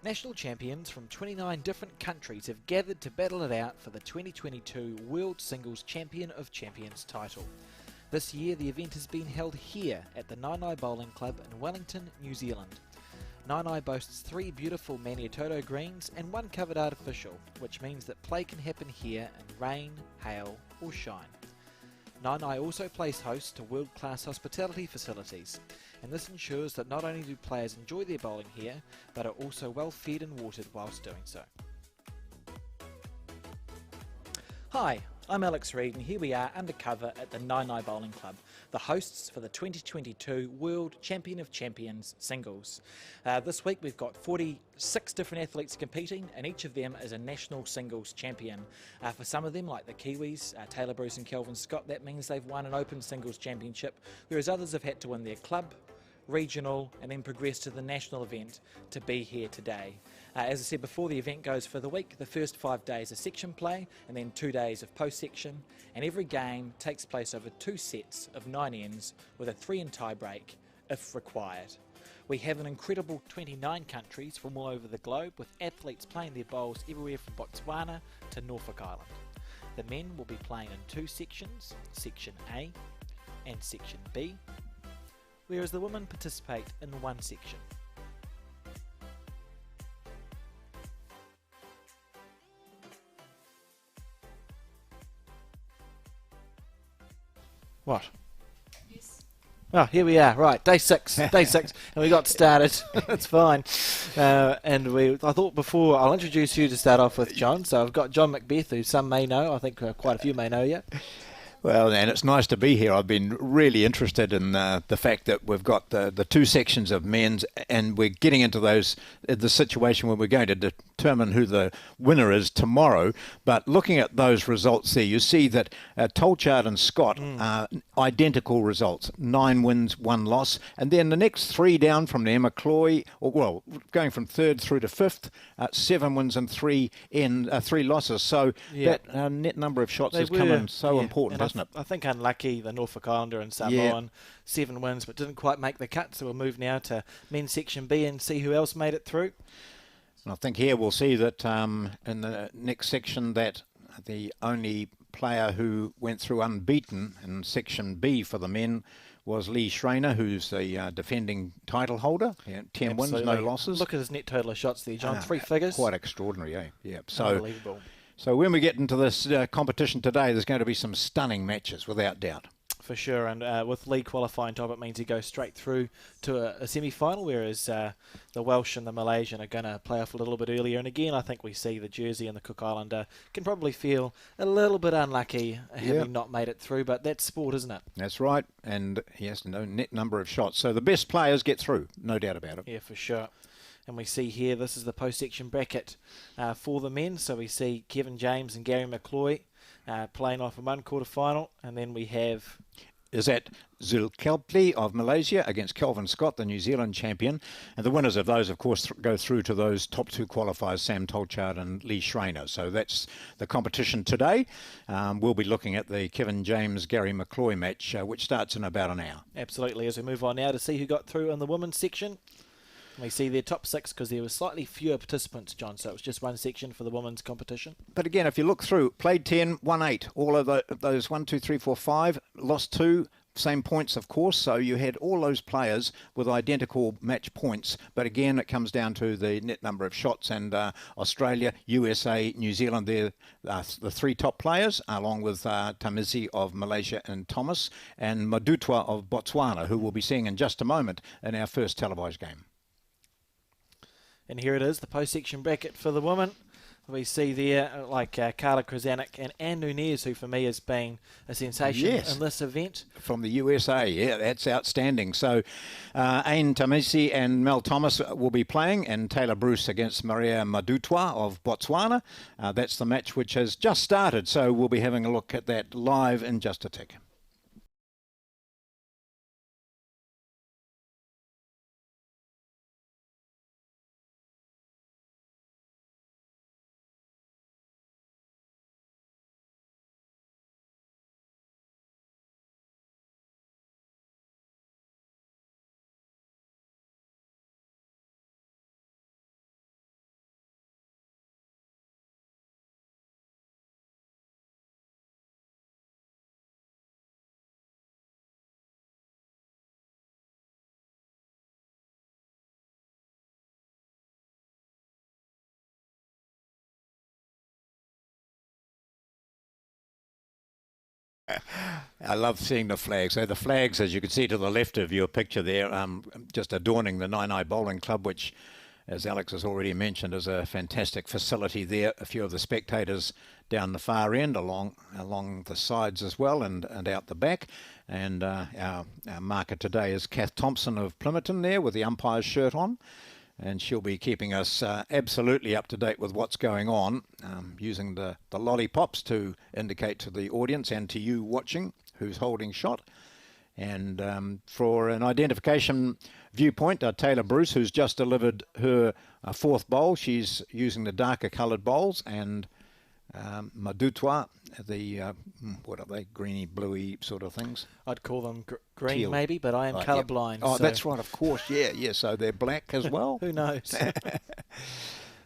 National champions from 29 different countries have gathered to battle it out for the 2022 World Singles Champion of Champions title. This year the event has been held here at the Naenae Bowling Club in Wellington, New Zealand. Naenae boasts 3 beautiful Maniatoto greens and 1 covered artificial, which means that play can happen here in rain, hail or shine. Naenae also plays host to world-class hospitality facilities, and this ensures that not only do players enjoy their bowling here, but are also well fed and watered whilst doing so. Hi, I'm Alex Reid, and here we are undercover at the Naenae Bowling Club, the hosts for the 2022 World Champion of Champions Singles. This week we've got 46 different athletes competing, and each of them is a national singles champion. For some of them, like the Kiwis, Taylor Bruce and Kelvin Scott, that means they've won an open singles championship, whereas others have had to win their club, regional and then progress to the national event to be here today. As I said before, the event goes for the week. The first 5 days are section play and then 2 days of post-section, and every game takes place over 2 sets of 9 ends with a 3-in tie break if required. We have an incredible 29 countries from all over the globe, with athletes playing their bowls everywhere from Botswana to Norfolk Island. The men will be playing in 2 sections, Section A and Section B, whereas the women participate in 1 section. What? Yes. Oh, here we are. Right, day 6, and we got started. It's fine. I thought before I'll introduce you to start off with, John. So I've got John Macbeth, who some may know. I think quite a few may know you. Well, and it's nice to be here. I've been really interested in the fact that we've got the 2 sections of men's, and we're getting into the situation where we're going to determine who the winner is tomorrow. But looking at those results there, you see that Tolchard and Scott are identical results, 9 wins, 1 loss. And then the next 3 down from them are Cloy, going from 3rd through to 5th, 7 wins and 3 losses. So that net number of shots is coming so important, isn't it? I think unlucky, the Norfolk Islander and Samoan, 7 wins, but didn't quite make the cut. So we'll move now to men's section B and see who else made it through. And I think here we'll see that in the next section that the only player who went through unbeaten in section B for the men was Lee Schreiner, who's the defending title holder. 10 wins, no losses. Look at his net total of shots there, John. 3 figures. Quite extraordinary, eh? Yeah. Unbelievable. So when we get into this competition today, there's going to be some stunning matches, without doubt. For sure, and with Lee qualifying top, it means he goes straight through to a semi-final, whereas the Welsh and the Malaysian are going to play off a little bit earlier. And again, I think we see the Jersey and the Cook Islander can probably feel a little bit unlucky having not made it through, but that's sport, isn't it? That's right, and he has no net number of shots. So the best players get through, no doubt about it. Yeah, for sure. And we see here, this is the post-section bracket for the men. So we see Kevin James and Gary McCloy playing off a 1 quarter-final. And then we have... Is that Zulkepli of Malaysia against Kelvin Scott, the New Zealand champion. And the winners of those, of course, go through to those top 2 qualifiers, Sam Tolchard and Lee Schreiner. So that's the competition today. We'll be looking at the Kevin James-Gary McCloy match, which starts in about an hour. Absolutely. As we move on now to see who got through in the women's section. We see their top 6 because there were slightly fewer participants, John, so it was just 1 section for the women's competition. But again, if you look through, played 10, won 8. All of those 1, 2, 3, 4, 5, lost 2, same points, of course. So you had all those players with identical match points. But again, it comes down to the net number of shots. And Australia, USA, New Zealand, they're the 3 top players, along with Tamizi of Malaysia and Thomas, and Madutwa of Botswana, who we'll be seeing in just a moment in our first televised game. And here it is, the post-section bracket for the women. We see there like Carla Krasanik and Anne Nunez, who for me has been a sensation in this event. From the USA, yeah, that's outstanding. So Aine Tamisi and Mel Thomas will be playing, and Taylor Bruce against Maria Madutwa of Botswana. That's the match which has just started, so we'll be having a look at that live in just a tick. I love seeing the flags. So the flags, as you can see to the left of your picture there, just adorning the Naenae Bowling Club, which, as Alex has already mentioned, is a fantastic facility there. A few of the spectators down the far end, along the sides as well, and out the back. And our marker today is Kath Thompson of Plympton there with the umpire's shirt on. And she'll be keeping us absolutely up to date with what's going on, using the lollipops to indicate to the audience and to you watching who's holding shot. And for an identification viewpoint, Taylor Bruce, who's just delivered her fourth bowl, she's using the darker coloured bowls, and Madutwa, the what are they, greeny, bluey sort of things? I'd call them green Teal. maybe, but I am colourblind. Oh, so that's right, of course, yeah. So they're black as well. who knows?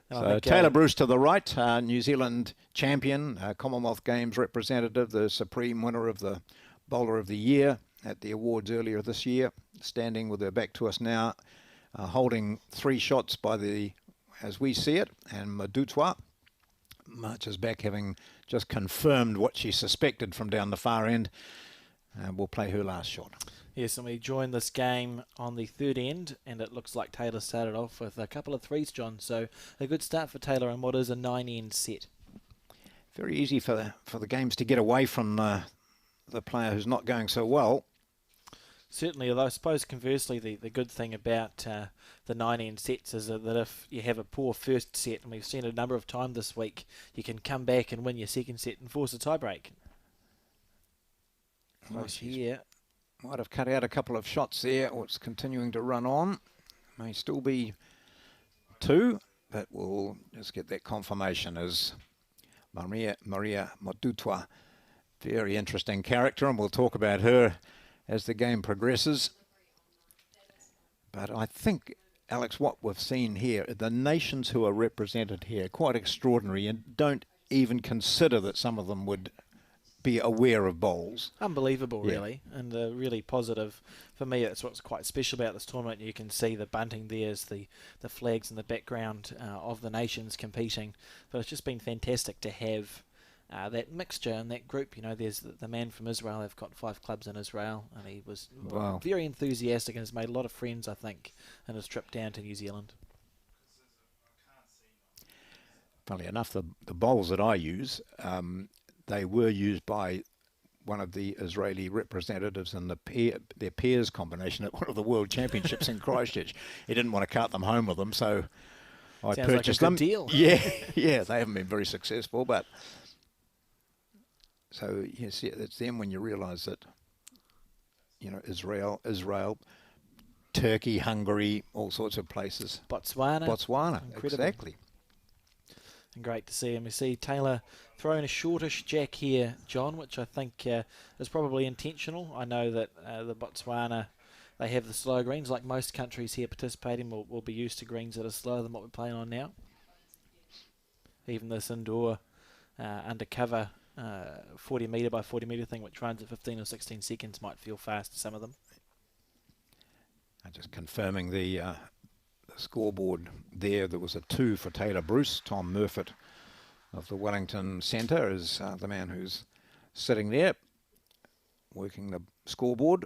So Taylor Bruce to the right, New Zealand champion, Commonwealth Games representative, the supreme winner of the Bowler of the Year at the awards earlier this year, standing with her back to us now, holding 3 shots by the, as we see it, and Madutwa marches back, having just confirmed what she suspected from down the far end. We'll play her last shot. Yes, and we joined this game on the third end, and it looks like Taylor started off with a couple of threes, John. So a good start for Taylor on what is a 9-end set. Very easy for the games to get away from the player who's not going so well. Certainly, although I suppose conversely, the good thing about the 9-end sets is that if you have a poor first set, and we've seen it a number of times this week, you can come back and win your second set and force a tiebreak. Close here. Might have cut out a couple of shots there, or it's continuing to run on. May still be 2, but we'll just get that confirmation as Maria Madutwa. Very interesting character, and we'll talk about her as the game progresses. But I think, Alex, what we've seen here, the nations who are represented here, quite extraordinary, and don't even consider that some of them would be aware of bowls. Unbelievable, really, and really positive. For me, that's what's quite special about this tournament. You can see the bunting there as the flags in the background of the nations competing. But it's just been fantastic to have that mixture in that group. You know, there's the man from Israel. They've got 5 clubs in Israel, and he was very enthusiastic and has made a lot of friends, I think, in his trip down to New Zealand. Funnily enough, the bowls that I use, they were used by one of the Israeli representatives in their pairs combination at one of the World Championships in Christchurch. He didn't want to cart them home with him, so I purchased them. Deal. Yeah, they haven't been very successful, but so yes, it's then when you realise that, you know, Israel, Turkey, Hungary, all sorts of places. Botswana, exactly. And great to see him. We see Taylor throwing a shortish jack here, John, which I think is probably intentional. I know that the Botswana, they have the slow greens, like most countries here participating will be used to greens that are slower than what we're playing on now. Even this indoor undercover 40 metre by 40 metre thing, which runs at 15 or 16 seconds, might feel fast to some of them. Just confirming the scoreboard there was a 2 for Taylor Bruce. Tom Murfitt of the Wellington Centre is the man who's sitting there working the scoreboard.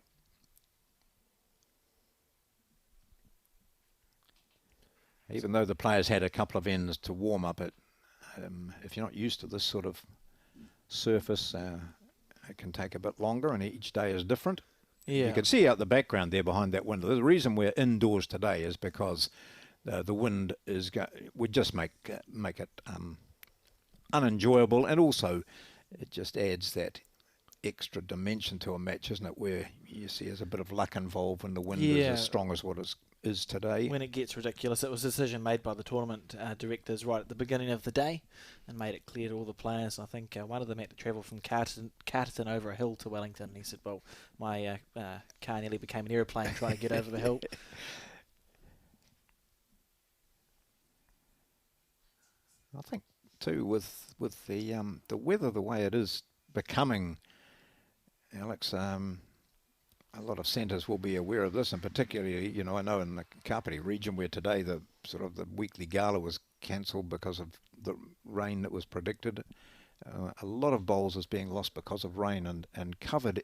Even though the players had a couple of ends to warm up, if you're not used to this sort of surface, it can take a bit longer, and each day is different. Yeah. You can see out the background there behind that window. The reason we're indoors today is because the wind would just make it unenjoyable, and also it just adds that extra dimension to a match, isn't it? Where you see there's a bit of luck involved when the wind is as strong as what is today. When it gets ridiculous. It was a decision made by the tournament directors right at the beginning of the day, and made it clear to all the players. I think one of them had to travel from Carterton over a hill to Wellington. He said, well, my car nearly became an aeroplane trying to get over the hill. I think too, with the weather the way it is becoming, Alex, a lot of centres will be aware of this, and particularly, you know, I know in the Kapiti region where today the weekly gala was cancelled because of the rain that was predicted. a lot of bowls is being lost because of rain, and covered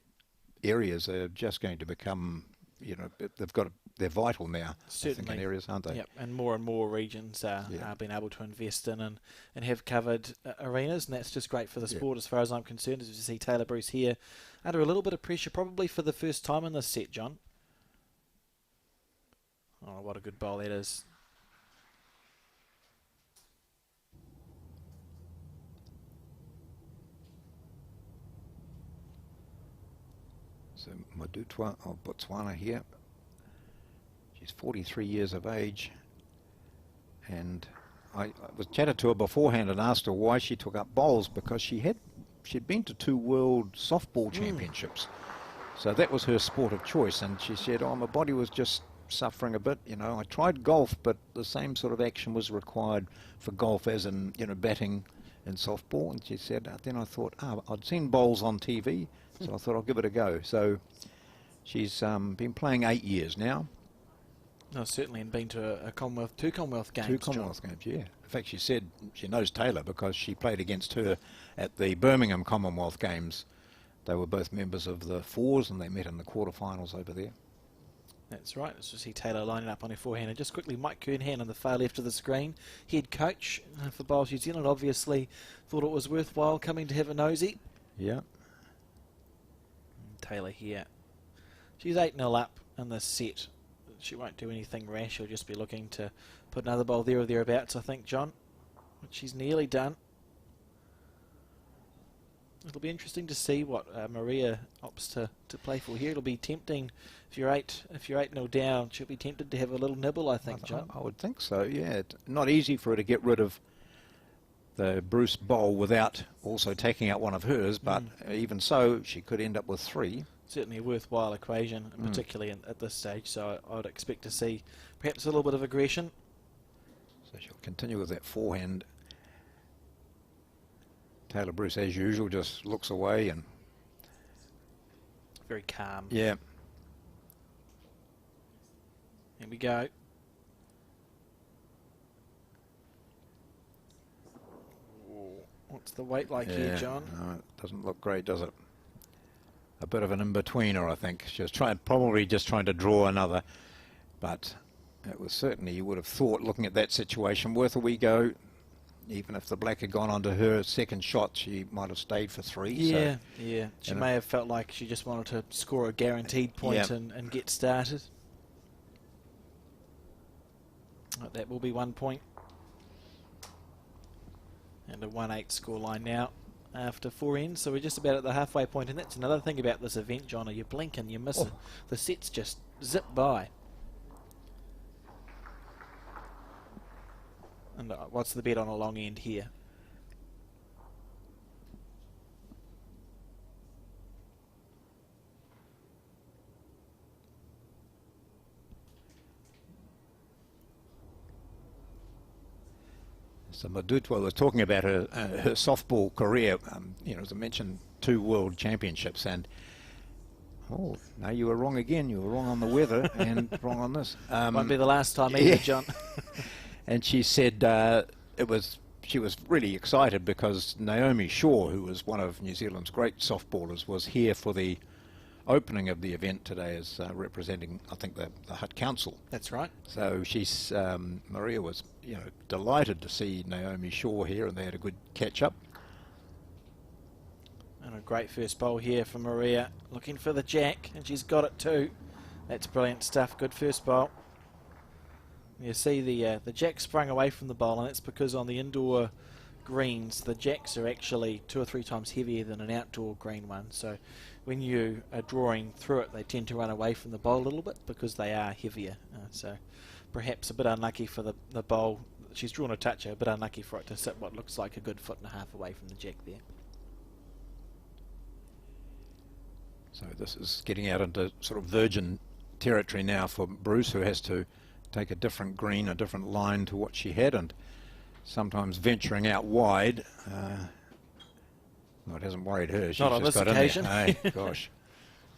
areas are just going to become, they're vital now. Certainly. I think, in areas, aren't they? Yep, and more regions are being able to invest in and have covered arenas, and that's just great for the sport as far as I'm concerned. As you see Taylor Bruce here under a little bit of pressure, probably for the first time in this set, John. Oh, what a good bowl that is. So Madutwa of Botswana here. She's 43 years of age, and I was chatted to her beforehand and asked her why she took up bowls, because she'd been to 2 world softball championships, so that was her sport of choice. And she said, "Oh, my body was just suffering a bit. I tried golf, but the same sort of action was required for golf as in batting and softball." And she said, then I thought, I'd seen bowls on TV, so I thought I'll give it a go. So she's been playing 8 years now. No, certainly, and been to a Commonwealth, 2 Commonwealth games. 2 Commonwealth games, yeah. In fact, she said she knows Taylor because she played against her at the Birmingham Commonwealth Games. They were both members of the fours, and they met in the quarterfinals over there. That's right. Let's just see Taylor lining up on her forehand. And just quickly, Mike Kernhan on the far left of the screen, head coach for Bowls New Zealand, obviously thought it was worthwhile coming to have a nosy. Yeah. Taylor here. She's 8-0 up in this set. She won't do anything rash. She'll just be looking to put another bowl there or thereabouts, I think, John, which she's nearly done. It'll be interesting to see what Maria opts to play for here. It'll be tempting if you're 8-0 down. She'll be tempted to have a little nibble, I think, John. I would think so. Yeah, not easy for her to get rid of the Bruce bowl without also taking out one of hers, but even so, she could end up with 3. Certainly a worthwhile equation, particularly at this stage. So I would expect to see perhaps a little bit of aggression. So she'll continue with that forehand. Taylor Bruce, as usual, just looks away and very calm. Yeah. Here we go. What's the weight like here, John? No, it doesn't look great, does it? A bit of an in-betweener, I think. She was probably just trying to draw another, but it was certainly, you would have thought, looking at that situation, worth a wee go. Even if the black had gone onto her second shot, she might have stayed for 3. Yeah, so, yeah. She may have felt like she just wanted to score a guaranteed point and get started. That will be 1 point. And a 1-8 scoreline now after 4 ends, so we're just about at the halfway point. And that's another thing about this event, John, you blink and you miss it. The sets just zip by. And what's the bet on a long end here? So Madutwa was talking about her softball career. As I mentioned, 2 world championships, and no, you were wrong again. You were wrong on the weather and wrong on this. Won't be the last time either, John. And she said she was really excited because Naomi Shaw, who was one of New Zealand's great softballers, was here for the opening of the event today as representing, I think, the Hut Council. That's right. So Maria was, delighted to see Naomi Shaw here, and they had a good catch-up. And a great first bowl here for Maria, looking for the jack, and she's got it too. That's brilliant stuff. Good first bowl. You see the jack sprung away from the bowl, and that's because on the indoor greens, the jacks are actually 2 or 3 times heavier than an outdoor green one. So when you are drawing through it, they tend to run away from the bowl a little bit because they are heavier. So perhaps a bit unlucky for the bowl. She's drawn a toucher, a bit unlucky for it to sit what looks like a good 1.5 foot away from the jack there. So this is getting out into sort of virgin territory now for Bruce, who has to take a different green, a different line to what she had, and sometimes venturing out wide. Well, it hasn't worried her. She's not on just this got occasion. In there. Hey, gosh.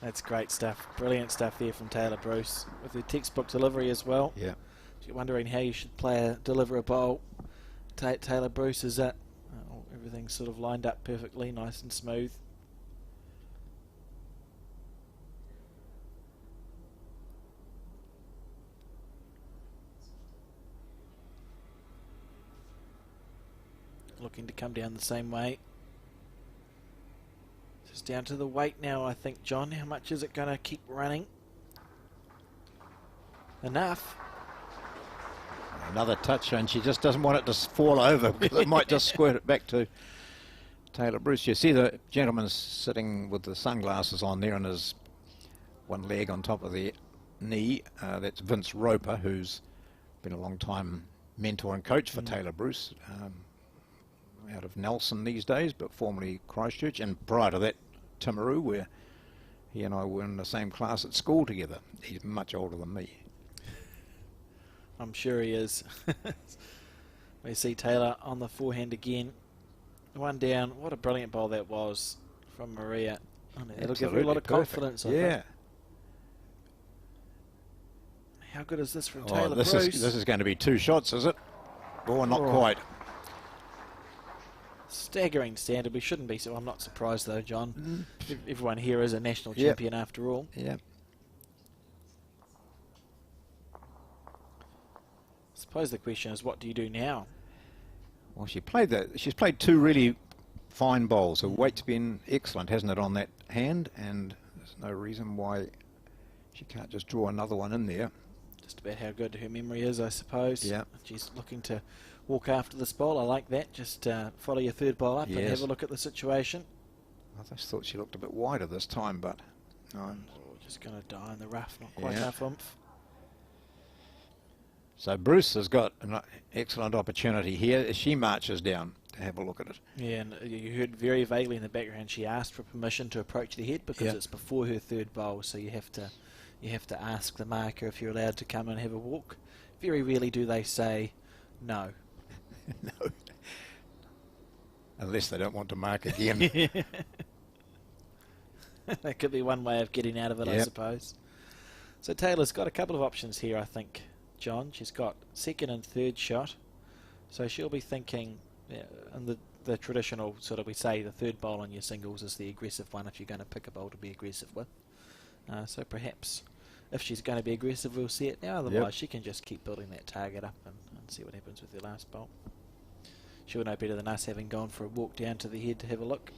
That's great stuff. Brilliant stuff there from Taylor Bruce with her textbook delivery as well. Yeah. If you're wondering how you should deliver a bowl, Taylor Bruce is it. Everything's sort of lined up perfectly, nice and smooth. Looking to come down the same way. Just down to the weight now, I think, John. How much is it going to keep running? Enough. Another touch, and she just doesn't want it to fall over because it might just squirt it back to Taylor Bruce. You see the gentleman sitting with the sunglasses on there and his one leg on top of the knee. That's Vince Roper, who's been a long time mentor and coach for Taylor Bruce. Out of Nelson these days, but formerly Christchurch, and prior to that Timaru, where he and I were in the same class at school together. He's much older than me. I'm sure he is. We see Taylor on the forehand again. One down. What a brilliant bowl that was from Maria. It'll give her a lot of confidence, I think. How good is this from Taylor Bruce? This is going to be 2 shots, is it? Oh, not quite. Staggering standard. We shouldn't be, so I'm not surprised though, John. Everyone here is a national champion after all. Yeah. I suppose the question is, what do you do now? Well, she's played 2 really fine bowls. Her weight's been excellent, hasn't it, on that hand? And there's no reason why she can't just draw another one in there. Just about how good her memory is, I suppose. Yeah. She's looking to walk after this bowl. I like that. Just follow your third bowl up and have a look at the situation. I just thought she looked a bit wider this time, but no. Just going to die in the rough. Not quite enough oomph. So Bruce has got an excellent opportunity here as she marches down to have a look at it. Yeah, and you heard very vaguely in the background she asked for permission to approach the head because it's before her third bowl, so you have to ask the marker if you're allowed to come and have a walk. Very rarely do they say no. No. Unless they don't want to mark again. That could be one way of getting out of it, I suppose. So Taylor's got a couple of options here, I think, John. She's got second and third shot. So she'll be thinking, and the traditional sort of, we say the third bowl on your singles is the aggressive one if you're going to pick a bowl to be aggressive with. So perhaps if she's going to be aggressive, we'll see it now. Otherwise, she can just keep building that target up and see what happens with the last bowl. She'll know better than us, having gone for a walk down to the head to have a look.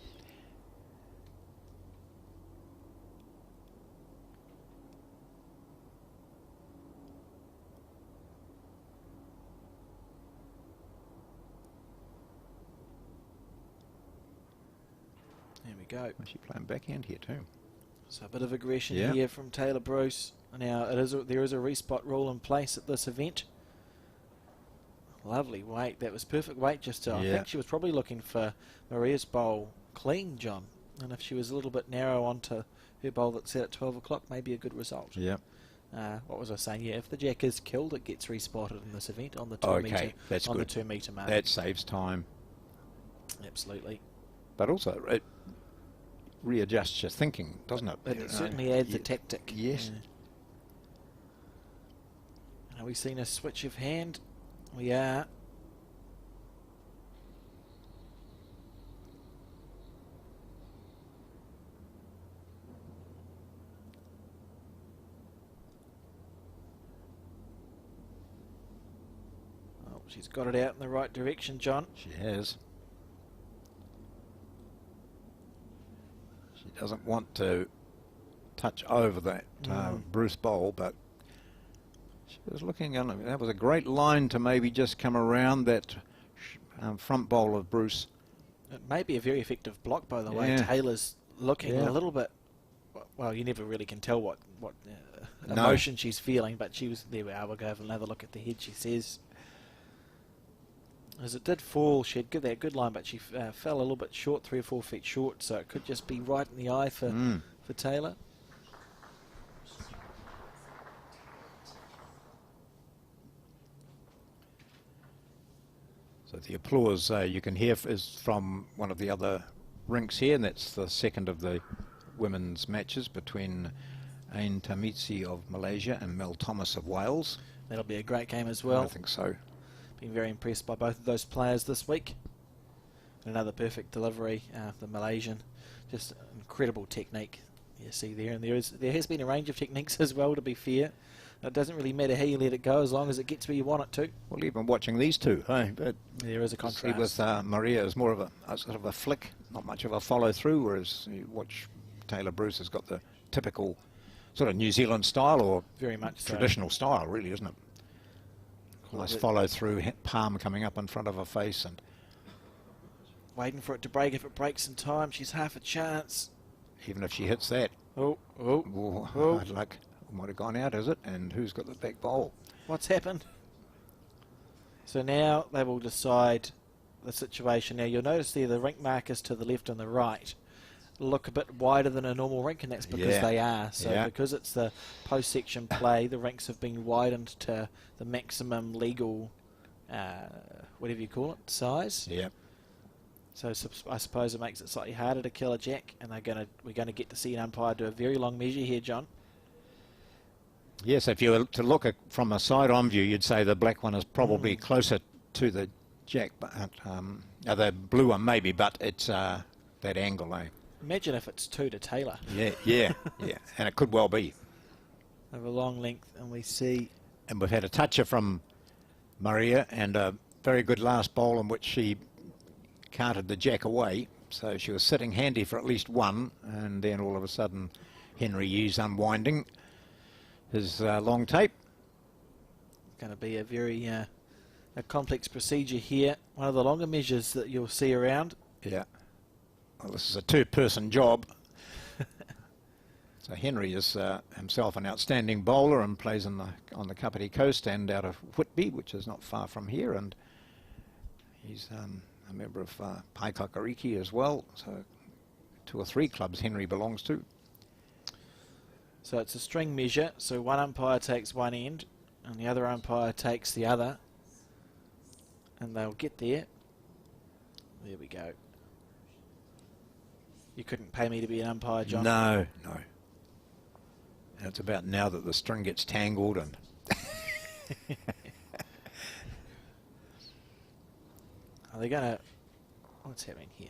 There we go. She's playing backhand here too. So a bit of aggression here from Taylor Bruce. Now there is a respot rule in place at this event. Lovely weight. That was perfect weight just to, I think she was probably looking for Maria's bowl clean, John. And if she was a little bit narrow onto her bowl that set at 12 o'clock, maybe a good result. Yeah. What was I saying? Yeah, if the jack is killed, it gets respotted in this event on the 2 metre mark. That saves time. Absolutely. But also it readjusts your thinking, doesn't it? It certainly adds a tactic. Yes. Are we seeing a switch of hand? We are. Oh, she's got it out in the right direction, John. She has. She doesn't want to touch over that Bruce bowl, but she was looking on. That was a great line to maybe just come around that front bowl of Bruce. It may be a very effective block, by the way. Taylor's looking a little bit. Well, you never really can tell what emotion she's feeling, but she was there. We are. We'll go have another look at the head. She says, as it did fall, she had that good line, but she fell a little bit short, 3 or 4 feet short. So it could just be right in the eye for Taylor. So the applause you can hear is from one of the other rinks here, and that's the second of the women's matches between Ain Tamitsi of Malaysia and Mel Thomas of Wales. That'll be a great game as well. I think so. Been very impressed by both of those players this week. Another perfect delivery, the Malaysian. Just incredible technique you see there. And there has been a range of techniques as well, to be fair. It doesn't really matter how you let it go as long as it gets where you want it to. Well, even watching these two, hey, but there is a contrast. With Maria is more of a sort of a flick, not much of a follow through, whereas you watch Taylor Bruce has got the typical sort of New Zealand style, or very much traditional style, really, isn't it? Nice follow through, palm coming up in front of her face and waiting for it to break. If it breaks in time, she's half a chance. Even if she hits that. Hard luck. Might have gone out, is it? And who's got the back bowl? What's happened? So now they will decide the situation. Now you'll notice there the rink markers to the left and the right look a bit wider than a normal rink, and that's because they are. So because it's the post-section play, the rinks have been widened to the maximum legal, whatever you call it, size. Yeah. So I suppose it makes it slightly harder to kill a jack, and we're going to get to see an umpire do a very long measure here, John. Yes, if you were to look at from a side-on view, you'd say the black one is probably closer to the jack, but the blue one maybe, but it's that angle, eh? Imagine if it's 2 to Taylor. Yeah, and it could well be. Over long length, and we see... And we've had a toucher from Maria, and a very good last bowl in which she carted the jack away, so she was sitting handy for at least one, and then all of a sudden Henry Hughes unwinding his long tape. Going to be a very a complex procedure here. One of the longer measures that you'll see around. Yeah. Well, this is a two-person job. So Henry is himself an outstanding bowler and plays on the Kapiti coast and out of Whitby, which is not far from here, and he's a member of Paikakariki as well. So 2 or 3 clubs Henry belongs to. So it's a string measure, so one umpire takes one end and the other umpire takes the other, and they'll get there. There we go. You couldn't pay me to be an umpire, John? No. And it's about now that the string gets tangled and... Are they going to... What's happening here?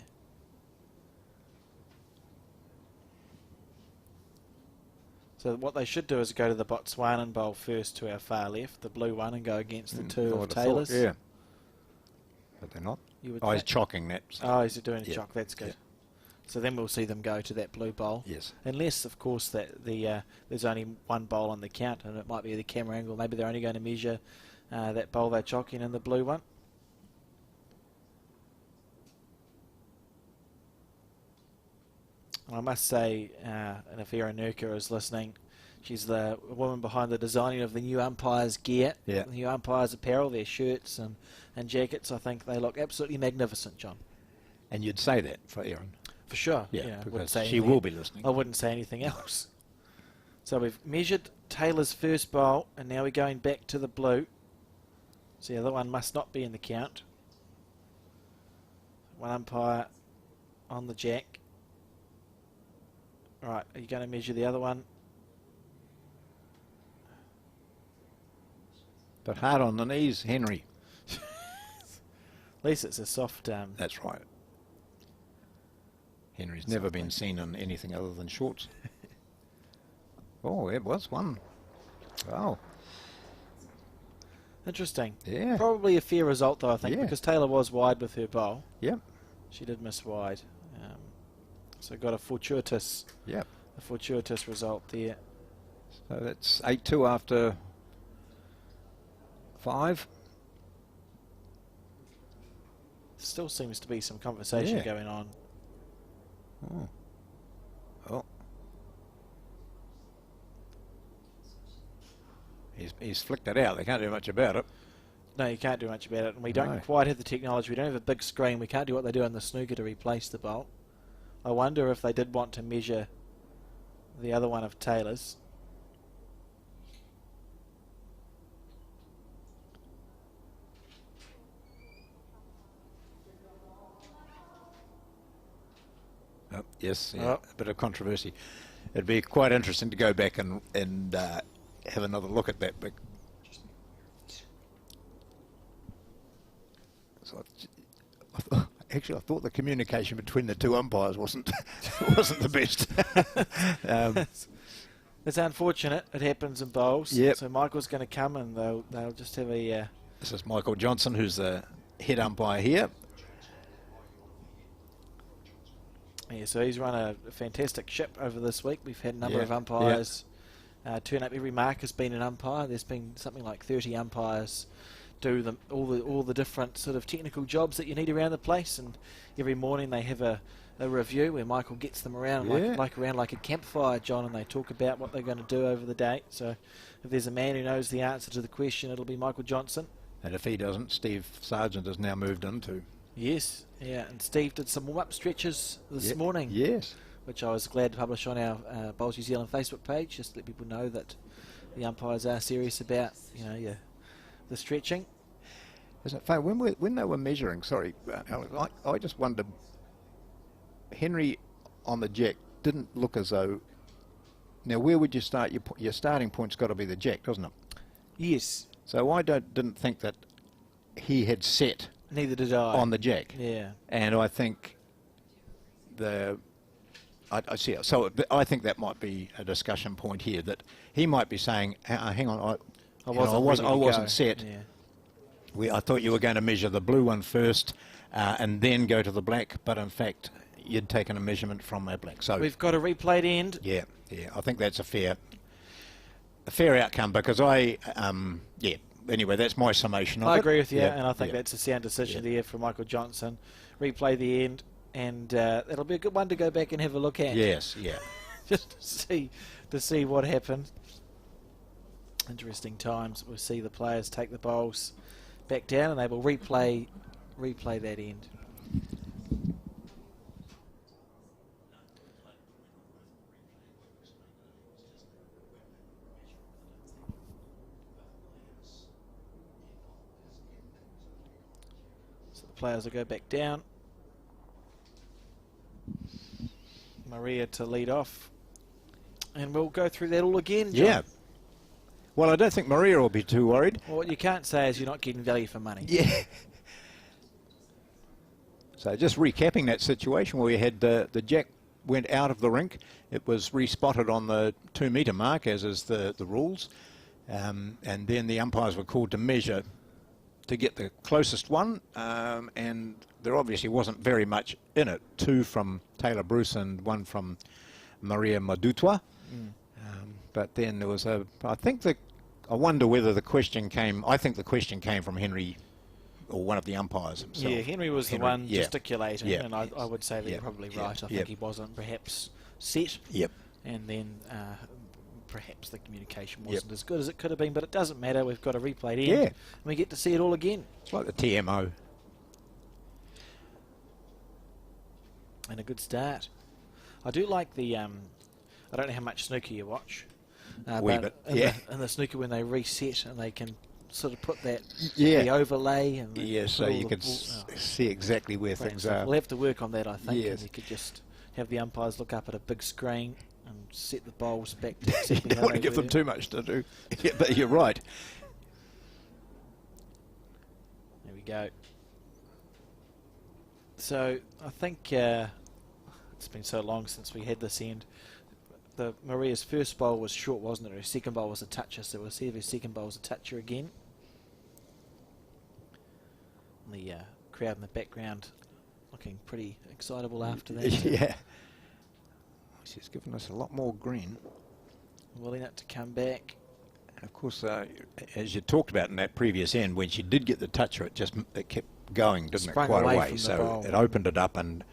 So what they should do is go to the Botswanan bowl first to our far left, the blue one, and go against the 2 of Taylor's. Yeah. But they're not. He's chocking that. So. Oh, he's doing a chock. That's good. Yeah. So then we'll see them go to that blue bowl. Yes. Unless, of course, that there's only one bowl on the count, and it might be the camera angle. Maybe they're only going to measure that bowl they're chocking in the blue one. I must say, and if Erin Nurka is listening, she's the woman behind the designing of the new umpire's gear, the new umpire's apparel, their shirts and jackets. I think they look absolutely magnificent, John. And you'd say that for Erin? For sure. Yeah, because she will be listening. I wouldn't say anything else. So we've measured Taylor's first bowl, and now we're going back to the blue. So the other one must not be in the count. One umpire on the jack. Right, are you going to measure the other one? But hard on the knees, Henry. At least it's a soft... That's right. Henry's never been seen in anything other than shorts. Oh, it was one. Wow. Interesting. Yeah. Probably a fair result, though, I think, because Taylor was wide with her bowl. Yep. She did miss wide. So got a fortuitous result there. So that's 8-2 after 5. Still seems to be some conversation going on. Oh. He's flicked it out. They can't do much about it. No, you can't do much about it. And we don't quite have the technology. We don't have a big screen. We can't do what they do in the snooker to replace the bowl. I wonder if they did want to measure the other one of Taylor's. Oh, yes, a bit of controversy. It'd be quite interesting to go back and have another look at that. So Actually, I thought the communication between the two umpires wasn't the best. It's unfortunate. It happens in bowls. Yep. So Michael's going to come and they'll just have a... This is Michael Johnson, who's the head umpire here. Yeah, so he's run a fantastic ship over this week. We've had a number of umpires turn up. Every mark has been an umpire. There's been something like 30 umpires do all the different sort of technical jobs that you need around the place, and every morning they have a review where Michael gets them around around like a campfire, John, and they talk about what they're going to do over the day. So if there's a man who knows the answer to the question, it'll be Michael Johnson. And if he doesn't, Steve Sargent has now moved into. Yes, yeah, and Steve did some warm-up stretches this morning. Yes. Which I was glad to publish on our Bowls New Zealand Facebook page, just to let people know that the umpires are serious about, the stretching. Isn't it funny, when they were measuring, Alex, I just wondered, Henry on the jack didn't look as though... Now, where would you start? Your starting point's got to be the jack, doesn't it? Yes. So I didn't think that he had set... Neither did I. On the jack. Yeah. And I think I see it. So I think that might be a discussion point here, that he might be saying, hang on, I wasn't set. Yeah. I thought you were going to measure the blue one first and then go to the black, but in fact you'd taken a measurement from that black. So we've got a replayed end. Yeah, I think that's a fair outcome, because anyway, that's my summation of it. I agree with you, and I think that's a sound decision there from Michael Johnson. Replay the end, and it'll be a good one to go back and have a look at. Yes, yeah. Just to see what happened. Interesting times. We'll see the players take the bowls back down, and they will replay that end. So the players will go back down. Maria to lead off, and we'll go through that all again, John. Yeah. Well, I don't think Maria will be too worried. Well, what you can't say is you're not getting value for money. Yeah. So just recapping that situation where we had the jack went out of the rink. It was respotted on the 2 metre mark, as is the rules. And then the umpires were called to measure to get the closest one. And there obviously wasn't very much in it. 2 from Taylor Bruce and 1 from Maria Madutwa. But then there was I wonder whether the question came, I think the question came from Henry, or one of the umpires himself. Yeah, Henry was the one gesticulating, and I would say that you're probably right. I think he wasn't perhaps set. Yep. And then perhaps the communication wasn't as good as it could have been, but it doesn't matter. We've got a replayed end, and we get to see it all again. It's like the TMO. And a good start. I do like the, I don't know how much snooker you watch. Wee bit, in the snooker, when they reset and they can sort of put that the overlay and so you can see exactly where things are. We'll have to work on that, I think. And you could just have the umpires look up at a big screen and set the bowls back to you don't want to give them too much to do. Yeah, but you're right. There we go. So I think it's been so long since we had this end. Maria's first bowl was short, wasn't it? Her second bowl was a toucher, so we'll see if her second bowl was a toucher again. And the crowd in the background looking pretty excitable after that. Yeah. She's given us a lot more green. Willing it to come back. And of course, as you talked about in that previous end, when she did get the toucher, it kept going, didn't it? Quite away. So it opened it up, and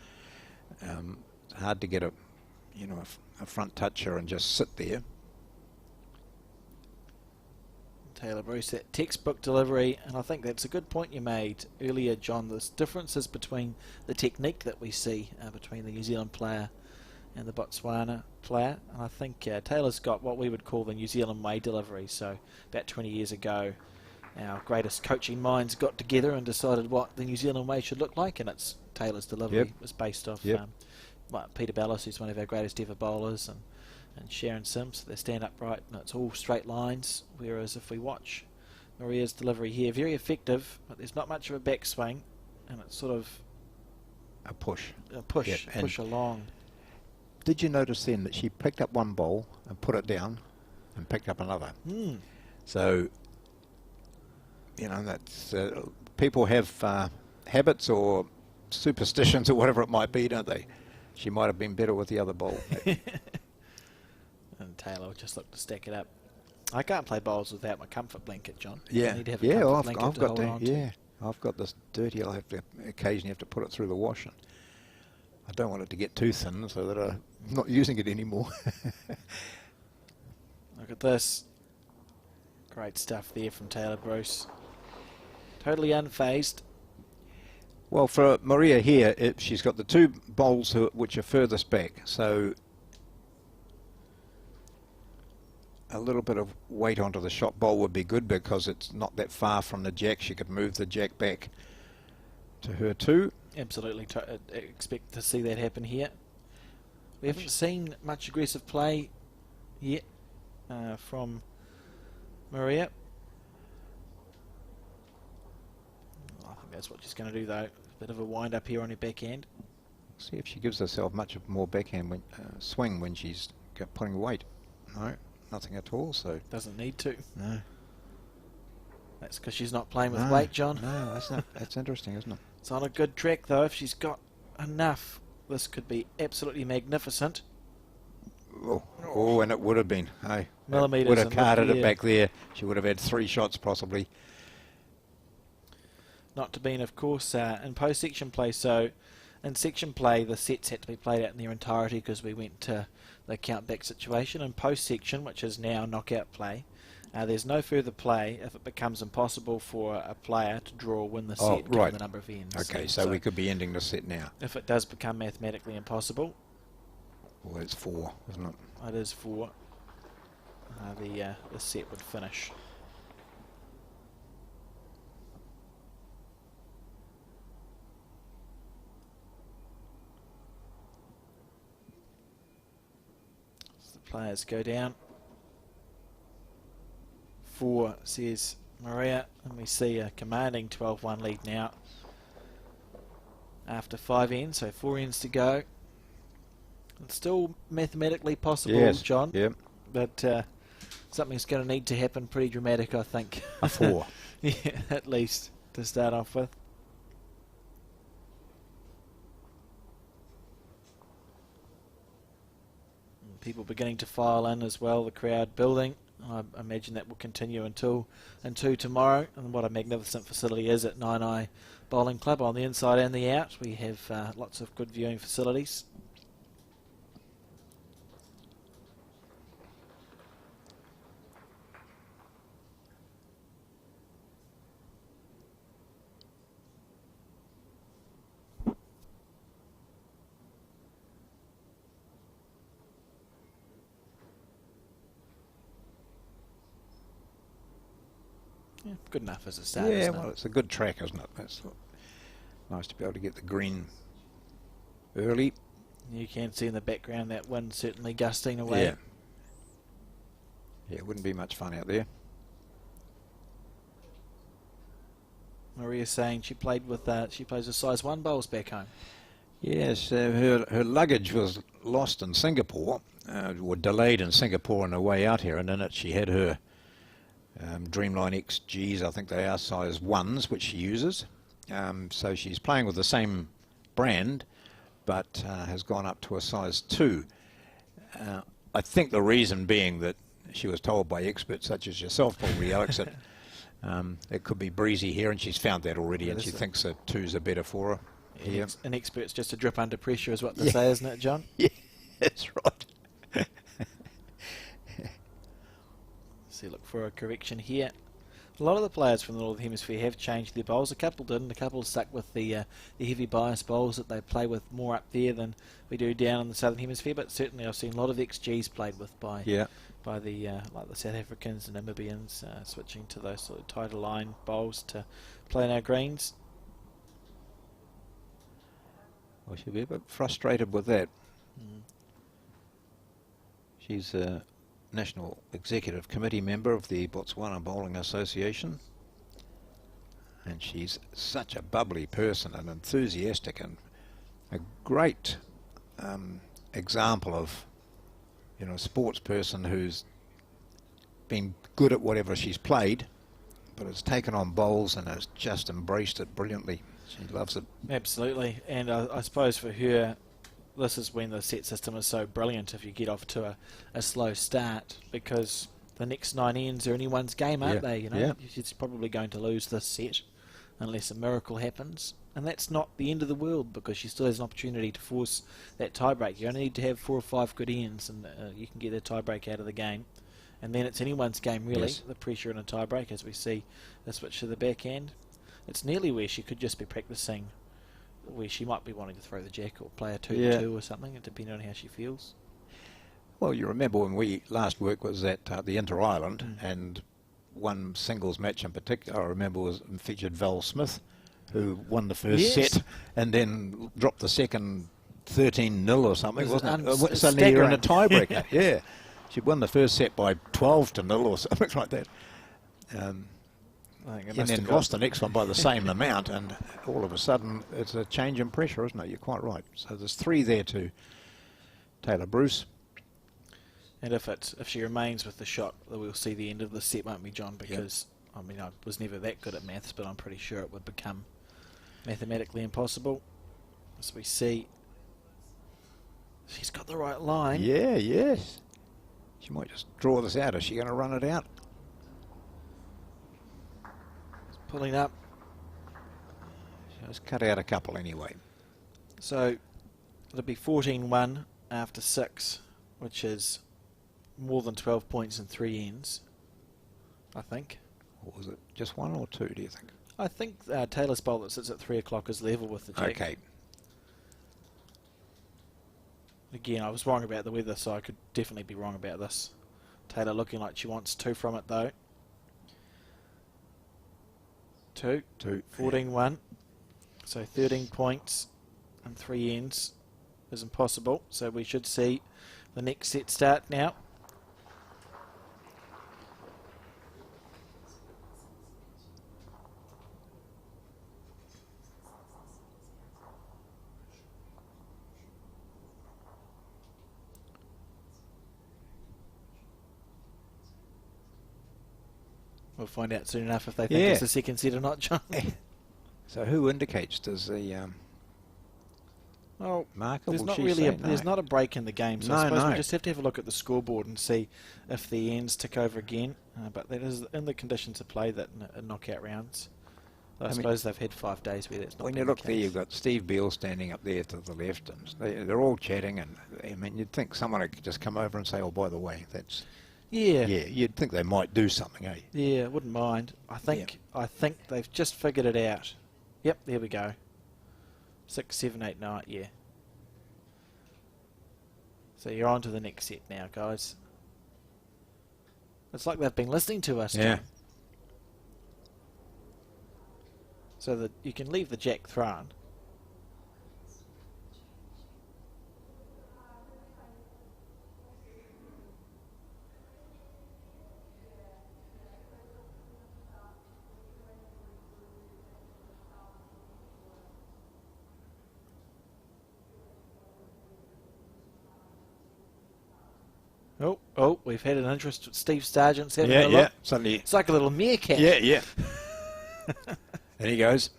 it's hard to get a front toucher and just sit there. Taylor Bruce, that textbook delivery, and I think that's a good point you made earlier, John. There's differences between the technique that we see between the New Zealand player and the Botswana player, and I think Taylor's got what we would call the New Zealand way delivery. So about 20 years ago, our greatest coaching minds got together and decided what the New Zealand way should look like, and it's Taylor's delivery. It was based off Peter Ballas, who's one of our greatest ever bowlers, and Sharon Sims. They stand upright and it's all straight lines, whereas if we watch Maria's delivery here, very effective, but there's not much of a backswing, and it's sort of a push. Push along. Did you notice then that she picked up one bowl and put it down and picked up another? So, you know, that's people have habits or superstitions or whatever it might be, don't they? She might have been better with the other bowl. And Taylor will just look to stack it up. I can't play bowls without my comfort blanket, John. Yeah, I need to have a comfort blanket I've to got hold that. on to. Yeah, I've got this dirty. I'll have to occasionally have to put it through the wash, and I don't want it to get too thin so that I'm not using it anymore. Look at this. Great stuff there from Taylor Bruce. Totally unfazed. Well, for Maria here, she's got the two bowls which are furthest back, so a little bit of weight onto the shot bowl would be good because it's not that far from the jack. She could move the jack back to her too. Absolutely, expect to see that happen here. We haven't seen much aggressive play yet from Maria. I think that's what she's going to do though. Bit of a wind up here on her backhand. See if she gives herself much more backhand swing when she's putting weight. No, nothing at all. So doesn't need to. No. That's because she's not playing with weight, John. No, that's not. That's interesting, isn't it? It's on a good track though. If she's got enough, this could be absolutely magnificent. Oh, and it would have been. Hey, Millimetres would have carted it yeah. back there. She would have had 3 shots possibly. Not to be, of course, in post-section play. So, in section play, the sets had to be played out in their entirety because we went to the count-back situation. In post-section, which is now knockout play, there's no further play if it becomes impossible for a player to draw or win the set given the number of ends. Okay, so we could be ending the set now. If it does become mathematically impossible. Well, it's 4, isn't it? It is 4. The set would finish. So the players go down. 4, says Maria, and we see a commanding 12-1 lead now after 5 ends, so 4 ends to go. It's still mathematically possible, yes. John. Yep. But something's going to need to happen pretty dramatic, I think. A 4. Yeah, at least to start off with. And people beginning to file in as well, the crowd building. I imagine that will continue until tomorrow. And what a magnificent facility is at Naenae Bowling Club on the inside and the out. We have lots of good viewing facilities. Yeah, good enough as a start. Yeah, well, it's a good track, isn't it? That's nice to be able to get the green early. You can see in the background that wind certainly gusting away. Yeah. Yeah, it wouldn't be much fun out there. Maria's saying she played with she plays with size 1 bowls back home. Yes, her luggage was lost in Singapore, or delayed in Singapore on her way out here, and in it she had her Dreamline XGs, I think they are size 1s, which she uses. So she's playing with the same brand, but has gone up to a size 2. I think the reason being that she was told by experts such as yourself, probably Alex, that it could be breezy here, and she's found that already, and she thinks that 2s are better for her. Yeah. An expert's just a drip under pressure is what they say, isn't it, John? Yeah, that's right. See, look for a correction here. A lot of the players from the Northern Hemisphere have changed their bowls. A couple didn't. A couple stuck with the heavy bias bowls that they play with more up there than we do down in the Southern Hemisphere. But certainly I've seen a lot of XGs played with by the like the South Africans and Namibians, switching to those sort of tighter line bowls to play in our greens. Well, she'll be a bit frustrated with that. She's a National Executive Committee member of the Botswana Bowling Association, and she's such a bubbly person and enthusiastic, and a great example of, you know, a sports person who's been good at whatever she's played, but has taken on bowls and has just embraced it brilliantly. She loves it. Absolutely, and I suppose for her, this is when the set system is so brilliant if you get off to a slow start, because the next 9 ends are anyone's game, aren't they? You know, she's probably going to lose this set unless a miracle happens, and that's not the end of the world, because she still has an opportunity to force that tiebreak. You only need to have 4 or 5 good ends, and you can get a tiebreak out of the game, and then it's anyone's game really. Yes. The pressure in a tiebreak, as we see the switch to the backhand. It's nearly where she could just be practicing, where she might be wanting to throw the jack or play a 2-2 or something, depending on how she feels. Well, you remember when we last worked was at the Inter-Island, and one singles match in particular I remember featured Val Smith, who won the first set and then dropped the second 13-0 or something, wasn't it? Suddenly you're in a tiebreaker. Yeah. She won the first set by 12-0 or something like that. And then lost the next one by the same amount, and all of a sudden it's a change in pressure, isn't it? You're quite right. So there's 3 there to Taylor Bruce. And if she remains with the shot, we'll see the end of the set, won't we, John? Because I mean, I was never that good at maths, but I'm pretty sure it would become mathematically impossible. As we see, she's got the right line. Yeah, yes. She might just draw this out. Is she going to run it out? Pulling up. She's cut out a couple anyway. So it'll be 14-1 after 6, which is more than 12 points in 3 ends, I think. Or was it just 1 or 2, do you think? I think Taylor's bowl that sits at 3 o'clock is level with the jack. Okay. Again, I was wrong about the weather, so I could definitely be wrong about this. Taylor looking like she wants 2 from it, though. 2. 14-1. So 13 points and 3 ends is impossible. So we should see the next set start now. We'll find out soon enough if they think it's the second set or not, John. So who indicates? Does the marker? There's not really there's not a break in the game, so I suppose we just have to have a look at the scoreboard and see if the ends tick over again. But that is in the conditions of play that in knockout rounds. I suppose they've had 5 days where that's not. When you look there, you've got Steve Beale standing up there to the left, and they're all chatting. And I mean, you'd think someone could just come over and say, "Oh, by the way, that's." Yeah, you'd think they might do something, eh? Yeah, wouldn't mind. I think they've just figured it out. Yep, there we go. 6, 7, 8, 9, yeah. So you're on to the next set now, guys. It's like they've been listening to us. Yeah. So that you can leave the jack thrown. Oh, we've had an interest. Steve Sargent's having a look. Yeah, suddenly. It's like a little meerkat. Yeah. There he goes.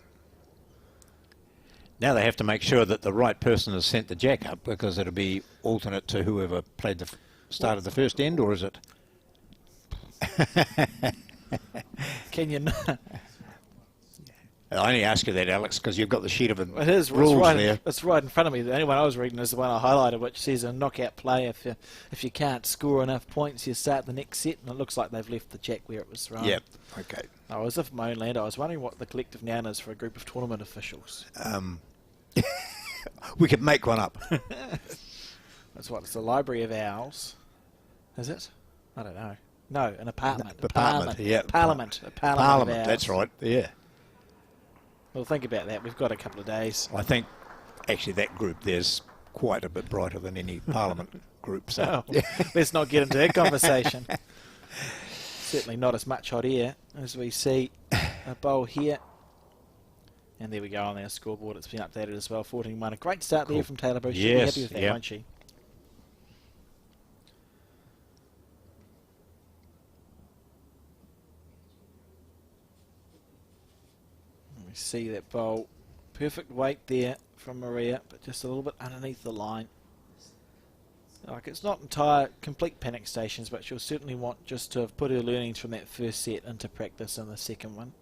Now they have to make sure that the right person has sent the jack up, because it'll be alternate to whoever played the start of the first end, or is it? Can you not? I only ask you that, Alex, because you've got the sheet of it. It is rules right, there. It's right in front of me. The only one I was reading is the one I highlighted, which says a knockout play. If you can't score enough points, you start the next set, and it looks like they've left the jack where it was thrown. Yep. Okay. I was in my own land. I was wondering what the collective noun is for a group of tournament officials. We could make one up. That's what. It's the Library of Owls. Is it? I don't know. No, an apartment. Parliament. Yeah. Parliament. A parliament. Of owls. That's right. Yeah. Well, think about that. We've got a couple of days. I think, actually, that group there's quite a bit brighter than any Parliament group. So let's not get into that conversation. Certainly not as much hot air as we see a bowl here. And there we go on our scoreboard. It's been updated as well. 14-1. A great start there from Taylor Bruce. She'll be happy with that, won't she? We see that bowl. Perfect weight there from Maria, but just a little bit underneath the line. Like, it's not complete panic stations, but she'll certainly want just to have put her learnings from that first set into practice in the second one.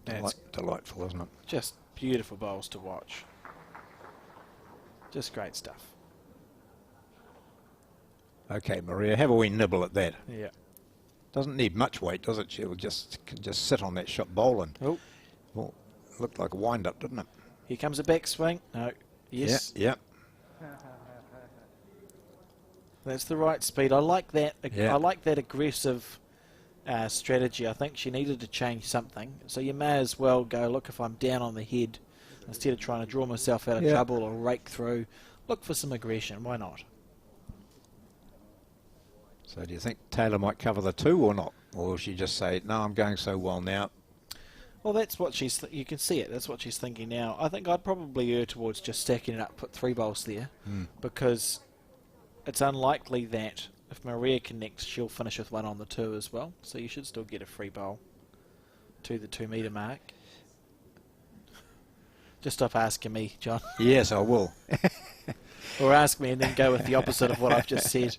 That's delightful, isn't it? Just beautiful bowls to watch. Just great stuff. Okay, Maria, have a wee nibble at that. Yeah. Doesn't need much weight, does it? She'll just sit on that shot bowl and well, looked like a wind-up, didn't it? Here comes a backswing. No. Yes. Yeah. That's the right speed. I like that. Yeah. I like that aggressive strategy. I think she needed to change something. So you may as well go, look, if I'm down on the head, instead of trying to draw myself out of trouble or rake through, look for some aggression. Why not? So do you think Taylor might cover the 2 or not? Or will she just say, no, I'm going so well now? Well, that's what you can see it. That's what she's thinking now. I think I'd probably err towards just stacking it up, put 3 bowls there, because it's unlikely that if Maria connects, she'll finish with 1 on the 2 as well. So you should still get a free bowl to the 2 metre mark. Just stop asking me, John. Yes, I will. Or ask me and then go with the opposite of what I've just said.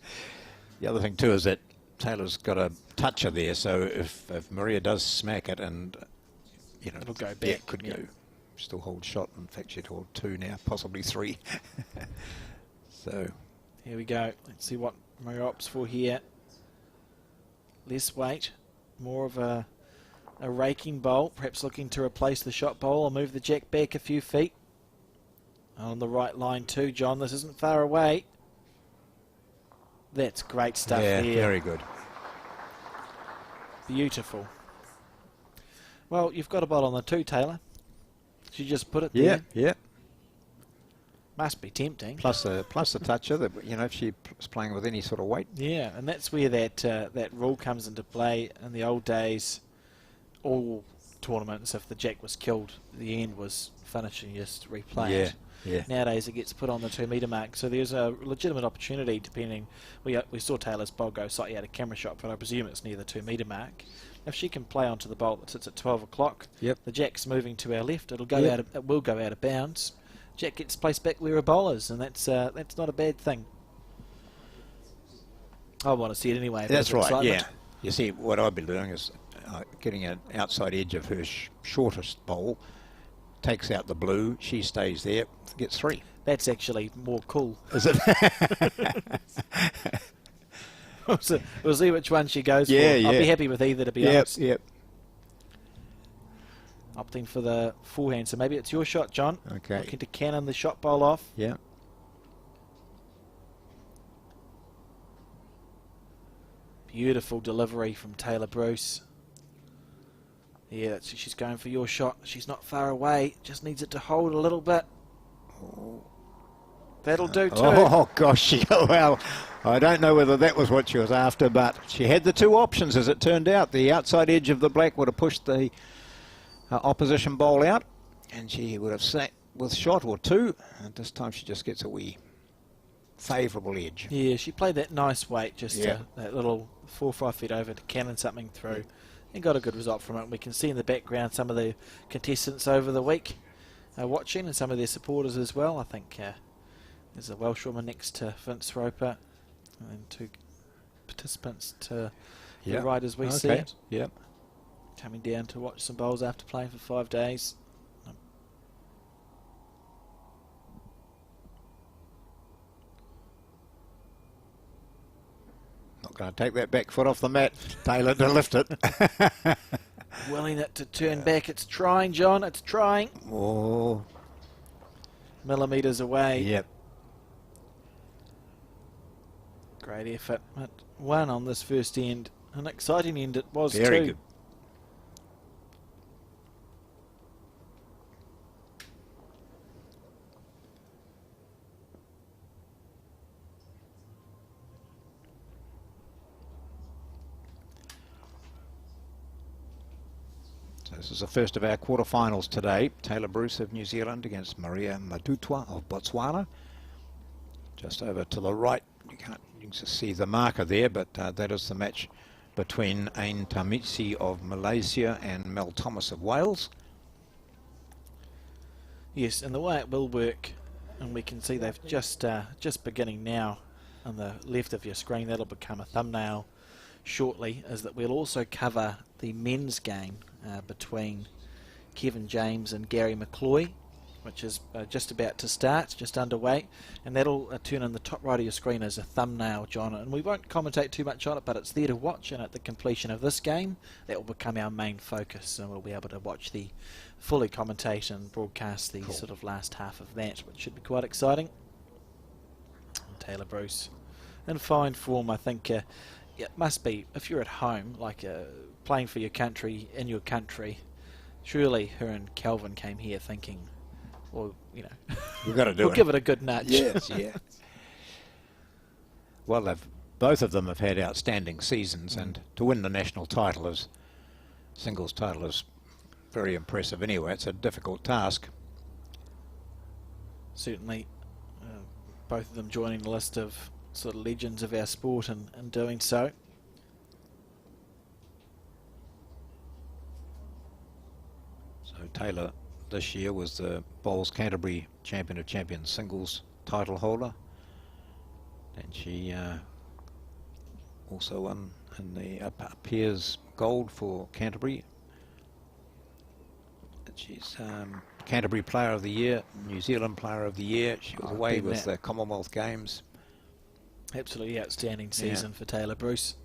The other thing too is that Taylor's got a toucher there, so if Maria does smack it and it'll go back. Yeah, it could go. Still hold shot. In fact, she'd hold 2 now, possibly 3. So here we go. Let's see what Maria opts for here. Less weight, more of a raking bowl, perhaps looking to replace the shot bowl or move the jack back a few feet. On the right line too, John. This isn't far away. That's great stuff there. Very good. Beautiful. Well, you've got a bowl on the 2, Taylor. She just put it there. Yeah. Must be tempting. Plus the toucher, that if she's playing with any sort of weight. Yeah, and that's where that rule comes into play. In the old days, all tournaments, if the jack was killed, the end was finished and you just replay it. Yeah. Nowadays it gets put on the 2 metre mark, so there's a legitimate opportunity depending. We saw Taylor's bowl go slightly out of camera shot, but I presume it's near the 2 metre mark. If she can play onto the bowl that sits at 12 o'clock, the jack's moving to our left. It will go out of bounds. Jack gets placed back where a bowl is, and that's not a bad thing. I want to see it anyway. That's right. Yeah. You see, what I'd be doing is getting an outside edge of her shortest bowl. Takes out the blue, she stays there, gets 3. That's actually more cool. Is it? We'll see which one she goes for. I'll be happy with either, to be honest. Opting for the forehand, so maybe it's your shot, John. Okay. Looking to cannon the shot bowl off. Yeah. Beautiful delivery from Taylor Bruce. Yeah, she's going for your shot. She's not far away. Just needs it to hold a little bit. That'll do too. Oh, gosh. Well, I don't know whether that was what she was after, but she had the 2 options, as it turned out. The outside edge of the black would have pushed the opposition bowl out, and she would have sat with shot or 2. And this time she just gets a wee favourable edge. Yeah, she played that nice weight, just that little 4 or 5 feet over to cannon something through. And got a good result from it. We can see in the background some of the contestants over the week watching, and some of their supporters as well. I think there's a Welshwoman next to Vince Roper, and then 2 participants to the right as we see it. Yep. Coming down to watch some bowls after playing for 5 days. Not going to take that back foot off the mat, Taylor, to lift it. Willing it to turn back. It's trying, John. It's trying. Oh. Millimetres away. Yep. Great effort. But 1 on this first end. An exciting end it was Very too. Good. So this is the first of our quarterfinals today. Taylor Bruce of New Zealand against Maria Madutwa of Botswana. Just over to the right, you can just see the marker there, but that is the match between Ain Tamitsi of Malaysia and Mel Thomas of Wales. Yes, and the way it will work, and we can see they've just beginning now on the left of your screen. That'll become a thumbnail shortly, is that we'll also cover the men's game between Kevin James and Gary McCloy, which is just about to start, just underway, and that'll turn in the top right of your screen as a thumbnail, John, and we won't commentate too much on it, but it's there to watch, and at the completion of this game that will become our main focus, and we'll be able to watch the fully commentate and broadcast the sort of last half of that, which should be quite exciting. And Taylor Bruce in fine form. I think it must be, if you're at home, like playing for your country, in your country, surely her and Calvin came here thinking, well, you know, we've got to do we'll give it a good nudge. Yes, yeah. Well, both of them have had outstanding seasons, and to win the national title as singles title is very impressive anyway. It's a difficult task. Certainly, both of them joining the list of sort of legends of our sport and doing so. So Taylor this year was the Bowls Canterbury Champion of Champions singles title holder, and she also won in the Peers Gold for Canterbury. She's Canterbury Player of the Year, New Zealand Player of the Year. She was away with the Commonwealth Games. Absolutely outstanding season for Taylor Bruce.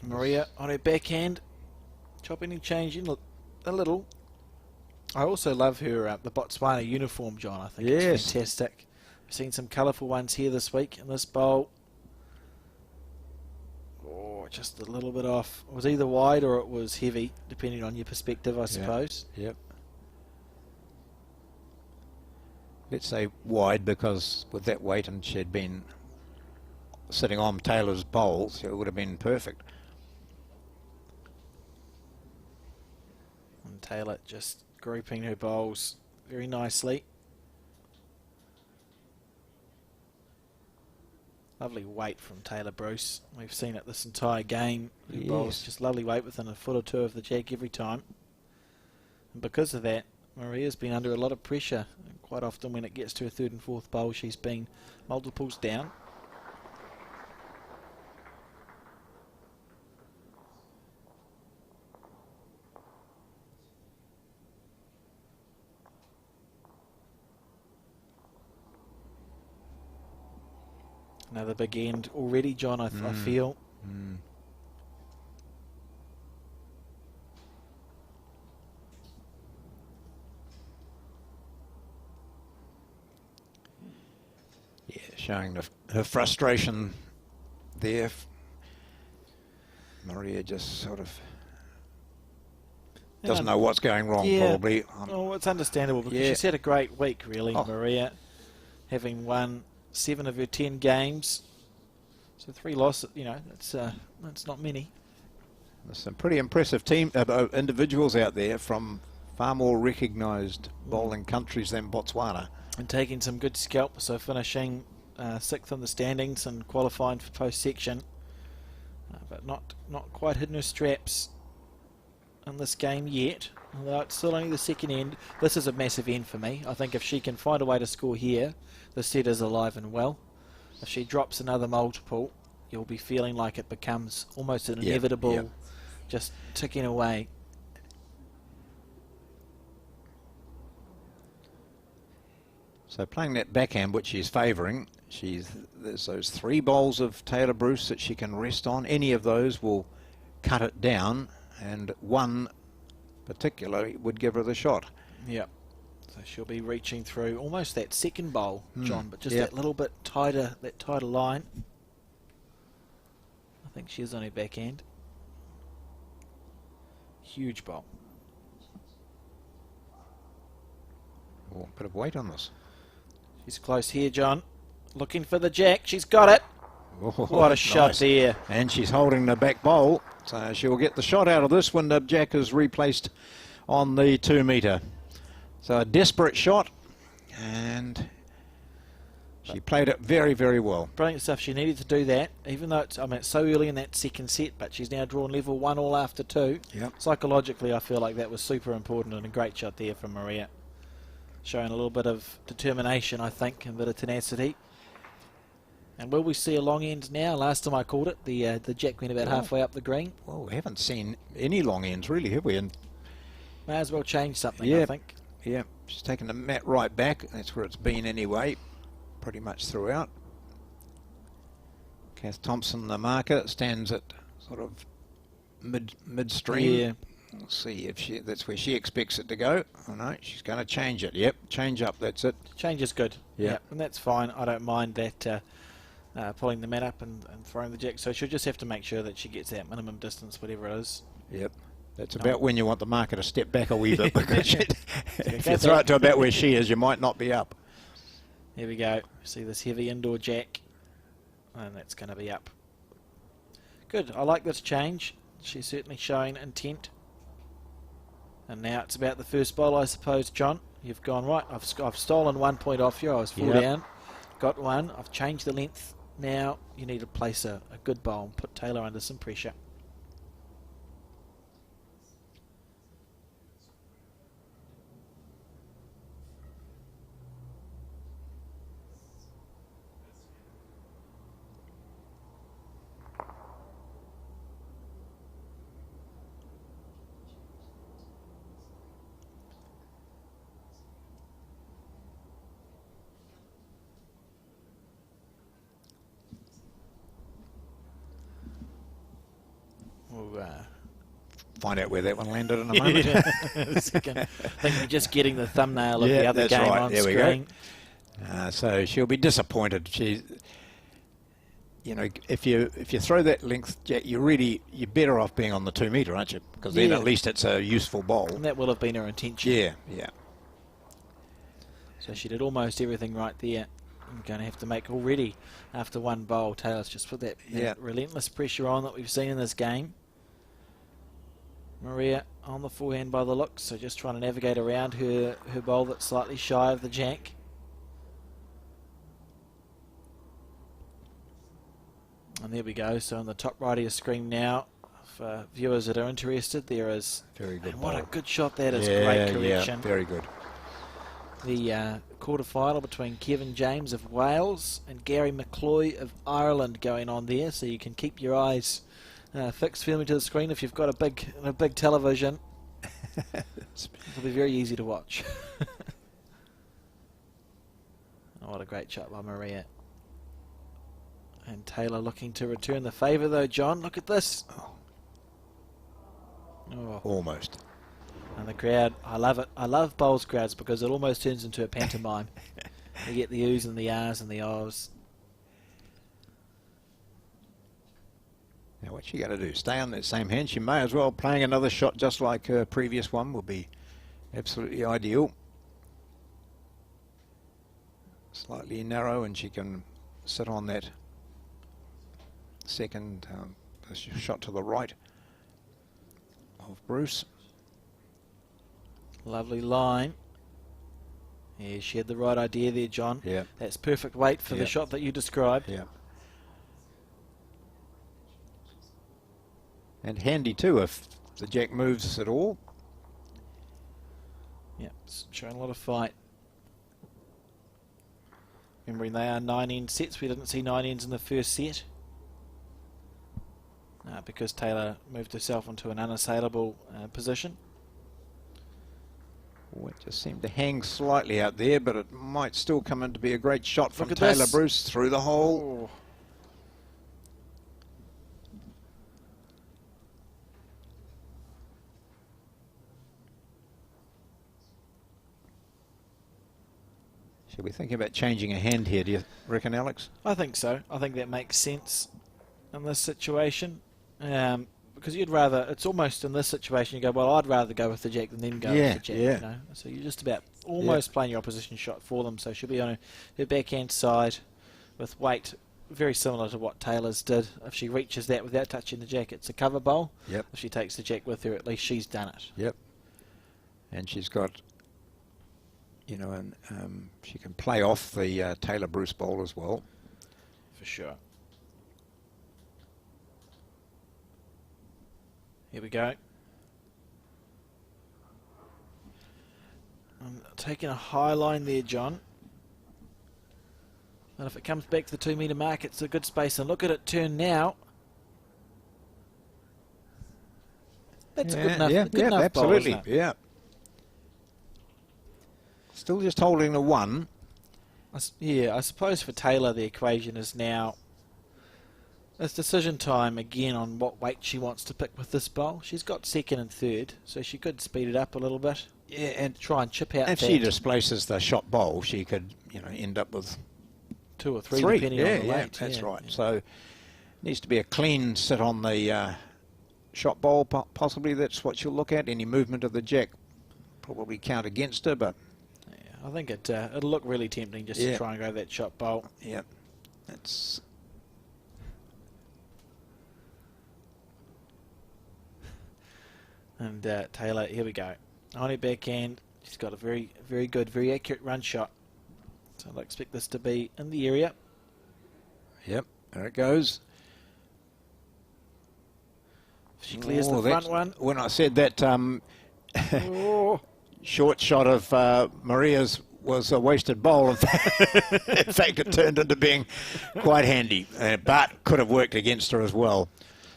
Maria on her backhand, chopping and changing a little. I also love her the Botswana uniform, John. I think it's fantastic. We've seen some colourful ones here this week in this bowl. Oh, just a little bit off. It was either wide or it was heavy, depending on your perspective, I suppose. Yep. Let's say wide, because with that weight, and she'd been sitting on Taylor's bowl, so it would have been perfect. And Taylor just grouping her bowls very nicely. Lovely weight from Taylor Bruce. We've seen it this entire game. Her bowls just lovely weight within a foot or two of the jack every time. And because of that, Maria's been under a lot of pressure. And quite often when it gets to her third and fourth bowl, she's been multiples down. Another big end already, John, I feel. Yeah, showing her frustration there. Maria just sort of doesn't know what's going wrong, probably. Oh, it's understandable, because she's had a great week, really, Maria, having won 7 of her 10 games, so 3 losses. You know, that's not many. There's some pretty impressive individuals out there from far more recognised bowling countries than Botswana, and taking some good scalp. So finishing 6th in the standings and qualifying for post-section, but not quite hitting her straps in this game yet. Although it's still only the second end. This is a massive end for me. I think if she can find a way to score here, the set is alive and well. If she drops another multiple, you'll be feeling like it becomes almost an inevitable, just ticking away. So playing that backhand, which she's favouring, there's those 3 bowls of Taylor Bruce that she can rest on. Any of those will cut it down, and one particularly would give her the shot. Yep. So she'll be reaching through almost that second bowl, John, but just that little bit tighter, that tighter line. I think she is on her backhand. Huge bowl. Oh, bit of weight on this. She's close here, John. Looking for the jack. She's got it. Oh, what a shot nice. there. And she's holding the back bowl, so she'll get the shot out of this when the jack is replaced on the 2 metre. So a desperate shot, and she played it very, very well. Brilliant stuff. She needed to do that, even though it's so early in that second set, but she's now drawn level 1 all after 2. Yep. Psychologically, I feel like that was super important, and a great shot there from Maria. Showing a little bit of determination, I think, and a bit of tenacity. And will we see a long end now? Last time I called it, the jack went about halfway up the green. Well, we haven't seen any long ends really, have we? And may as well change something, I think. Yeah, she's taken the mat right back. That's where it's been anyway, pretty much throughout. Kath Thompson, the marker, stands at sort of midstream. Yeah. We'll see if that's where she expects it to go. Oh no, she's going to change it. Yep, change up. That's it. Change is good. Yep. And that's fine. I don't mind that. Pulling the mat up and throwing the jack. So she'll just have to make sure that she gets that minimum distance, whatever it is. Yep. That's about when you want the marker to step back a wee bit, because if you throw it to about where she is, you might not be up. Here we go. See this heavy indoor jack, and that's going to be up. Good. I like this change. She's certainly showing intent. And now it's about the first bowl, I suppose, John. You've gone right. I've stolen 1 point off you. I was 4 down. Got one. I've changed the length. Now you need to place a good bowl and put Taylor under some pressure. We'll find out where that one landed in a moment. I think we're just getting the thumbnail of the other game right. on there screen. We go. So she'll be disappointed. She, you know, if you throw that length jack, you're better off being on the 2 metre, aren't you? Because then at least it's a useful bowl. And that will have been her intention. Yeah, yeah. So she did almost everything right there. I'm going to have to make already after one bowl. Taylor's just put that relentless pressure on that we've seen in this game. Maria on the forehand by the looks, so just trying to navigate around her bowl that's slightly shy of the jack. And there we go. So on the top right of your screen now, for viewers that are interested, there is. Very good. And what a good shot that is. Yeah, great correction. Yeah, very good. The quarter-final between Kevin James of Wales and Gary McCloy of Ireland going on there, so you can keep your eyes fixed firmly to the screen if you've got a big television. It'll be very easy to watch. Oh, what a great shot by Maria. And Taylor looking to return the favour though, John. Look at this. Oh. Almost. And the crowd, I love it. I love bowls crowds because it almost turns into a pantomime. You get the oohs and the ahs and the ohs. Now what's she going to do? Stay on that same hand? She may as well. Playing another shot just like her previous one would be absolutely ideal. Slightly narrow, and she can sit on that second shot to the right of Bruce. Lovely line. Yeah, she had the right idea there, John. Yeah. That's perfect weight for the shot that you described. Yeah. And handy too if the jack moves at all. Yeah, it's showing a lot of fight. Remembering they are 9-end sets. We didn't see 9 ends in the first set. Because Taylor moved herself into an unassailable position. Oh, it just seemed to hang slightly out there, but it might still come in to be a great shot from Look at Taylor this. Bruce through the hole. Oh. Should we think about changing a hand here, do you reckon, Alex? I think so. I think that makes sense in this situation. Because you'd rather, it's almost in this situation, you go, well, I'd rather go with the jack than them go with the jack. Yeah. You know? So you're just about almost playing your opposition shot for them. So she'll be on her backhand side with weight very similar to what Taylor's did. If she reaches that without touching the jack, it's a cover bowl. Yep. If she takes the jack with her, at least she's done it. Yep. And she's got, you know, and she can play off the Taylor Bruce bowl as well. For sure. Here we go. I'm taking a high line there, John. And if it comes back to the 2 metre mark, it's a good space. And look at it turn now. That's good enough. Good enough absolutely. bowl, isn't it? Yeah. Still just holding the 1. Yeah, I suppose for Taylor the equation is now it's decision time again on what weight she wants to pick with this bowl. She's got second and third, so she could speed it up a little bit. Yeah, and try and chip out. If she displaces the shot bowl, she could, you know, end up with 2 or 3 depending on the weight. Yeah, that's right. Yeah. So needs to be a clean sit on the shot bowl. Possibly that's what she'll look at. Any movement of the jack probably count against her, but yeah, I think it'll look really tempting just to try and go that shot bowl. Yeah, that's. And Taylor, here we go. On her backhand, she's got a very, very good, very accurate run shot. So I'll expect this to be in the area. Yep, there it goes. She clears the front one. When I said that short shot of Maria's was a wasted bowl. In fact, it turned into being quite handy, but could have worked against her as well.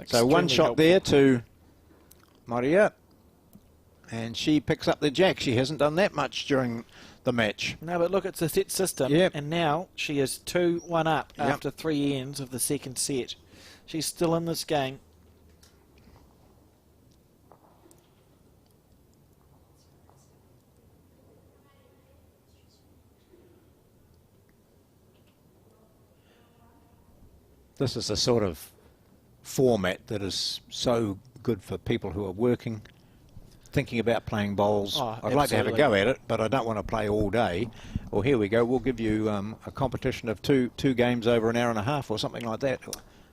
So one shot there to Maria, and she picks up the jack. She hasn't done that much during the match. No, but look, it's a set system, and now she is 2-1 up after 3 ends of the second set. She's still in this game. This is the sort of format that is so good for people who are working, thinking about playing bowls. I'd like to have a go at it, but I don't want to play all day. Well, here we go. We'll give you a competition of two games over an hour and a half or something like that.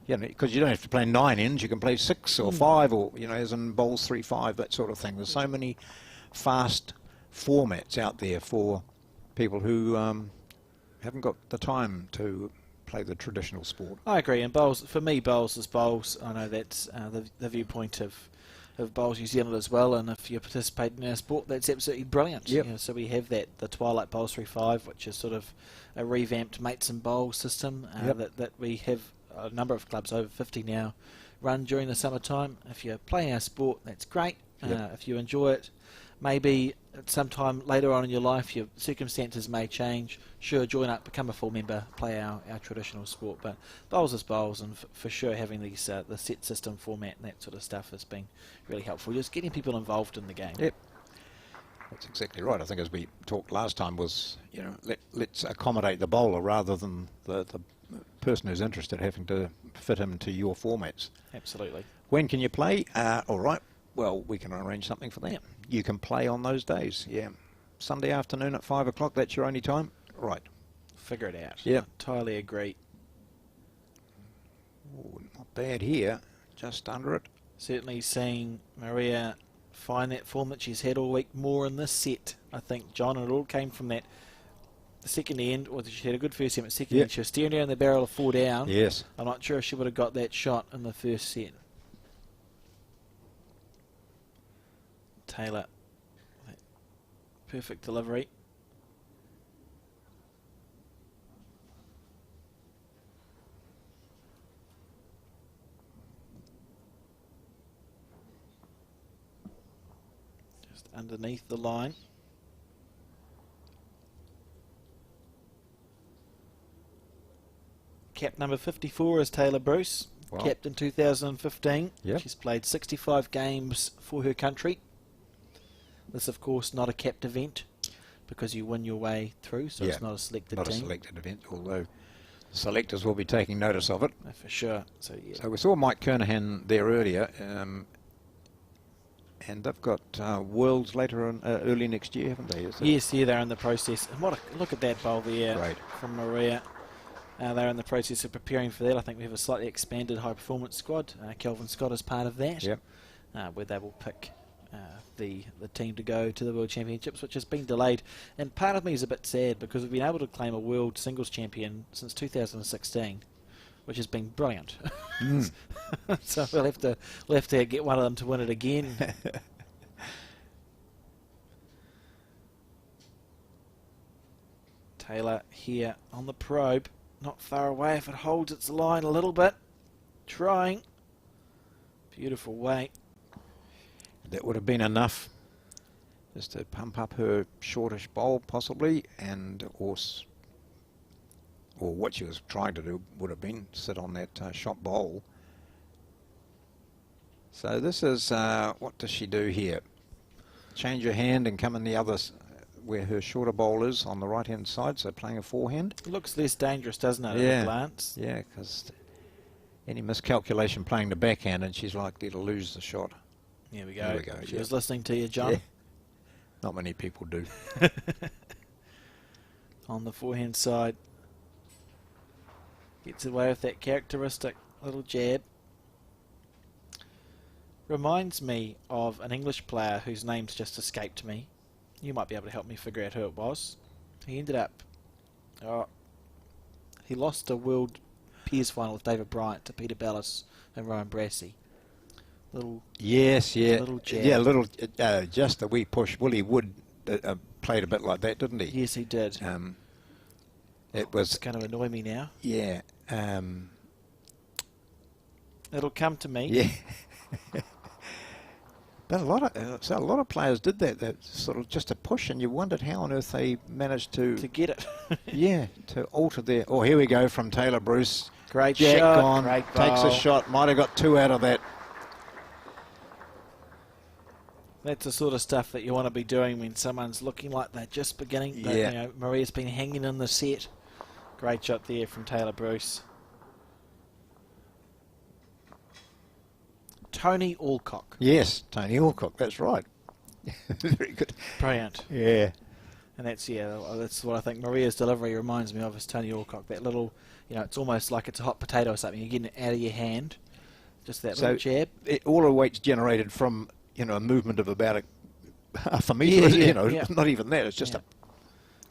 You know, because you don't have to play 9 ends. You can play 6 or 5, or, you know, as in bowls 3-5, that sort of thing. There's so many fast formats out there for people who haven't got the time to play the traditional sport. I agree, and bowls, for me, bowls is bowls. I know that's the viewpoint of Bowls New Zealand as well, and if you participate in our sport, that's absolutely brilliant. Yep. You know, so we have the Twilight Bowls 3-5, which is sort of a revamped mates and bowls system that we have a number of clubs, over 50 now, run during the summertime. If you're playing our sport, that's great. If you enjoy it, maybe at some time later on in your life, your circumstances may change. Sure, join up, become a full member, play our traditional sport. But bowls is bowls, and for sure having these the set system format and that sort of stuff has been really helpful. Just getting people involved in the game. Yep, that's exactly right. I think as we talked last time was, you know, let's accommodate the bowler rather than the person who's interested having to fit him to your formats. Absolutely. When can you play? All right. Well, we can arrange something for that. Yep. You can play on those days. Yeah. Sunday afternoon at 5 o'clock. That's your only time. Right. Figure it out. Yeah. Entirely agree. Ooh, not bad here. Just under it. Certainly seeing Maria find that form that she's had all week more in this set, I think, John, and it all came from that the second end, or she had a good first set, but second end she was steering down the barrel of 4 down. Yes. I'm not sure if she would have got that shot in the first set. Taylor, perfect delivery. Just underneath the line. Cap number 54 is Taylor Bruce. Wow. Capped in 2015. Yep. She's played 65 games for her country. This, of course, not a capped event because you win your way through, so it's not a selected team. Not a selected event, although the selectors will be taking notice of it. For sure. So we saw Mike Kernahan there earlier, and they've got Worlds later on, early next year, haven't they? Yes, they're in the process. And look at that bowl there from Maria. They're in the process of preparing for that. I think we have a slightly expanded high-performance squad. Kelvin Scott is part of that, Yep. where they will pick the team to go to the World Championships, which has been delayed. And part of me is a bit sad because we've been able to claim a World Singles Champion since 2016, which has been brilliant. So we'll have to get one of them to win it again. Taylor here on the probe, not far away if it holds its line a little bit. Trying. Beautiful weight. That would have been enough just to pump up her shortish bowl possibly, and or what she was trying to do would have been sit on that shot bowl. So this is, what does she do here? Change her hand and come in the other where her shorter bowl is on the right hand side, so playing a forehand. It looks less dangerous, doesn't it, Yeah. at a glance? Yeah, because any miscalculation playing the backhand and she's likely to lose the shot. Here we go. There we go, She yeah. was listening to you, John. Yeah. Not many people do. On the forehand side. Gets away with that characteristic little jab. Reminds me of an English player whose name's just escaped me. You might be able to help me figure out who it was. He ended up... he lost a World Peers final with David Bryant to Peter Bellis and Rowan Brassey. Yes, yeah. Little jab. Yeah, little, just a wee push. Willie Wood played a bit like that, didn't he? Yes, he did. It was... It's going to annoy me now. Yeah. It'll come to me. Yeah. But a lot of players did that. That sort of just a push, and you wondered how on earth they managed to get it. yeah, to alter their. Oh, here we go from Taylor Bruce. Great Jack shot. gone. Great Takes bowl. a shot. Might have got 2 out of that. That's the sort of stuff that you want to be doing when someone's looking like they're just beginning. But, Yeah. you know, Maria's been hanging in the set. Great shot there from Taylor Bruce. Tony Alcock. Yes, Tony Alcock. That's right. Very good. Brilliant. Yeah. And that's what I think Maria's delivery reminds me of, is Tony Alcock. That little, you know, it's almost like it's a hot potato or something. You're getting it out of your hand. Just that little jab. All the weight's generated from, you know, a movement of about half a metre. Yeah, you know, yeah. not even that. It's just Yeah.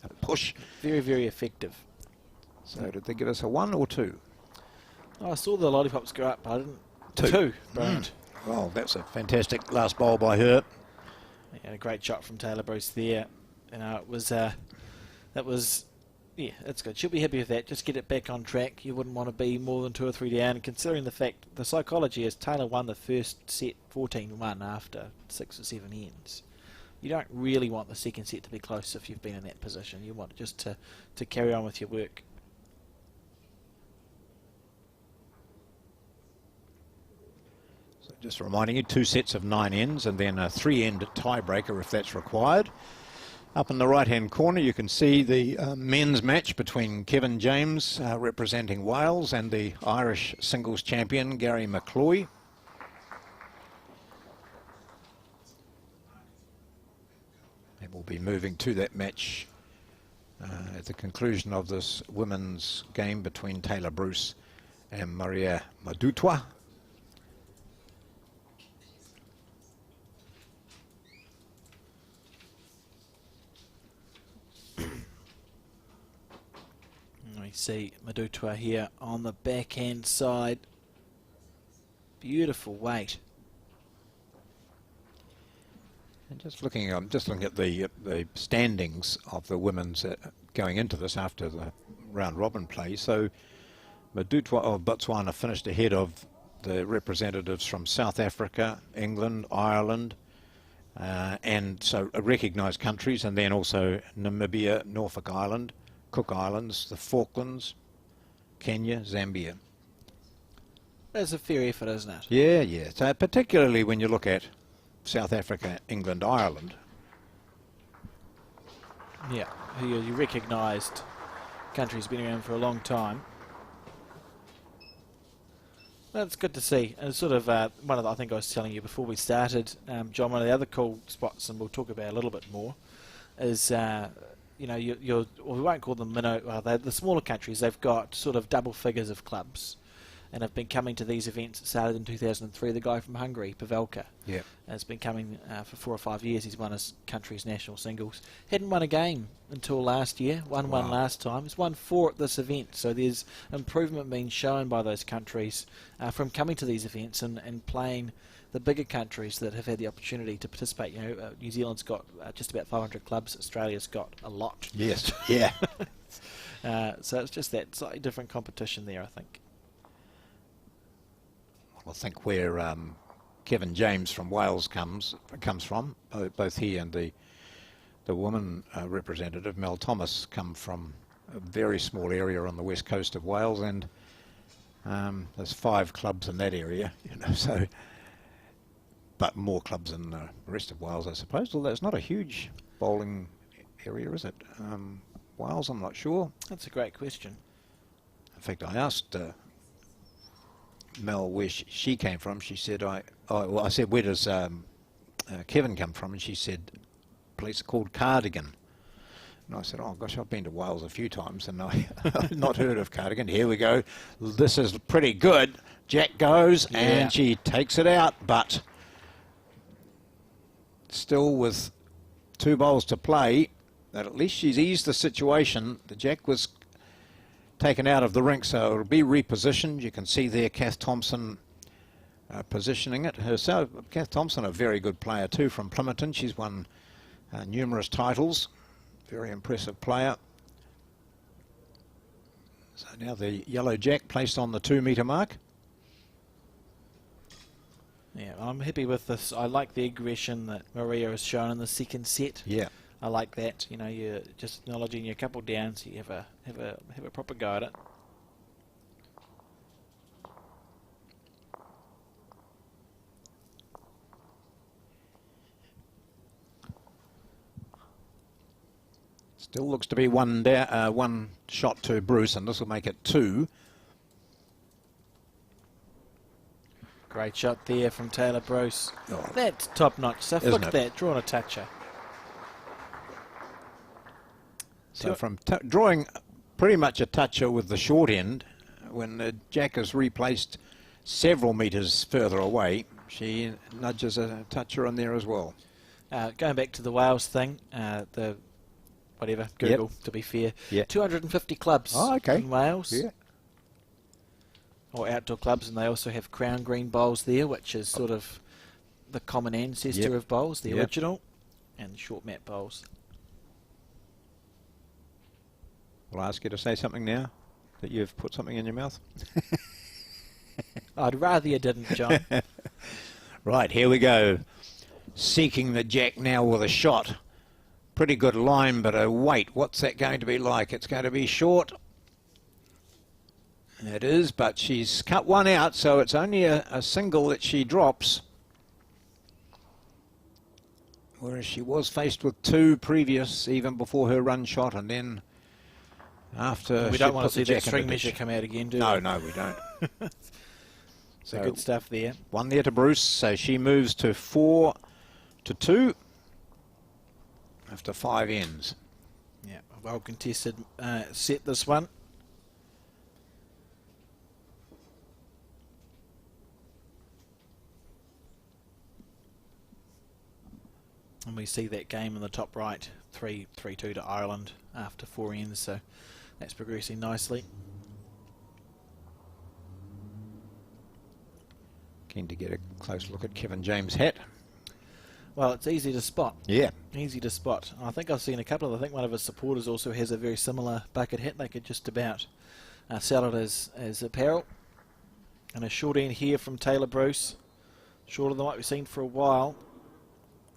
a push. Very, very effective. So did they give us a 1 or 2? Oh, I saw the lollipops go up, but I didn't. 2. 2. Brilliant. Well, that's a fantastic last bowl by her. And a great shot from Taylor Bruce there. You know, it was that was, yeah, it's good. She'll be happy with that. Just get it back on track. You wouldn't want to be more than 2 or 3 down. Considering the fact, the psychology is Taylor won the first set 14-1 after 6 or 7 ends. You don't really want the second set to be close if you've been in that position. You want just to carry on with your work. Just reminding you, 2 sets of 9 ends and then a 3-end tiebreaker if that's required. Up in the right-hand corner, you can see the men's match between Kevin James, representing Wales, and the Irish singles champion, Gary McCloy. And we'll be moving to that match at the conclusion of this women's game between Taylor Bruce and Maria Madutwa. We see Madutwa here on the backhand side. Beautiful weight. And I'm just looking at the standings of the women's going into this after the round robin play. So Madutwa of Botswana finished ahead of the representatives from South Africa, England, Ireland, and so recognised countries, and then also Namibia, Norfolk Island, Cook Islands, the Falklands, Kenya, Zambia. That's a fair effort, isn't it? Yeah, yeah. So particularly when you look at South Africa, England, Ireland. Yeah, you recognised countries been around for a long time. That's good to see. And it's sort of one of the, I think I was telling you before we started, John, one of the other cool spots, and we'll talk about a little bit more, is you know, well, we won't call them minnow. Well, they're the smaller countries. They've got sort of double figures of clubs, and have been coming to these events. It started in 2003. The guy from Hungary, Pavelka, has been coming for 4 or 5 years. He's won his country's national singles. Hadn't won a game until last year. Won one last time. He's won 4 at this event. So there's improvement being shown by those countries from coming to these events and playing the bigger countries that have had the opportunity to participate. You know, New Zealand's got just about 500 clubs. Australia's got a lot. Yes, yeah. So it's just that slightly different competition there, I think. I think where Kevin James from Wales comes from, both he and the woman representative, Mel Thomas, come from a very small area on the west coast of Wales, and there's 5 clubs in that area, you know, so, but more clubs in the rest of Wales, I suppose, although it's not a huge bowling area, is it? Wales, I'm not sure. That's a great question. In fact, I asked Mel where she came from. She said, I said, where does Kevin come from? And she said, a place called Cardigan. And I said, oh gosh, I've been to Wales a few times and I've not heard of Cardigan. Here we go. This is pretty good. Jack goes and she takes it out, but still with 2 bowls to play, that at least she's eased the situation. The Jack was taken out of the rink, so it'll be repositioned. You can see there Kath Thompson positioning it herself. Kath Thompson, a very good player too, from Plympton. She's won numerous titles. Very impressive player. So now the yellow Jack placed on the 2-metre mark. Yeah, I'm happy with this. I like the aggression that Maria has shown in the second set. Yeah, I like that. You know, you're just acknowledging you're a couple down, so you have a proper go at it. still looks to be one shot to Bruce, and this will make it 2. Great shot there from Taylor Bruce. Oh, That's top notch stuff. Look at that, drawn a toucher. So from drawing pretty much a toucher with the short end, when the Jack is replaced several metres further away, she nudges a toucher in there as well. Going back to the Wales thing, the whatever, Google, to be fair. 250 clubs in Wales. Yeah. Or outdoor clubs, and they also have crown green bowls there, which is sort of the common ancestor of bowls, the original, and short mat bowls. I'll ask you to say something now that you've put something in your mouth. I'd rather you didn't, John. Right, here we go. Seeking the Jack now with a shot. Pretty good line, but a weight. What's that going to be like? It's going to be short. It is, but she's cut one out, so it's only a single that she drops. Whereas she was faced with 2 previous, even before her run shot, and then after we don't want to see that string measure come out again, do we? No, we don't. So good stuff there. 1 there to Bruce, so she moves to 4-2 after 5 ends. Yeah, a well contested set, this one. And we see that game in the top right, 3-2 to Ireland after 4 ends, so that's progressing nicely. Keen to get a close look at Kevin James' hat. Well, it's easy to spot. Yeah. Easy to spot. I think I've seen a couple of, I think one of his supporters also has a very similar bucket hat. They could just about sell it as apparel. And a short end here from Taylor Bruce. Shorter than what we've seen for a while.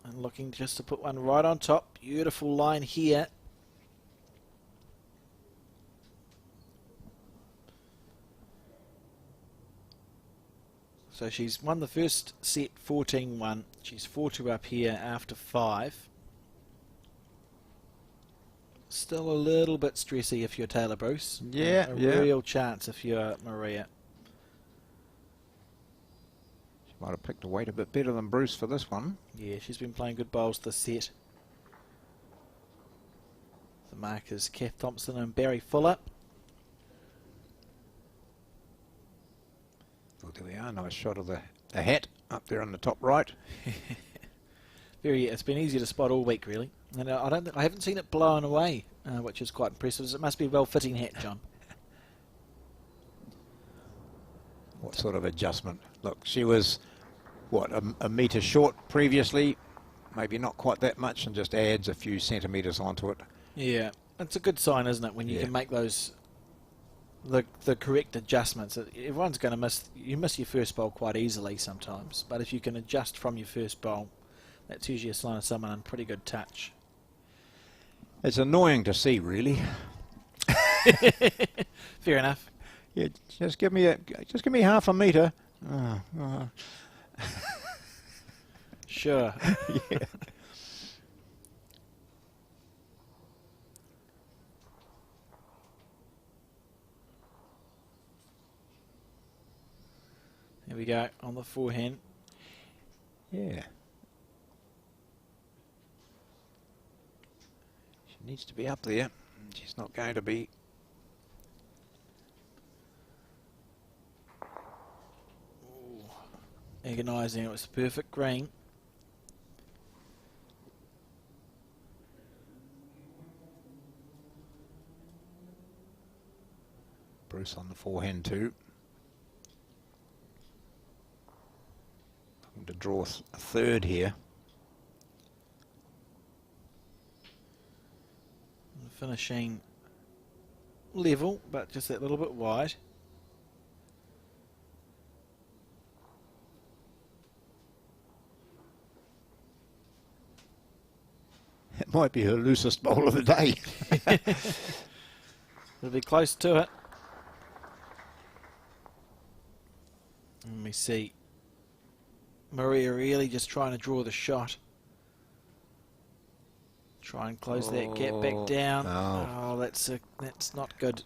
And looking just to put one right on top. Beautiful line here. So she's won the first set 14-1. She's 4-2 up here after 5. Still a little bit stressy if you're Taylor Bruce. Yeah, a real chance if you're Maria. She might have picked a weight a bit better than Bruce for this one. Yeah, she's been playing good bowls this set. The markers Kath Thompson and Barry Fuller. Well, there we are. Nice shot of the hat up there on the top right. It's been easy to spot all week, really. And I haven't seen it blown away, which is quite impressive. It must be a well-fitting hat, John. What sort of adjustment? Look, she was, what, a metre short previously, maybe not quite that much, and just adds a few centimetres onto it. Yeah, it's a good sign, isn't it, when you can make those, the correct adjustments. Everyone's going to miss your first bowl quite easily sometimes, but if you can adjust from your first bowl, that's usually a sign of someone in pretty good touch. It's annoying to see, really. Fair enough. Yeah, just give me half a metre. Sure. Yeah. Here we go on the forehand. Yeah. She needs to be up there. She's not going to be. Agonising, it was the perfect green. Bruce on the forehand too. Looking to draw a third here. Finishing level, but just that little bit wide. It might be her loosest bowl of the day. It'll be close to it. Let me see. Maria really just trying to draw the shot. Try and close that gap back down. Oh, that's not good.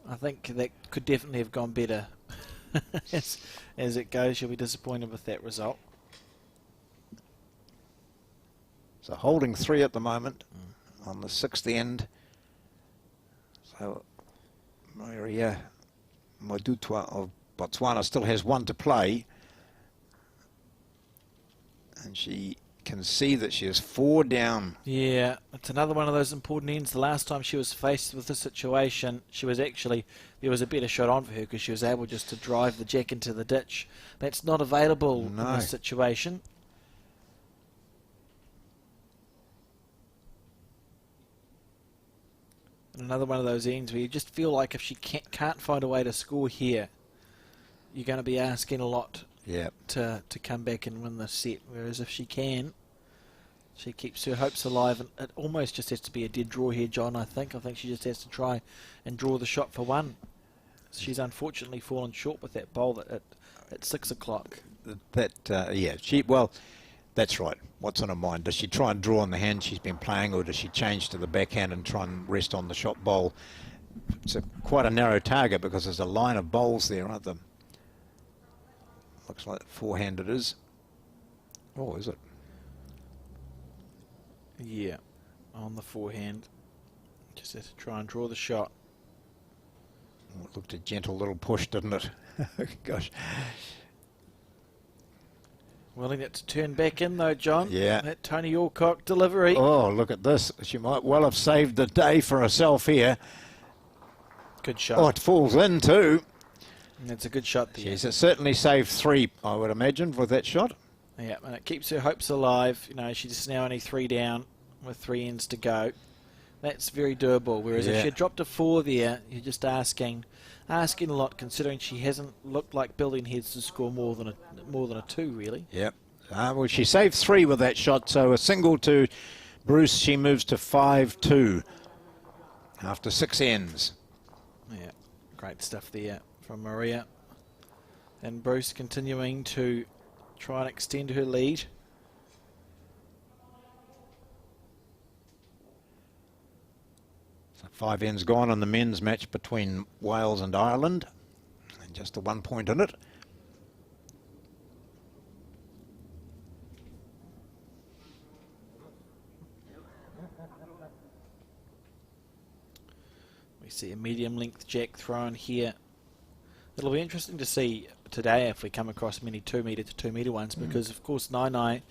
I think that could definitely have gone better. As it goes, she'll be disappointed with that result. So holding 3 at the moment on the 6th end. So Maria Modutwa of Botswana still has 1 to play. And she can see that she is 4 down. Yeah, it's another one of those important ends. The last time she was faced with this situation, there was a better shot on for her because she was able just to drive the jack into the ditch. That's not available in this situation. And another one of those ends where you just feel like if she can't find a way to score here, you're going to be asking a lot to come back and win this set. Whereas if she can, she keeps her hopes alive, and it almost just has to be a dead draw here, John. I think she just has to try and draw the shot for 1. She's unfortunately fallen short with that bowl at 6 o'clock. Well, that's right. What's on her mind? Does she try and draw on the hand she's been playing, or does she change to the backhand and try and rest on the shot bowl? It's quite a narrow target because there's a line of bowls there, aren't there? Looks like forehand it is. Oh, is it? Yeah, on the forehand. Just have to try and draw the shot. Oh, it looked a gentle little push, didn't it? Gosh. Willing it to turn back in though, John. Yeah. That Tony Alcock delivery. Oh, look at this. She might well have saved the day for herself here. Good shot. Oh, it falls in too. That's a good shot there. She's certainly saved 3, I would imagine, with that shot. Yeah, and it keeps her hopes alive. You know, she's now only 3 down with 3 ends to go. That's very doable. Whereas if she had dropped to 4 there, you're just asking a lot, considering she hasn't looked like building heads to score more than a 2, really. Yep. Well, she saved 3 with that shot, so a single to Bruce. She moves to 5-2 after 6 ends. Yeah, great stuff there from Maria. And Bruce continuing to try and extend her lead. So 5 ends gone on the men's match between Wales and Ireland, and just the 1 point in it. See a medium length jack thrown here. It'll be interesting to see today if we come across many 2 metre to 2 metre ones, because of course Naenae,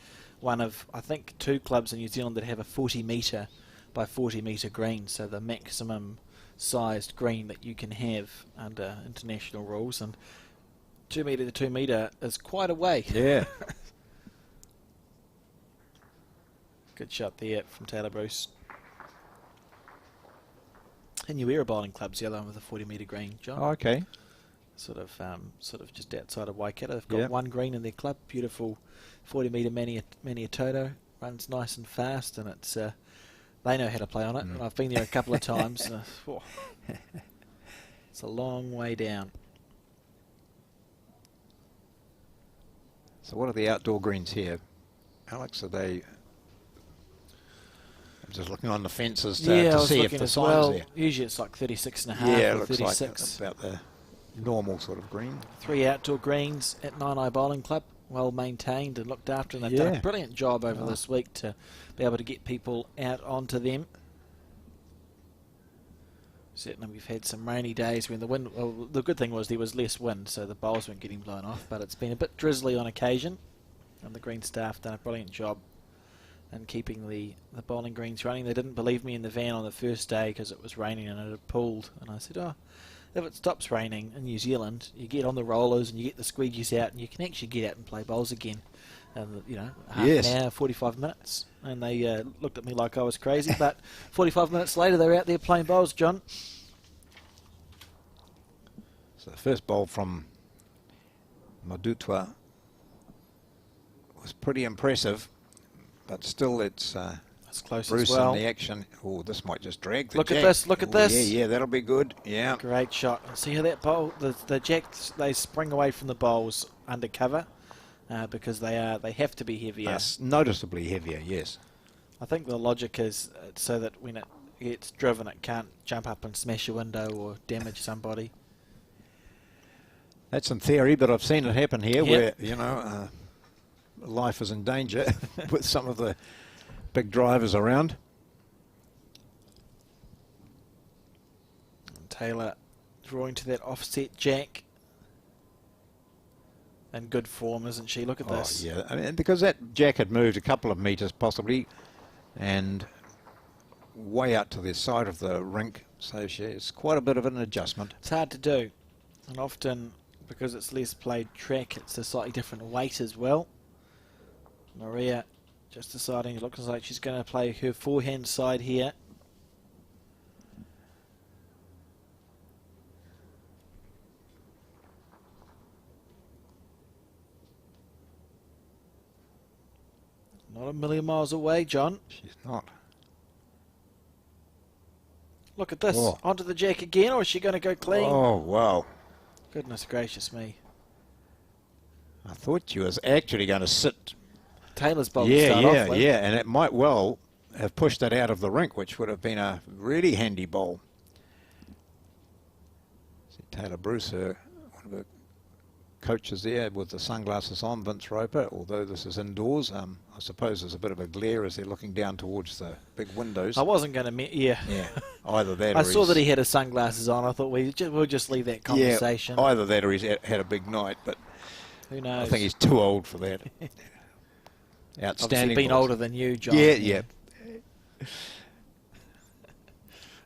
one of I think 2 clubs in New Zealand that have a 40 metre by 40 metre green, so the maximum sized green that you can have under international rules, and 2 metre to 2 metre is quite a way. Yeah. Good shot there from Taylor Bruce. And Naenae Bowling Club's the other one with a 40 metre green, John. Oh, okay. Sort of just outside of Waikato. They've got one green in their club. Beautiful 40 metre Maniatoto. Runs nice and fast, and it's they know how to play on it. And I've been there a couple of times. It's a long way down. So what are the outdoor greens here, Alex? Are they? I'm just looking on the fences to see if the sign's there. Usually it's like 36.5 yeah, or it looks 36. like about the normal sort of green. 3 outdoor greens at Naenae Bowling Club, well maintained and looked after, and they've done a brilliant job over this week to be able to get people out onto them. Certainly we've had some rainy days when the wind, well, the good thing was there was less wind, so the bowls weren't getting blown off, but it's been a bit drizzly on occasion, and the green staff done a brilliant job and keeping the bowling greens running. They didn't believe me in the van on the first day because it was raining and it had pulled, and I said, oh, if it stops raining in New Zealand, you get on the rollers and you get the squeegees out and you can actually get out and play bowls again. And, you know, half an hour, 45 minutes. And they looked at me like I was crazy, but 45 minutes later they were out there playing bowls, John. So the first bowl from Madutwa was pretty impressive. But still, it's close Bruce as well. in the action. Oh, this might just drag the Look jack. at this, look at this. Yeah, that'll be good. Yeah. Great shot. See how that bowl, the jacks, they spring away from the bowls under cover because they have to be heavier. That's noticeably heavier, yes. I think the logic is so that when it gets driven, it can't jump up and smash a window or damage somebody. That's in theory, but I've seen it happen here where, you know, life is in danger with some of the big drivers around. And Taylor drawing to that offset jack. In good form, isn't she? Look at this. Yeah, I mean, because that jack had moved a couple of metres possibly and way out to the side of the rink, so it's quite a bit of an adjustment. It's hard to do, and often because it's less played track, it's a slightly different weight as well. Maria just deciding, it looks like she's going to play her forehand side here. Not a million miles away, John. She's not. Look at this. Onto the jack again, or is she going to go clean? Oh, wow. Goodness gracious me. I thought she was actually going to sit. Taylor's bowl to start off with. And it might well have pushed it out of the rink, which would have been a really handy bowl. See Taylor Bruce, one of her coaches there with the sunglasses on, Vince Roper, although this is indoors. I suppose there's a bit of a glare as they're looking down towards the big windows. I wasn't going to, yeah. Either that I or saw that he had his sunglasses on. I thought we'll just leave that conversation. Yeah, either that or he's had a big night, but who knows? I think he's too old for that. Outstanding. Obviously been older than you, John. Yeah.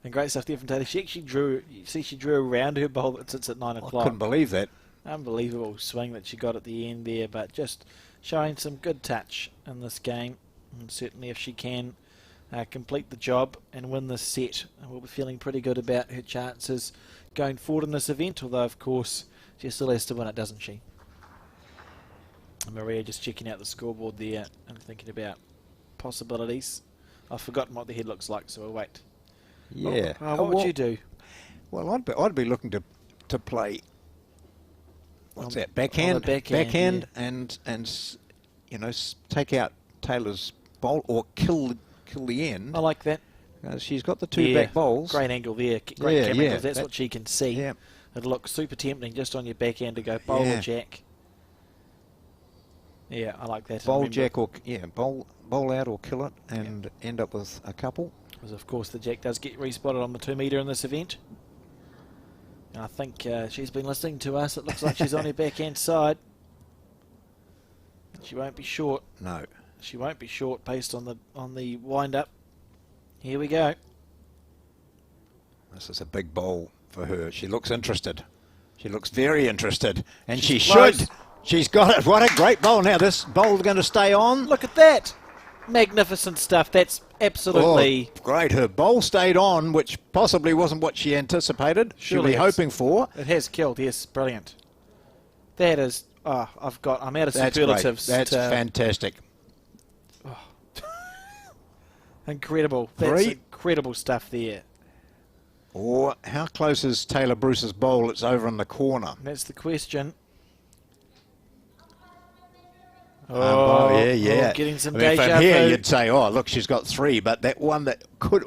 And great stuff there from Taylor. She actually drew, you see she drew around her bowl that sits at 9 o'clock. I couldn't believe that. Unbelievable swing that she got at the end there, but just showing some good touch in this game. And certainly if she can complete the job and win this set, we'll be feeling pretty good about her chances going forward in this event, although of course she still has to win it, doesn't she? And Maria just checking out the scoreboard there and thinking about possibilities. I've forgotten what the head looks like, so we'll wait. Yeah. What would you do? Well, I'd be looking to play. What's that? Backhand. Backhand, and you know, take out Taylor's bowl or kill the end. I like that. She's got the two back bowls. Great angle there. Great camera angle. That's what she can see. Yeah. It looks super tempting just on your backhand to go bowl or jack. Yeah, I like that. Bowl jack or bowl out or kill it and end up with a couple. Because of course the jack does get respotted on the 2 metre in this event. And I think she's been listening to us. It looks like she's on her backhand side. She won't be short. No. She won't be short based on the wind-up. Here we go. This is a big bowl for her. She looks interested. She looks very interested. And She's she close. should. She's got it. What a great bowl. Now this bowl's going to stay on. Look at that. Magnificent stuff. That's absolutely... Oh, great. Her bowl stayed on, which possibly wasn't what she anticipated. She'll be hoping for. It has killed. Yes, brilliant. That is... Oh, I'm out of That's superlatives. great. That's fantastic. Oh. Incredible. That's incredible stuff there. Or how close is Taylor Bruce's bowl? It's over in the corner. That's the question. Getting some deja from here vu. you'd say, oh, look, she's got 3, but that one that could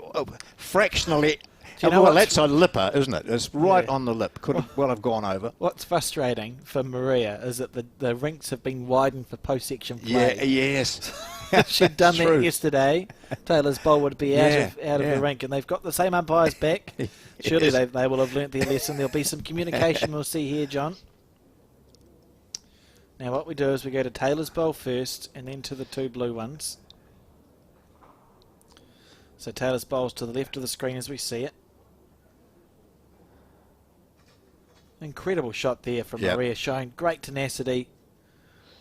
fractionally... Do you know well, that's a lipper, isn't it? It's right on the lip. Could well have gone over. What's frustrating for Maria is that the rinks have been widened for post-section play. Yeah, yes. If she'd done that yesterday, Taylor's bowl would be out of the rink, and they've got the same umpires back. Surely they will have learnt their lesson. There'll be some communication we'll see here, John. Now what we do is we go to Taylor's bowl first, and then to the 2 blue ones. So Taylor's bowl's to the left of the screen as we see it. Incredible shot there from Maria, showing great tenacity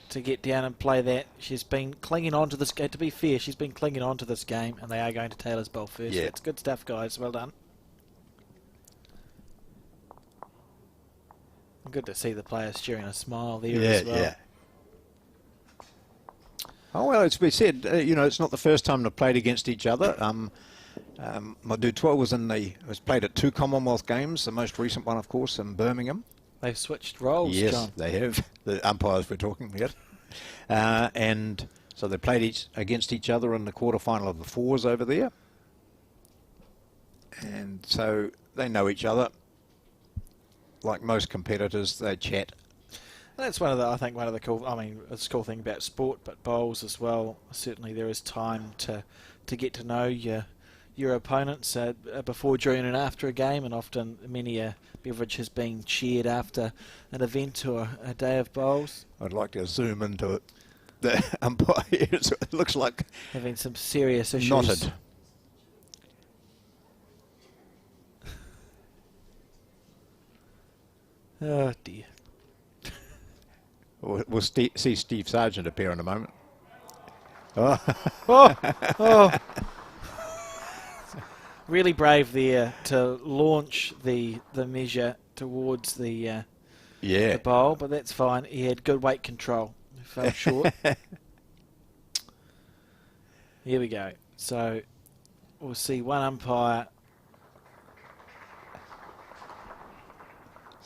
to get down and play that. She's been clinging on to this game. To be fair, she's been clinging on to this game, and they are going to Taylor's bowl first. Yeah. That's good stuff, guys. Well done. Good to see the players sharing a smile there as well. Yeah. Oh, well, it's been said, it's not the first time they've played against each other. Madu 12 was played at 2 Commonwealth Games, the most recent one, of course, in Birmingham. They've switched roles, yes, John. They have. The umpires we're talking about. And so they played against each other in the quarterfinal of the 4s over there. And so they know each other. Like most competitors, they chat. That's one of the cool. I mean, it's a cool thing about sport, but bowls as well. Certainly, there is time to get to know your opponents before, during, and after a game, and often many a beverage has been shared after an event or a day of bowls. I'd like to zoom into it. The umpires, it looks like having some serious issues. Knotted. Oh dear. We'll see Steve Sargent appear in a moment. Oh. Oh. Really brave there to launch the measure towards the bowl, but that's fine. He had good weight control. He fell short. Here we go. So we'll see one umpire.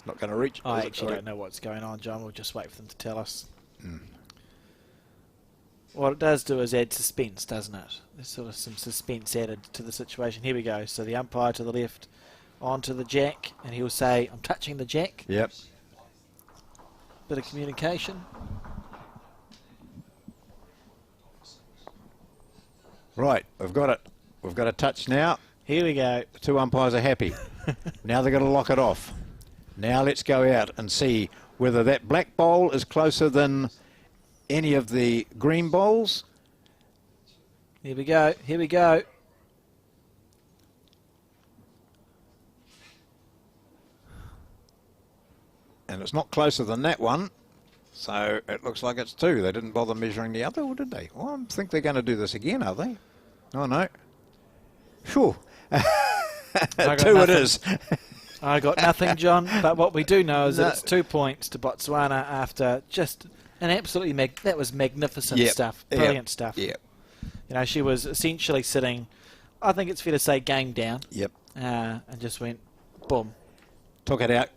Not going to reach. I actually don't know what's going on, John. We'll just wait for them to tell us. What it does do is add suspense, doesn't it? There's sort of some suspense added to the situation. Here we go. So the umpire to the left onto the jack, and he'll say, I'm touching the jack. Yep. Bit of communication. Right, we've got it. We've got a touch now. Here we go. The 2 umpires are happy. Now they've got to lock it off. Now let's go out and see whether that black bowl is closer than any of the green bowls. Here we go. Here we go. And it's not closer than that one. So it looks like it's 2. They didn't bother measuring the other, or did they? Well, I think they're going to do this again, are they? Oh, no. Phew. 2 it is. I got nothing, John, but what we do know is that it's 2 points to Botswana after just an absolutely that was magnificent stuff, brilliant stuff. Yep. You know, she was essentially sitting, I think it's fair to say, game down. Yep. And just went, boom. Took it out,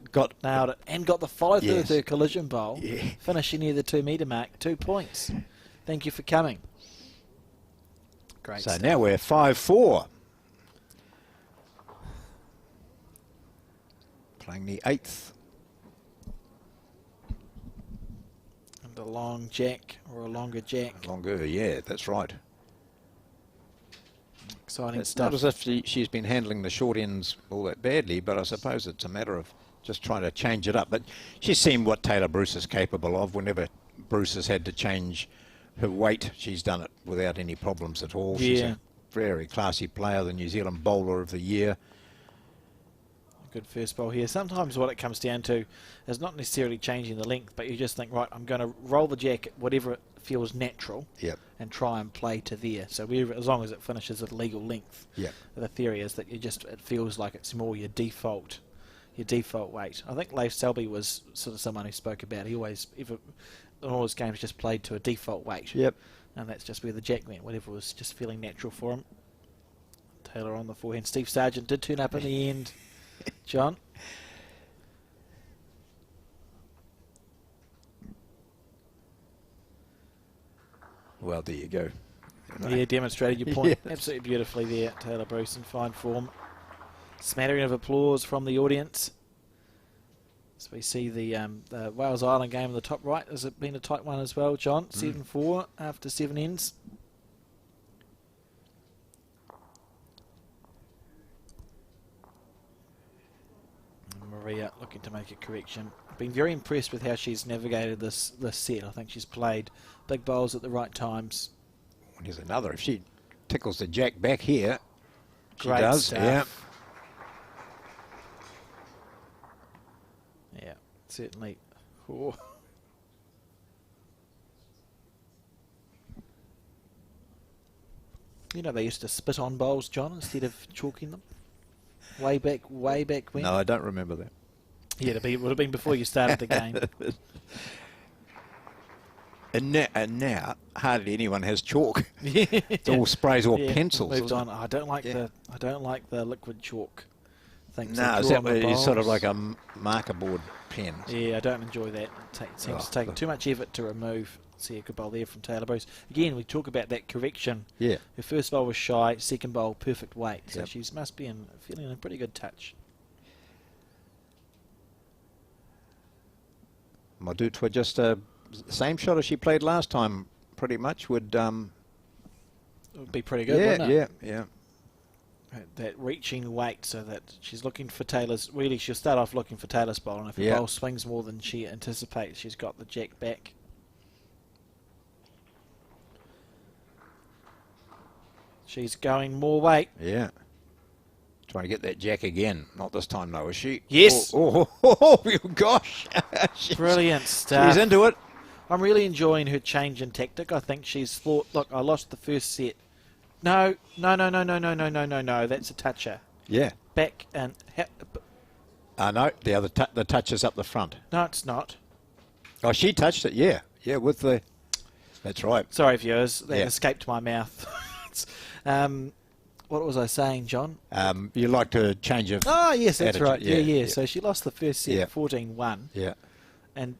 nailed it, and got the follow-through with her collision bowl, finishing near the 2 metre mark, 2 points. Thank you for coming. Great. So now we're 5-4. Playing the 8th. And a long jack, or a longer jack. Longer, yeah, that's right. Exciting It's stuff. not as if she's been handling the short ends all that badly, but I suppose it's a matter of just trying to change it up. But she's seen what Taylor Bruce is capable of. Whenever Bruce has had to change her weight, she's done it without any problems at all. Yeah. She's a very classy player, the New Zealand Bowler of the Year. Good first bowl here. Sometimes what it comes down to is not necessarily changing the length, but you just think, right, I'm going to roll the jack at whatever feels natural, Yep. and try and play to there. So wherever, as long as it finishes at legal length. Yep. The theory is that it feels like it's more your default weight. I think Leif Selby was sort of someone who spoke about he always, in all his games, just played to a default weight. Yep. And that's just where the jack went, whatever was just feeling natural for him. Taylor on the forehand. Steve Sargent did turn up in the end. John? Well, there you go. Yeah, demonstrated your point Yes. absolutely beautifully there. Taylor Bruce in fine form. Smattering of applause from the audience. So we see the Wales Island game in the top right. Has it been a tight one as well, John? 7-4 after 7 ends. Maria looking to make a correction. Been very impressed with how she's navigated this set. I think she's played big bowls at the right times. Here's another. If she tickles the jack back here, she Great does. stuff. Yeah, certainly. Oh. You know, they used to spit on bowls, John, instead of chalking them. Way back when. No, I don't remember that. Yeah, it would have been before you started the game. And now hardly anyone has chalk. Yeah. It's all sprays or Yeah, pencils. moved isn't on. it? I don't like the liquid chalk things. No, is that it's sort of like a marker board pen? Yeah, I don't enjoy that. It seems to take too much effort to remove. See a good bowl there from Taylor Bruce. Again, we talk about that correction. Yeah. Her first bowl was shy, second bowl perfect weight. So Yep. she must be feeling in a pretty good touch. Madutwa just the same shot as she played last time, pretty much. Would It would be pretty good, wouldn't it? yeah. That reaching weight, so that she's looking for Taylor's. Really, she'll start off looking for Taylor's bowl, and if the bowl swings more than she anticipates, she's got the jack back. She's going more weight. Yeah. Trying to get that jack again. Not this time, though, is she? Yes. Oh, gosh. Brilliant stuff. She's into it. I'm really enjoying her change in tactic. I think she's thought, look, I lost the first set. No. That's a toucher. Yeah. Back and... No, the touch is up the front. No, it's not. Oh, she touched it, yeah. Yeah, with the... That's right. Sorry, viewers. That Yeah. escaped my mouth. What was I saying, John? You like to change your Oh, yes, that's attitude. right. Yeah. Yeah. So she lost the first set, Yeah. 14-1. Yeah. And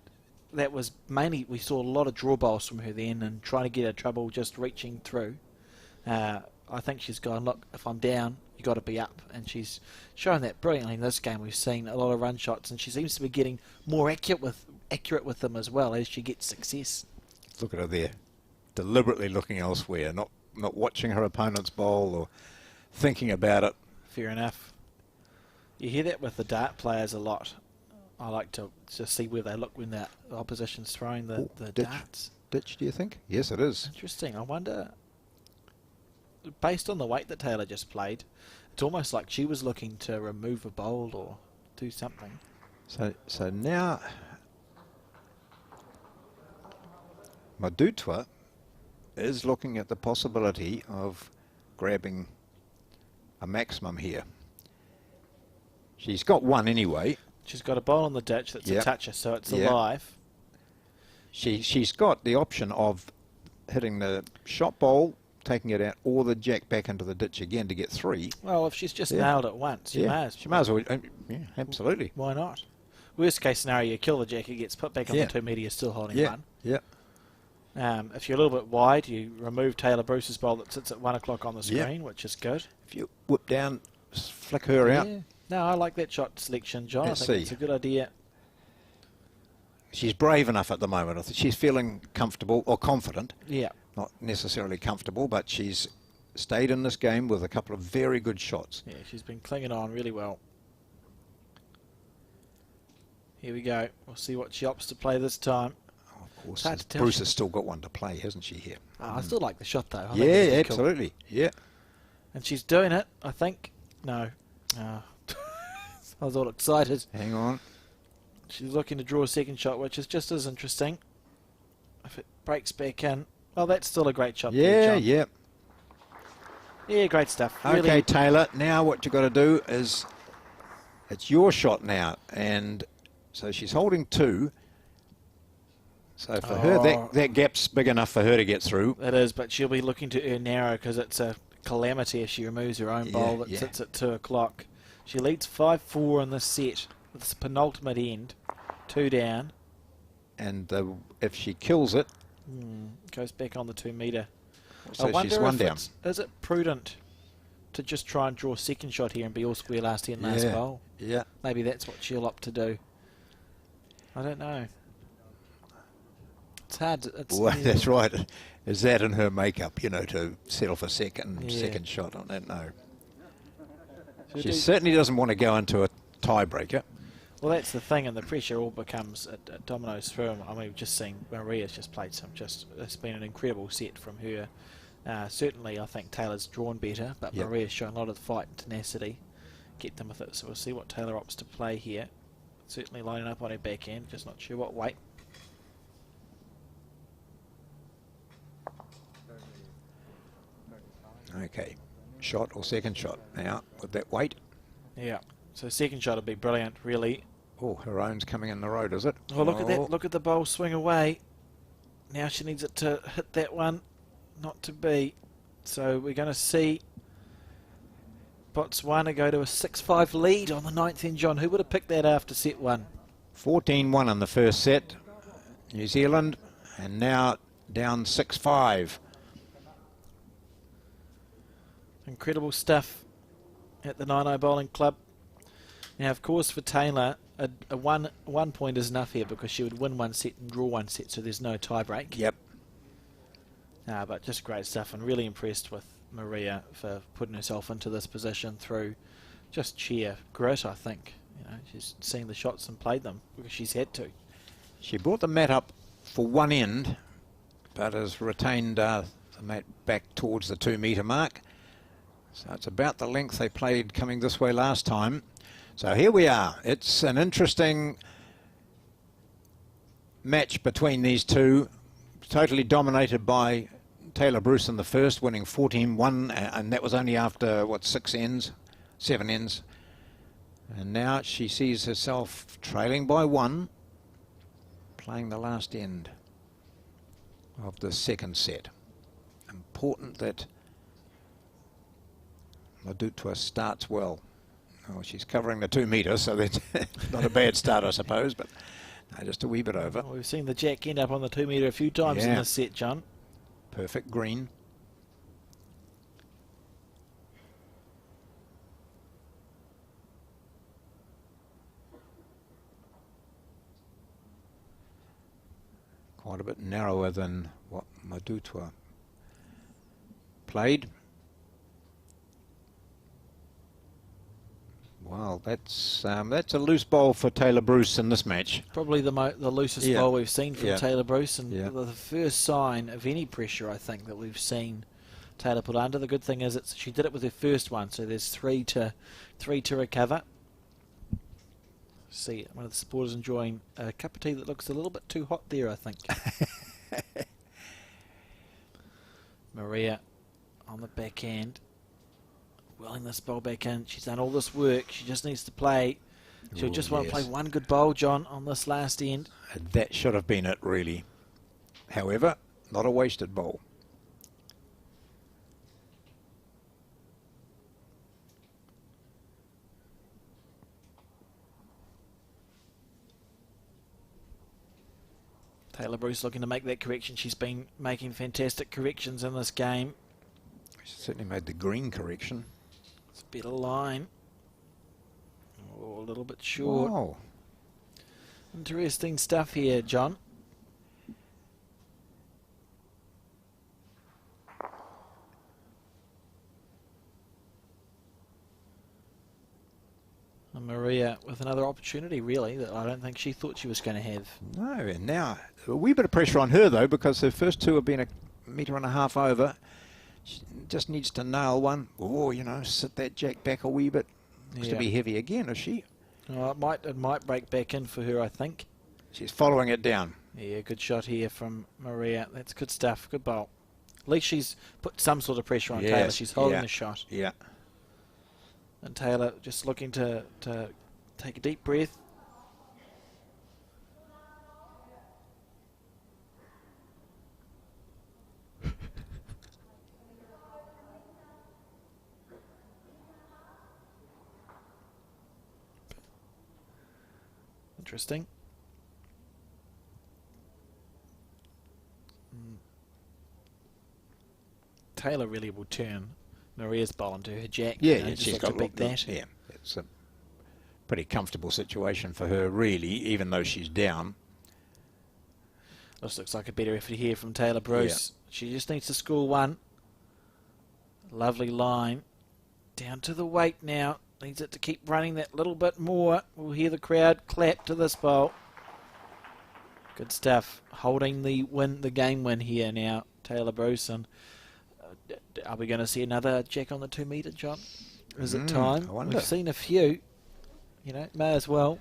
that was mainly, we saw a lot of draw bowls from her then and trying to get her trouble just reaching through. I think she's gone, look, if I'm down, you got to be up. And she's shown that brilliantly in this game. We've seen a lot of run shots, and she seems to be getting more accurate with them as well as she gets success. Look at her there. Deliberately looking elsewhere, not watching her opponent's bowl or thinking about it. Fair enough. You hear that with the dart players a lot. I like to just see where they look when the opposition's throwing the darts. Ditch, do you think? Yes, it is. Interesting. I wonder, based on the weight that Taylor just played, it's almost like she was looking to remove a bowl or do something. So now Madutwa is looking at the possibility of grabbing a maximum here. She's got one anyway. She's got a bowl on the ditch that's a toucher, so it's alive. She's got the option of hitting the shot bowl, taking it out, or the jack back into the ditch again to get 3. Well, if she's just nailed it once, she may as well. Yeah, absolutely. Why not? Worst case scenario, you kill the jack, it gets put back on the 2 metre, you're still holding one. Yeah. If you're a little bit wide, you remove Taylor Bruce's bowl that sits at 1 o'clock on the screen, which is good. If you whip down, flick her out. No, I like that shot selection, John. I think it's a good idea. She's brave enough at the moment. I think she's feeling comfortable or confident. Yeah. Not necessarily comfortable, but she's stayed in this game with a couple of very good shots. Yeah, she's been clinging on really well. Here we go. We'll see what she opts to play this time. Oh, of course, Bruce has still got one to play, hasn't she, here? Oh, I still like the shot, though. Yeah, absolutely. Cool. Yeah. And she's doing it, I think. No. I was all excited. Hang on. She's looking to draw a second shot, which is just as interesting. If it breaks back in. Oh, that's still a great shot. Yeah, yeah. Yeah, great stuff. Okay, really. Taylor, now what you've got to do is, it's your shot now. And so she's holding 2. So for her, that gap's big enough for her to get through. It is, but she'll be looking to earn narrow because it's a calamity if she removes her own bowl that sits at 2 o'clock. She leads 5-4 in this set. This penultimate end. 2 down. And if she kills it... goes back on the 2 metre. So she's 1 down. Is it prudent to just try and draw a second shot here and be all square last end, last bowl? Yeah. Maybe that's what she'll opt to do. I don't know. It's hard. Well, that's right. Is that in her makeup, you know, to settle for second shot? I don't know. She certainly doesn't want to go into a tiebreaker. Well, that's the thing, and the pressure all becomes it dominoes through. I mean, we've just seen Maria's just played it's been an incredible set from her. Certainly, I think Taylor's drawn better, but Maria's shown a lot of fight and tenacity. Get them with it, so we'll see what Taylor opts to play here. Certainly lining up on her backhand, just not sure what weight. Okay, shot or second shot now with that weight. Yeah, so second shot would be brilliant, really. Oh, her own's coming in the road, is it? Oh, look at that, look at the bowl swing away. Now she needs it to hit that one, not to be. So we're going to see Botswana go to a 6-5 lead on the 9th end, John. Who would have picked that after set 1? 14-1 in the first set, New Zealand, and now down 6-5. Incredible stuff at the Naenae Bowling Club. Now, of course, for Taylor, a one point is enough here because she would win 1 set and draw 1 set, so there's no tie break. Yep. But just great stuff, and really impressed with Maria for putting herself into this position through just sheer grit, I think. You know, she's seen the shots and played them because she's had to. She brought the mat up for one end, but has retained the mat back towards the 2 metre mark. So it's about the length they played coming this way last time. So here we are. It's an interesting match between these two. Totally dominated by Taylor Bruce in the first, winning 14-1, and that was only after, what, 7 ends. And now she sees herself trailing by 1, playing the last end of the second set. Important that Madutwa starts well. Oh, she's covering the 2 metres, so that's not a bad start, I suppose, but no, just a wee bit over. Well, we've seen the jack end up on the 2 metre a few times in this set, John. Perfect green. Quite a bit narrower than what Madutwa played. Well, that's a loose bowl for Taylor Bruce in this match. Probably the loosest bowl we've seen from Taylor Bruce, and the first sign of any pressure, I think, that we've seen Taylor put under. The good thing is she did it with her first one, so there's three to recover. See, one of the supporters enjoying a cup of tea that looks a little bit too hot there, I think. Maria on the backhand. Welling this bowl back in. She's done all this work. She just needs to play. She'll just want to play one good bowl, John, on this last end. That should have been it, really. However, not a wasted bowl. Taylor Bruce looking to make that correction. She's been making fantastic corrections in this game. She certainly made the green correction. It's a better line. Oh, a little bit short. Wow. Interesting stuff here, John. And Maria with another opportunity, really, that I don't think she thought she was going to have. No, and now a wee bit of pressure on her, though, because her first two have been 1.5 meters over. She just needs to nail one. Oh, you know, sit that jack back a wee bit. Looks to be heavy again, is she? Oh, it might break back in for her, I think. She's following it down. Yeah, good shot here from Maria. That's good stuff. Good bowl. At least she's put some sort of pressure on Taylor. She's holding the shot. Yeah. And Taylor just looking to take a deep breath. Interesting. Taylor really will turn Maria's bowl into her jack. Yeah, you know, she's got to beat that. Yeah, it's a pretty comfortable situation for her, really, even though she's down. This looks like a better effort here from Taylor Bruce. Yeah. She just needs to score one. Lovely line. Down to the weight now. Needs it to keep running that little bit more. We'll hear the crowd clap to this bowl. Good stuff. Holding the game win here now, Taylor Bruce. And are we going to see another jack on the 2 metre, John? Is it time? I wonder. We've seen a few. You know, may as well.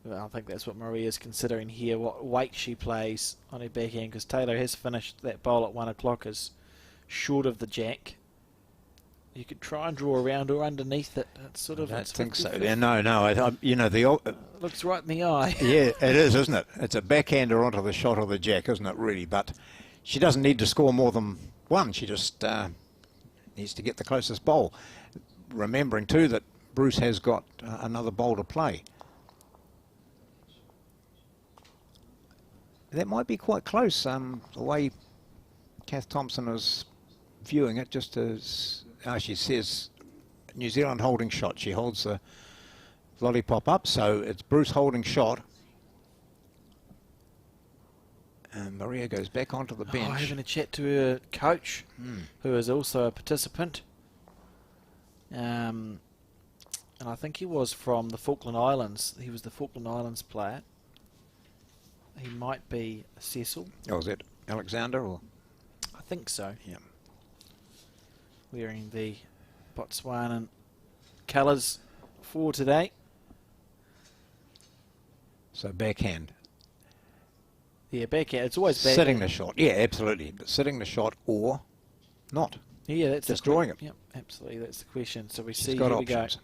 Well, I think that's what Maria's considering here, what weight she plays on her backhand, because Taylor has finished that bowl at 1 o'clock as short of the jack. You could try and draw around or underneath it. It's sort of. I don't think so. Yeah, no. You know, it looks right in the eye. Yeah, it is, isn't it? It's a backhander onto the shot of the jack, isn't it, really? But she doesn't need to score more than one. She just needs to get the closest bowl. Remembering, too, that Bruce has got another bowl to play. That might be quite close, the way Kath Thompson is viewing it, just as she says New Zealand holding shot. She holds the lollipop up, so it's Bruce holding shot. And Maria goes back onto the bench. Having a chat to her coach, who is also a participant. And I think he was from the Falkland Islands. He was the Falkland Islands player. He might be Cecil. Oh, is it Alexander? Or? I think so. Yeah. Wearing the Botswanan colours for today. So backhand. Yeah, backhand. It's always backhand. Sitting the shot. Yeah, absolutely. But sitting the shot or not. Yeah, that's just drawing it. Yep, absolutely. That's the question. So She's got here options. We go.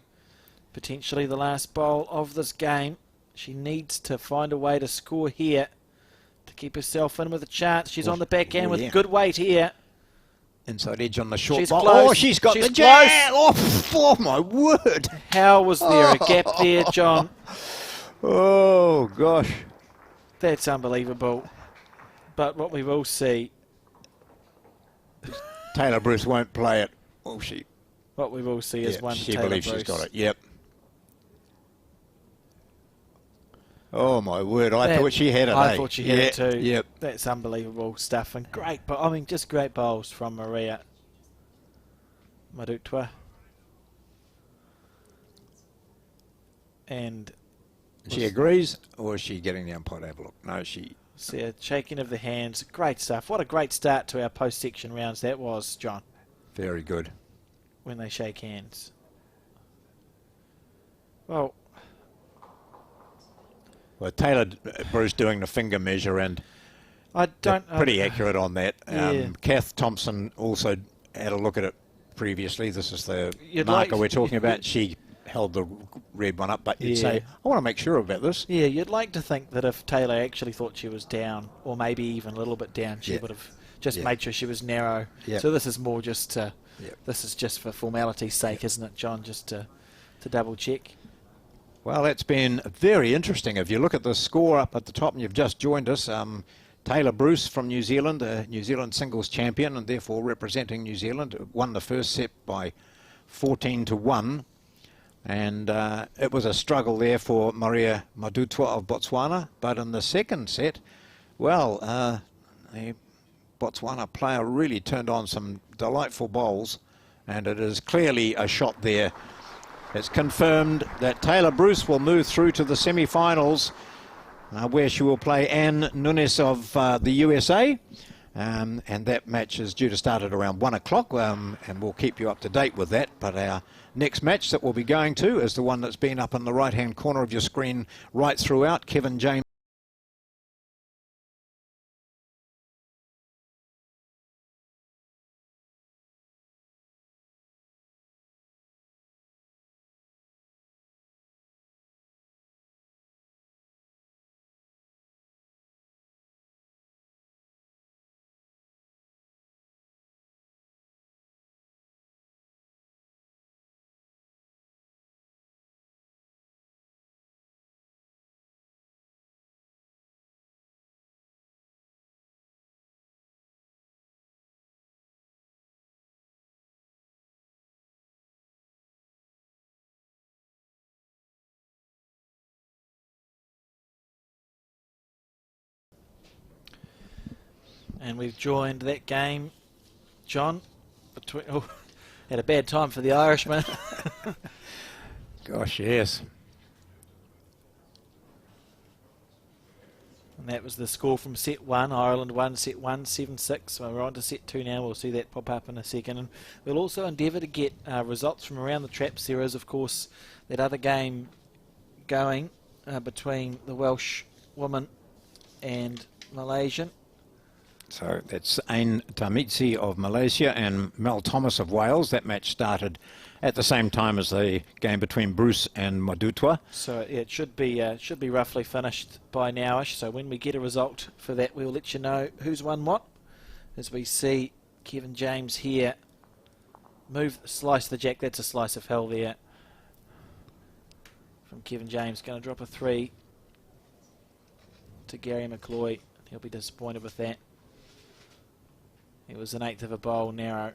Potentially the last bowl of this game. She needs to find a way to score here to keep herself in with a chance. She's on the backhand with good weight here. Inside edge on the short she's bowl. Close. Oh, she's got she's the jab. Oh, my word. How was there a gap there, John? Oh, gosh. That's unbelievable. But what we will see... Taylor Bruce won't play it. Oh, what we will see is one she Taylor believes Bruce. She's got it. Yep. Oh, my word. I thought she had it. I thought she had it too. Yep. That's unbelievable stuff. And great, but I mean, just great bowls from Maria Marutwa. And she agrees, or is she getting the umpire to have a look? No, she... See a shaking of the hands. Great stuff. What a great start to our post-section rounds that was, John. Very good. When they shake hands. Well, Taylor Bruce doing the finger measure, and I don't. Pretty accurate on that. Yeah. Kath Thompson also had a look at it previously. This is the marker we're talking about. She held the red one up, but you'd say, I want to make sure about this. Yeah, you'd like to think that if Taylor actually thought she was down, or maybe even a little bit down, she would have just made sure she was narrow. So this is more just this is just for formality's sake, isn't it, John? Just to double check. Well, it's been very interesting. If you look at the score up at the top, and you've just joined us, Taylor Bruce from New Zealand, a New Zealand singles champion, and therefore representing New Zealand, won the first set by 14-1. And it was a struggle there for Maria Marutwa of Botswana. But in the second set, well, the Botswana player really turned on some delightful bowls. And it is clearly a shot there It's confirmed that Taylor Bruce will move through to the semi-finals, where she will play Ann Nunes of the USA. And that match is due to start at around 1 o'clock, and we'll keep you up to date with that. But our next match that we'll be going to is the one that's been up in the right-hand corner of your screen right throughout. Kevin James. And we've joined that game, John, between, had a bad time for the Irishman. Gosh, yes. And that was the score from set 1. Ireland won set 1, 7-6. So we're on to set 2 now. We'll see that pop up in a second. And we'll also endeavour to get results from around the traps. There is, of course, that other game going between the Welsh woman and Malaysian. So that's Ain Tamitsi of Malaysia and Mel Thomas of Wales. That match started at the same time as the game between Bruce and Madutwa. So it should be roughly finished by nowish. So when we get a result for that, we'll let you know who's won what. As we see Kevin James here slice the jack. That's a slice of hell there from Kevin James. Going to drop a 3 to Gary McCloy. He'll be disappointed with that. It was an 1/8 of a bowl, narrow.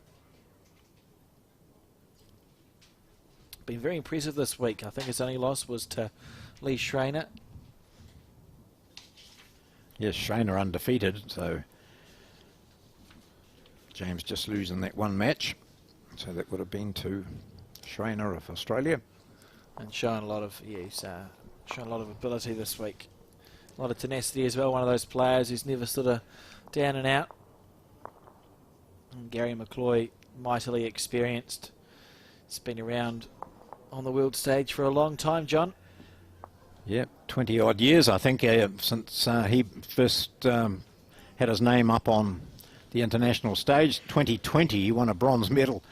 Been very impressive this week. I think his only loss was to Lee Schreiner. Yes, Schreiner undefeated, so James just losing that one match. So that would have been to Schreiner of Australia. And showing a lot of, he's shown a lot of ability this week. A lot of tenacity as well. One of those players who's never sort of down and out. And Gary McCloy, mightily experienced. He's been around on the world stage for a long time, John. Yeah, 20 odd years, I think, since he first had his name up on the international stage. 2020, he won a bronze medal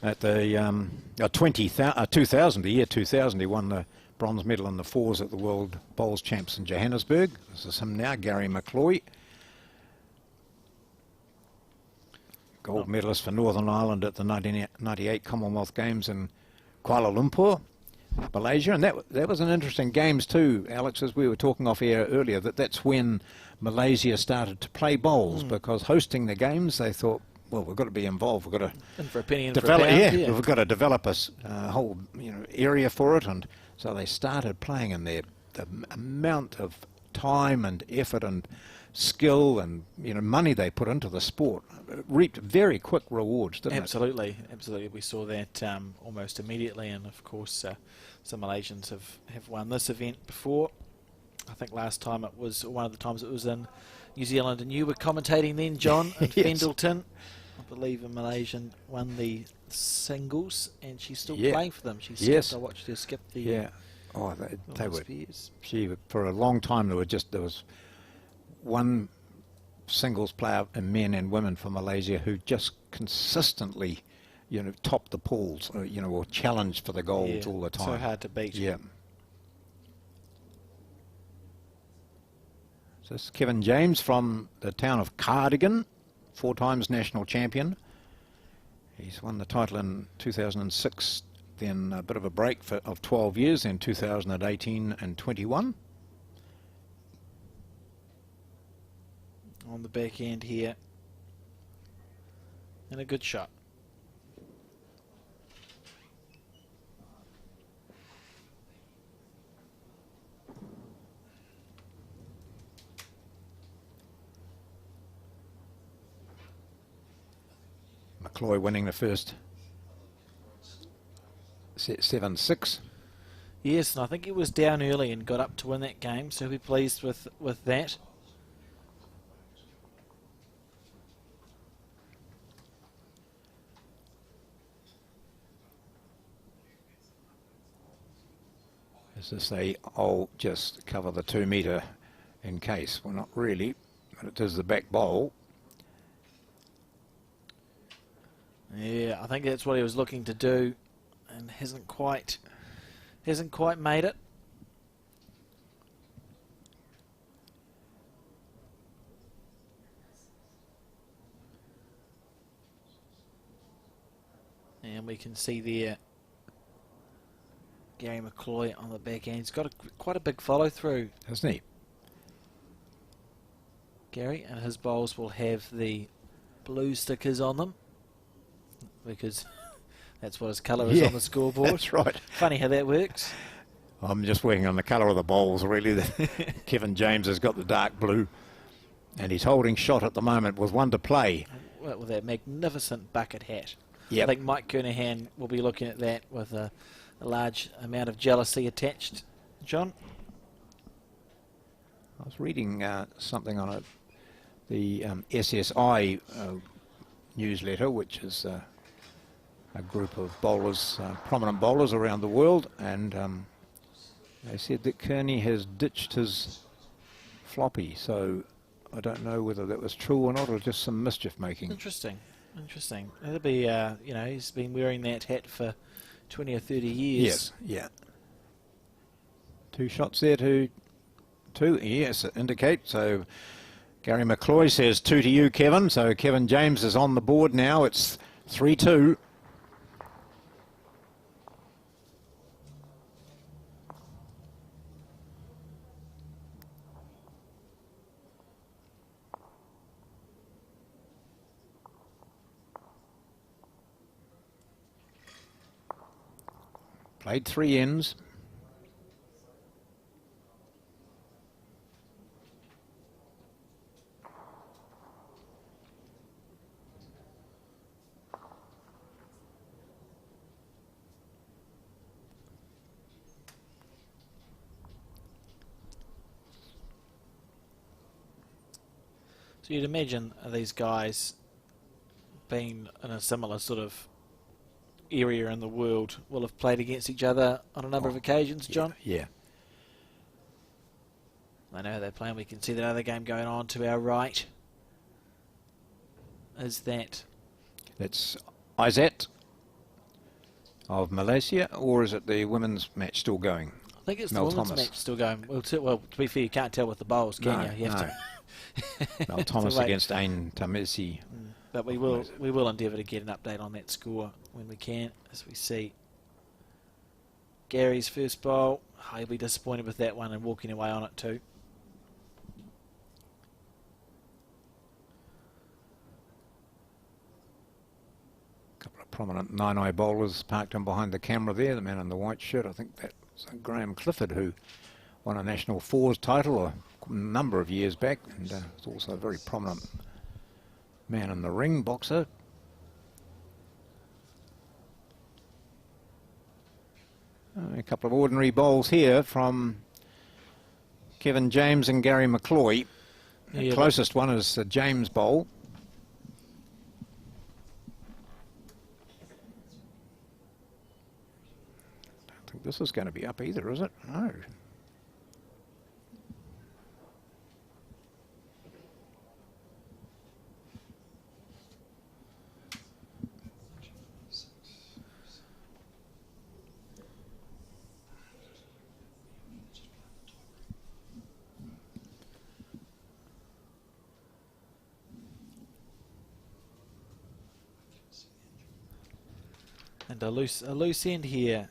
at the 2000, the year 2000. He won the bronze medal in the 4s at the World Bowls Champs in Johannesburg. This is him now, Gary McCloy. Gold medalist for Northern Ireland at the 1998 Commonwealth Games in Kuala Lumpur, Malaysia. And that was an interesting games too, Alex, as we were talking off air earlier, that's when Malaysia started to play bowls, because hosting the games, they thought, well, we've got to be involved. We've got to and for a penny and develop, for a pound, yeah. We've got to develop a whole area for it. And so they started playing in there. The amount of time and effort and skill and money they put into the sport reaped very quick rewards, didn't it? Absolutely. We saw that almost immediately, and of course some Malaysians have won this event before. I think last time it was one of the times it was in New Zealand, and you were commentating then, John, in Yes. Pendleton. I believe a Malaysian won the singles, and she's still playing for them. She skipped. Yes. I watched her skip the. Oh, they were. Spears. For a long time there was one singles player in men and women for Malaysia who just consistently, topped the pools, or challenged for the golds all the time. So hard to beat. Yeah. So this is Kevin James from the town of Cardigan, 4 times national champion. He's won the title in 2006, then a bit of a break of 12 years in 2018 and 21. On the back end here, and a good shot. McCloy winning the first set 7-6. Yes, and I think he was down early and got up to win that game, so he'll be pleased with that. As I say, I'll just cover the 2 metre in case. Well, not really, but it is the back bowl. Yeah, I think that's what he was looking to do, and hasn't quite made it. And we can see there Gary McCloy on the back end. He's got quite a big follow through, Hasn't he? Gary, and his bowls will have the blue stickers on them because that's what his colour is on the scoreboard. That's right. Funny how that works. I'm just working on the colour of the bowls, really. Kevin James has got the dark blue, and he's holding shot at the moment with 1 to play. With that magnificent bucket hat. Yep. I think Mike Kernahan will be looking at that with a large amount of jealousy attached. John? I was reading something on the SSI newsletter, which is a group of bowlers, prominent bowlers around the world, and they said that Kearney has ditched his floppy, so I don't know whether that was true or not, or just some mischief making. Interesting. That'll be, you know, he's been wearing that hat for 20 or 30 years. Yes, yeah. 2 shots there to 2, yes, it indicates. So Gary McCloy says 2 to you, Kevin. So Kevin James is on the board now. It's 3-2. Played 3 ends. So you'd imagine these guys being in a similar sort of area in the world will have played against each other on a number of occasions, John? Yeah. I know how they're playing. We can see that other game going on to our right. Is that? That's Izzat of Malaysia, or is it the women's match still going? I think it's Mel the women's Thomas. match still going. Well, to be fair, you can't tell with the bowls, can you? You have to. Mel Thomas against Ain Tamisi. But we will endeavour to get an update on that score when we can, as we see Gary's first bowl. He'll be disappointed with that one and walking away on it too. A couple of prominent Naenae bowlers parked in behind the camera there. The man in the white shirt, I think that's Graham Clifford, who won a National Fours title a number of years back, and is also a very prominent man in the ring, boxer. A couple of ordinary bowls here from Kevin James and Gary McCloy. The closest one is the James bowl. Don't think this is going to be up either, is it? No. And a loose end here.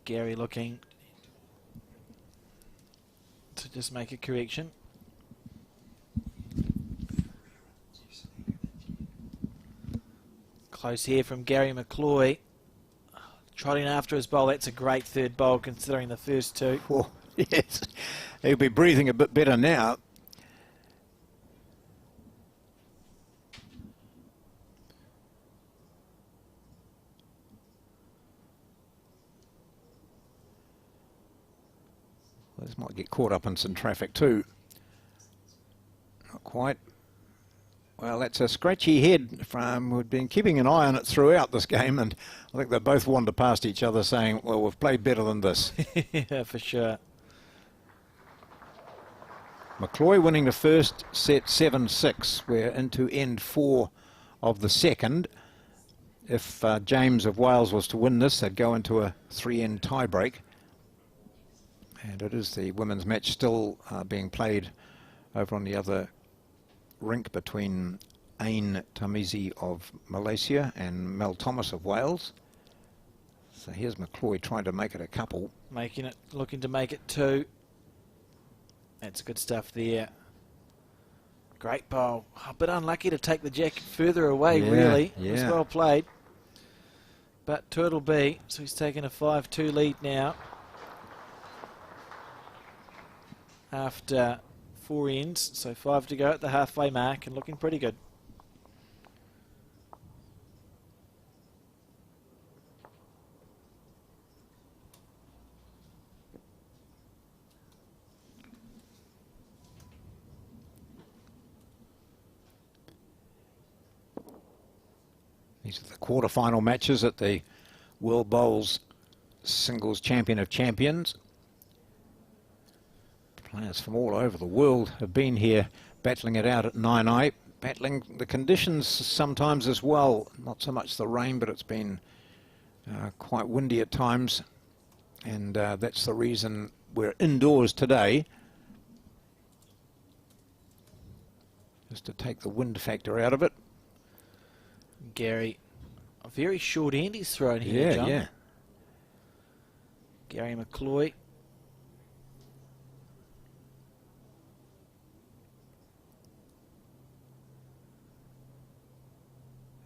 Gary looking to just make a correction. Close here from Gary McCloy. Trotting after his bowl. That's a great third bowl considering the first 2. Oh, yes, he'll be breathing a bit better now. This might get caught up in some traffic too. Not quite. Well, that's a scratchy head from, we've been keeping an eye on it throughout this game, and I think they both wander past each other saying, well, we've played better than this. Yeah, for sure. McCloy winning the first set 7-6. We're into end 4 of the second. If James of Wales was to win this, they'd go into a 3-end tiebreak. And it is the women's match still being played over on the other rink between Ain Tamizi of Malaysia and Mel Thomas of Wales. So here's McCloy trying to make it a couple. Looking to make it 2. That's good stuff there. Great bowl. A bit unlucky to take the jacket further away, really. It was well played. But 2 it'll be. So he's taking a 5-2 lead now. After 4 ends, so 5 to go at the halfway mark, and looking pretty good. These are the quarter-final matches at the World Bowls Singles Champion of Champions. Players from all over the world have been here battling it out at Naenae, battling the conditions sometimes as well. Not so much the rain, but it's been quite windy at times, and that's the reason we're indoors today, just to take the wind factor out of it. Gary, a very short end he's thrown here, John. Yeah. Gary McCloy.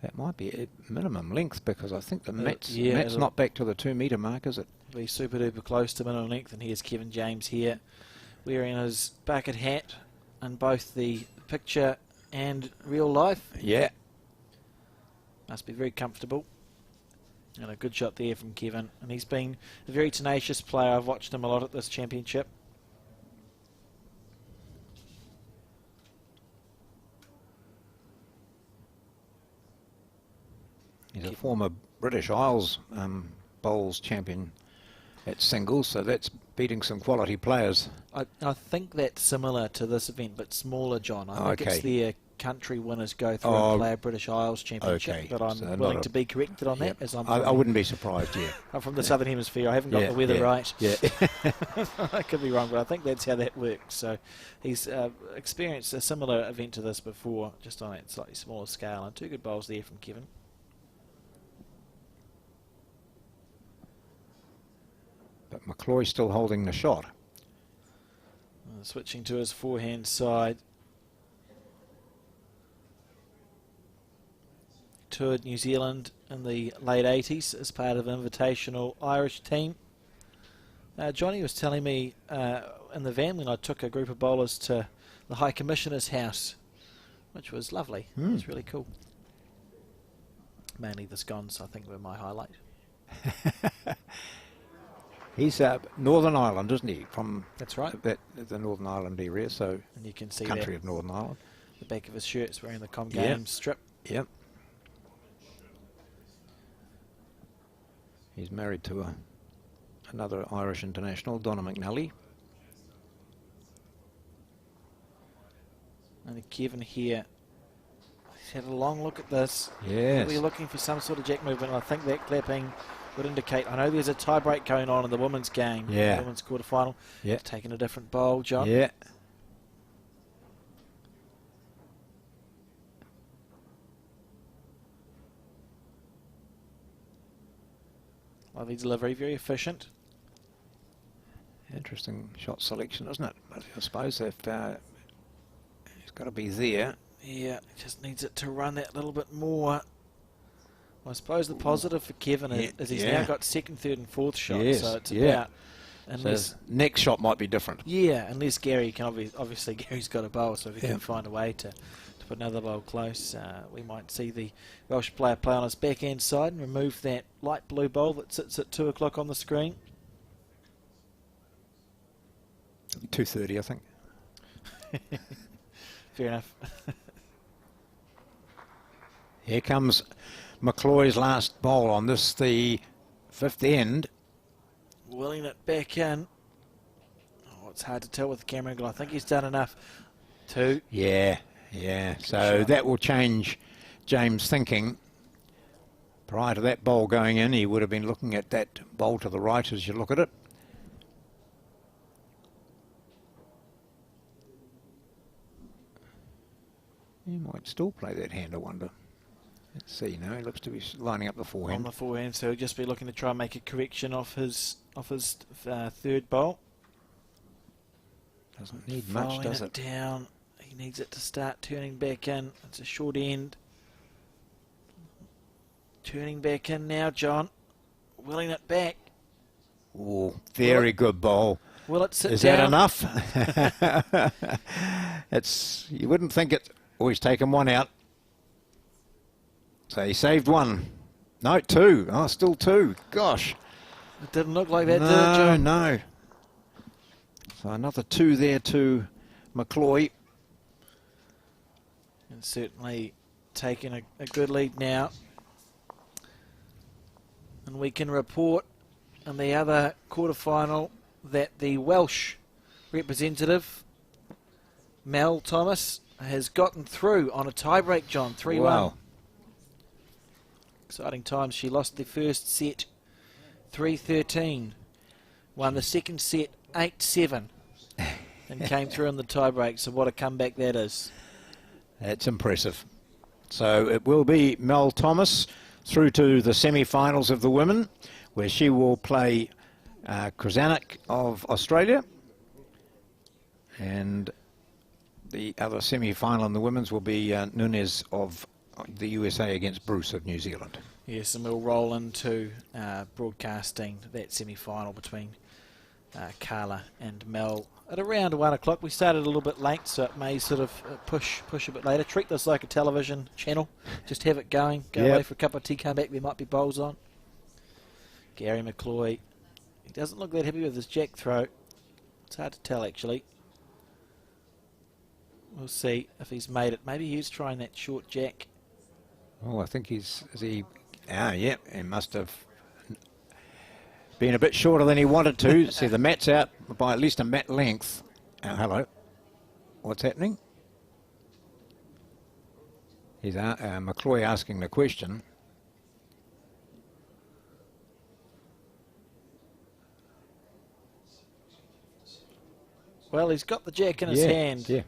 That might be a minimum length, because I think the mat's not back to the 2 metre mark, is it? Be super duper close to minimum length, and here's Kevin James here wearing his bucket hat in both the picture and real life. Yeah. Must be very comfortable. And a good shot there from Kevin. And he's been a very tenacious player. I've watched him a lot at this championship. He's a former British Isles bowls champion at singles, so that's beating some quality players. I think that's similar to this event, but smaller, John. I think it's the country winners go through and play a British Isles championship, but I'm willing to be corrected on that. As I wouldn't be surprised, I'm from the southern hemisphere. I haven't got the weather right. Yeah. I could be wrong, but I think that's how that works. So he's experienced a similar event to this before, just on a slightly smaller scale, and 2 good bowls there from Kevin. But McCloy still holding the shot. Switching to his forehand side. Toured New Zealand in the late 80s as part of an invitational Irish team. Johnny was telling me in the van when I took a group of bowlers to the High Commissioner's house, which was lovely. It was really cool. Mainly the scones, I think, were my highlight. He's Northern Ireland, isn't he? That's right. The Northern Ireland area, so and you can see country of Northern Ireland. The back of his shirt's wearing the Com Games strip. Yep. He's married to another Irish international, Donna McNally. And Kevin here, he's had a long look at this. Yes. We're looking for some sort of jack movement. I think that clapping would indicate, I know there's a tie break going on in the women's game, the women's quarterfinal. Yeah. Taking a different bowl, John. Yeah. Lovely delivery, very efficient. Interesting shot selection, isn't it? But I suppose if he's got to be there. Yeah, just needs it to run that little bit more. Well, I suppose the positive for Kevin is he's now got second, third and fourth shots, so it's about... Unless, so next shot might be different. Yeah, unless Gary can obviously Gary's got a bowl, so if he can find a way to put another bowl close, we might see the Welsh player play on his backhand side and remove that light blue bowl that sits at 2 o'clock on the screen. 2:30, I think. Fair enough. Here comes McCloy's last bowl on this, the 5th end. Willing it back in. Oh, it's hard to tell with the camera angle. I think he's done enough. 2. Yeah. So that will change James' thinking. Prior to that bowl going in, he would have been looking at that bowl to the right as you look at it. He might still play that hand, I wonder. Let's see now. He looks to be lining up the forehand. On the forehand, so he'll just be looking to try and make a correction off his third bowl. Doesn't need much, does it? Down. He needs it to start turning back in. It's a short end. Turning back in now, John. Willing it back. Oh, very good bowl. Will it sit Is down? that enough? You wouldn't think it. Oh, he's taken one out. So he saved one. No, 2. Oh, still 2. Gosh. It didn't look like that, did it, John? No. So another 2 there to McCloy. And certainly taking a good lead now. And we can report in the other quarterfinal that the Welsh representative, Mel Thomas, has gotten through on a tiebreak, John, 3-1. Wow. Exciting times. She lost the first set 3-13, won the second set 8-7, and came through in the tiebreak. So what a comeback that is. That's impressive. So it will be Mel Thomas through to the semi-finals of the women, where she will play Krasanik of Australia, and the other semi-final in the women's will be Nunes of the USA against Bruce of New Zealand. Yes, and we'll roll into broadcasting that semi-final between Carla and Mel at around 1 o'clock. We started a little bit late, so it may sort of push a bit later. Treat this like a television channel. Just have it going. Go away for a cup of tea, come back, there might be bowls on. Gary McCloy, he doesn't look that happy with his jack throw. It's hard to tell, actually. We'll see if he's made it. Maybe he's trying that short jack. Oh, I think he must have been a bit shorter than he wanted to. See, the mat's out by at least a mat length. Hello. What's happening? He's McCloy asking the question. Well, he's got the jack in his hand. Yeah.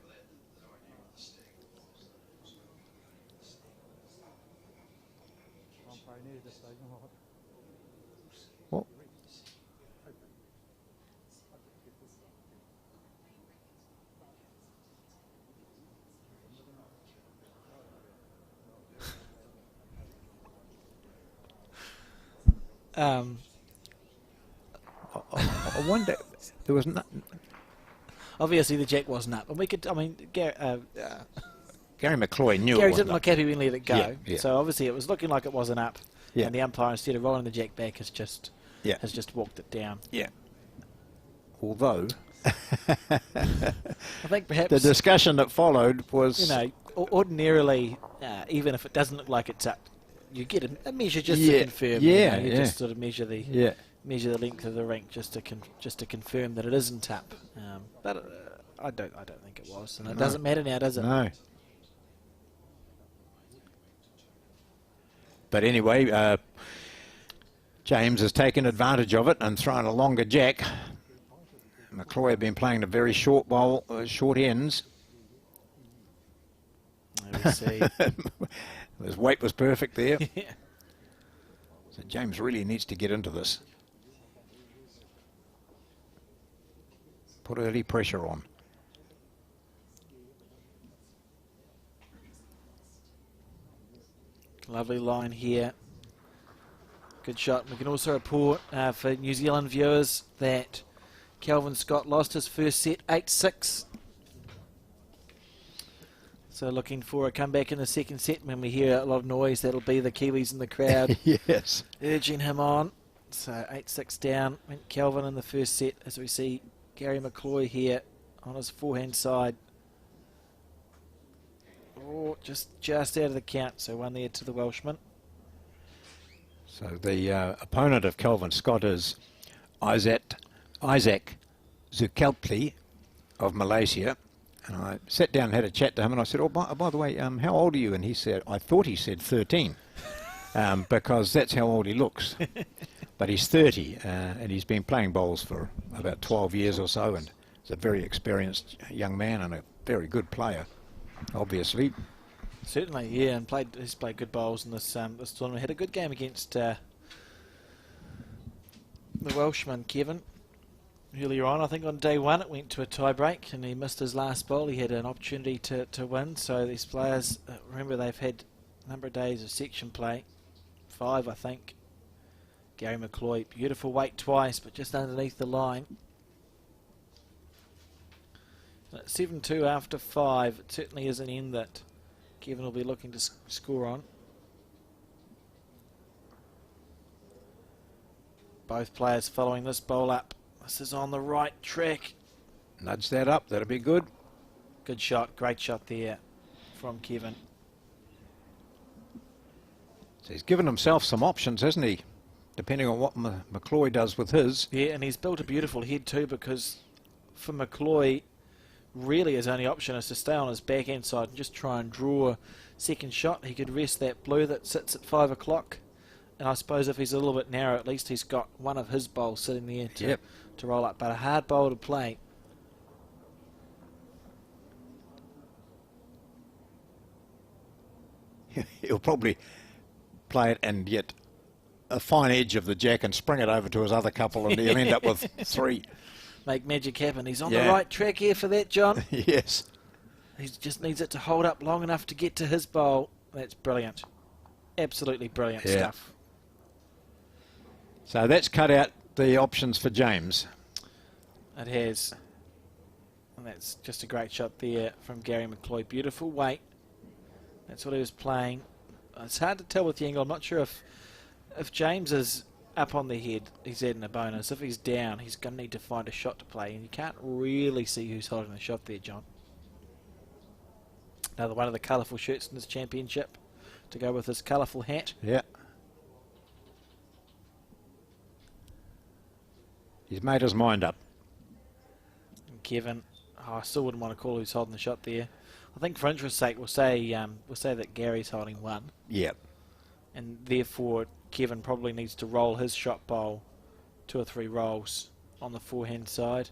I wonder, there was not. Obviously, the jack wasn't up, and we could. I mean, Gary McCloy knew. Gary it didn't look happy when he let it go. Yeah. So obviously, it was looking like it wasn't up, Yeah. and the umpire, instead of rolling the jack back, has just walked it down. Yeah. Although, I think perhaps the discussion that followed was, ordinarily, even if it doesn't look like it's up, you get a measure just to confirm. You just sort of measure the length of the rink just to confirm that it isn't up. But I don't think it was, and it doesn't matter now, does it? No. But anyway, James has taken advantage of it and thrown a longer jack. McCloy had been playing a very short bowl, short ends. Let me see. His weight was perfect there. Yeah. So James really needs to get into this. Put early pressure on. Lovely line here. Good shot. We can also report for New Zealand viewers that Kelvin Scott lost his first set 8-6. So looking for a comeback in the second set. When we hear a lot of noise, that'll be the Kiwis in the crowd Yes. urging him on. So 8-6 down went Kelvin in the first set, as we see Gary McCloy here on his forehand side. Oh, just out of the count, so one there to the Welshman. So the opponent of Kelvin Scott is Isaac Zulkifli of Malaysia. And I sat down and had a chat to him, and I said, oh, by the way, how old are you? And he said, I thought he said 13, because that's how old he looks. But he's 30, and he's been playing bowls for about 12 years or so, and he's a very experienced young man and a very good player, obviously. Certainly, yeah, and he's played good bowls in this this tournament. Had a good game against the Welshman, Kevin. Earlier on, I think on day one, it went to a tie break, and he missed his last bowl. He had an opportunity to win. So these players, remember, they've had a number of days of section play, 5, I think. Gary McCloy, beautiful weight twice, but just underneath the line. 7-2 after 5. It certainly is an end that Kevin will be looking to score on. Both players following this bowl up. This is on the right track. Nudge that up, that'll be good. Good shot, great shot there from Kevin. So he's given himself some options, hasn't he? Depending on what McCloy does with his. Yeah, and he's built a beautiful head too, because for McCloy, really his only option is to stay on his backhand side and just try and draw a second shot. He could rest that blue that sits at 5 o'clock. And I suppose if he's a little bit narrow, at least he's got one of his bowls sitting there to roll up. But a hard bowl to play. He'll probably play it and get a fine edge of the jack and spring it over to his other couple, and he'll end up with 3. Make magic happen. He's on the right track here for that, John. Yes. He just needs it to hold up long enough to get to his bowl. That's brilliant. Absolutely brilliant stuff. So that's cut out the options for James. It has. And that's just a great shot there from Gary McCloy. Beautiful weight. That's what he was playing. It's hard to tell with the angle. I'm not sure if James is up on the head, he's adding a bonus. If he's down, he's going to need to find a shot to play. And you can't really see who's holding the shot there, John. Another one of the colourful shirts in this championship to go with his colourful hat. Yeah. He's made his mind up. And Kevin, I still wouldn't want to call who's holding the shot there. I think for interest's sake, we'll say that Gary's holding 1. Yep. And therefore, Kevin probably needs to roll his shot bowl 2 or 3 rolls on the forehand side.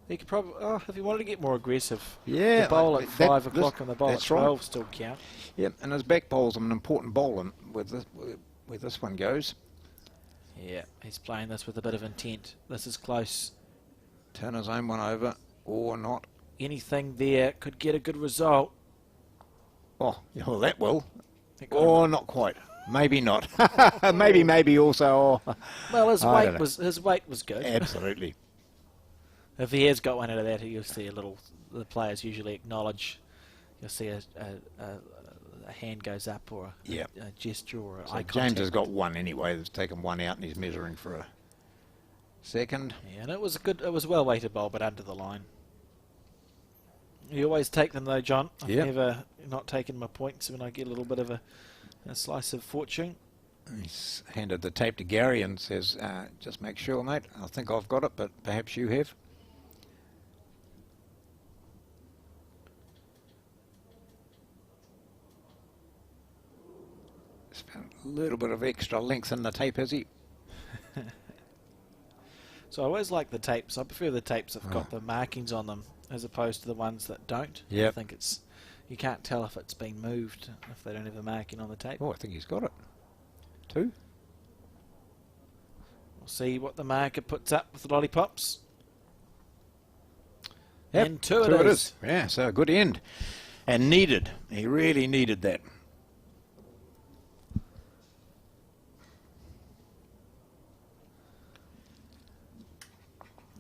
He could probably, if he wanted to get more aggressive, the bowl at 5 o'clock and the bowl at 12 still count. Yep, and his back bowl's an important bowl where this one goes. Yeah, he's playing this with a bit of intent. This is close. Turn his own one over or not. Anything there could get a good result. Oh, well, that will. Or not quite. Maybe not. maybe also. Well, his weight was good. Absolutely. If he has got one out of that, you'll see the players usually acknowledge. You'll see a hand goes up or a gesture or an eye contact. James has got 1 anyway. He's taken 1 out and he's measuring for a second. Yeah, and it was a well weighted bowl, but under the line. You always take them though, John. I've never not taken my points when I get a little bit of a slice of fortune. He's handed the tape to Gary and says, just make sure, mate. I think I've got it, but perhaps you have. He's found a little bit of extra length in the tape, has he? So I always like the tapes. I prefer the tapes that have got the markings on them as opposed to the ones that don't. Yep. I think you can't tell if it's been moved if they don't have a marking on the tape. Oh, I think he's got it. 2. We'll see what the marker puts up with the lollipops. Yep, and 2 it is. Yeah, so a good end. And needed. He really needed that.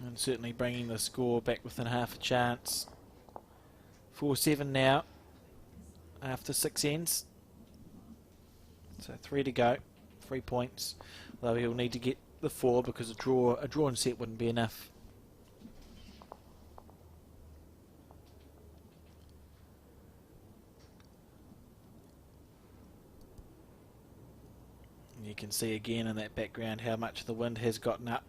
And certainly bringing the score back within half a chance. 4-7 now after 6 ends. So 3 to go, 3 points. Though he'll need to get the 4 because a drawn set wouldn't be enough. can see again in that background how much the wind has gotten up.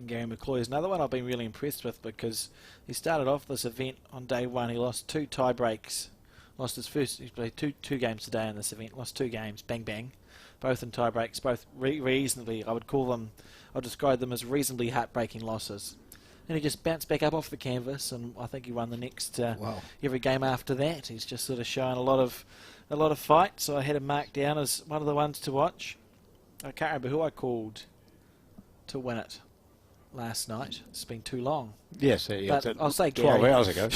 Gary McCloy is another one I've been really impressed with, because he started off this event on day one. He lost 2 tie breaks. Lost his first, he played two games today in this event. Lost 2 games, bang bang, both in tie breaks, both reasonably, I'd describe them as reasonably heartbreaking losses. And he just bounced back up off the canvas, and I think he won the next every game after that. He's just sort of shown a lot of fight. So I had him marked down as one of the ones to watch. I can't remember who I called to win it last night. It's been too long. Yes, but I'll say 12 Gary. hours ago.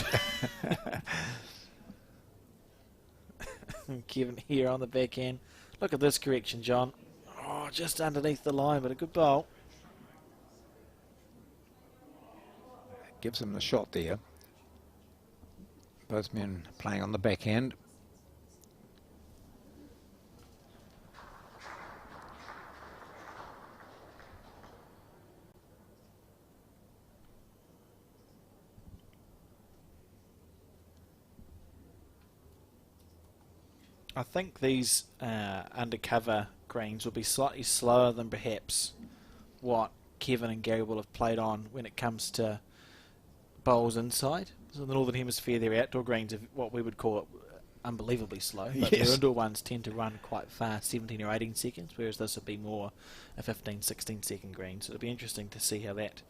Kevin here on the back end. Look at this correction, John. Oh, just underneath the line, but a good bowl. Gives him the shot there. Both men playing on the backhand. I think these undercover greens will be slightly slower than perhaps what Kevin and Gary will have played on when it comes to bowls inside. So in the Northern Hemisphere, their outdoor greens are what we would call it unbelievably slow, but yes. their indoor ones tend to run quite fast, 17 or 18 seconds, whereas this would be more a 15, 16 second green. So it'll be interesting to see how that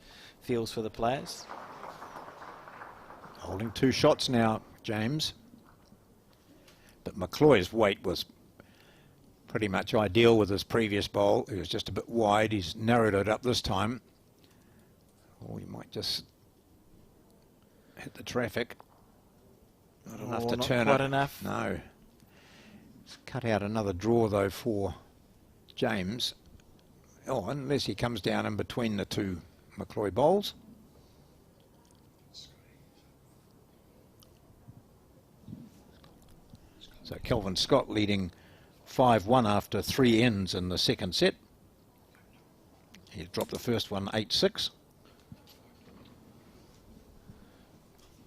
feels for the players. Holding 2 shots now, James. But McCloy's weight was pretty much ideal with his previous bowl. He was just a bit wide. He's narrowed it up this time. Or he might just hit the traffic. Not enough to turn it. Not quite enough. No. It's cut out another draw, though, for James. Oh, unless he comes down in between the 2 McCloy bowls. So Kelvin Scott leading 5-1 after 3 ends in the second set. He dropped the first one 8-6.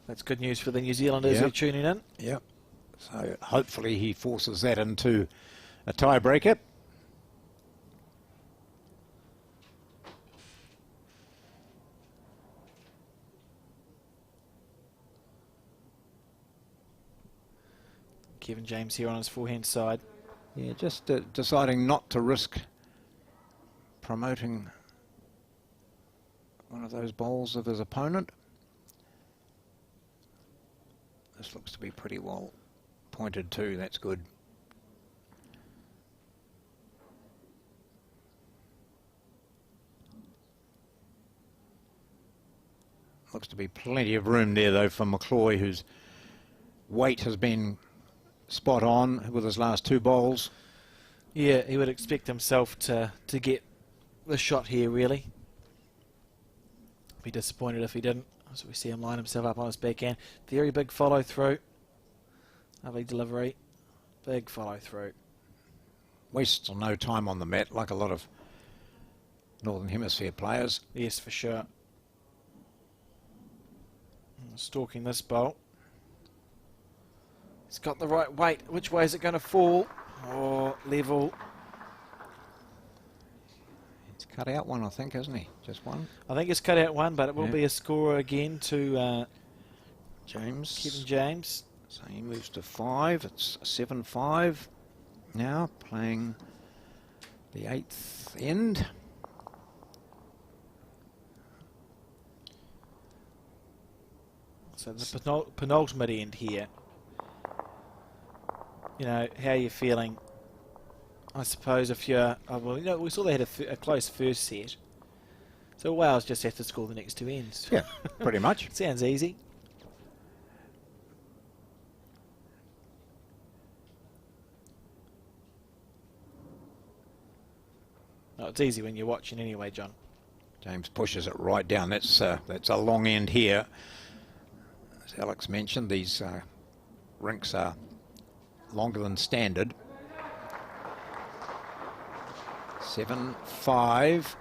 That's good news for the New Zealanders who are tuning in. Yep. So hopefully he forces that into a tiebreaker. Kevin James here on his forehand side. Yeah, just deciding not to risk promoting one of those bowls of his opponent. This looks to be pretty well pointed too. That's good. Looks to be plenty of room there though for McCloy, whose weight has been spot on with his last 2 bowls. Yeah, he would expect himself to get the shot here, really. Be disappointed if he didn't. So we see him line himself up on his backhand. Very big follow through. Lovely delivery. Big follow through. Wastes no time on the mat like a lot of Northern Hemisphere players. Yes, for sure. Stalking this bowl. He's got the right weight. Which way is it going to fall? Oh, level. He's cut out one, I think, hasn't he? Just one? I think it's cut out one, but it will be a score again to James. Kevin James. So he moves to 5. It's 7-5 now, playing the 8th end. So the penultimate end here. You know, how are you feeling? I suppose if you're... Oh, well, you know, we saw they had a close first set. So Wales just have to score the next 2 ends. Yeah, pretty much. Sounds easy. Oh, it's easy when you're watching anyway, John. James pushes it right down. That's a long end here. As Alex mentioned, these rinks are longer than standard. 7-5.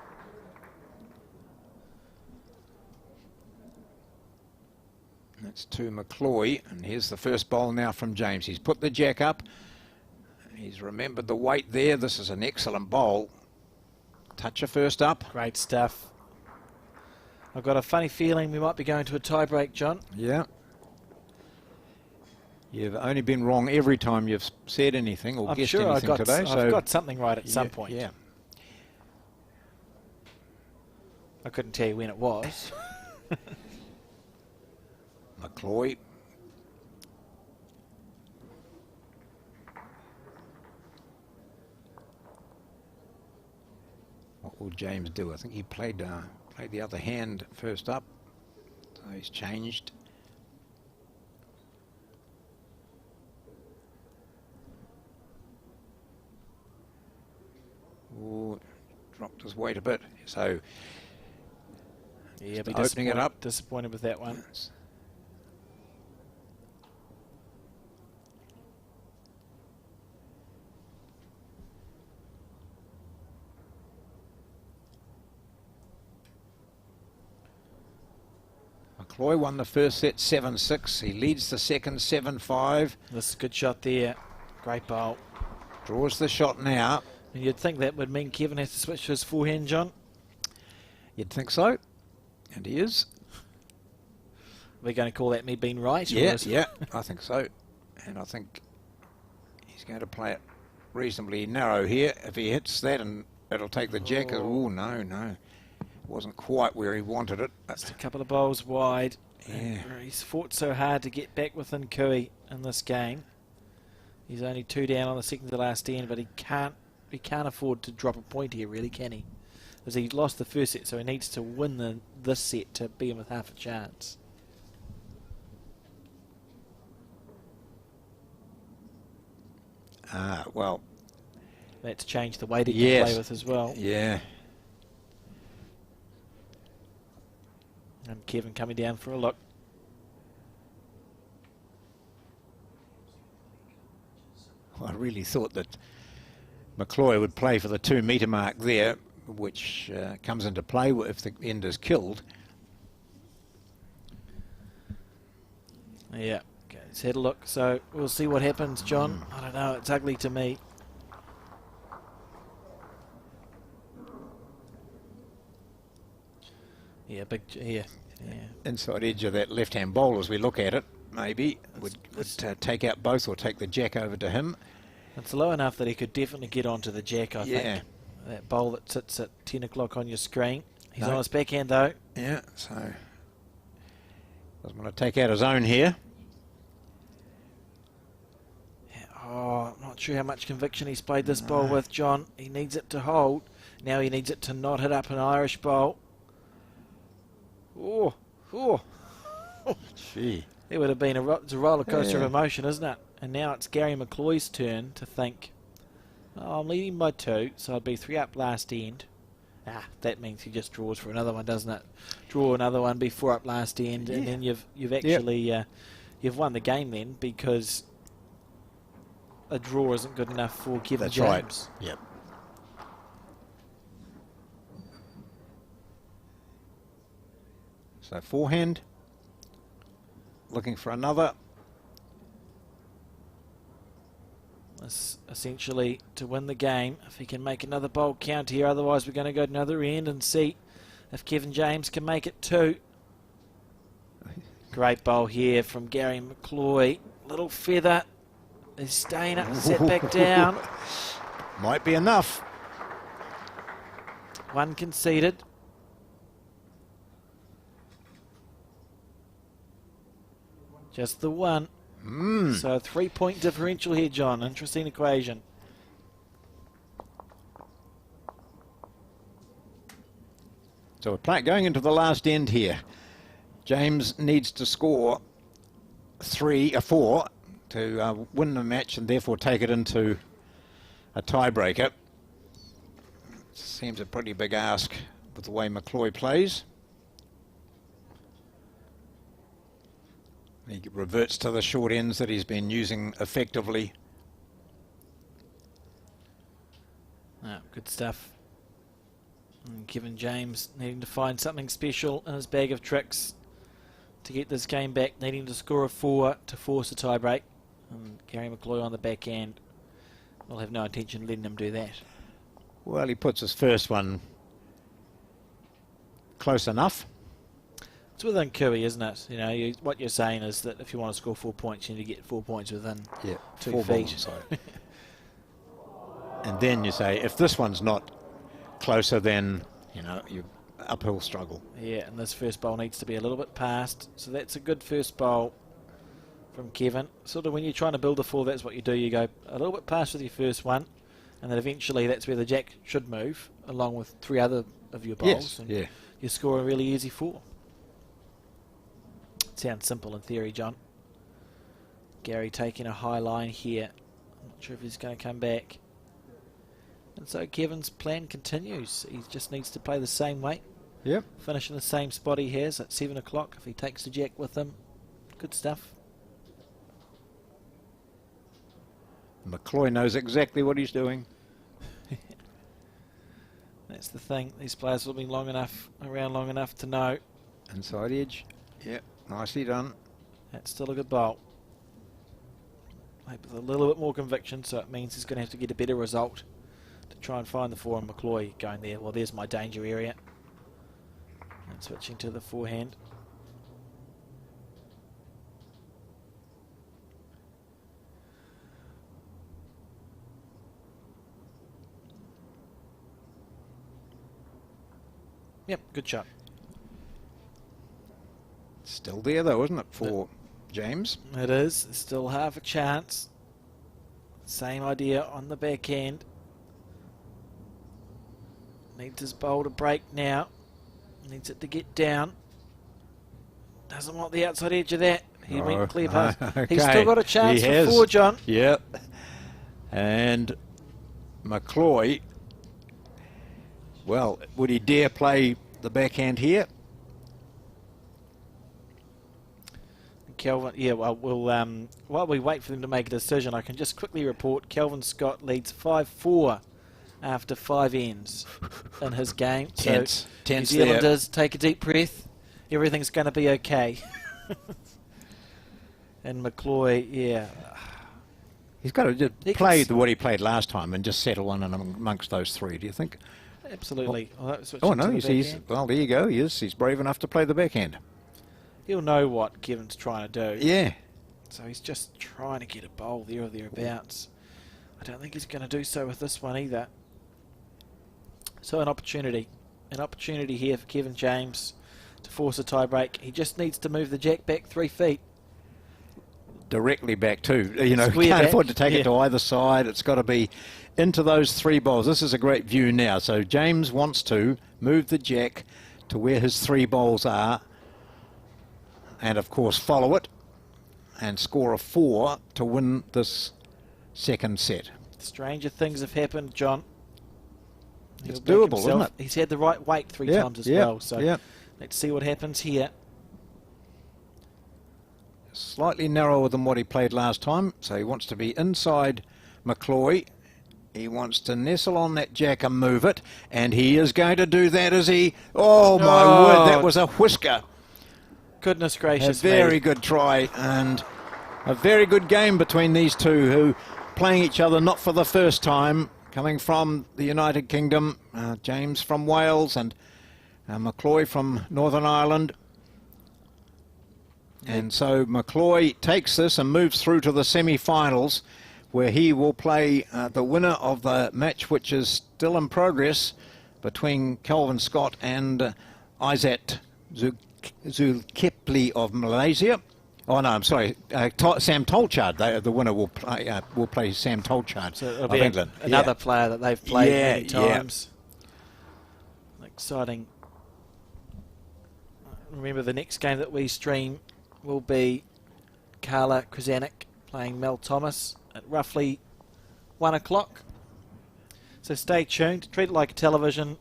That's to McCloy, and here's the first bowl now from James. He's put the jack up. He's remembered the weight there. This is an excellent bowl. Toucher first up. Great stuff. I've got a funny feeling we might be going to a tie break, John. Yeah. You've only been wrong every time you've said anything or guessed anything today. I've got something right at some point. Yeah. I couldn't tell you when it was. McCloy. What will James do? I think he played the other hand first up, so he's changed. Ooh, dropped his weight a bit, so yeah, be opening it up. Disappointed with that one. McCloy won the first set 7-6. He leads the second 7-5. This is a good shot there. Great bowl. Draws the shot now. And you'd think that would mean Kevin has to switch to his forehand, John. You'd think so. And he is. We're going to call that me being right? Yeah, yeah, I think so. And I think he's going to play it reasonably narrow here. If he hits that, and it'll take the jack. Oh, no, no. It wasn't quite where he wanted it. Just a couple of bowls wide. Yeah. He's fought so hard to get back within Cooey in this game. He's only 2 down on the second to last end, but he can't afford to drop a point here, really, can he? Because he lost the first set, so he needs to win this set to be in with half a chance. Well, that's changed the weight he can play with as well. Yeah. And Kevin coming down for a look. I really thought that McCloy would play for the 2 metre mark there, which comes into play if the end is killed. Yeah, okay, let's have a look. So we'll see what happens, John. I don't know, it's ugly to me. Yeah, yeah. Inside edge of that left-hand bowl as we look at it, maybe, would take out both or take the jack over to him. It's low enough that he could definitely get onto the jack, I think. That bowl that sits at 10 o'clock on your screen. He's on his backhand, though. Yeah, so doesn't want to take out his own here. Yeah, I'm not sure how much conviction he's played this bowl with, John. He needs it to hold. Now he needs it to not hit up an Irish bowl. Oh. Gee. It would have been it's a roller coaster of emotion, isn't it? And now it's Gary McCloy's turn to think, I'm leading by 2, so I'd be 3 up last end. That means he just draws for another one, doesn't it? Draw another one, be 4 up last end, and then you've actually you've won the game then, because a draw isn't good enough for Kevin James. That's right. Yep. So forehand, looking for another. That's essentially to win the game. If he can make another bowl count here, otherwise we're going to go to another end and see if Kevin James can make it 2. Great bowl here from Gary McCloy. Little feather. He's staying up, set back down. Might be enough. 1 conceded. Just the 1. So 3-point differential here, John. Interesting equation. So we're going into the last end here. James needs to score 3 or 4 to win the match and therefore take it into a tiebreaker. Seems a pretty big ask with the way McCloy plays. He reverts to the short ends that he's been using effectively. Good stuff. And Kevin James needing to find something special in his bag of tricks to get this game back, needing to score a 4 to force a tie break. And Gary McCloy on the back end will have no intention of letting him do that. Well, he puts his first one close enough. It's within Cooey, isn't it? You know, what you're saying is that if you want to score 4 points, you need to get 4 points within 2 4 feet. balls, and then you say, if this one's not closer, then, you know, you uphill struggle. Yeah, and this first bowl needs to be a little bit past. So that's a good first bowl from Kevin. Sort of when you're trying to build a 4, that's what you do. You go a little bit past with your first one, and then eventually that's where the jack should move, along with 3 other of your bowls. Yes, yeah. You score a really easy 4. Sounds simple in theory, John. Gary taking a high line here. I'm not sure if he's going to come back. And so Kevin's plan continues. He just needs to play the same way. Yep. Finish in the same spot he has at 7 o'clock. If he takes the jack with him, good stuff. McCloy knows exactly what he's doing. That's the thing. These players have been around long enough to know. Inside edge. Yep. Nicely done. That's still a good bowl. Maybe with a little bit more conviction, so it means he's going to have to get a better result to try and find the 4 on McCloy going there. Well, there's my danger area. And switching to the forehand. Yep, good shot. Still there though, isn't it, for James? It is. Still half a chance. Same idea on the back end. Needs his bowl to break now. Needs it to get down. Doesn't want the outside edge of that. He went clear past. Okay. He's still got a chance for 4, John. Yep. And McCloy, well, would he dare play the backhand here? Kelvin, yeah, well, while we wait for them to make a decision, I can just quickly report Kelvin Scott leads 5-4 after 5 ends in his game. Tense. So New Zealanders, take a deep breath. Everything's going to be okay. And McCloy, yeah. He's got to just play what he played last time and just settle one amongst those 3, do you think? Absolutely. Oh, no, well, there you go. He's brave enough to play the backhand. He'll know what Kevin's trying to do. Yeah. So he's just trying to get a bowl there or thereabouts. I don't think he's going to do so with this one either. So an opportunity here for Kevin James to force a tie break. He just needs to move the jack back 3 feet. Directly back too. You know, Square can't back. afford to take it to either side. It's got to be into those 3 bowls. This is a great view now. So James wants to move the jack to where his 3 bowls are, and of course follow it and score a 4 to win this second set. Stranger things have happened, John. It's doable, isn't it? He's had the right weight 3 times as well. So let's see what happens here. Slightly narrower than what he played last time, so he wants to be inside McCloy. He wants to nestle on that jack and move it, and he is going to do that as he... Oh, my word, that was a whisker. Goodness gracious me. A very good try, and a very good game between these two, who playing each other not for the first time, coming from the United Kingdom, James from Wales and McCloy from Northern Ireland. And so McCloy takes this and moves through to the semi-finals, where he will play the winner of the match, which is still in progress, between Kelvin Scott and Izzat Zulkifli of Malaysia. Oh no, I'm sorry, Sam Tolchard. The winner will play Sam Tolchard so of England. Another player that they've played many times. Exciting. Remember, the next game that we stream will be Carla Krasanik playing Mel Thomas at roughly 1 o'clock. So stay tuned. Treat it like a television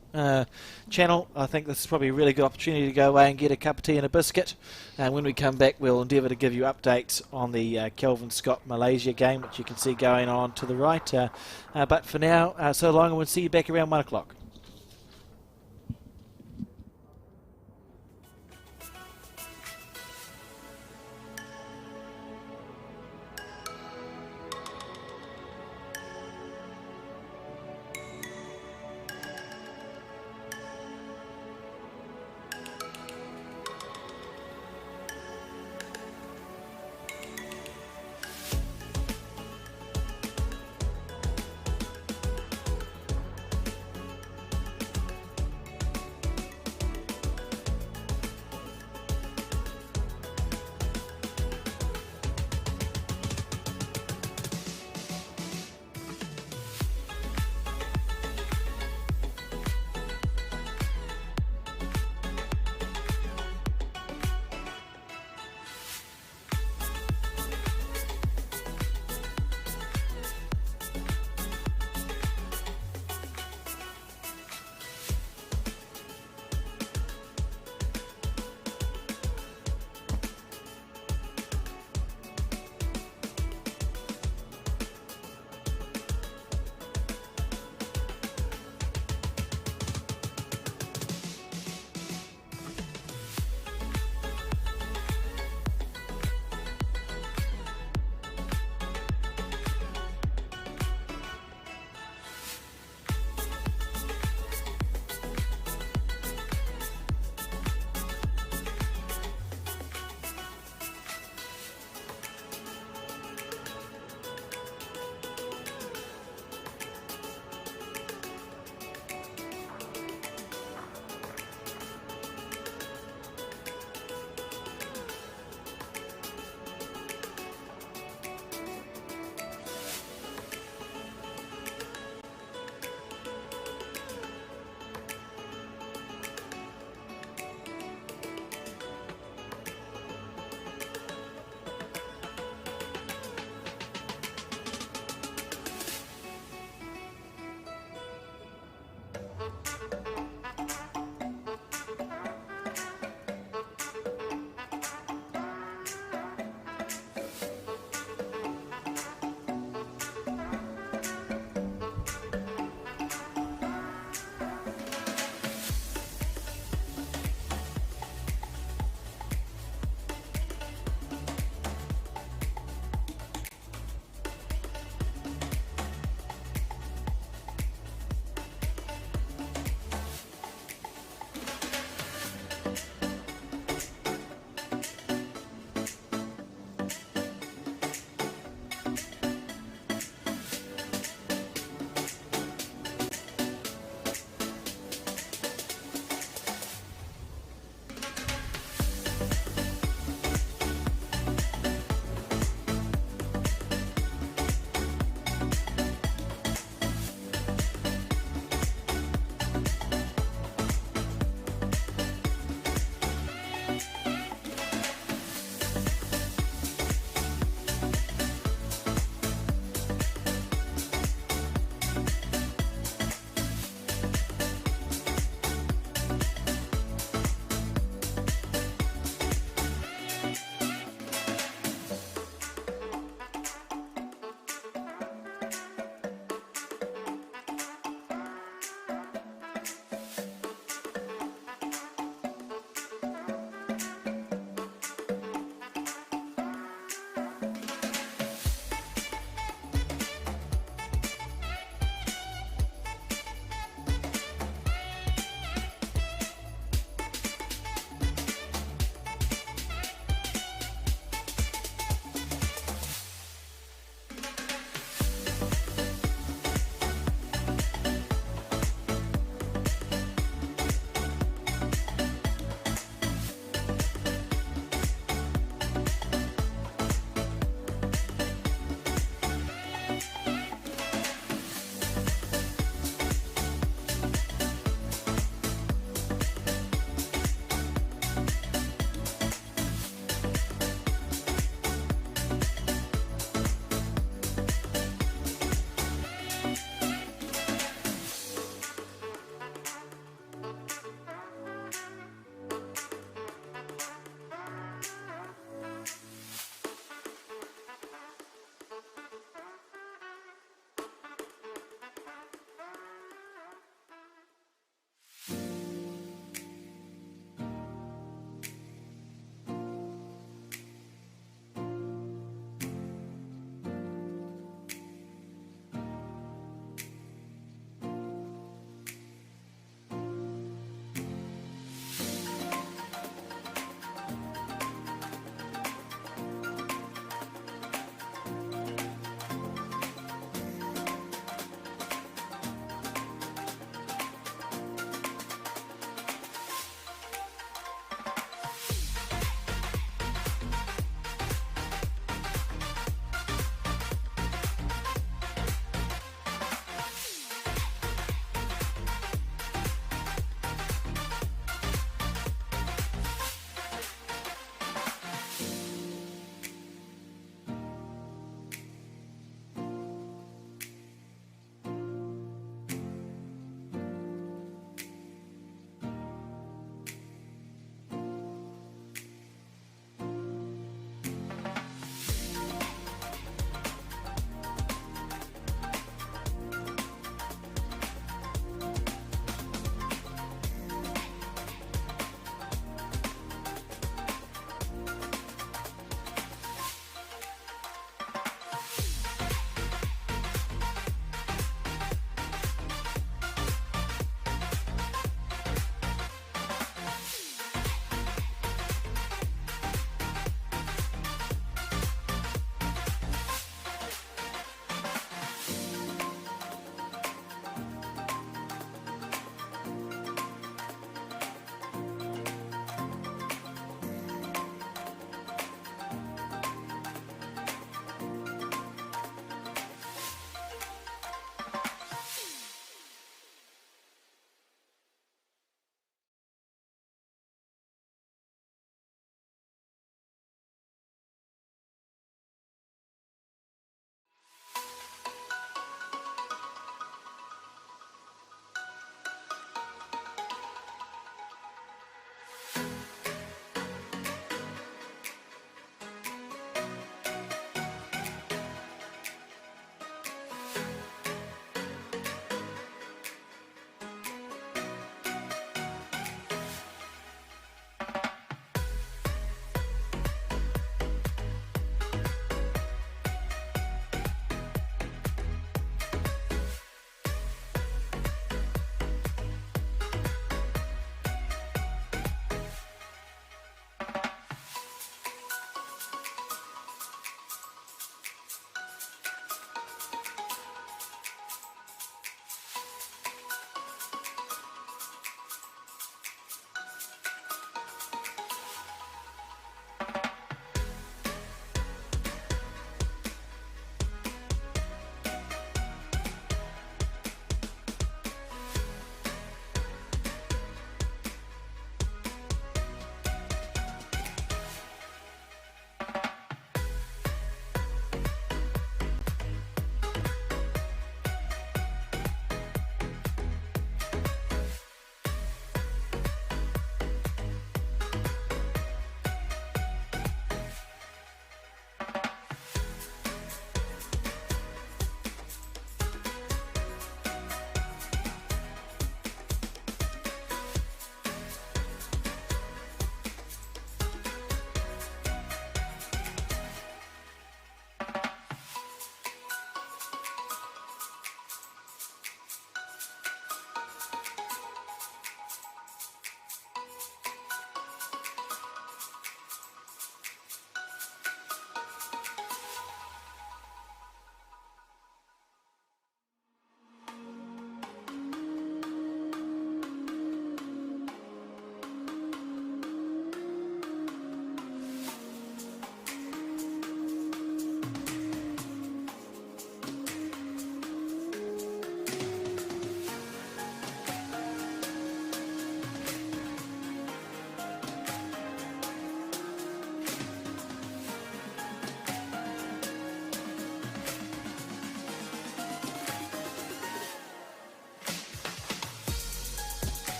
channel. I think this is probably a really good opportunity to go away and get a cup of tea and a biscuit. And when we come back, we'll endeavour to give you updates on the Kelvin Scott Malaysia game, which you can see going on to the right. But for now, so long, and we'll see you back around 1 o'clock.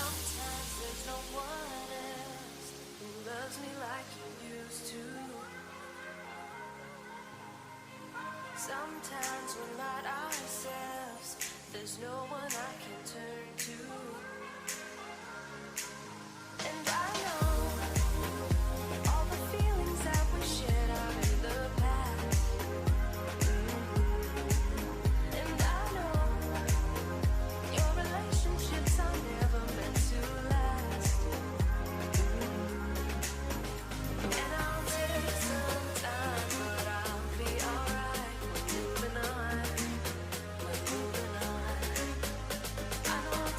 Sometimes there's no one else who loves me like you used to. Sometimes we're not ourselves, there's no one I can turn to. And I know all the feelings that we shared out in the past. And I know your relationships are never meant to last. And I'll take some time, but I'll be alright. We're moving on, we're moving on. I know I'll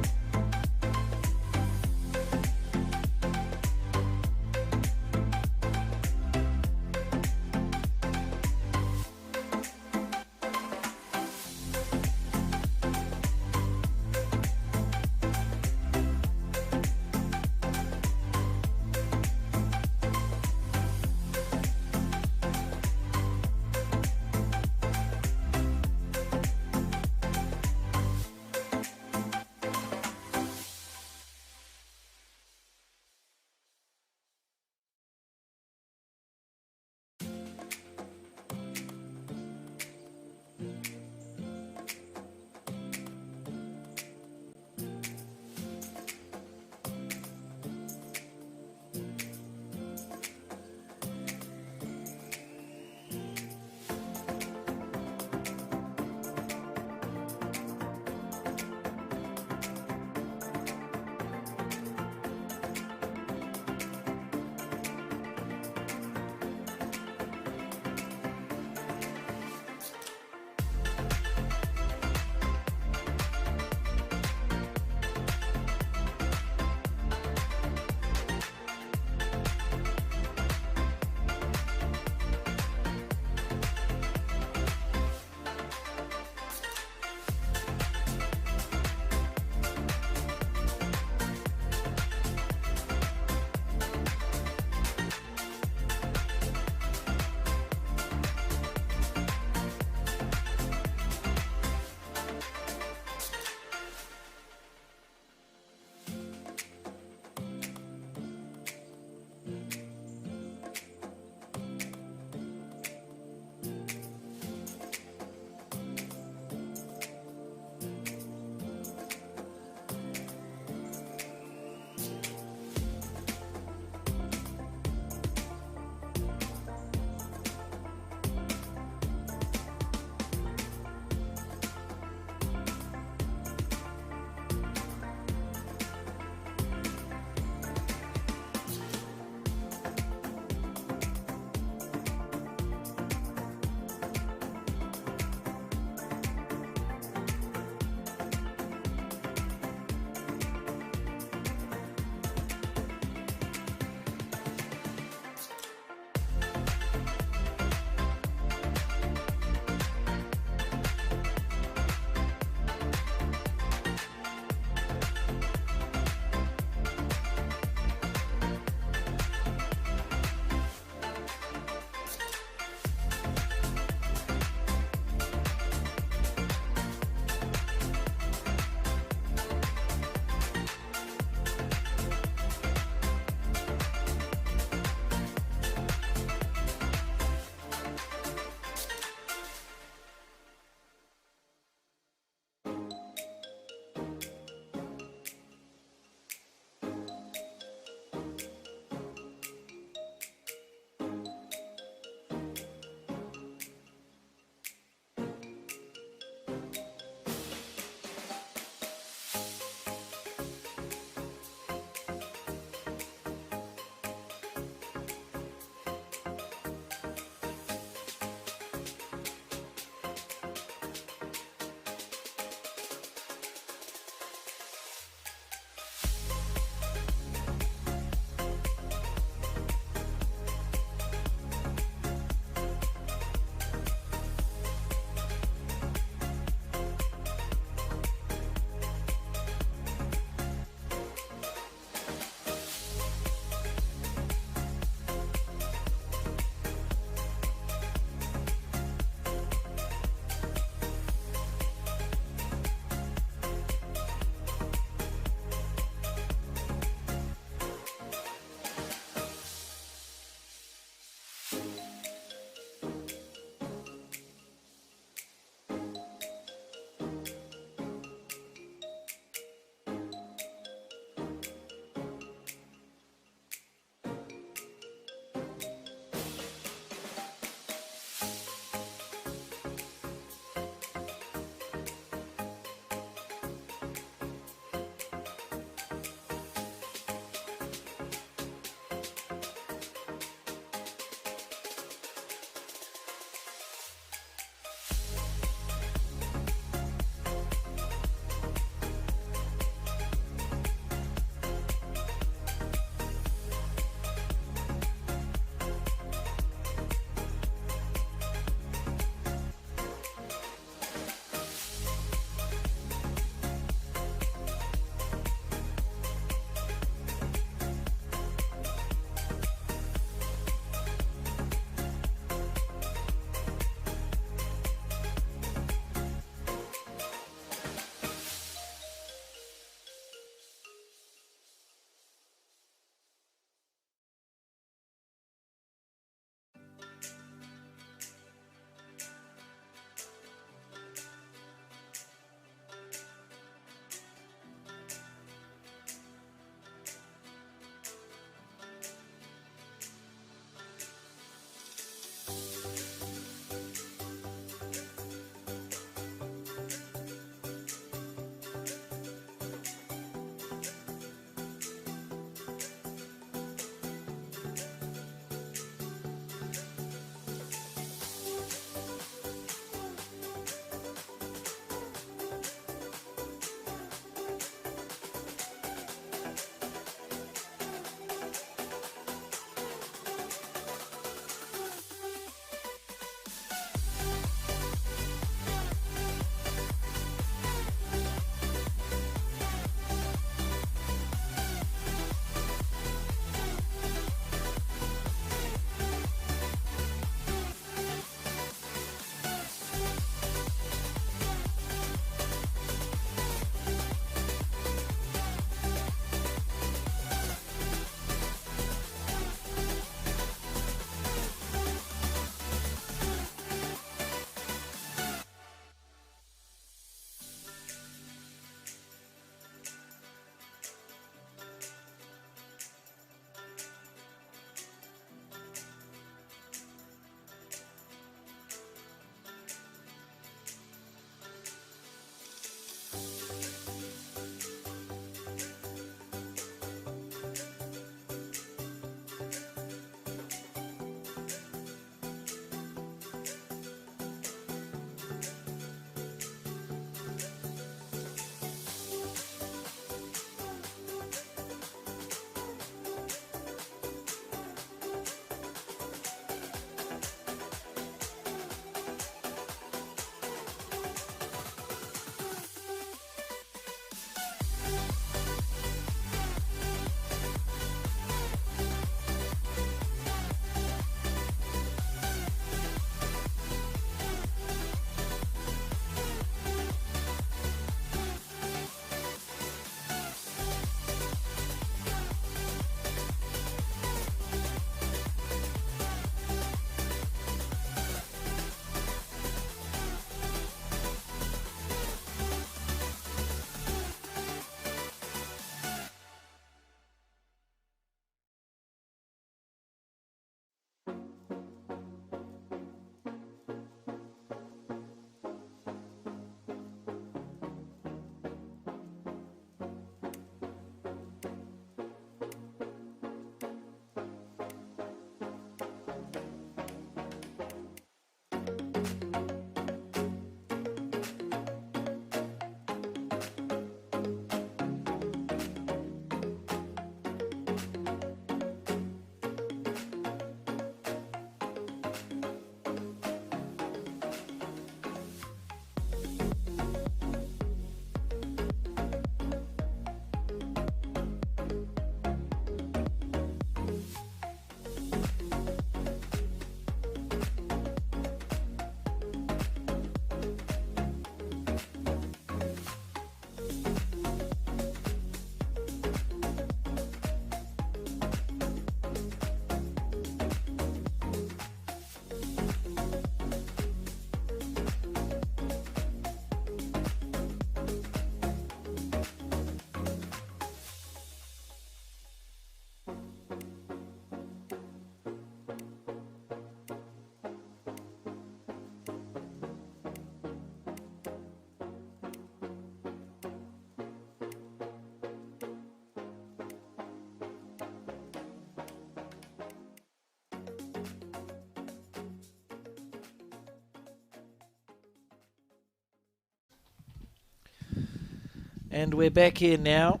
And we're back here now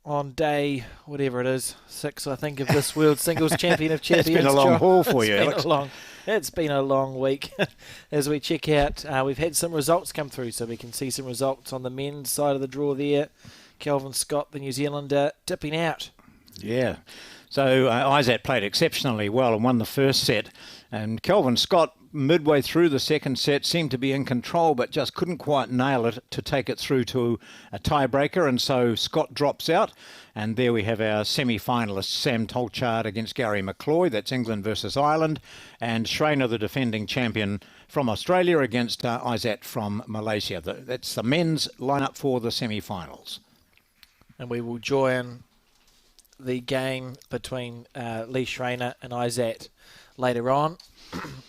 on day, whatever it is, 6, I think, of this World Singles Champion of Champions. It's been a long John. haul for you, Alex. It's been a long week. As we check out, we've had some results come through, so we can see some results on the men's side of the draw there. Kelvin Scott, the New Zealander, dipping out. Yeah. So Isaac played exceptionally well and won the first set. And Kelvin Scott, midway through the second set, seemed to be in control, but just couldn't quite nail it to take it through to a tiebreaker. And so Scott drops out. And there we have our semi-finalists, Sam Tolchard against Gary McCloy. That's England versus Ireland. And Schreiner, the defending champion from Australia, against Isaac from Malaysia. That's the men's lineup for the semi-finals. And we will join the game between Lee Schreiner and Isaac later on,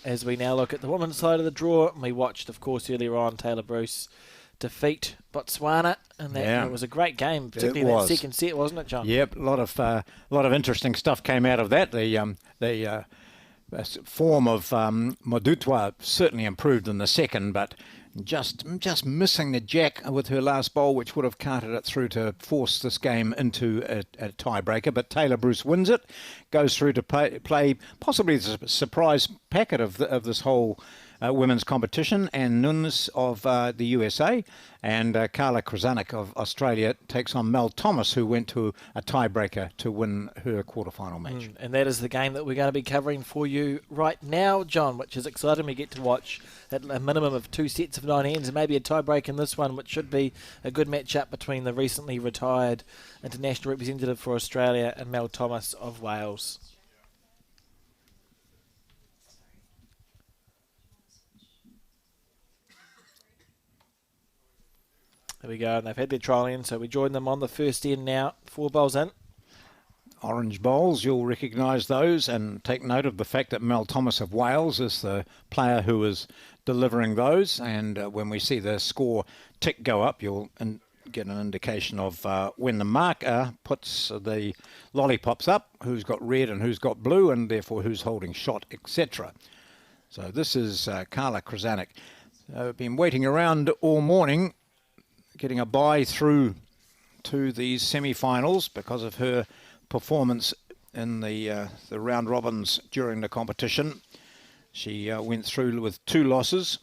as we now look at the women's side of the draw. And we watched, of course, earlier on Taylor Bruce defeat Botswana, and that was a great game, particularly in that second set, wasn't it, John? Yep, a lot of interesting stuff came out of that. The form of Modutwa certainly improved in the second, but just missing the jack with her last bowl, which would have carted it through to force this game into a tiebreaker. But Taylor Bruce wins it, goes through to play possibly the surprise packet of this whole women's competition, and Nunes of the USA, and Carla Krasanik of Australia takes on Mel Thomas, who went to a tiebreaker to win her quarterfinal match. And that is the game that we're going to be covering for you right now, John, which is exciting. We get to watch at a minimum of 2 sets of 9 ends and maybe a tiebreak in this one, which should be a good match-up between the recently retired international representative for Australia and Mel Thomas of Wales. There we go, and they've had their trial in, so we join them on the first end now. 4 bowls in. Orange bowls, you'll recognise those, and take note of the fact that Mel Thomas of Wales is the player who is delivering those, and when we see the score tick go up, you'll get an indication of when the marker puts the lollipops up, who's got red and who's got blue, and therefore who's holding shot, etc. So this is Carla Krasanik. Been waiting around all morning, getting a bye through to these semi-finals because of her performance in the round robins during the competition. She went through with 2 losses,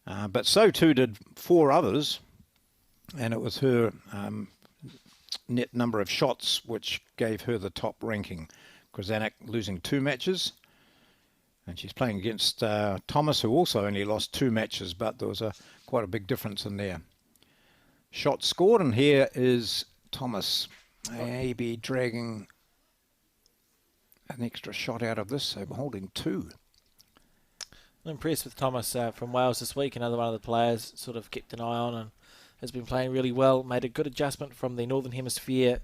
but so too did 4 others, and it was her net number of shots which gave her the top ranking. Krasanik losing 2 matches, and she's playing against Thomas, who also only lost 2 matches, but there was quite a big difference in there. Shot scored, and here is Thomas maybe dragging an extra shot out of this, so holding 2. I'm impressed with Thomas from Wales this week. Another one of the players sort of kept an eye on and has been playing really well. Made a good adjustment from the Northern Hemisphere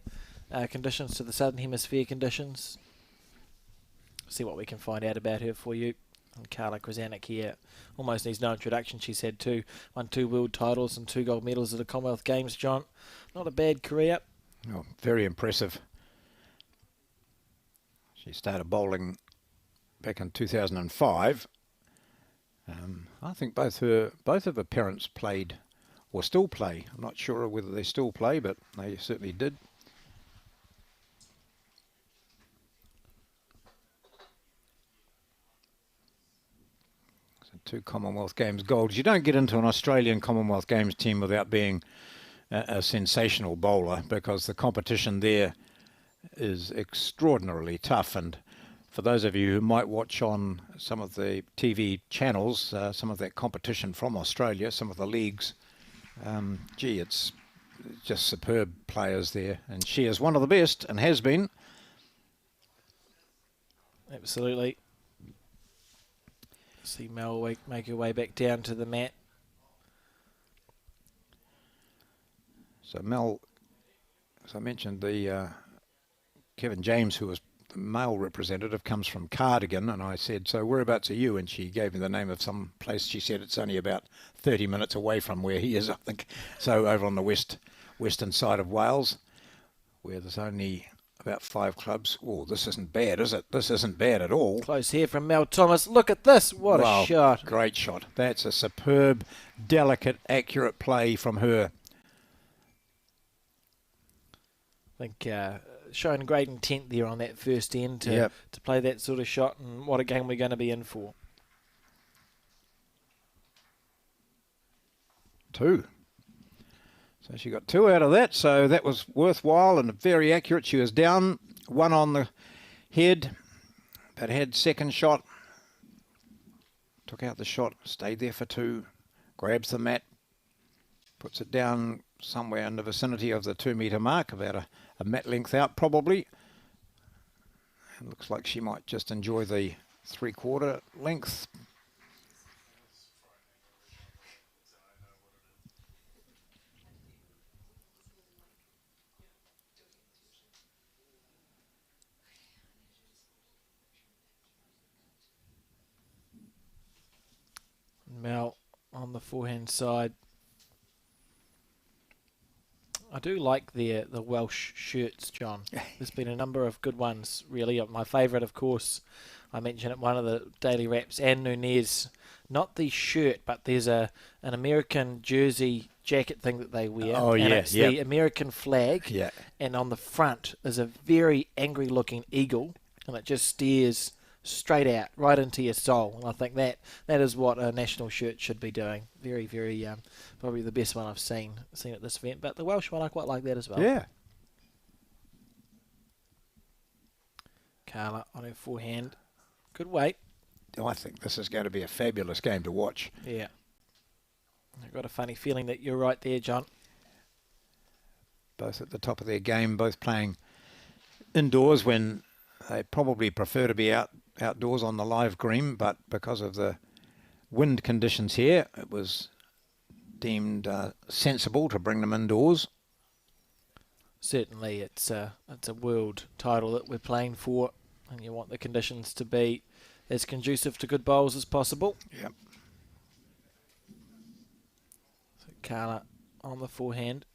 conditions to the Southern Hemisphere conditions. See what we can find out about her for you. And Carla Krasanik here almost needs no introduction. She's had won 2 world titles and 2 gold medals at the Commonwealth Games, John. Not a bad career. Oh, very impressive. She started bowling back in 2005. I think both of her parents played or still play. I'm not sure whether they still play, but they certainly did. So 2 Commonwealth Games golds. You don't get into an Australian Commonwealth Games team without being a sensational bowler, because the competition there is extraordinarily tough. And for those of you who might watch on some of the TV channels, some of that competition from Australia, some of the leagues, it's just superb players there, and she is one of the best and has been. Absolutely. See Mel make her way back down to the mat. So Mel, as I mentioned, the Kevin James, who was the male representative, comes from Cardigan, and I said, so whereabouts are you? And she gave me the name of some place. She said it's only about 30 minutes away from where he is, I think. So over on the western side of Wales, where there's only about 5 clubs. Oh, this isn't bad, is it? This isn't bad at all. Close here from Mel Thomas. Look at this. What a shot. Great shot. That's a superb, delicate, accurate play from her. think showing great intent there on that first end to, Yep. to play that sort of shot, and what a game we're going to be in for. 2. So she got 2 out of that, so that was worthwhile and very accurate. She was down 1 on the head, but had second shot. Took out the shot, stayed there for 2, grabs the mat, puts it down somewhere in the vicinity of the 2 metre mark, about a mat length out probably. It looks like she might just enjoy the 3/4 length. Mel on the forehand side. I do like the Welsh shirts, John. There's been a number of good ones, really. My favourite, of course, I mentioned at one of the daily wraps, and Naenae's, not the shirt, but there's an American jersey jacket thing that they wear. Oh, and yeah, it's the American flag. Yeah. And on the front is a very angry-looking eagle, and it just stares straight out, right into your soul. And I think that is what a national shirt should be doing. Very, very, probably the best one I've seen at this event. But the Welsh one, I quite like that as well. Yeah. Carla on her forehand. Good weight. I think this is going to be a fabulous game to watch. Yeah. I've got a funny feeling that you're right there, John. Both at the top of their game, both playing indoors when they probably prefer to be outdoors on the live green, but because of the wind conditions here, it was deemed sensible to bring them indoors. Certainly, it's a world title that we're playing for, and you want the conditions to be as conducive to good bowls as possible. Yep. So Carla on the forehand.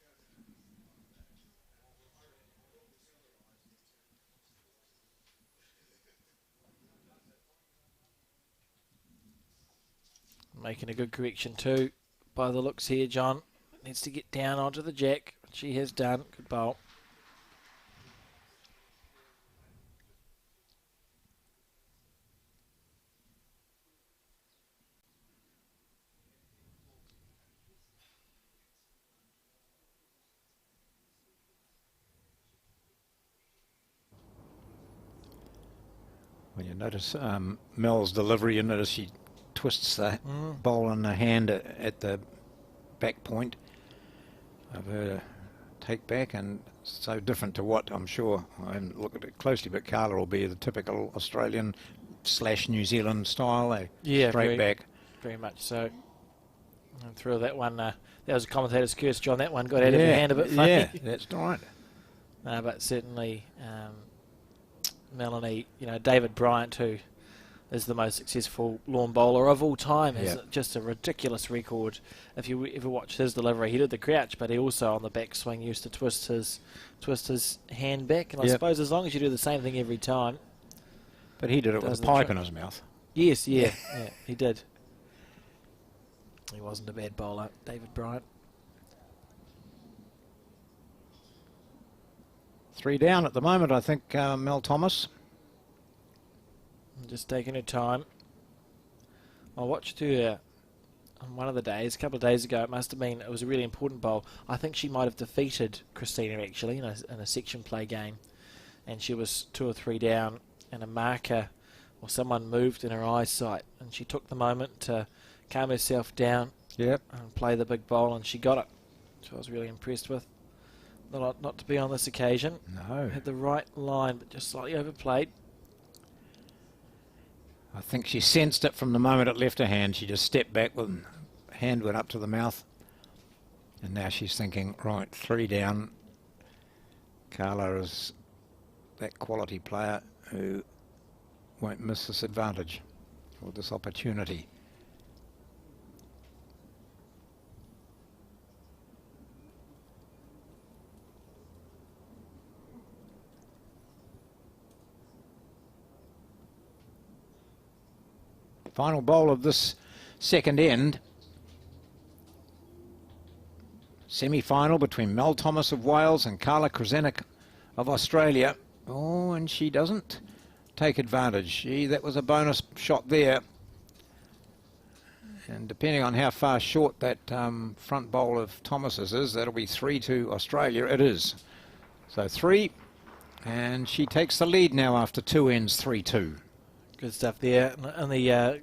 Making a good correction too, by the looks here, John. Needs to get down onto the jack, which she has done. Good bowl. When you notice Mel's delivery, you notice she twists the bowl in the hand at the back point of her take back, and so different to what I'm sure, I haven't looked at it closely, but Carla will be the typical Australian / New Zealand style, straight back. Very much so. And through that one, that was a commentator's curse, John. That one got out of your hand a bit funny. Yeah, that's right. But certainly, Melanie, David Bryant, who is the most successful lawn bowler of all time, has just a ridiculous record. If you ever watched his delivery, he did the crouch, but he also on the backswing used to twist his hand back. And I suppose as long as you do the same thing every time. But he did it with a pipe in his mouth. Yes, yeah, he did. He wasn't a bad bowler, David Bryant. 3 down at the moment, I think, Mel Thomas. Just taking her time. I watched her on one of the days, a couple of days ago. It was a really important bowl. I think she might have defeated Christina actually in a section play game, and she was 2 or 3 down, and a marker or someone moved in her eyesight, and she took the moment to calm herself down and play the big bowl, and she got it. So I was really impressed with. Not to be on this occasion. No. Had the right line, but just slightly overplayed. I think she sensed it from the moment it left her hand. She just stepped back with hand went up to the mouth. And now she's thinking, right, 3 down. Carla is that quality player who won't miss this advantage or this opportunity. Final bowl of this second end. Semi-final between Mel Thomas of Wales and Carla Krzyzewska of Australia. Oh, and she doesn't take advantage. That was a bonus shot there. And depending on how far short that front bowl of Thomas's is, that'll be 3 to Australia. It is. So 3, and she takes the lead now after 2 ends, 3-2. Good stuff there. And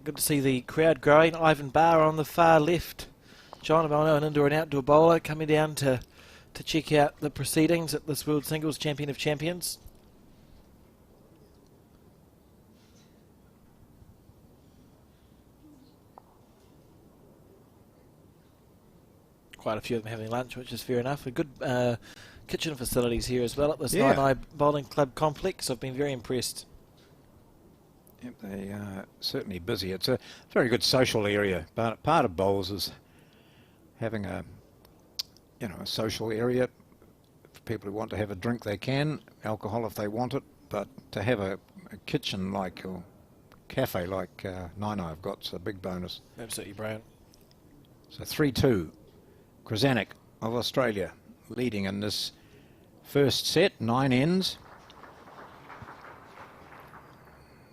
good to see the crowd growing. Ivan Barr on the far left. John Amono, an indoor and outdoor bowler, coming down to check out the proceedings at this World Singles Champion of Champions. Quite a few of them having lunch, which is fair enough. A good kitchen facilities here as well at this Naenae Bowling Club complex. I've been very impressed. Yep, they are certainly busy. It's a very good social area. But part of bowls is having a social area for people who want to have a drink. They can, alcohol if they want it, but to have a kitchen like or cafe like Naenae I've got, it's a big bonus. Absolutely brilliant. So 3-2. Krasanik of Australia leading in this first set, 9 ends.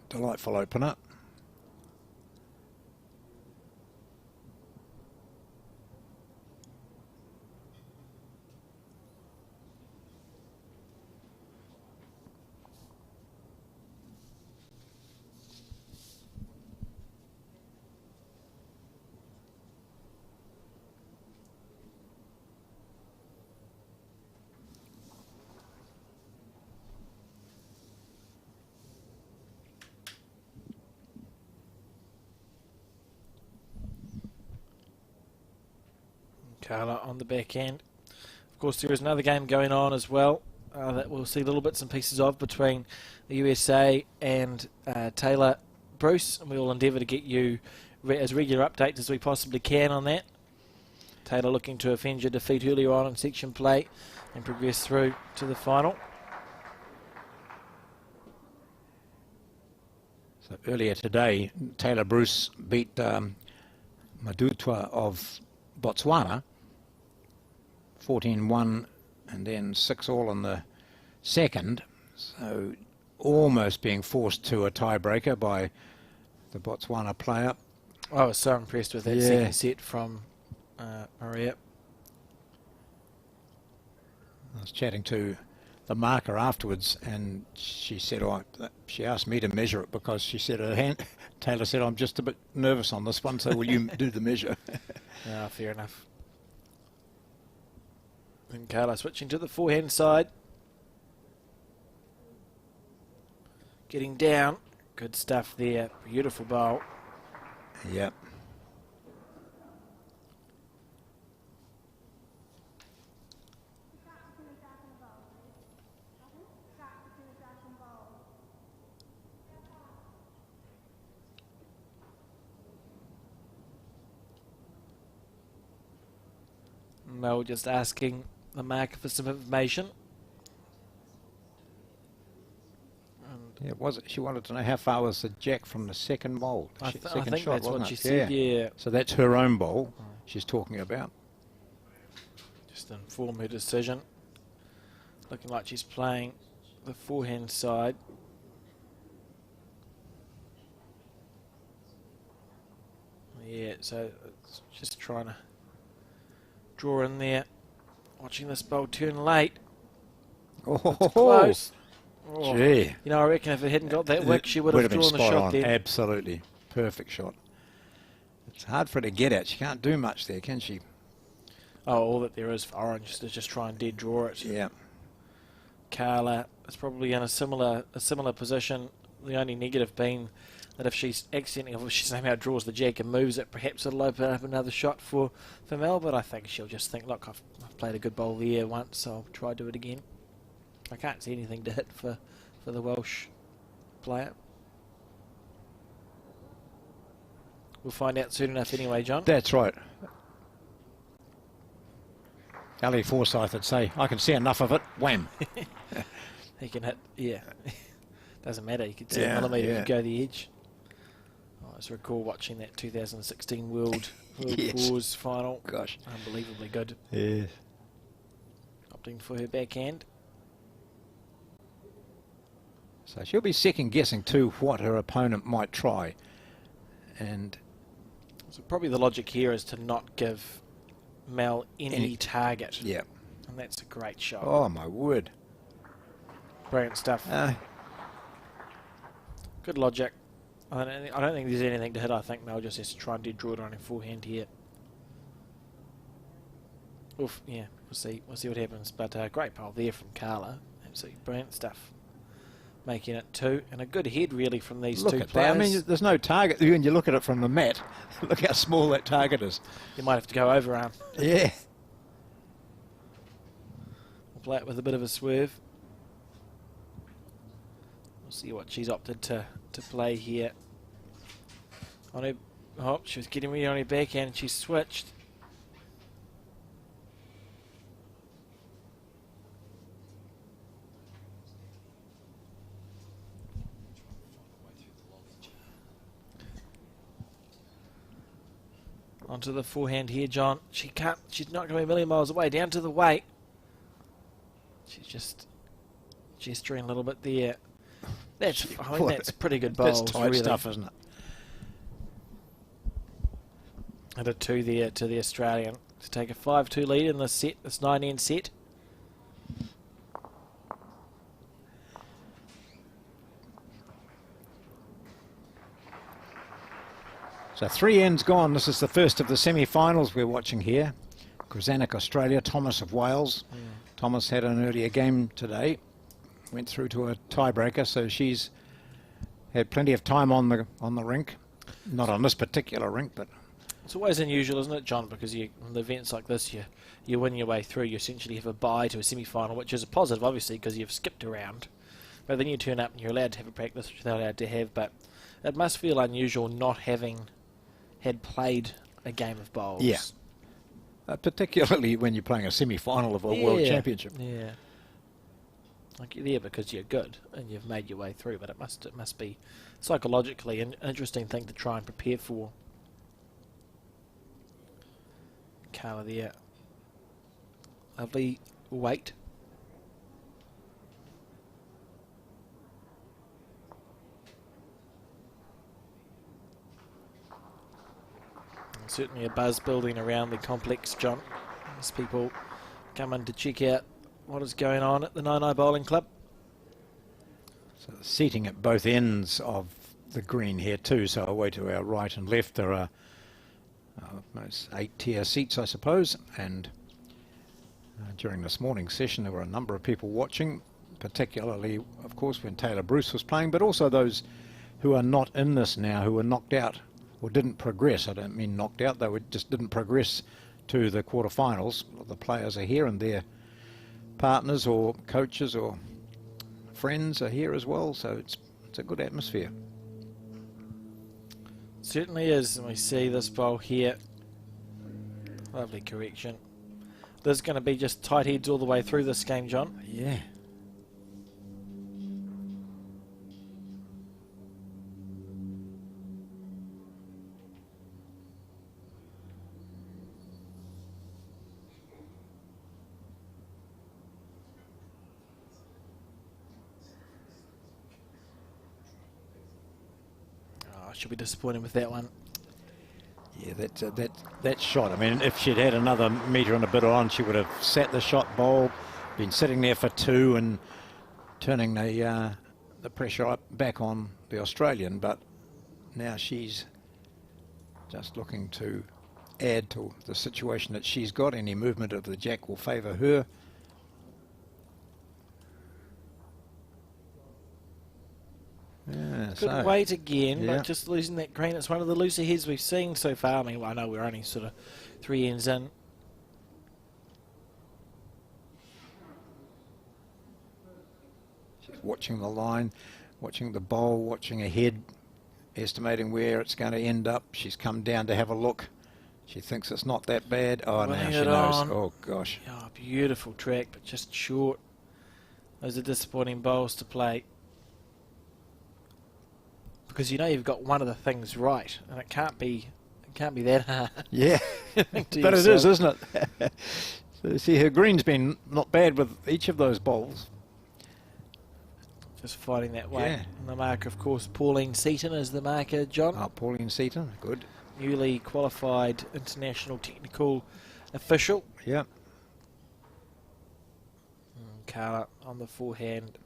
Delightful opener. Carla on the back end. Of course, there is another game going on as well that we'll see little bits and pieces of between the USA and Taylor Bruce, and we will endeavour to get you as regular updates as we possibly can on that. Taylor looking to avenge a defeat earlier on in section play and progress through to the final. So earlier today, Taylor Bruce beat Madutwa of Botswana 14-1 and then 6-all in the second, so almost being forced to a tiebreaker by the Botswana player. I was so impressed with that second set from Maria. I was chatting to the marker afterwards, and she said, she asked me to measure it because she said her hand. Taylor said, I'm just a bit nervous on this one, so will you do the measure? Fair enough. And Carla switching to the forehand side. Getting down. Good stuff there. Beautiful bowl. Yep. Mel just asking the marker for some information. Yeah, she wanted to know how far was the jack from the second bowl. I Second think shot, that's what wasn't she it? said, yeah. So that's her own bowl she's talking about. Just inform her decision. Looking like she's playing the forehand side. Yeah, so it's just trying to draw in there. Watching this bowl turn late. Oh, it's close. Oh, gee. You know, I reckon if it hadn't got that wick, she would have been drawn the spot shot on. there. Absolutely. Perfect shot. It's hard for her to get at. She can't do much there, can she? Oh, all that there is for Orange is just try and dead draw it. Yeah. Carla is probably in a similar position. The only negative being that if she's accidentally, if she somehow draws the jack and moves it, perhaps it'll open up another shot for Mel. But I think she'll just think, look, I've played a good bowl there once, so I'll try to do it again. I can't see anything to hit for the Welsh player. We'll find out soon enough anyway, John. That's right. Ali Forsyth would say, I can see enough of it. Wham. He can hit, yeah. Doesn't matter, you can see a millimetre and go the edge. I just recall watching that 2016 World Fours final. Gosh. Unbelievably good. Yes. Opting for her backhand. So she'll be second guessing too what her opponent might try. And so probably the logic here is to not give Mel any target. yeah. And that's a great shot. Oh my word. Brilliant stuff. Good logic. I don't think there's anything to hit. I think Mel just has to try and draw it on her forehand here. Oof, yeah, we'll see what happens. But great bowl there from Carla. Absolutely brilliant stuff. Making it 2, and a good head really from these two players. That. I mean, there's no target. When you look at it from the mat, look how small that target is. You might have to go overarm. Yeah. We'll play it with a bit of a swerve. We'll see what she's opted to play here. On her, oh, she was getting ready on her backhand and she switched. Onto the forehand here, John. She's not going to be a million miles away. Down to the weight. She's just gesturing a little bit there. That's pretty good bowls. That's tight really. stuff, isn't it? And a 2 there to the Australian to take a 5-2 lead in this set, this 9-end set. So 3 ends gone. This is the first of the semi-finals we're watching here. Krasanik, Australia, Thomas of Wales. Thomas had an earlier game today. Went through to a tiebreaker, so she's had plenty of time on the rink. Not on this particular rink, but it's always unusual, isn't it, John? Because in events like this, you win your way through. You essentially have a bye to a semi-final, which is a positive, obviously, because you've skipped around. But then you turn up and you're allowed to have a practice, which they're allowed to have. But it must feel unusual not having had played a game of bowls. yeah. Particularly when you're playing a semi-final of a world championship. Yeah. Like you're there because you're good and you've made your way through, but it must be psychologically an interesting thing to try and prepare for. Carla there. Lovely weight. Certainly a buzz building around the complex, John, as people come in to check out what is going on at the Naenae Bowling Club. So the seating at both ends of the green here too, so away to our right and left there are most 8-tier seats, I suppose, and during this morning's session there were a number of people watching, particularly of course when Taylor Bruce was playing, but also those who are not in this now, who were knocked out or didn't progress. I don't mean knocked out, they just didn't progress to the quarterfinals. The players are here and their partners or coaches or friends are here as well, so it's a good atmosphere. Certainly is, and we see this bowl here. Lovely correction. There's going to be just tight heads all the way through this game, John. Yeah. She'll be disappointed with that one. Yeah, that shot. I mean, if she'd had another metre and a bit on, she would have sat the shot bowl, been sitting there for 2 and turning the pressure up back on the Australian. But now she's just looking to add to the situation that she's got. Any movement of the jack will favour her. Yeah, Good weight again, yeah. but just losing that green. It's one of the looser heads we've seen so far. I mean, I know we're only sort of 3 ends in. She's watching the line, watching the bowl, watching ahead, estimating where it's going to end up. She's come down to have a look. She thinks it's not that bad. Oh, now she knows. On. Oh, gosh. Oh, beautiful track, but just short. Those are disappointing bowls to play. Because you know you've got one of the things right, and it can't be that hard. Yeah, but it is, isn't it? So see, her green's been not bad with each of those bowls. Just fighting that way. Yeah. And the marker, of course, Pauline Seaton is the marker, John. Oh, Pauline Seaton, good. Newly qualified international technical official. Yeah. Carla on the forehand.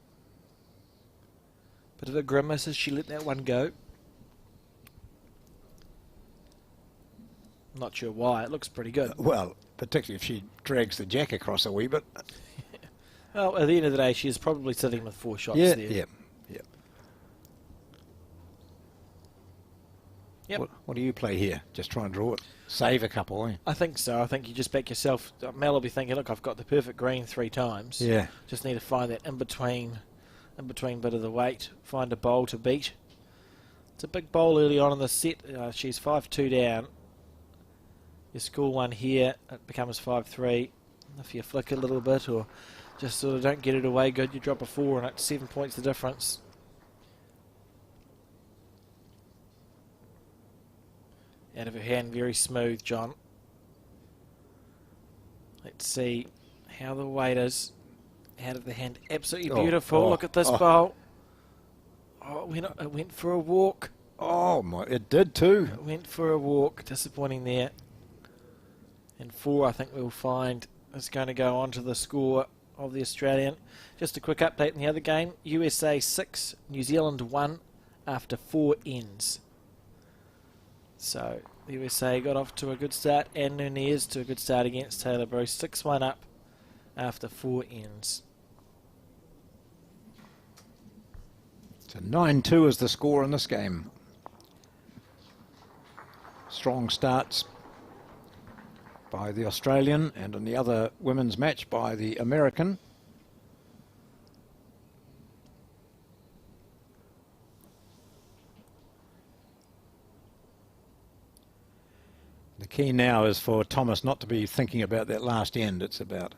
Bit of a grimace as she let that one go. Not sure why. It looks pretty good. Well, particularly if she drags the jack across a wee bit. Well, at the end of the day, she is probably sitting with 4 shots Yeah, there. yeah. Yep. What do you play here? Just try and draw it. Save a couple, eh? I think so. I think you just back yourself. Mel will be thinking, look, I've got the perfect green 3 times. Yeah. Just need to find that in between bit of the weight. Find a bowl to beat. It's a big bowl early on in the set. She's 5-2 down. You score one here, it becomes 5-3. If you flick a little bit or just sort of don't get it away good, you drop a 4 and it's 7 points the difference. Out of her hand, very smooth, John. Let's see how the weight is. Out of the hand, absolutely beautiful. Look at this bowl. Oh, it went for a walk. Oh, my, it did too. It went for a walk. Disappointing there. And 4, I think we'll find, is going to go on to the score of the Australian. Just a quick update in the other game. USA 6, New Zealand 1 after 4 ends. So the USA got off to a good start, and Naenae to a good start against Taylor Bruce. 6-1 up after 4 ends. So 9-2 is the score in this game. Strong starts by the Australian, and in the other women's match by the American. The key now is for Thomas not to be thinking about that last end. It's about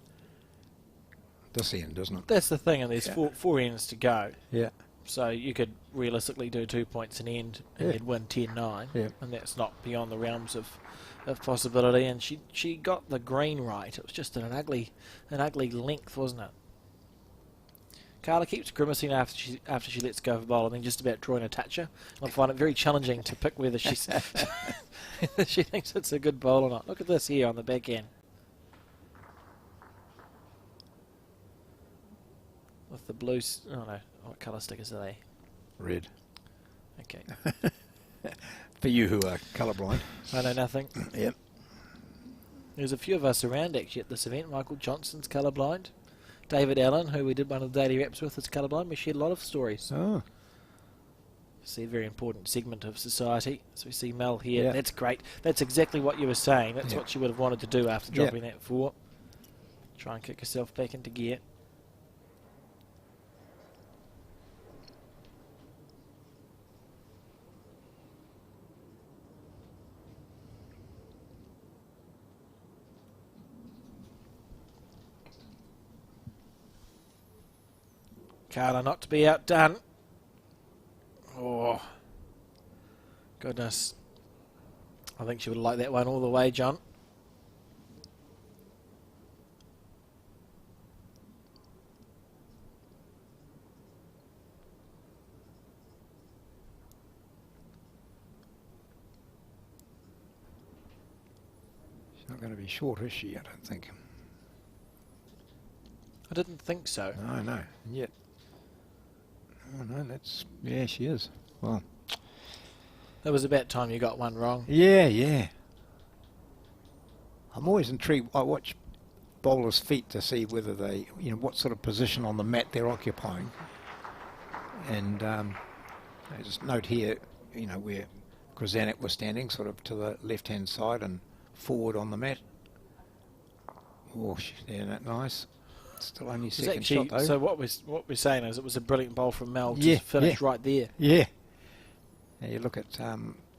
this end, isn't it? That's the thing, and there's four ends to go. Yeah. So you could realistically do 2 points an end and you'd win 10-9, and that's not beyond the realms of possibility. And she got the green right. It was just an ugly length, wasn't it? Carla keeps grimacing after she lets go of a bowl and then just about drawing a toucher. I find it very challenging to pick whether she's she thinks it's a good bowl or not. Look at this here on the back end. With the blue... Oh no, what colour stickers are they? Red. Okay. For you who are colourblind. I know nothing. Yep. There's a few of us around actually at this event. Michael Johnson's colourblind. David Allen, who we did one of the daily wraps with, is colourblind. We shared a lot of stories. Oh. See a very important segment of society. So we see Mel here. Yeah. That's great. That's exactly what you were saying. That's what she would have wanted to do after dropping that 4. Try and kick herself back into gear. Carla not to be outdone. Oh, goodness. I think she would have liked that one all the way, John. She's not going to be short, is she? I don't think. I didn't think so. No, no. Yet. Oh, no, that's... Yeah, she is. Well... It was about time you got one wrong. Yeah, yeah. I'm always intrigued. I watch bowlers' feet to see whether they... You know, what sort of position on the mat they're occupying. And I just note here, you know, where Krasanik was standing, sort of to the left-hand side and forward on the mat. Oh, isn't that nice? Still only second shot though. So what we're saying is it was a brilliant bowl from Mel to finish right there. Yeah. Now you look at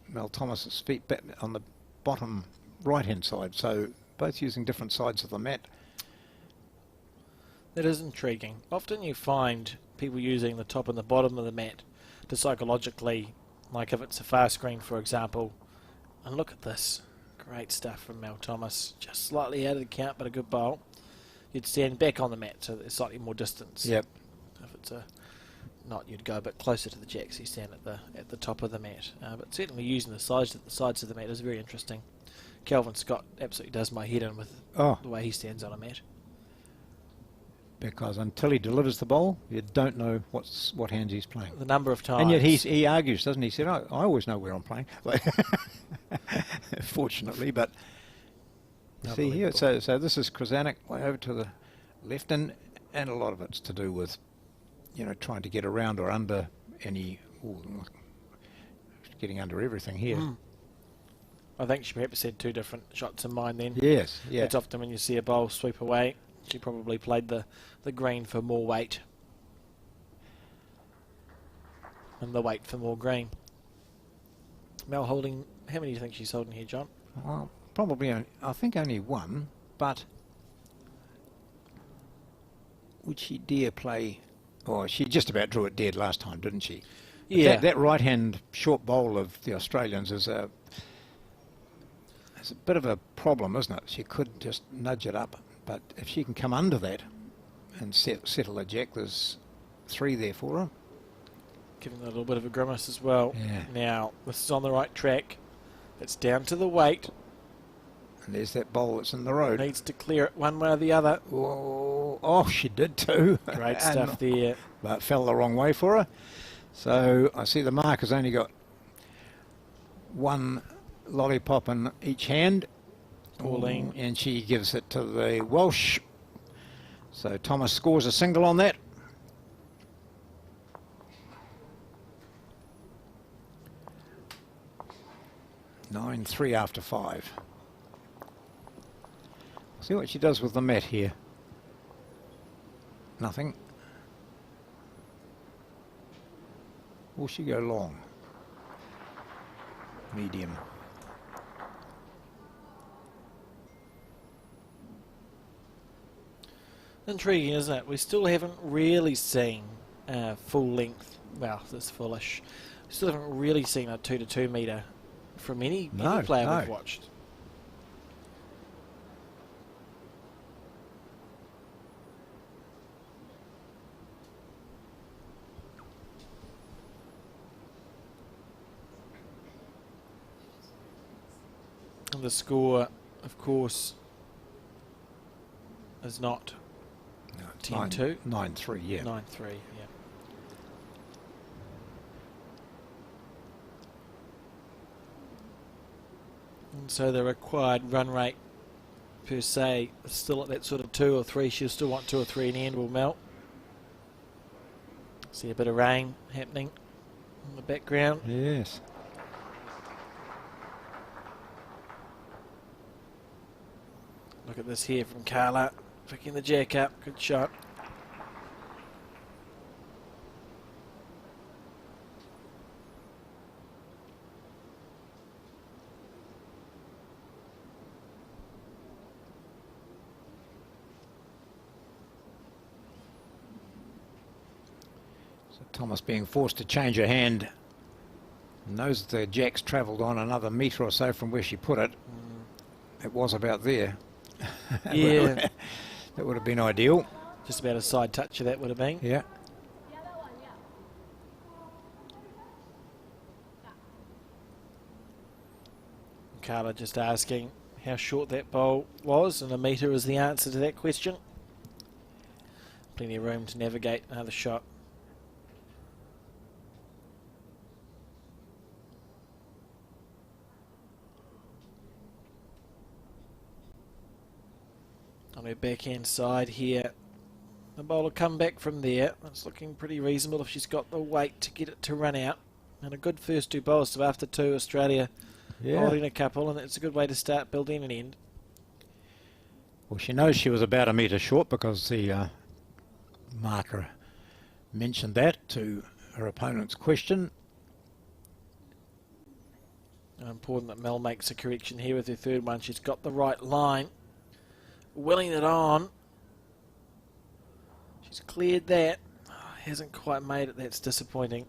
Mel Thomas's feet back on the bottom right-hand side, so both using different sides of the mat. That is intriguing. Often you find people using the top and the bottom of the mat to psychologically, like if it's a fast screen, for example. And look at this. Great stuff from Mel Thomas. Just slightly out of the count, but a good bowl. You'd stand back on the mat so there's slightly more distance. Yep. If it's a not, you'd go a bit closer to the jacks. You stand at the top of the mat, but certainly using the sides of the mat is very interesting. Kelvin Scott absolutely does my head in with the way he stands on a mat. Because until he delivers the bowl, you don't know what hands he's playing. The number of times. And yet he argues, doesn't he? He said, I always know where I'm playing. Fortunately, but you see here, so this is Krasanik way over to the left, and a lot of it's to do with, you know, trying to get around or under any, getting under everything here. I think she perhaps had two different shots in mind then. Yes, yeah. It's often when you see a bowl sweep away, she probably played the green for more weight. And the weight for more green. Mel holding, how many do you think she's holding here, John? Probably, I think only one, but would she dare play? Oh, she just about drew it dead last time, didn't she? Yeah. That right-hand short bowl of the Australians is a bit of a problem, isn't it? She could just nudge it up, but if she can come under that and settle a jack, there's 3 there for her. Giving a little bit of a grimace as well. Yeah. Now, this is on the right track. It's down to the weight. And there's that bowl that's in the road. Needs to clear it one way or the other. Oh, she did too. Great stuff there. But fell the wrong way for her. So I see the mark has only got one lollipop in each hand. Pauline. And she gives it to the Welsh. So Thomas scores a single on that. Nine 3 after 5. See what she does with the mat here. Nothing. Will she go long? Medium. Intriguing, isn't it? We still haven't really seen full length. Well, that's foolish. We still haven't really seen a 2-to-2 metre from any player we've watched. And the score, of course, is not 10-2. 9-3, yeah. 9-3, yeah. And so the required run rate per se is still at that sort of 2 or 3. She'll still want 2 or 3 in the end, will Mel. See a bit of rain happening in the background. Yes. Look at this here from Carla, picking the jack up. Good shot. So Thomas being forced to change her hand. Knows the jack's travelled on another metre or so from where she put it. It was about there. Yeah. That would have been ideal. Just about a side touch of that would have been. Yeah. Carla just asking how short that bowl was, and a metre is the answer to that question. Plenty of room to navigate another shot. On her backhand side here, the bowl will come back from there. It's looking pretty reasonable if she's got the weight to get it to run out. And a good first 2 bowls, so after 2, Australia holding a couple, and it's a good way to start building an end. Well, she knows she was about a metre short because the marker mentioned that to her opponent's question. And important that Mel makes a correction here with her third one. She's got the right line. Willing it on. She's cleared that. Oh, hasn't quite made it. That's disappointing.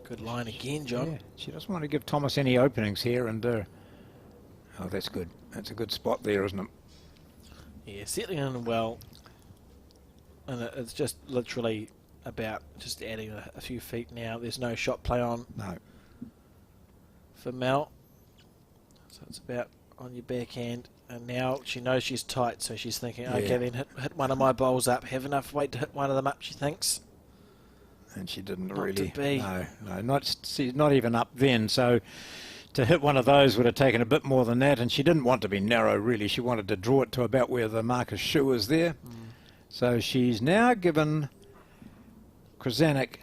Good line again, John. Yeah, she doesn't want to give Thomas any openings here, and oh, that's good. That's a good spot there, isn't it? Yeah, settling in well, and it's just literally about just adding a few feet now. There's no shot play on No. for Mel, so it's about on your backhand. And now she knows she's tight, so she's thinking, okay, then hit one of my bowls up. Have enough weight to hit one of them up, she thinks. And she didn't Not really. to be. No, she's not even up then. So to hit one of those would have taken a bit more than that. And she didn't want to be narrow, really. She wanted to draw it to about where the Marcus shoe was there. So she's now given Krasanik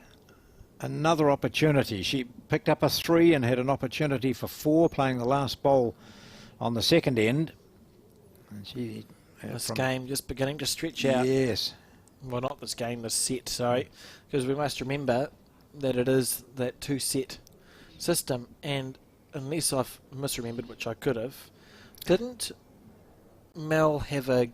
another opportunity. She picked up a 3 and had an opportunity for 4, playing the last bowl on the second end. And she, This game just beginning to stretch out. Yes. Well, not this game, this set, sorry. Because we must remember that it is that 2-set system. And unless I've misremembered, which I could have, didn't Mel have a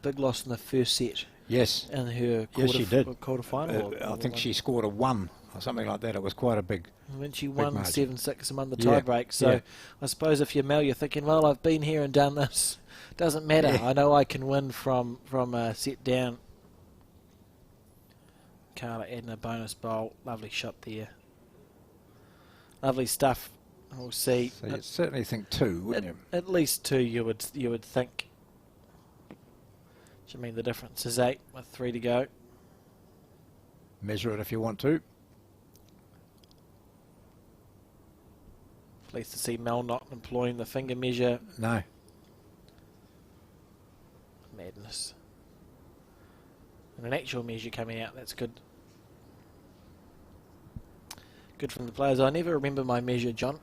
big loss in the first set? Yes. In her Yes, she did. quarterfinal? I think she scored a 1 or something like that. It was quite a big. And then she won margin. 7-6 and won the Yeah, tiebreak. So yeah. I suppose if you're Mel, you're thinking, well, I've been here and done this. Doesn't matter. Yeah. I know I can win from a set down. Carla adding a bonus bowl. Lovely shot there. Lovely stuff. We'll see. So you'd certainly think 2, wouldn't you? At least 2, you would think. Which I mean, the difference is 8 with 3 to go. Measure it if you want to. Pleased to see Mel not employing the finger measure. No. Madness. And an actual measure coming out, that's good. Good from the players. I never remember my measure, John.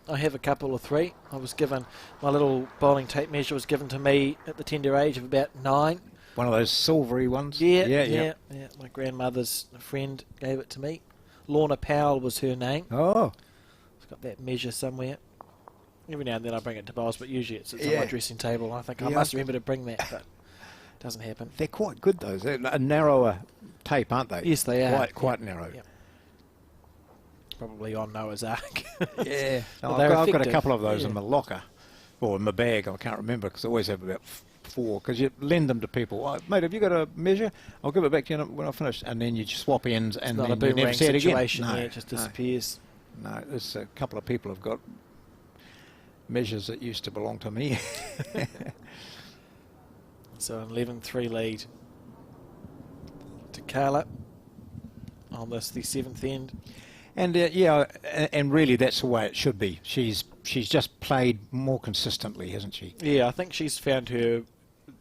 I have a couple or 3. I was given, my little bowling tape measure was given to me at the tender age of about 9. One of those silvery ones? Yeah. My grandmother's friend gave it to me. Lorna Powell was her name. Oh. I've got that measure somewhere. Every now and then I bring it to bowls, but usually it's on my dressing table. I think I must remember to bring that, but it doesn't happen. They're quite good, those. They're a narrower tape, aren't they? Yes, they are. Quite narrow. Yep. Probably on Noah's Ark. Yeah. Well, No, they're I've got a effective. couple of those Yeah. in my locker, or in my bag. I can't remember because I always have about 4. Because you lend them to people. Oh, mate, have you got a measure? I'll give it back to you when I finish. And then you just swap ends, It's and not then a you never boomerang see it again. situation. No, Yeah, it just disappears. No, there's a couple of people have got measures that used to belong to me. So an 11-3 lead to Carla on this, the 7th end. And and really that's the way it should be. She's just played more consistently, hasn't she? Yeah, I think she's found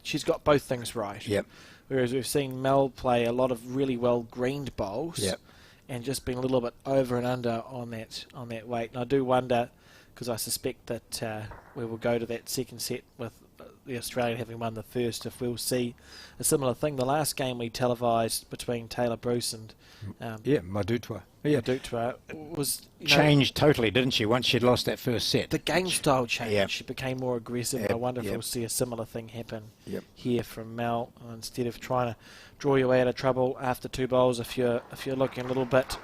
she's got both things right. Yep. Whereas we've seen Mel play a lot of really well greened bowls. Yep. And just been a little bit over and under on that weight. And I do wonder, because I suspect that we will go to that second set with the Australian having won the first, if we'll see a similar thing. The last game we televised between Taylor Bruce and Madutwa. Yeah. Madutwa was Changed totally, didn't she, once she'd lost that first set? The game style changed. Yep. She became more aggressive. Yep. I wonder if Yep. we'll see a similar thing happen Yep. here from Mel, instead of trying to draw your way out of trouble after 2 bowls. If you're looking a little bit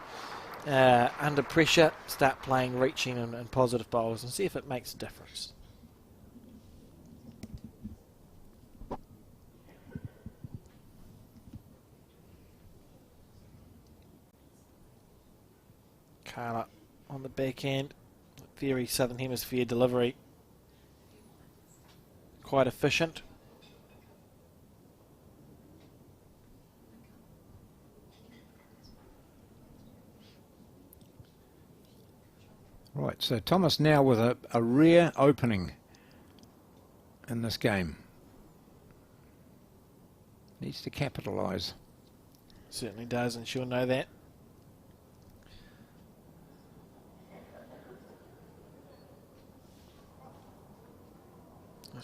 under pressure, start playing reaching and positive bowls and see if it makes a difference. Carla on the backhand, very Southern Hemisphere delivery, quite efficient. Right, so Thomas now with a rare opening in this game. Needs to capitalise. Certainly does, and she'll know that.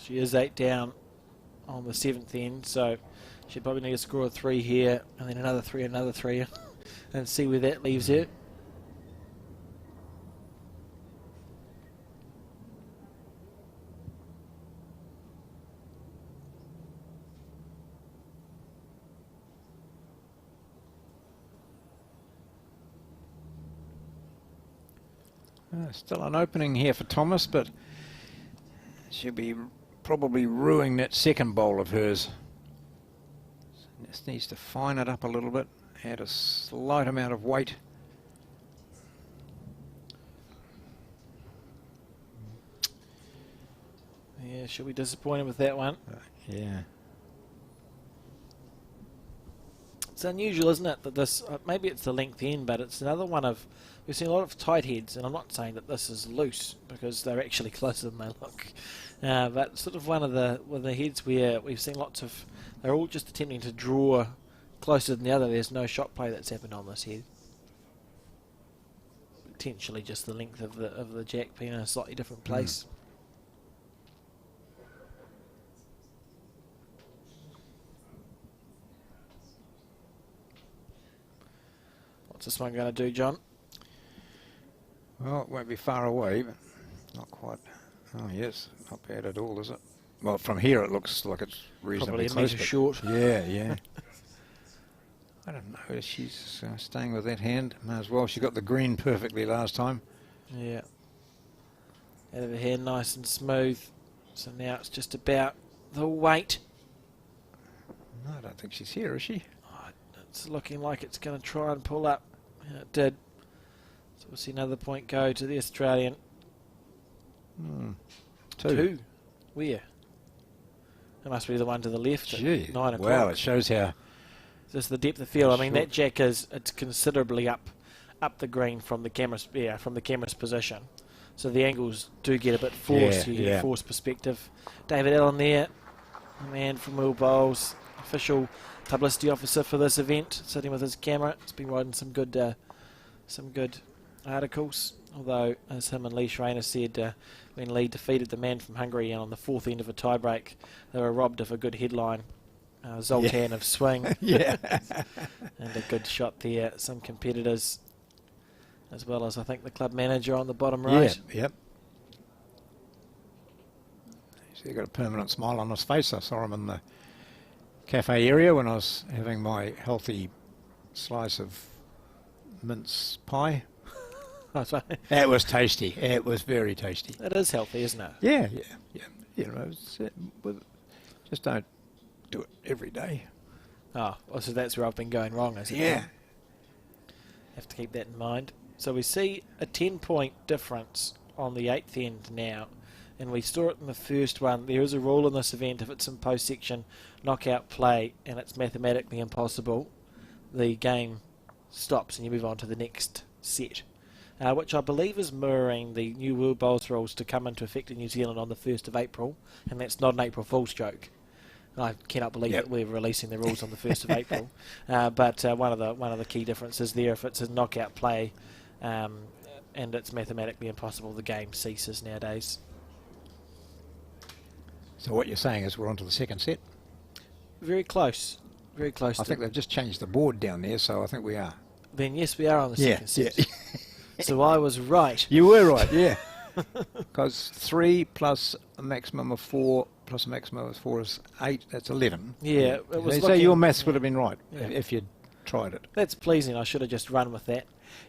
She is 8 down on the 7th end, so she'd probably need to score a 3 here, and then another 3, and see where that leaves her. Still an opening here for Thomas, but she'll be probably ruining that second bowl of hers. Just needs to fine it up a little bit, add a slight amount of weight. Yeah, she'll be disappointed with that one. Yeah. It's unusual, isn't it, that this, maybe it's the length end, but it's another one of, we've seen a lot of tight heads, and I'm not saying that this is loose, because they're actually closer than they look. But sort of one of the heads where we've seen lots of, they're all just attempting to draw closer than the other. There's no shot play that's happened on this head. Potentially just the length of the jack being in a slightly different place. What's this one going to do, John? Well, it won't be far away, but not quite. Oh, yes, not bad at all, is it? Well, from here it looks like it's reasonably Probably a close. metre short. Yeah, yeah. I don't know if she's staying with that hand. May as well. She got the green perfectly last time. Yeah. Out of her hand, nice and smooth. So now it's just about the weight. No, I don't think she's here, is she? Oh, it's looking like it's going to try and pull up. And it did. So we'll see another point go to the Australian. Two. Where? It must be the one to the left. Gee, At 9 o'clock. wow, it shows how... Just the depth of field. I mean, Sure. that jack is, it's considerably up the green from the camera's position. So the angles do get a bit forced. Yeah, You get yeah. a forced perspective. David Allen there, a man from Will Bowles, official publicity officer for this event, sitting with his camera. He's been writing some good articles. Although, as him and Lee Schreiner said, when Lee defeated the man from Hungary on the fourth end of a tiebreak, they were robbed of a good headline. Zoltan of swing. Yeah. And a good shot there. Some competitors, as well as I think the club manager on the bottom right. Yeah, yep. He's got a permanent smile on his face. I saw him in the cafe area when I was having my healthy slice of mince pie. It was tasty. It was very tasty. It is healthy, isn't it? Yeah. You know, just don't do it every day. Oh, well, so that's where I've been going wrong, is it? Yeah. Have to keep that in mind. So we see a 10-point difference on the 8th end now, and we saw it in the first one. There is a rule in this event: if it's in post-section knockout play and it's mathematically impossible, the game stops and you move on to the next set, which I believe is mirroring the new World Bowls rules to come into effect in New Zealand on the 1st of April, and that's not an April Fool's joke. I cannot believe that we're releasing the rules on the 1st of April. But one of the key differences there, if it's a knockout play and it's mathematically impossible, the game ceases nowadays. So what you're saying is we're on to the second set? Very close. Very close. I think they've just changed the board down there, so I think we are. Then yes, we are on the second set. Yeah. So I was right. You were right, yeah. Because 3 plus a maximum of 4 plus a maximum of 4 is 8. That's 11. Yeah, it was. So your maths would have been right Yeah. if you'd tried it. That's pleasing. I should have just run with that.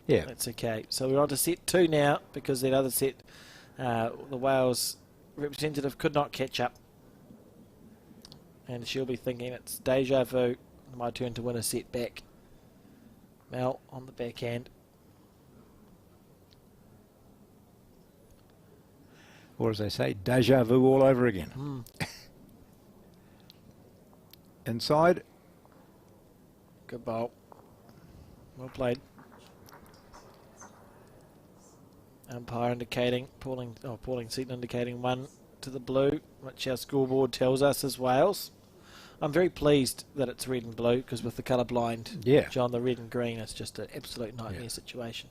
Yeah. That's okay. So we're on to set 2 now, because that other set, the Wales representative could not catch up. And she'll be thinking it's deja vu. My turn to win a set back. Mel on the backhand. Or as they say, deja vu all over again. Inside. Good bowl. Well played. Umpire indicating, Pauline Seaton indicating 1 to the blue, which our scoreboard tells us is Wales. I'm very pleased that it's red and blue, because with the colour blind, Yeah. John, the red and green is just an absolute nightmare situation.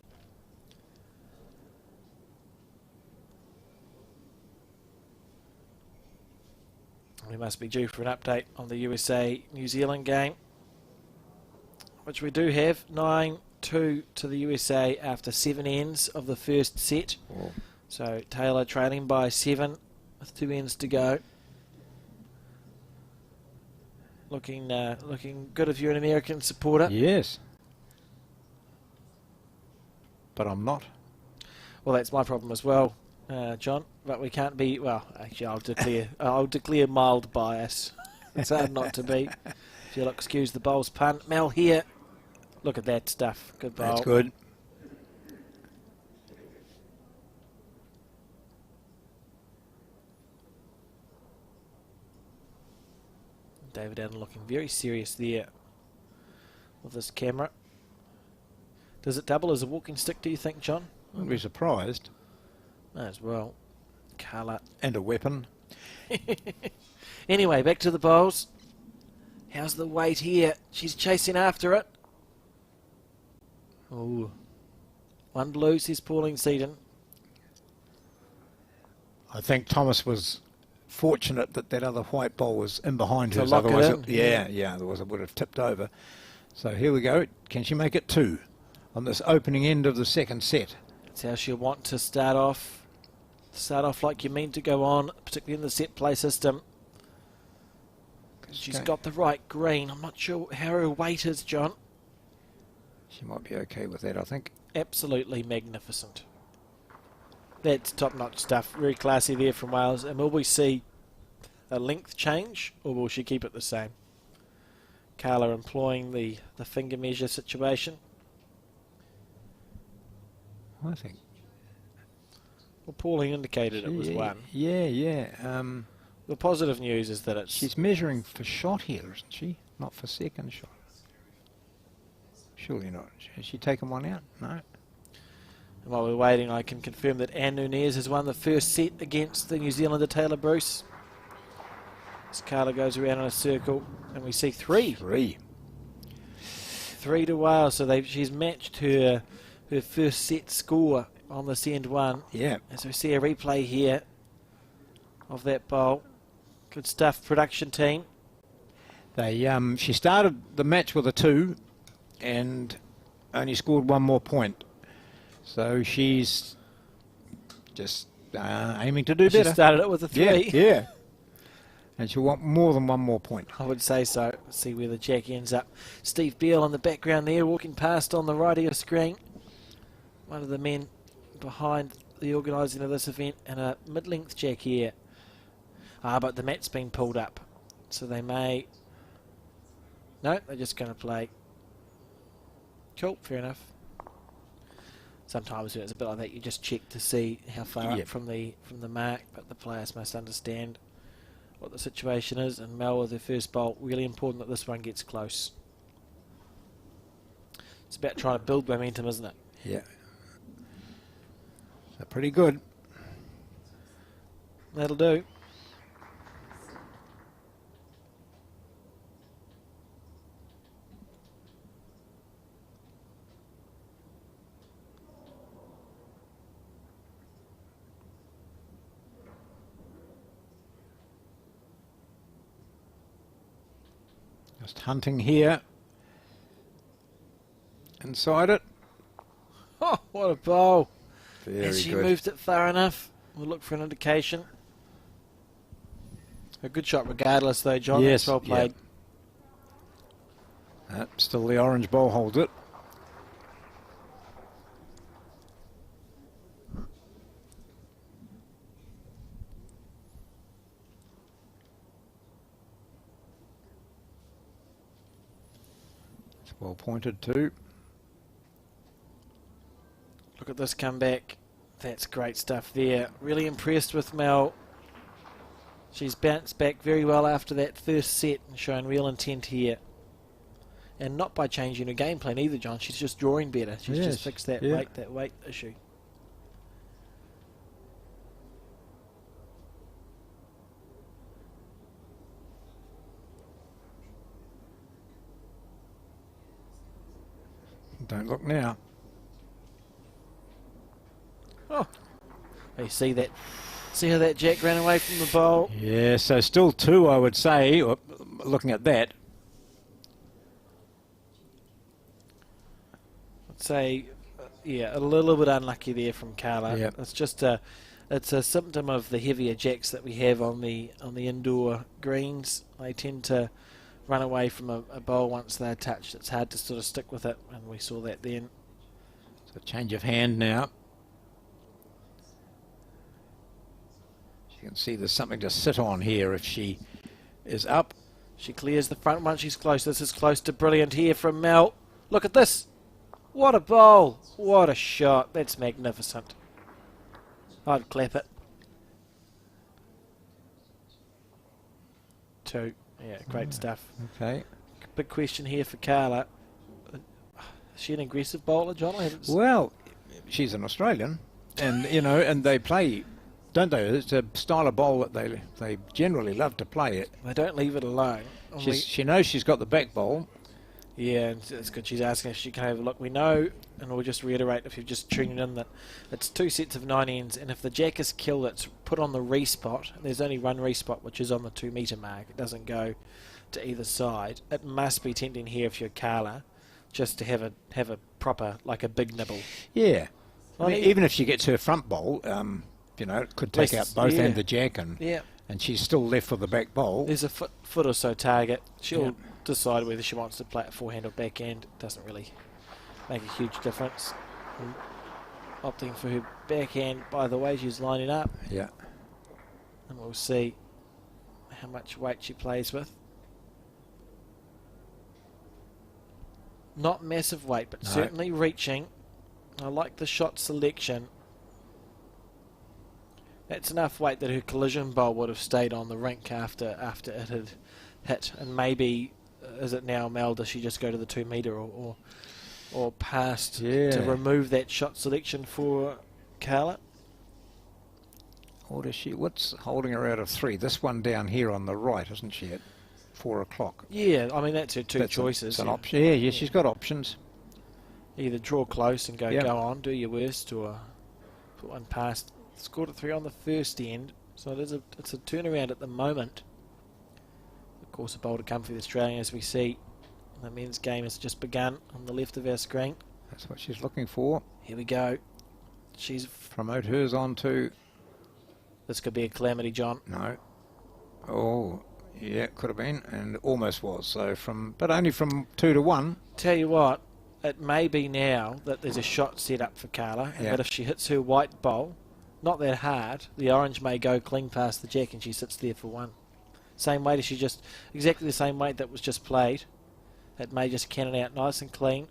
We must be due for an update on the USA-New Zealand game, which we do have. 9-2 to the USA after 7 ends of the first set. Oh. So Taylor trailing by 7 with 2 ends to go. Looking good if you're an American supporter. Yes. But I'm not. Well, that's my problem as well, John. But we can't be. Well, actually, I'll declare mild bias. It's hard not to be. If you'll excuse the bowl's pun. Mel here. Look at that stuff. Good bowl. That's good. David Allen looking very serious there with this camera. Does it double as a walking stick, do you think, John? Wouldn't be surprised. May as well. Colour. And a weapon. Anyway, back to the bowls. How's the weight here? She's chasing after it. Oh, one blue, says Pauline Seaton. I think Thomas was fortunate that that other white ball was in behind To her. lock it Otherwise, in. otherwise it would have tipped over. So here we go. Can she make it 2 on this opening end of the second set? That's how she'll want to start off. Start off like you mean to go on, particularly in the set play system. She's got the right green. I'm not sure how her weight is, John. She might be okay with that, I think. Absolutely magnificent. That's top-notch stuff. Very classy there from Wales. And will we see a length change, or will she keep it the same? Carla employing the finger measure situation. I think. Well, Pauline indicated it was one. Yeah. The positive news is that it's... She's measuring for shot here, isn't she? Not for second shot. Surely not. Has she taken one out? No. And while we're waiting, I can confirm that Anne Nunez has won the first set against the New Zealander Taylor Bruce. As Carla goes around in a circle, and we see 3. 3 to Wales, so she's matched her first set score on this end one. Yeah. As we see a replay here of that bowl. Good stuff, production team. She started the match with a 2 and only scored 1 more point. So she's just aiming to do better. She started it with a 3. Yeah. And she'll want more than 1 more point. I would say so. Let's see where the jack ends up. Steve Beale in the background there, walking past on the right of your screen. One of the men behind the organising of this event, and a mid-length jack here. But the mat's been pulled up, so they may... No, they're just going to play. Cool, fair enough. Sometimes when it's a bit like that, you just check to see how far up from the mark, but the players must understand what the situation is. And Mel with their first bowl, really important that this one gets close. It's about trying to build momentum, isn't it? Yeah. So pretty good. That'll do. Just hunting here. Inside it. Oh, what a bowl. Very Has she good. moved it far enough? We'll look for an indication. A good shot regardless though, John. Yes, That's well played. Still the orange ball holds it. It's well pointed too. Look at this comeback. That's great stuff there. Really impressed with Mel. She's bounced back very well after that first set and shown real intent here. And not by changing her game plan either, John. She's just drawing better. She's just fixed that weight issue. Don't look now. Oh, you see that? See how that jack ran away from the bowl? Yeah, so still 2, I would say, looking at that. I'd say, yeah, a little bit unlucky there from Carla. Yep. It's just it's a symptom of the heavier jacks that we have on the indoor greens. They tend to run away from a bowl once they're touched. It's hard to sort of stick with it, and we saw that then. So change of hand now. You can see there's something to sit on here if she is up. She clears the front one. She's close. This is close to brilliant here from Mel. Look at this. What a bowl. What a shot. That's magnificent. I'd clap it. 2. Yeah, great stuff. Okay. Big question here for Carla. Is she an aggressive bowler, John? Well, she's an Australian, and you know, and they play, don't they? It's a style of bowl that they generally love to play it. They don't leave it alone. She knows she's got the back bowl. Yeah, and it's good she's asking if she can have a look. We know, and we'll just reiterate if you've just tuned in, that it's 2 sets of 9 ends, and if the jack is killed, it's put on the respot. There's only one respot, which is on the 2 metre mark. It doesn't go to either side. It must be tempting here if you're Carla, just to have a proper, like a big nibble. Yeah. I mean, even if she gets her front bowl, you know, it could take out both and the jack, and she's still left with the back bowl. There's a foot or so target. She'll decide whether she wants to play it forehand or backhand. It doesn't really make a huge difference. Opting for her backhand by the way she's lining up. Yeah. And we'll see how much weight she plays with. Not massive weight, but certainly reaching. I like the shot selection. That's enough weight that her collision bowl would have stayed on the rink after it had hit. And maybe, is it now, Mel, does she just go to the 2 metre or past to remove that shot selection for Carla? Or does she? What's holding her out of 3? This one down here on the right, isn't she, at 4 o'clock? Yeah, I mean, that's her two choices. It's an option. Yeah, she's got options. Either draw close and go on, do your worst, or put one past. Scored a 3 on the first end, so it's a turnaround at the moment. Of course, a bowl to come for the Australian, as we see. The men's game has just begun on the left of our screen. That's what she's looking for. Here we go. She's promote hers on to. This could be a calamity, John. No. Oh, yeah, it could have been, and almost was. So but only from 2 to 1. Tell you what, it may be now that there's a shot set up for Carla, but if she hits her white bowl, not that hard, the orange may go clean past the jack and she sits there for 1. Same weight as she just, exactly the same weight that was just played. It may just cannon out nice and clean.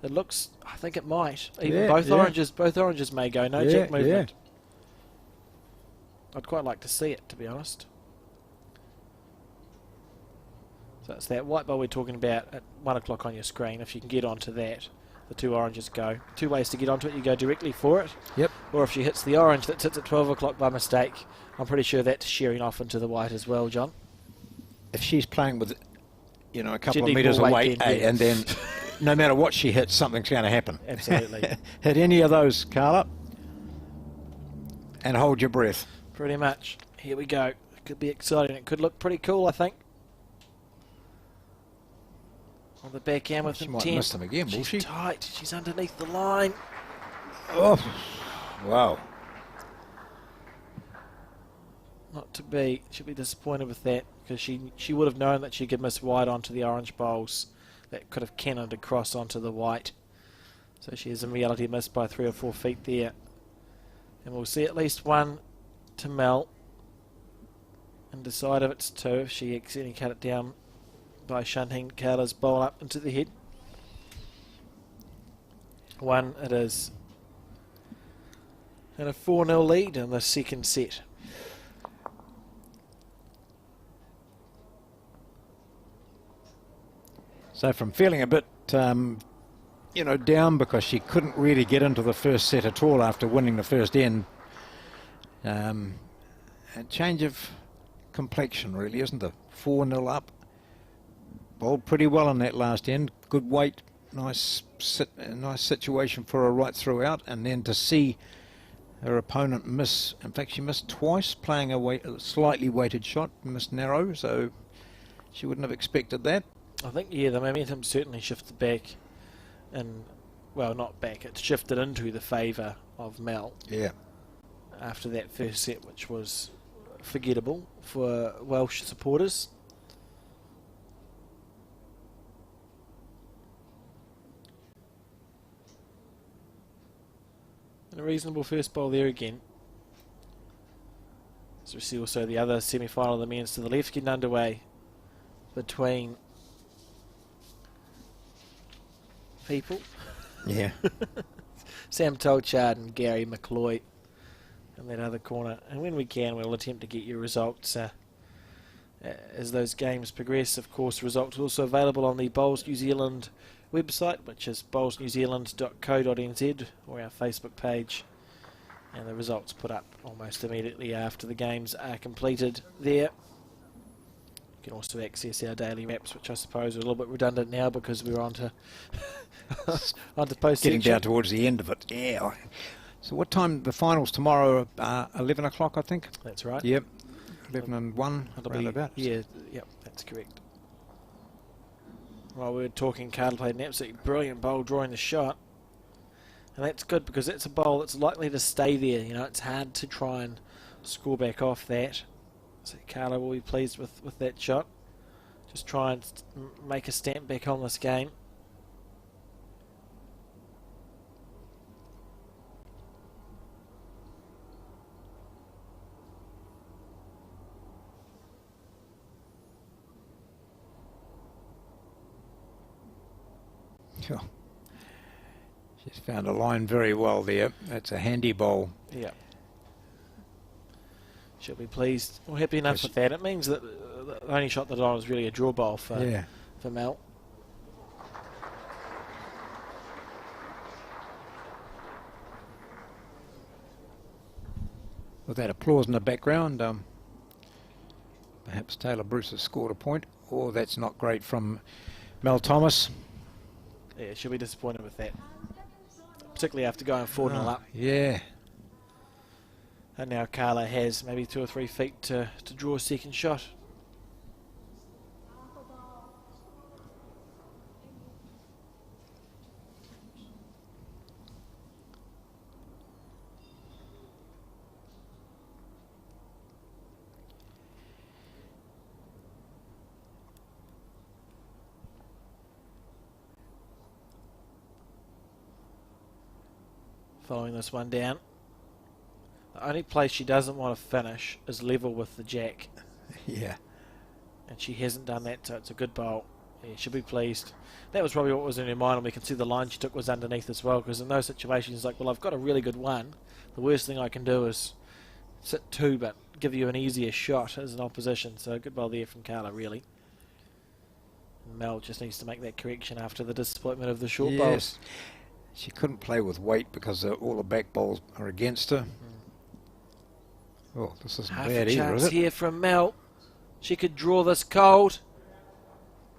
It looks, I think it might. Even both oranges may go, no jack movement. I'd quite like to see it, to be honest. So it's that white bowl we're talking about at 1 o'clock on your screen. If you can get onto that, the 2 oranges go. 2 ways to get onto it. You go directly for it. Yep. Or if she hits the orange that sits at 12 o'clock by mistake, I'm pretty sure that's shearing off into the white as well, John. If she's playing with, you know, a couple of metres away, and then no matter what she hits, something's going to happen. Absolutely. Hit any of those, Carla, and hold your breath. Pretty much. Here we go. It could be exciting. It could look pretty cool, I think. On the backhand with intent. She might miss them again, will she? She's tight. She's underneath the line. Oh, wow. Not to be. She'll be disappointed with that, because she would have known that she could miss wide onto the orange bowls that could have cannoned across onto the white. So she has in reality missed by 3 or 4 feet there. And we'll see at least 1 to Mel and decide if it's 2 if she accidentally cut it down by shunting Carla's bowl up into the head. 1 it is. And a 4-0 lead in the second set. So from feeling a bit, you know, down because she couldn't really get into the first set at all after winning the first end, a change of complexion really, isn't there? 4-0 up. Bowled pretty well in that last end. Good weight, nice situation for her right throughout, and then to see her opponent miss. In fact, she missed twice, playing a slightly weighted shot, missed narrow, so she wouldn't have expected that. I think, yeah, the momentum certainly shifted back, and, well, not back, it shifted into the favour of Mel. Yeah. After that first set, which was forgettable for Welsh supporters. And a reasonable first bowl there again. So we see also the other semi-final of the men's to the left getting underway between people. Yeah. Sam Tolchard and Gary McCloy in that other corner. And when we can, we'll attempt to get you results as those games progress. Of course, results are also available on the Bowls New Zealand website, which is bowlsnewzealand.co.nz, or our Facebook page. And the results put up almost immediately after the games are completed there. You can also access our daily maps, which I suppose are a little bit redundant now because we're on to post Getting down towards the end of it. Yeah. So what time? The finals tomorrow are 11 o'clock, I think. That's right. Yep. 11 and 1, around about. Yeah, yep, that's correct. Well, we were talking, Carter played an absolutely brilliant bowl drawing the shot. And that's good because that's a bowl that's likely to stay there. You know, it's hard to try and score back off that. So Carla will be pleased with that shot. Just try and make a stamp back on this game. Sure. She's found a line very well there. That's a handy bowl. Yeah. She'll be pleased or happy enough with that. It means that the only shot that I was really a draw bowl for Mel. With that applause in the background, perhaps Taylor Bruce has scored a point, or that's not great from Mel Thomas. Yeah, she'll be disappointed with that, particularly after going 4-0 up. Yeah. And now Carla has maybe 2 or 3 feet to draw a second shot. Following this one down. The only place she doesn't want to finish is level with the jack. Yeah. And she hasn't done that, so it's a good bowl. Yeah, she'll be pleased. That was probably what was in her mind, and we can see the line she took was underneath as well, because in those situations, it's like, well, I've got a really good one. The worst thing I can do is sit 2, but give you an easier shot as an opposition. So good bowl there from Carla, really. And Mel just needs to make that correction after the disappointment of the short bowls. She couldn't play with weight because all the back bowls are against her. Oh, this isn't bad either, is it? Here from Mel. She could draw this cold.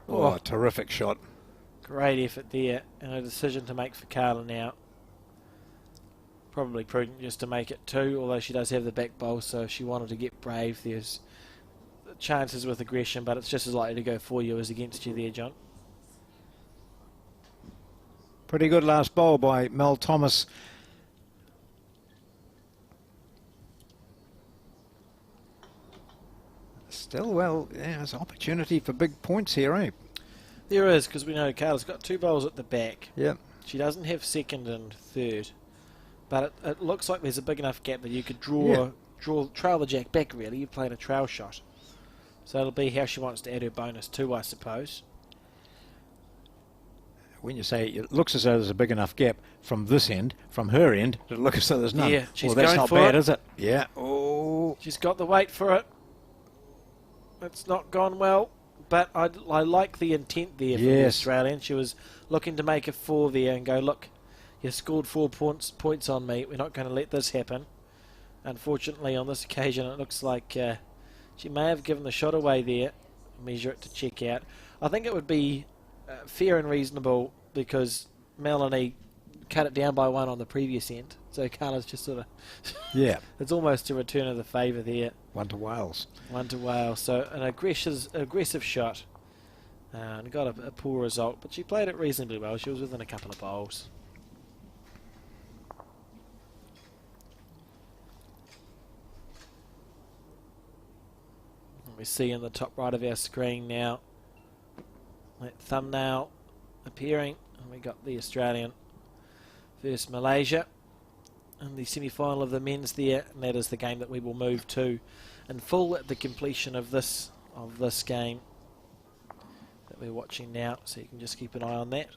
Oh, terrific shot. Great effort there, and a decision to make for Carla now. Probably prudent just to make it 2, although she does have the back bowl, so if she wanted to get brave, there's chances with aggression, but it's just as likely to go for you as against you there, John. Pretty good last bowl by Mel Thomas. Still, well, yeah, there's opportunity for big points here, eh? There is, because we know Carla's got 2 bowls at the back. Yep. She doesn't have second and third, but it looks like there's a big enough gap that you could trail the jack back, really. You're playing a trail shot. So it'll be how she wants to add her bonus too, I suppose. When you say it looks as though there's a big enough gap from this end, from her end, it looks as though there's none. Yeah, she's well, that's going not for bad, it. is it? Yeah. Oh. She's got the weight for it. It's not gone well, but I like the intent there from the Australian. She was looking to make a 4 there and go, look, you scored 4 points on me. We're not going to let this happen. Unfortunately, on this occasion, it looks like she may have given the shot away there. Measure it to check out. I think it would be fair and reasonable because Melanie cut it down by 1 on the previous end. So Carla's just sort of... it's almost a return of the favour there. 1 to Wales. 1 to Wales. So an aggressive shot. And got a poor result. But she played it reasonably well. She was within a couple of bowls. And we see in the top right of our screen now that thumbnail appearing. And we got the Australian versus Malaysia. in the semi-final of the men's there, and that is the game that we will move to in full at the completion of this game that we're watching now, so you can just keep an eye on that.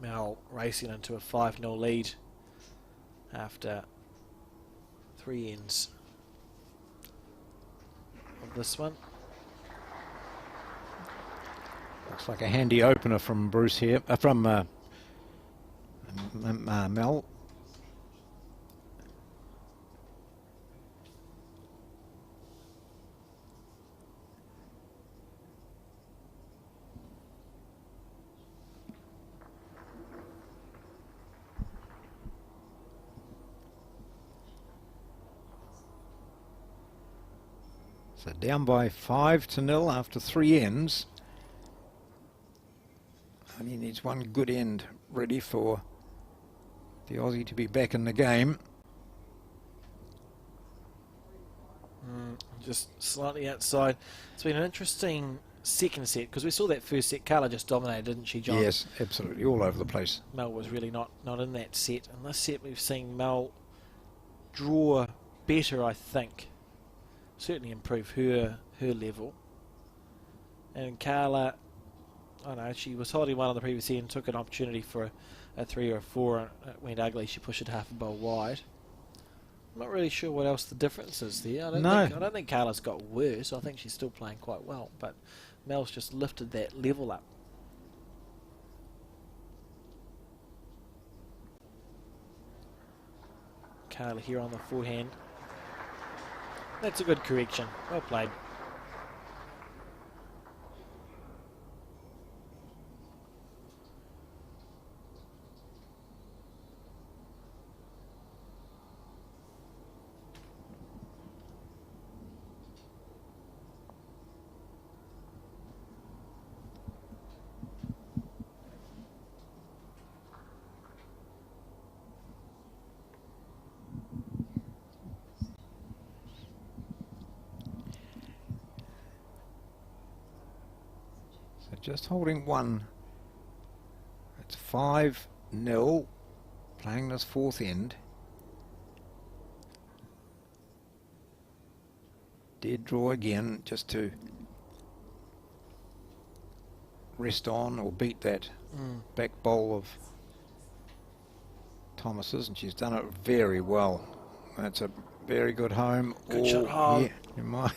Mal racing into a 5-0 lead after 3 ends of this one. Looks like a handy opener from Bruce here, from Mel. So down by 5-0 after 3 ends. And he needs one good end ready for the Aussie to be back in the game. Just slightly outside. It's been an interesting second set, because we saw that first set, Carla just dominated, didn't she, John? Yes, absolutely, all over the place. Mel was really not in that set. And this set we've seen Mel draw better, I think. Certainly improve her level. And Carla, I know, she was holding one on the previous end, took an opportunity for a 3 or a 4, and it went ugly. She pushed it half a bowl wide. I'm not really sure what else the difference is there. I don't think Carla's got worse. I think she's still playing quite well, but Mel's just lifted that level up. Carla here on the forehand. That's a good correction. Well played. Just holding one. It's 5-0, playing this 4th end. Dead draw again, just to rest on or beat that back bowl of Thomas's, and she's done it very well. That's a very good home. Good shot. Oh. Yeah, you might.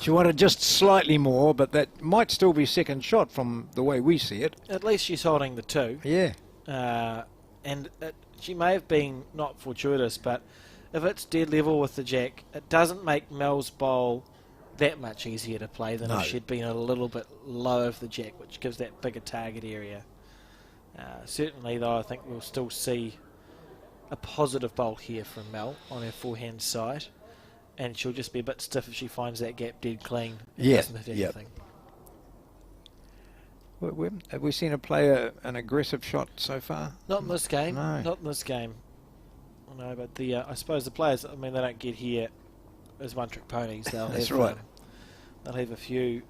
She wanted just slightly more, but that might still be second shot from the way we see it. At least she's holding the 2. Yeah. And she may have been not fortuitous, but if it's dead level with the jack, it doesn't make Mel's bowl that much easier to play than if she'd been a little bit low of the jack, which gives that bigger target area. Certainly, though, I think we'll still see a positive bowl here from Mel on her forehand side, and she'll just be a bit stiff if she finds that gap dead clean. Doesn't hit anything. Have we seen her play an aggressive shot so far? Not in this game. No. Not in this game. No, but I suppose the players, I mean, they don't get here as one-trick ponies. They'll That's have, right. They'll have a few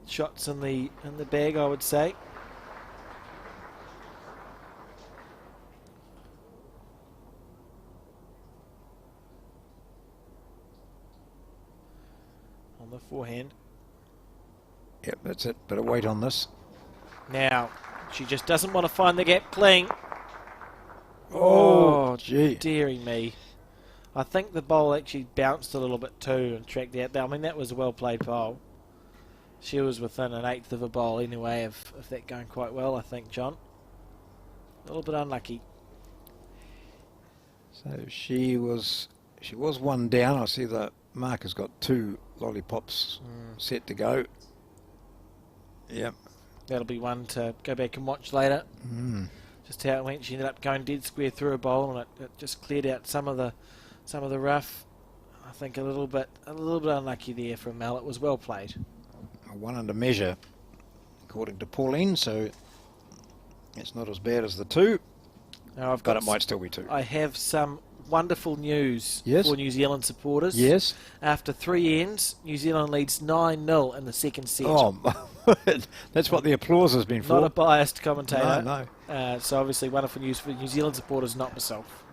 shots in the bag, I would say. On the forehand. Yep, that's it. Bit of weight on this. Now, she just doesn't want to find the gap clean. Oh, gee. Dearie me. I think the bowl actually bounced a little bit too and tracked out there. I mean, that was a well-played bowl. She was within an 1/8 of a bowl anyway of that going quite well, I think, John. A little bit unlucky. So she was one down. I see the marker's got 2 lollipops set to go. Yep. That'll be one to go back and watch later. Just how it went. She ended up going dead square through a bowl, and it just cleared out some of the rough. I think a little bit unlucky there from Mel. It was well played. A 1 under measure, according to Pauline. So it's not as bad as the 2. Now But it might still be 2. I have some wonderful news Yes. for New Zealand supporters. Yes. After 3 ends, New Zealand leads 9-0 in the second set. Oh, that's what the applause has been for. Not a biased commentator. No. So obviously wonderful news for New Zealand supporters, not myself.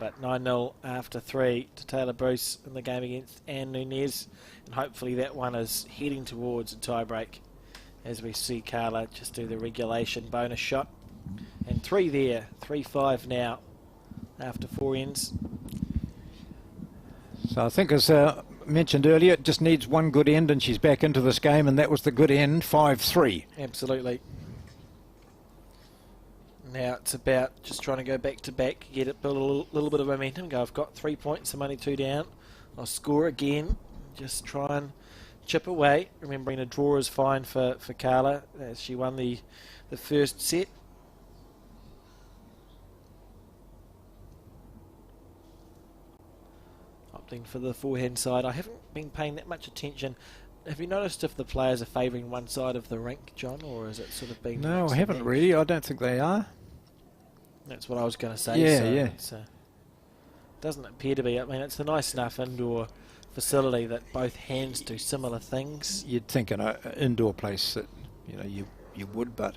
But 9-0 after 3 to Taylor Bruce in the game against Anne Nunez. And hopefully that one is heading towards a tie-break as we see Carla just do the regulation bonus shot. And 3 there, 3-5 now after 4 ends. So I think, as mentioned earlier, it just needs one good end and she's back into this game, and that was the good end, 5-3. Absolutely. Now it's about just trying to go back to back, get it, build a little bit of momentum. Go, I've got 3 points, I'm only 2 down. I'll score again. Just try and chip away. Remembering a draw is fine for Carla as she won the first set. Opting for the forehand side. I haven't been paying that much attention. Have you noticed if the players are favouring one side of the rink, John, or is it sort of been... No, I haven't really. I don't think they are. That's what I was going to say. Yeah, so yeah. It's, doesn't appear to be. I mean, it's a nice enough indoor facility that both hands do similar things. You'd think in an indoor place that you would, but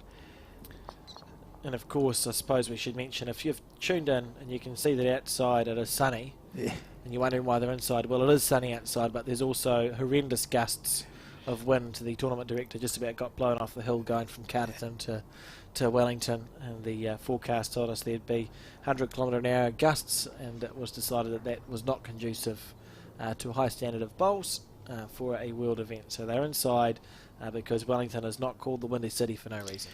And of course, I suppose we should mention, if you've tuned in and you can see that outside it is sunny, yeah. and you're wondering why they're inside, well, it is sunny outside, but there's also horrendous gusts of wind. The tournament director just about got blown off the hill going from Carterton to Wellington, and the forecast told us there'd be 100km/h gusts, and it was decided that that was not conducive to a high standard of bowls for a world event. So they're inside because Wellington is not called the Windy City for no reason.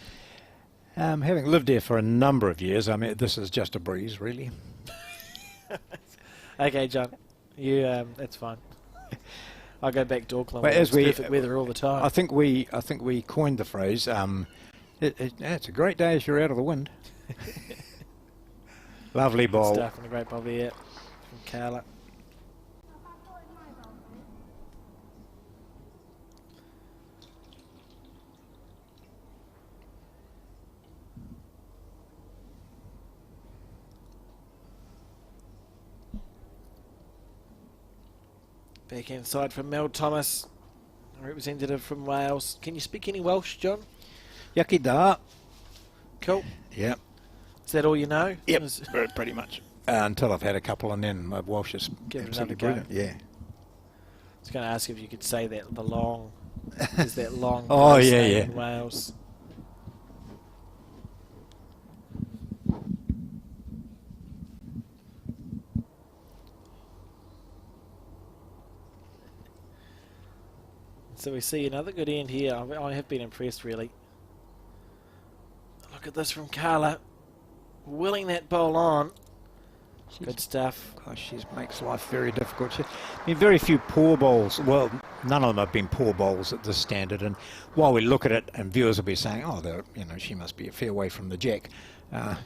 Having lived here for a number of years, I mean, this is just a breeze, really. Okay, John, you that's fine. I go back to Auckland. But Where as it's we perfect weather all the time. I think we coined the phrase. It's a great day if you're out of the wind. Lovely ball. Stuff and a great ball there from Carla. Back inside from Mel Thomas, a representative from Wales. Can you speak any Welsh, John? Yaki da. Cool. Yep. Is that all you know? Yep. Is- Pretty much. Until I've had a couple, and then my Welsh is Give it absolutely another go. brilliant. Yeah. I was going to ask if you could say that the long. Is that long? Oh, place yeah, name yeah. In Wales. So we see another good end here. I have been impressed, really. Look at this from Carla. Willing that bowl on. Good stuff. Gosh, she makes life very difficult. I mean, very few poor bowls. Well, none of them have been poor bowls at this standard. And while we look at it, and viewers will be saying, "Oh, she must be a fair way from the jack."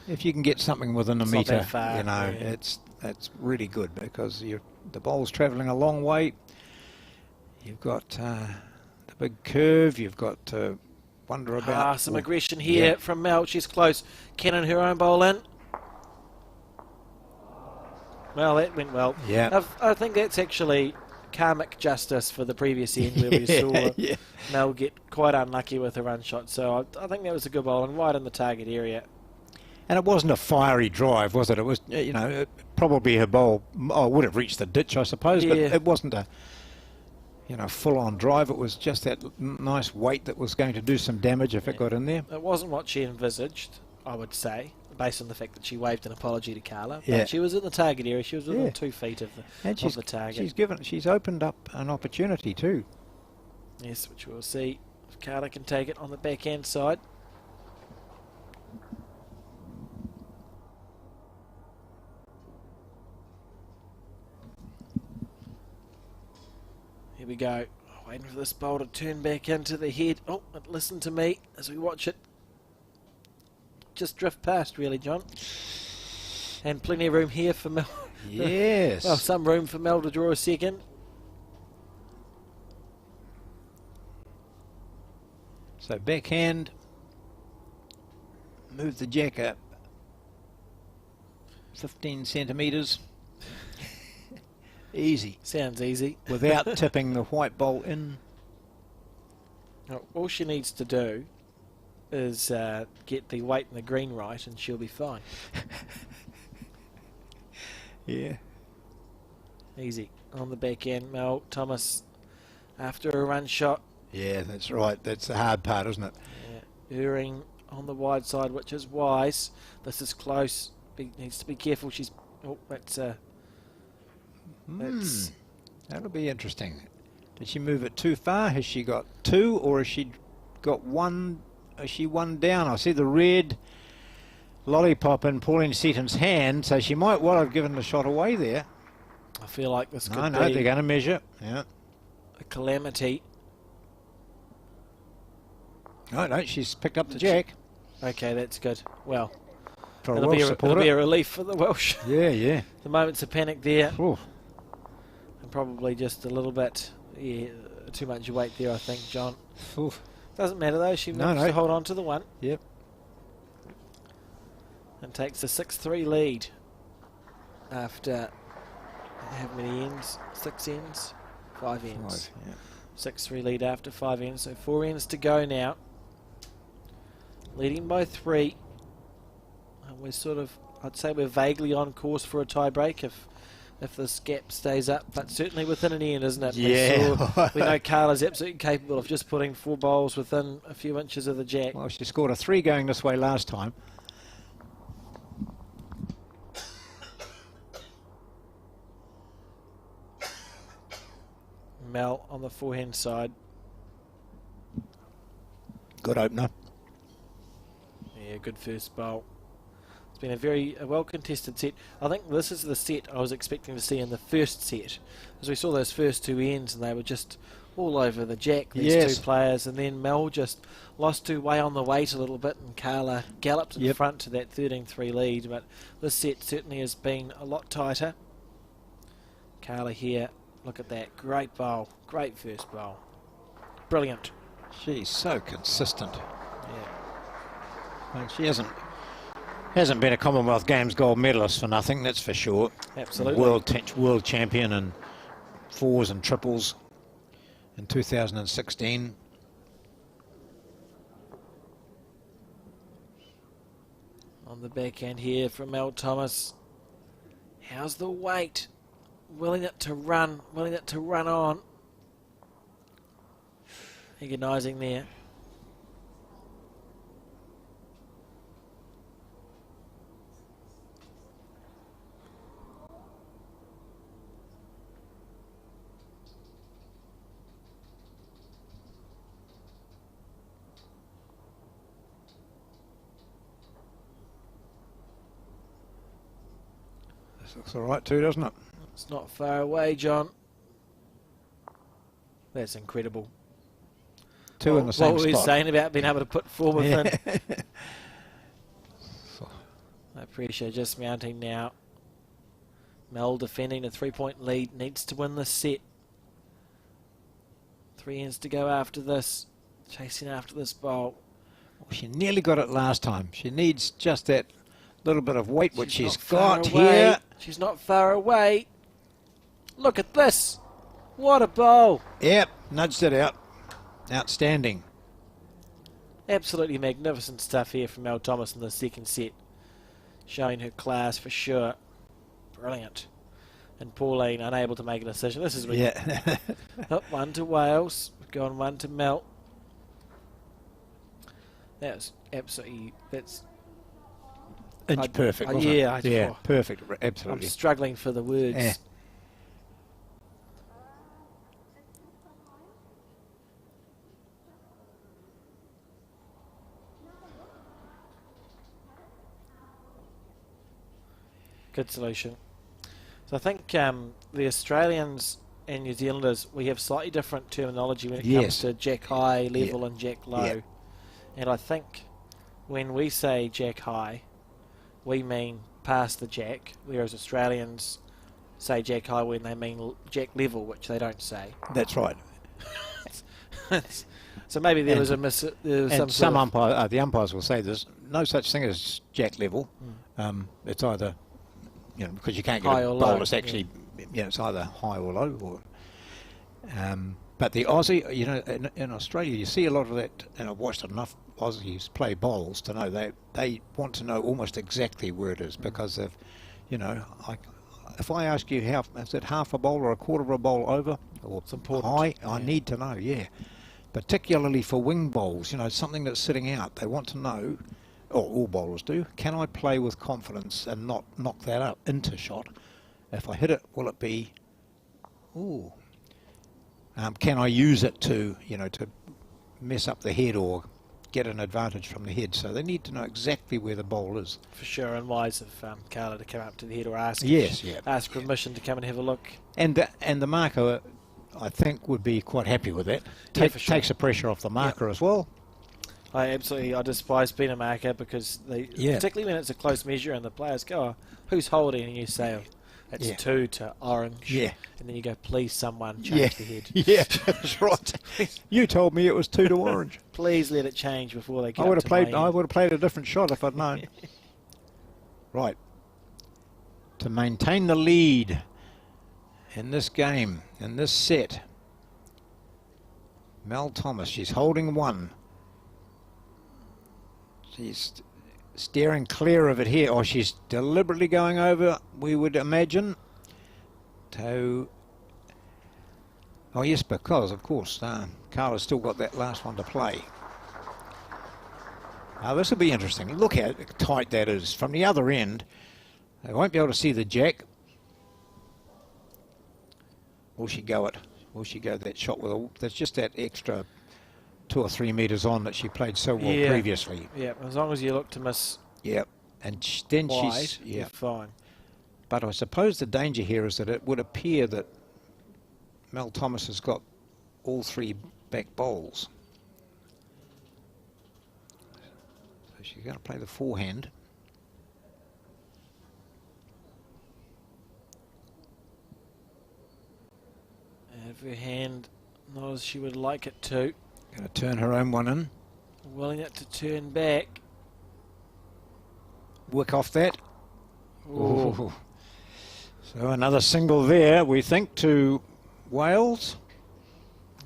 If you can get something within a It's not metre, that far, yeah. it's really good, because the bowl's travelling a long way. You've got the big curve. You've got to wonder about Some aggression here from Mel. She's close. Cannon her own bowl in. Well, that went well. Yeah. I think that's actually karmic justice for the previous end, where we saw yeah. Mel get quite unlucky with her run shot. So I think that was a good bowl and right in the target area. And it wasn't a fiery drive, was it? It was, probably her bowl would have reached the ditch, I suppose, but Yeah. it wasn't a, full-on drive. It was just that nice weight that was going to do some damage if it got in there. It wasn't what she envisaged, I would say, based on the fact that she waved an apology to Carla. Yeah. But she was in the target area. She was within Yeah. 2 feet of And the target. she's opened up an opportunity too. Yes, which we'll see if Carla can take it on the backhand side. Here we go. Waiting for this bowl to turn back into the head. Oh, but listen to me as we watch it just drift past, really, John. And plenty of room here for Mel. Yes. Well, some room for Mel to draw a second. So backhand, move the jack up 15 centimetres. Easy. Sounds easy. Without tipping the white bowl in. Now, all she needs to do is get the weight and the green right, and she'll be fine. Yeah. Easy. On the back end, Mel Thomas after a run shot. Yeah, that's right. That's the hard part, isn't it? Yeah. Erring on the wide side, which is wise. This is close. Needs to be careful. She's... Oh, that's... That'll be interesting. Did she move it too far? Has she got two, or has she got one? Is she one down? I see the red lollipop in Pauline Seaton's hand, so she might well have given the shot away there. I feel like this could No, be they're going to measure. Yeah. a calamity. No, she's picked up the jack. Okay, that's good. Well, For a it'll Welsh be supporter. a relief for the Welsh. Yeah. The moment's of panic there. Ooh. And probably just a little bit, too much weight there, I think, John. Ooh. Doesn't matter though, she manages to hold on to the one. Yep. And takes a 6-3 lead after how many ends? 6 ends? 5 ends. 6-3 lead after 5 ends, so 4 ends to go now. Leading by 3. And we're sort of, I'd say we're vaguely on course for a tie break if this gap stays up, but certainly within an end, isn't it? Yeah. We know Carla's absolutely capable of just putting 4 bowls within a few inches of the jack. Well, she scored a 3 going this way last time. Mel on the forehand side. Good opener. Yeah, good first bowl. It's been a very well contested set. I think this is the set I was expecting to see in the first set, as we saw those first 2 ends and they were just all over the jack, these 2 players, and then Mel just lost 2 way on the weight a little bit and Carla galloped in front to that 13-3 lead, but this set certainly has been a lot tighter. Carla here, look at that, great bowl, great first bowl, brilliant. She's so consistent. Yeah. And she hasn't been a Commonwealth Games gold medalist for nothing, that's for sure. Absolutely. World champion in 4s and triples in 2016. On the backhand here from Mel Thomas. How's the weight? Willing it to run on. Agonising there. This looks all right too, doesn't it? It's not far away, John. That's incredible. 2 in the same What were we spot. saying about being able to put 4 within? No pressure, just mounting now. Mel defending a 3-point lead, needs to win this set. 3 ends to go after this. Chasing after this bowl. She nearly got it last time. She needs just that little bit of weight, which she's not far got away. here. She's not far away. Look at this. What a bowl. Yep, nudged it out. Outstanding. Absolutely magnificent stuff here from Mel Thomas in the second set. Showing her class for sure. Brilliant. And Pauline unable to make a decision. This is Yeah. Up 1 to Wales. Gone 1 to Mel. That's absolutely... That's... Inch perfect, wasn't yeah, it? Yeah, perfect, absolutely. I'm struggling for the words. Yeah. Good solution. So I think the Australians and New Zealanders, we have slightly different terminology when it comes to jack high level and jack low. And I think when we say jack high, we mean past the jack, whereas Australians say jack high when they mean jack level, which they don't say. That's right. So maybe there was a some umpire, the umpires will say there's no such thing as jack level. It's either, because you can't get high a or bowl low, that's actually, it's either high or low. Or, But the Aussie, you know, in Australia, you see a lot of that, and I've watched enough Aussies play bowls to know they want to know almost exactly where it is, because of, you know, if I ask you how, is it half a bowl or a quarter of a bowl over or high, I need to know, yeah. Particularly for wing bowls, you know, something that's sitting out, they want to know, or all bowlers do, can I play with confidence and not knock that up into shot? If I hit it, will it be, ooh, can I use it to, you know, to mess up the head or get an advantage from the head? So they need to know exactly where the bowl is. For sure, and wise of Carla to come up to the head or ask ask permission to come and have a look. And the marker, I think, would be quite happy with that. Takes the pressure off the marker as well. I despise being a marker, because particularly when it's a close measure and the players go, oh, who's holding, and you say, oh, it's 2 to orange. Yeah. And then you go, please someone change the head. Yeah, that's right. You told me it was 2 to orange. Please let it change before they get I would have played a different shot if I'd known. Right. To maintain the lead in this game, in this set, Mel Thomas, she's holding 1. She's steering clear of it here, or she's deliberately going over, we would imagine. Oh yes, because of course Carla's still got that last one to play. Now this will be interesting. Look how tight that is from the other end. They won't be able to see the jack. Will she go it? Will she go that shot with that's just that extra 2 or 3 meters on that she played so well previously. Yeah, as long as you look to miss. Yeah, and then wide, she's you're fine. But I suppose the danger here is that it would appear that Mel Thomas has got all 3 back bowls. So she's going to play the forehand. And if her hand not as she would like it to. Going to turn her own one in. Willing it to turn back. Wick off that. Ooh. So another single there, we think, to Wales.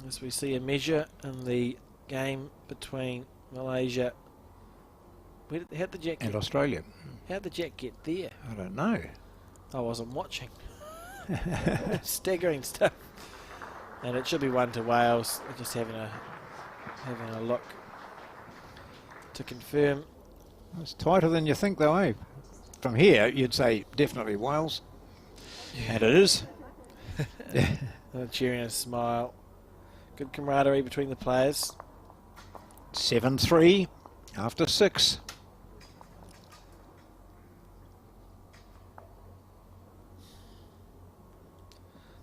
As we see a measure in the game between Malaysia. How'd the jack and Australia. How'd the jack get there? I don't know. I wasn't watching. Staggering stuff. And it should be 1 to Wales. They're just having a look to confirm. It's tighter than you think, though, eh? From here, you'd say definitely Wales. Yeah. And it is. A cheering and a smile. Good camaraderie between the players. 7-3 after 6.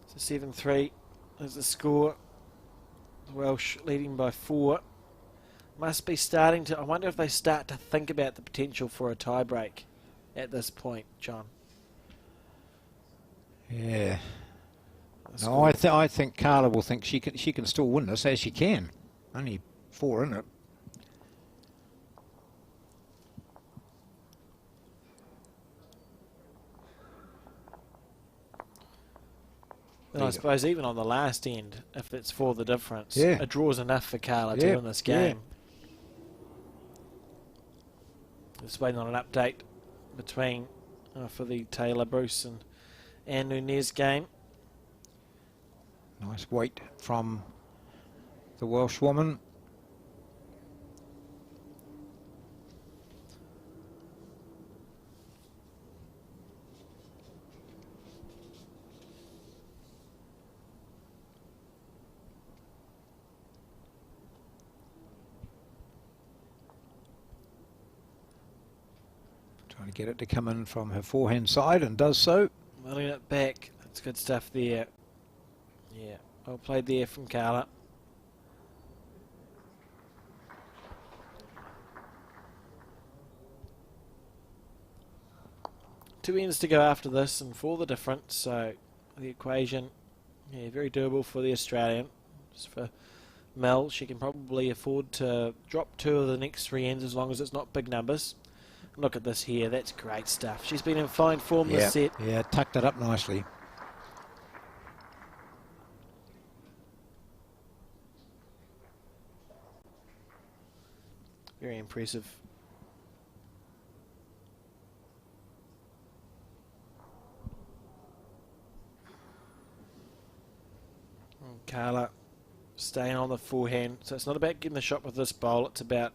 So 7-3 is the score. The Welsh leading by 4. Must be starting to, I wonder if they start to think about the potential for a tie break at this point, John. Yeah. No, I think Carla will think she can still win this, as she can. Only 4 in it. And I suppose even on the last end, if it's for the difference, a draw's enough for Carla to win this game. Just waiting on an update between for the Taylor, Bruce and Nunez game. Nice weight from the Welsh woman. Trying to get it to come in from her forehand side, and does so. Running it back. That's good stuff there. Yeah, well played there from Carla. Two ends to go after this, and for the difference, so the equation, very doable for the Australian. Just for Mel, she can probably afford to drop 2 of the next 3 ends as long as it's not big numbers. Look at this here, that's great stuff. She's been in fine form this set. Yeah, tucked it up nicely. Very impressive. And Carla staying on the forehand. So it's not about getting the shot with this bowl. It's about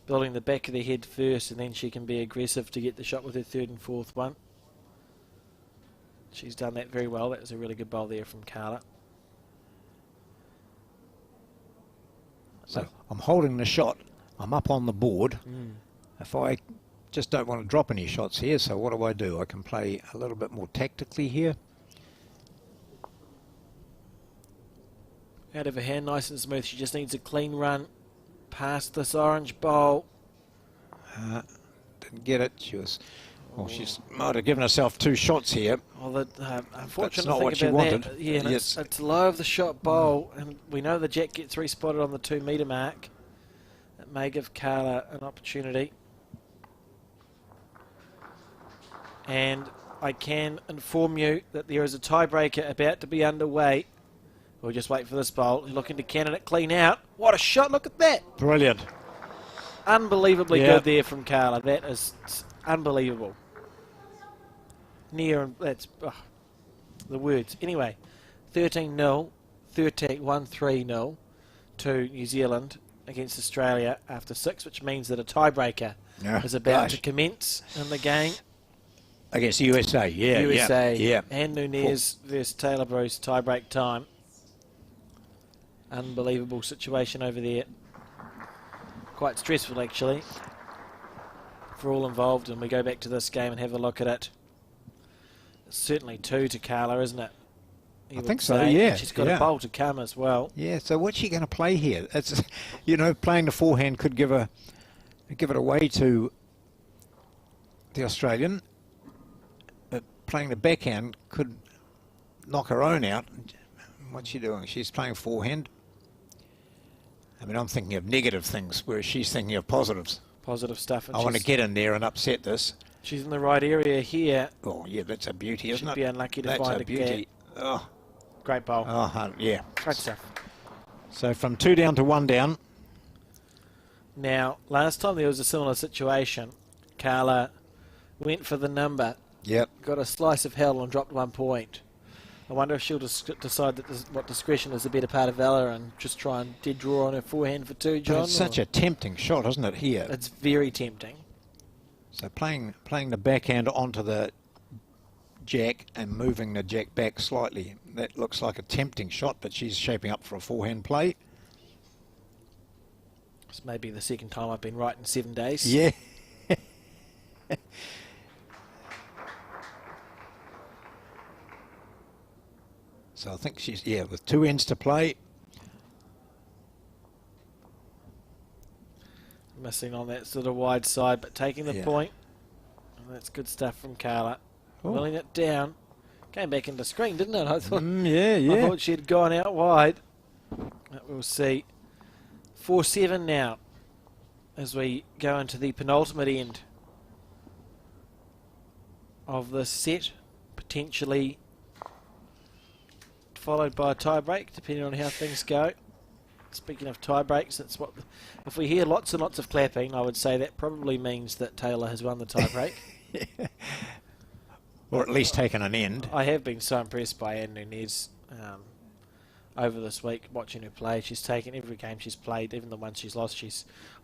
building the back of the head first, and then she can be aggressive to get the shot with her third and fourth one. She's done that very well. That was a really good bowl there from Carla. So I'm holding the shot. I'm up on the board. If I just don't want to drop any shots here, so what do? I can play a little bit more tactically here. Out of her hand, nice and smooth. She just needs a clean run past this orange bowl. Didn't get it. She was, well, she might have given herself 2 shots here. Well, the unfortunate That's not thing what she about wanted. that, yeah, and Yes. it's low of the shot bowl, and we know the jack gets respotted on the 2 metre mark. It may give Carla an opportunity. And I can inform you that there is a tiebreaker about to be underway. We'll just wait for this bowl. Looking to can it clean out. What a shot, look at that. Brilliant. Unbelievably good there from Carla. That is unbelievable. Near, and that's the words. Anyway, 13-0, 1-3-0 to New Zealand against Australia after 6, which means that a tiebreaker is about to commence in the game. Against the USA, USA yeah. and Naenae versus Taylor Bruce, tiebreak time. Unbelievable situation over there. Quite stressful, actually, for all involved. And we go back to this game and have a look at it. It's certainly 2 to Carla, isn't it? I think so, yeah. She's got a bowl to come as well. Yeah, so what's she going to play here? It's, you know, playing the forehand could give it away to the Australian. But playing the backhand could knock her own out. What's she doing? She's playing forehand. I mean, I'm thinking of negative things, whereas she's thinking of positives. Positive stuff. And I want to get in there and upset this. She's in the right area here. Oh, yeah, that's a beauty, isn't it? She'd be unlucky to that's find a beauty. Oh, great bowl. oh, yeah. Great stuff. So from 2 down to 1 down. Now, last time there was a similar situation. Carla went for the number. Yep. Got a slice of hell and dropped 1 point. I wonder if she'll decide that what discretion is the better part of valour and just try and dead draw on her forehand for 2, John. But it's such a tempting shot, isn't it, here? It's very tempting. So playing the backhand onto the jack and moving the jack back slightly. That looks like a tempting shot, but she's shaping up for a forehand play. This may be the second time I've been right in 7 days. Yeah. So I think she's, with 2 ends to play. Missing on that sort of wide side, but taking the point. And that's good stuff from Carla. Willing it down. Came back into screen, didn't it? I thought, I thought she'd gone out wide. But we'll see. 4-7 now as we go into the penultimate end of this set. Potentially followed by a tie break, depending on how things go. Speaking of tie breaks, that's what. If we hear lots and lots of clapping, I would say that probably means that Taylor has won the tie break. Or at least taken an end. I have been so impressed by Naenae over this week, watching her play. She's taken every game she's played, even the ones she's lost.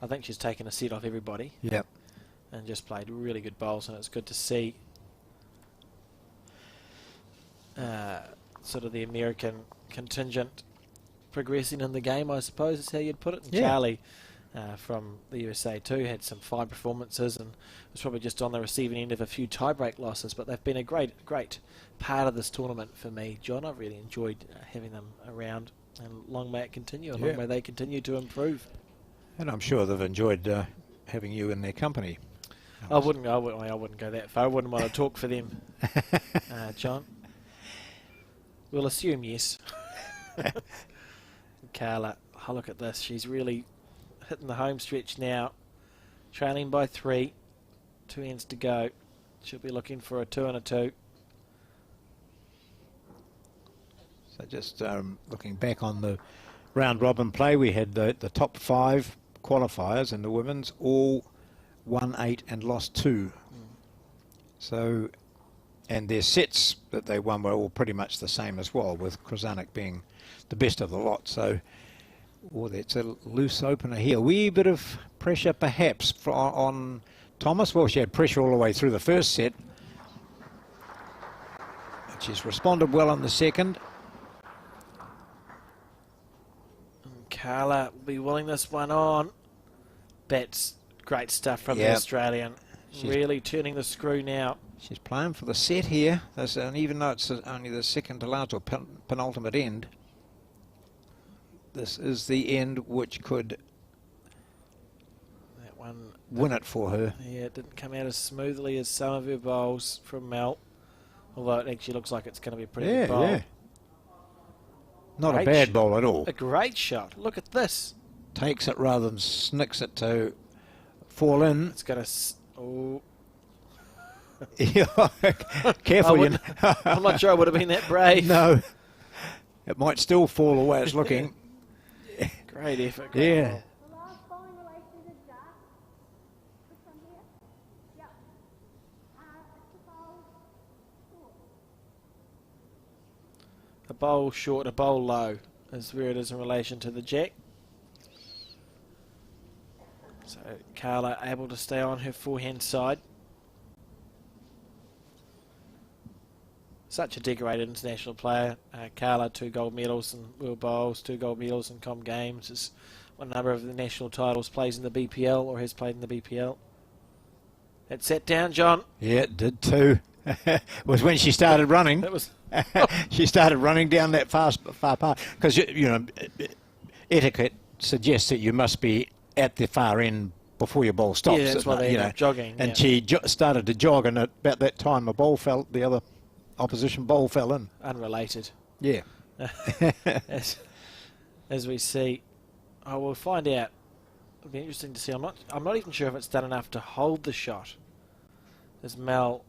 I think she's taken a set off everybody. Yep. And just played really good bowls, and it's good to see sort of the American contingent progressing in the game, I suppose is how you'd put it. And Charlie from the USA too had some fine performances and was probably just on the receiving end of a few tie-break losses, but they've been a great part of this tournament for me, John. I've really enjoyed having them around, and long may it continue, and long may they continue to improve. And I'm sure they've enjoyed having you in their company. I wouldn't go that far. I wouldn't want to talk for them, John. We'll assume yes. Carla, oh, look at this. She's really hitting the home stretch now. Trailing by 3. 2 ends to go. She'll be looking for a 2 and a 2. So just looking back on the round robin play, we had the top 5 qualifiers in the women's all won 8 and lost 2. So, and their sets that they won were all pretty much the same as well, with Krasanik being the best of the lot. So, that's a loose opener here. A wee bit of pressure perhaps on Thomas. Well, she had pressure all the way through the first set. But she's responded well in the second. Carla will be willing this one on. That's great stuff from the Australian. Really turning the screw now. She's playing for the set here. And even though it's only the second to last or penultimate end, this is the end which could win it for her. Yeah, it didn't come out as smoothly as some of her bowls from Mel. Although it actually looks like it's going to be a pretty good bowl. Yeah. Not a bad bowl at all. A great shot. Look at this. Takes it rather than snicks it to fall in. It's got a... Oh. Careful. I'm not sure I would have been that brave. No. It might still fall the way it's looking. Great effort. Great ball. A bowl short, a bowl low is where it is in relation to the jack. So Carla able to stay on her forehand side. Such a decorated international player. Carla, 2 gold medals in World Bowls, 2 gold medals in Com Games. Has won a number of the national titles, plays in the BPL or has played in the BPL. It sat down, John. Yeah, it did too. It was when she started running. It was. She started running down that far part because you know etiquette suggests that you must be at the far end before your ball stops. Yeah, that's why they end up jogging. And she started to jog, and at about that time, the other opposition ball fell in. Unrelated. Yeah. as we see, we'll find out. It'll be interesting to see. I'm not even sure if it's done enough to hold the shot. As Mel,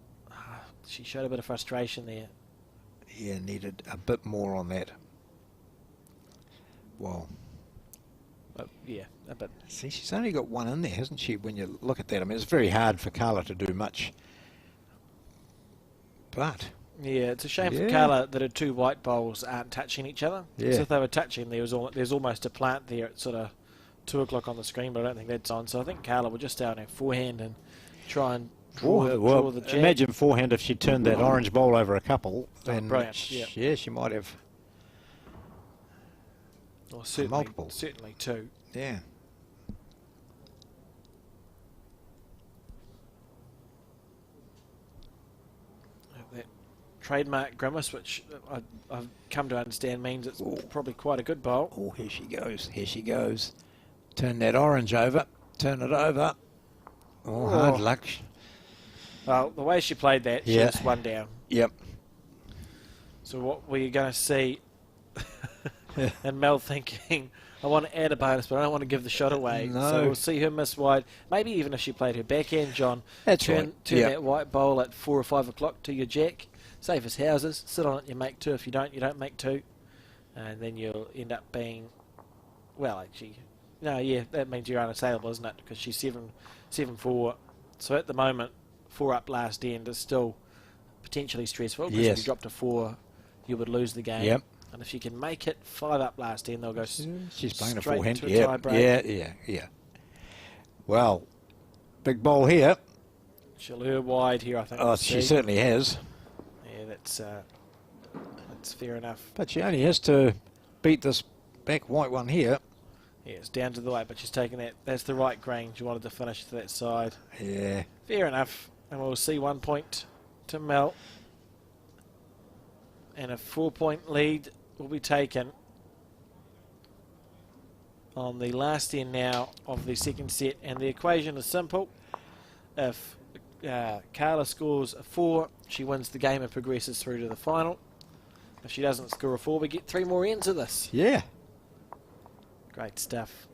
she showed a bit of frustration there. Yeah, needed a bit more on that. Well, yeah, a bit. See, she's only got 1 in there, hasn't she? When you look at that, I mean, it's very hard for Carla to do much. But yeah, it's a shame for Carla that her 2 white bowls aren't touching each other. Yeah. Because if they were touching, there's almost a plant there at sort of 2 o'clock on the screen, but I don't think that's on. So I think Carla will just stay on her forehand and try and draw the jack. Imagine forehand if she turned that orange bowl over a couple. Then brilliant. Yeah, she might have. Or certainly, multiple. Certainly 2. Yeah. That trademark grimace, which I've come to understand means it's probably quite a good bowl. Oh, here she goes. Here she goes. Turn that orange over. Turn it over. Oh, hard luck. Well, the way she played that, she was 1 down. Yep. So what we're going to see, and Mel thinking, I want to add a bonus, but I don't want to give the shot away. No. So we'll see her miss wide. Maybe even if she played her backhand, John. Turn that white bowl at 4 or 5 o'clock to your jack. Safe as houses. Sit on it, you make 2. If you don't make 2. And then you'll end up being, well, actually, no, yeah, that means you're unassailable, isn't it? Because she's 7-4. So at the moment, 4 up last end is still potentially stressful. Because if you drop to 4, you would lose the game. Yep. And if you can make it 5 up last end, they'll go she's playing a straight forehand. to a tie break. Yeah. Well, big ball here. She'll err wide here, I think. Oh, she certainly has. Yeah, that's fair enough. But she only has to beat this back white one here. Yeah, it's down to the white, but she's taking that. That's the right grain. She wanted to finish to that side. Yeah. Fair enough. And we'll see 1 point to Mel. And a 4-point lead will be taken on the last end now of the second set. And the equation is simple. If Carla scores a 4, she wins the game and progresses through to the final. If she doesn't score a 4, we get 3 more ends of this. Yeah. Great stuff.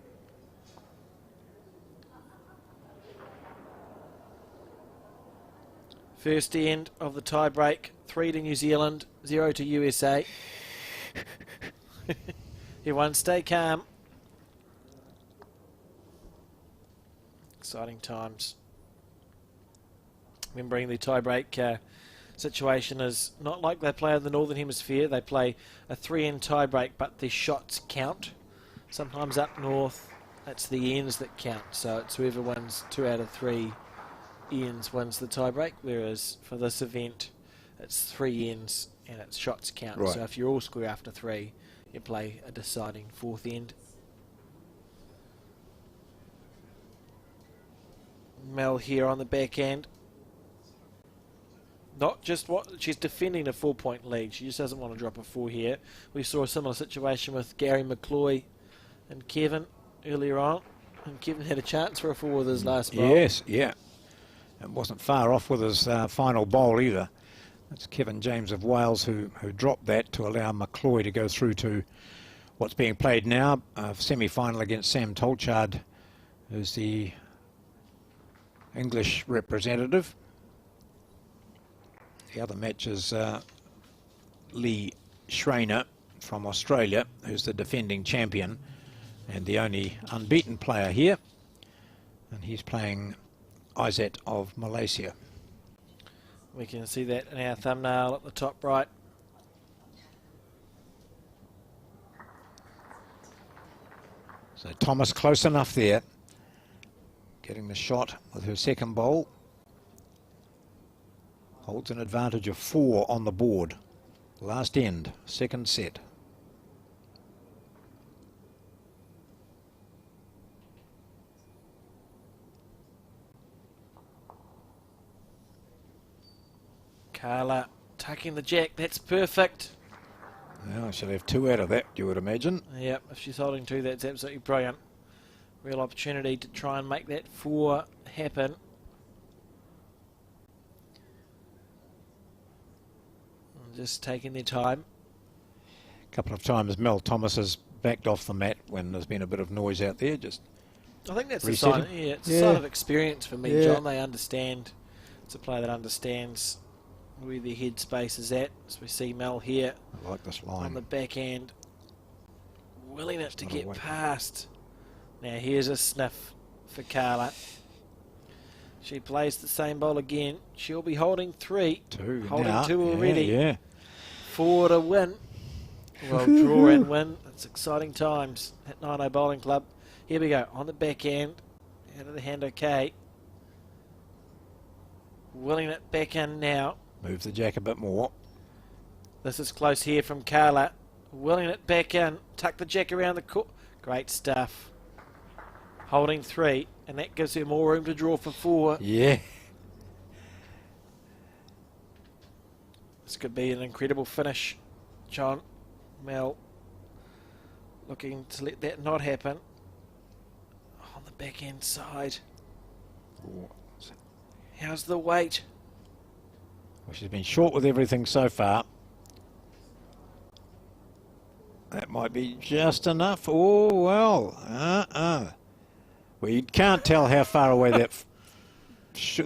First end of the tie break, 3 to New Zealand, 0 to USA. Everyone stay calm. Exciting times. Remembering the tie-break situation is not like they play in the Northern Hemisphere. They play a 3-end tie-break, but the shots count. Sometimes up north, it's the ends that count. So it's whoever wins 2 out of 3 ends wins the tie-break, whereas for this event, it's 3 ends and it's shots count. Right. So if you're all square after 3, you play a deciding 4th end. Mel here on the back end. Not just what she's defending a 4-point lead. She just doesn't want to drop a 4 here. We saw a similar situation with Gary McCloy and Kevin earlier on, and Kevin had a chance for a 4 with his last bowl. Yes, yeah. It wasn't far off with his final bowl either. It's Kevin James of Wales who dropped that to allow McCloy to go through to what's being played now, semi-final against Sam Tolchard, who's the English representative. The other match is Lee Schreiner from Australia, who's the defending champion and the only unbeaten player here. And he's playing Izzat of Malaysia. We can see that in our thumbnail at the top right. So Thomas close enough there, getting the shot with her second bowl. Holds an advantage of 4 on the board. Last end, second set. Carla tucking the jack, that's perfect. Well, she'll have 2 out of that, you would imagine. Yep, if she's holding 2, that's absolutely brilliant. Real opportunity to try and make that 4 happen. And just taking their time. A couple of times Mel Thomas has backed off the mat when there's been a bit of noise out there. Just I think that's resetting. a sign. Yeah, it's a sign of experience for me, Yeah. John. They understand. It's a player that understands where their headspace is at. As we see Mel here I like this on line. the back end, willingness to not a get weapon. past. Now here's a sniff for Carla. She plays the same bowl again. She'll be holding 3. 2 Holding now. 2 already. Yeah. 4 to win. Well, draw and win. It's exciting times at Naenae Bowling Club. Here we go, on the back end. Out of the hand, okay. Willing it back in now. Move the jack a bit more. This is close here from Carla. Willing it back in. Tuck the jack around the court. Great stuff. Holding 3, and that gives her more room to draw for 4. Yeah. This could be an incredible finish. John, Mel, looking to let that not happen. On the back end side. How's the weight? Well, she's been short with everything so far. That might be just enough. Oh, well. We can't tell how far away that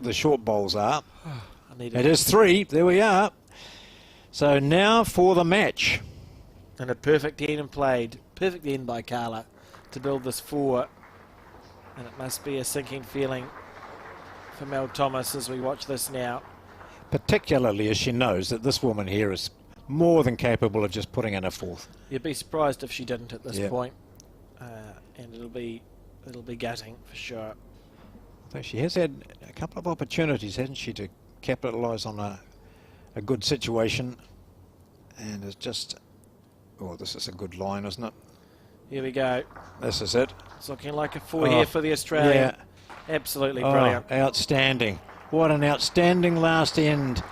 the short bowls are. It is 3. There we are. So now for the match. And a perfect end played. Perfect end by Carla to build this 4. And it must be a sinking feeling for Mel Thomas as we watch this now. Particularly as she knows that this woman here is more than capable of just putting in a 4th. You'd be surprised if she didn't at this Yeah. point. And it'll be gutting for sure. Though she has had a couple of opportunities, hasn't she, to capitalise on a good situation. And it's just, oh, this is a good line, isn't it? Here we go. This is it. It's looking like a 4 here for the Australian. Yeah. Absolutely Oh, brilliant. outstanding. What an outstanding last end.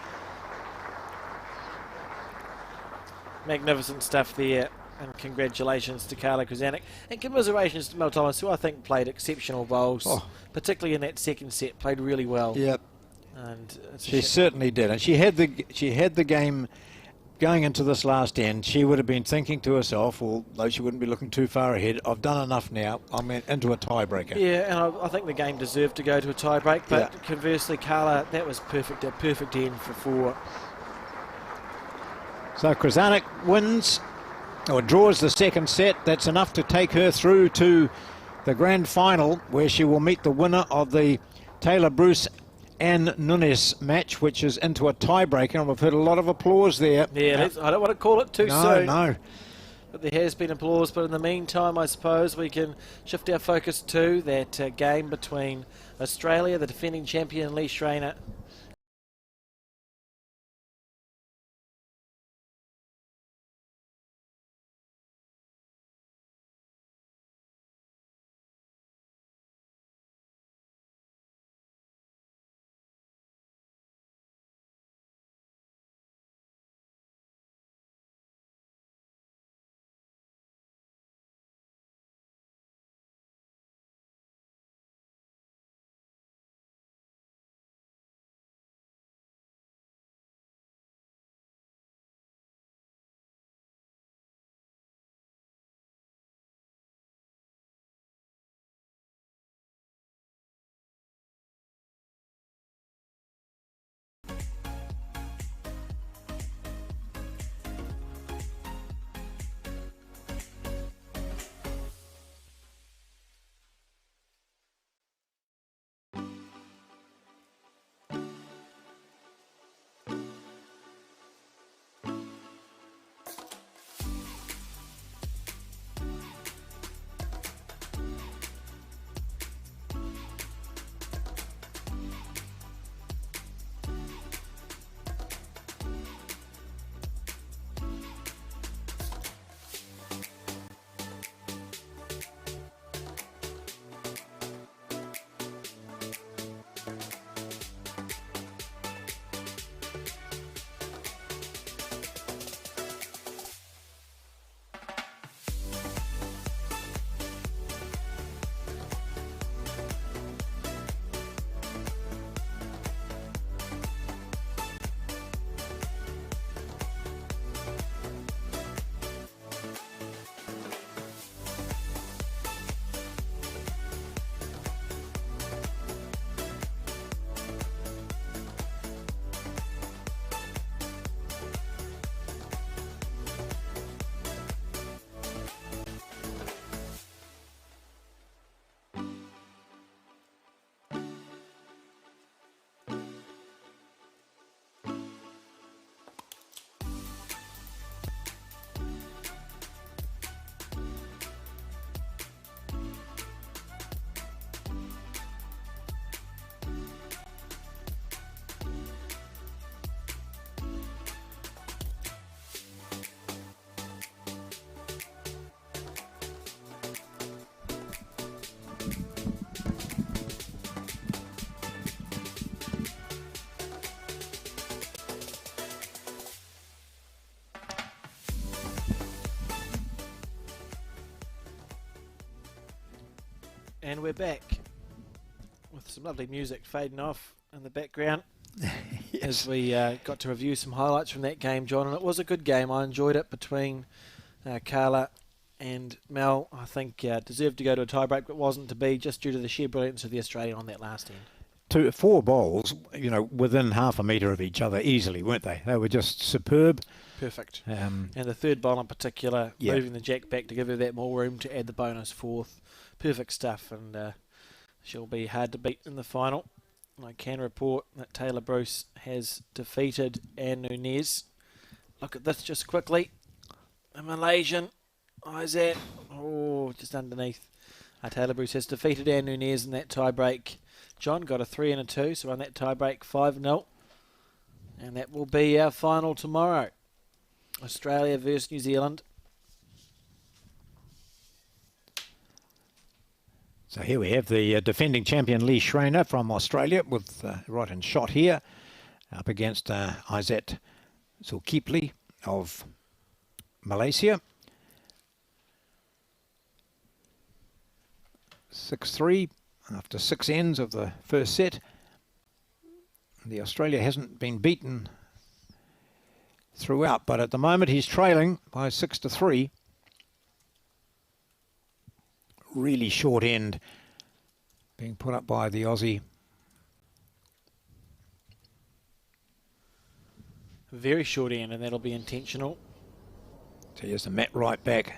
Magnificent stuff there. And congratulations to Carla Krzanek. And commiserations to Mel Thomas, who I think played exceptional bowls, particularly in that second set. Played really well. Yep. And it's a She certainly did. And she had the game going into this last end. She would have been thinking to herself, although she wouldn't be looking too far ahead, I've done enough now. I'm into a tiebreaker. Yeah, and I think the game deserved to go to a tiebreak, but Yeah. conversely, Carla, that was perfect, a perfect end for 4. So Krzanek wins, or draws the second set. That's enough to take her through to the grand final, where she will meet the winner of the Taylor Bruce and Nunes match, which is into a tiebreaker, and we've heard a lot of applause there. Yeah, I don't want to call it too no, soon. No, But there has been applause, but in the meantime, I suppose we can shift our focus to that game between Australia, the defending champion Lee Schreiner, and we're back with some lovely music fading off in the background. As we got to review some highlights from that game, John, and it was a good game. I enjoyed it between Carla and Mel. I think deserved to go to a tiebreak, but wasn't to be, just due to the sheer brilliance of the Australian on that last end. 4 bowls, within half a metre of each other easily, weren't they? They were just superb. Perfect. And the third bowl in particular, moving the jack back to give her that more room to add the bonus fourth. Perfect stuff, and she'll be hard to beat in the final. I can report that Taylor Bruce has defeated Anne Nunes. Look at this just quickly. A Malaysian, Isaac, just underneath. Taylor Bruce has defeated Anne Nunes in that tie-break. John got a 3 and a 2, so on that tie-break 5-0. And that will be our final tomorrow. Australia versus New Zealand. So here we have the defending champion Lee Schreiner from Australia with right in shot here up against Izzat Zulkifli of Malaysia. 6-3 after 6 ends of the first set. The Australia hasn't been beaten throughout, but at the moment he's trailing by 6-3. Really short end being put up by the Aussie. Very short end, and that'll be intentional. So here's the mat right back.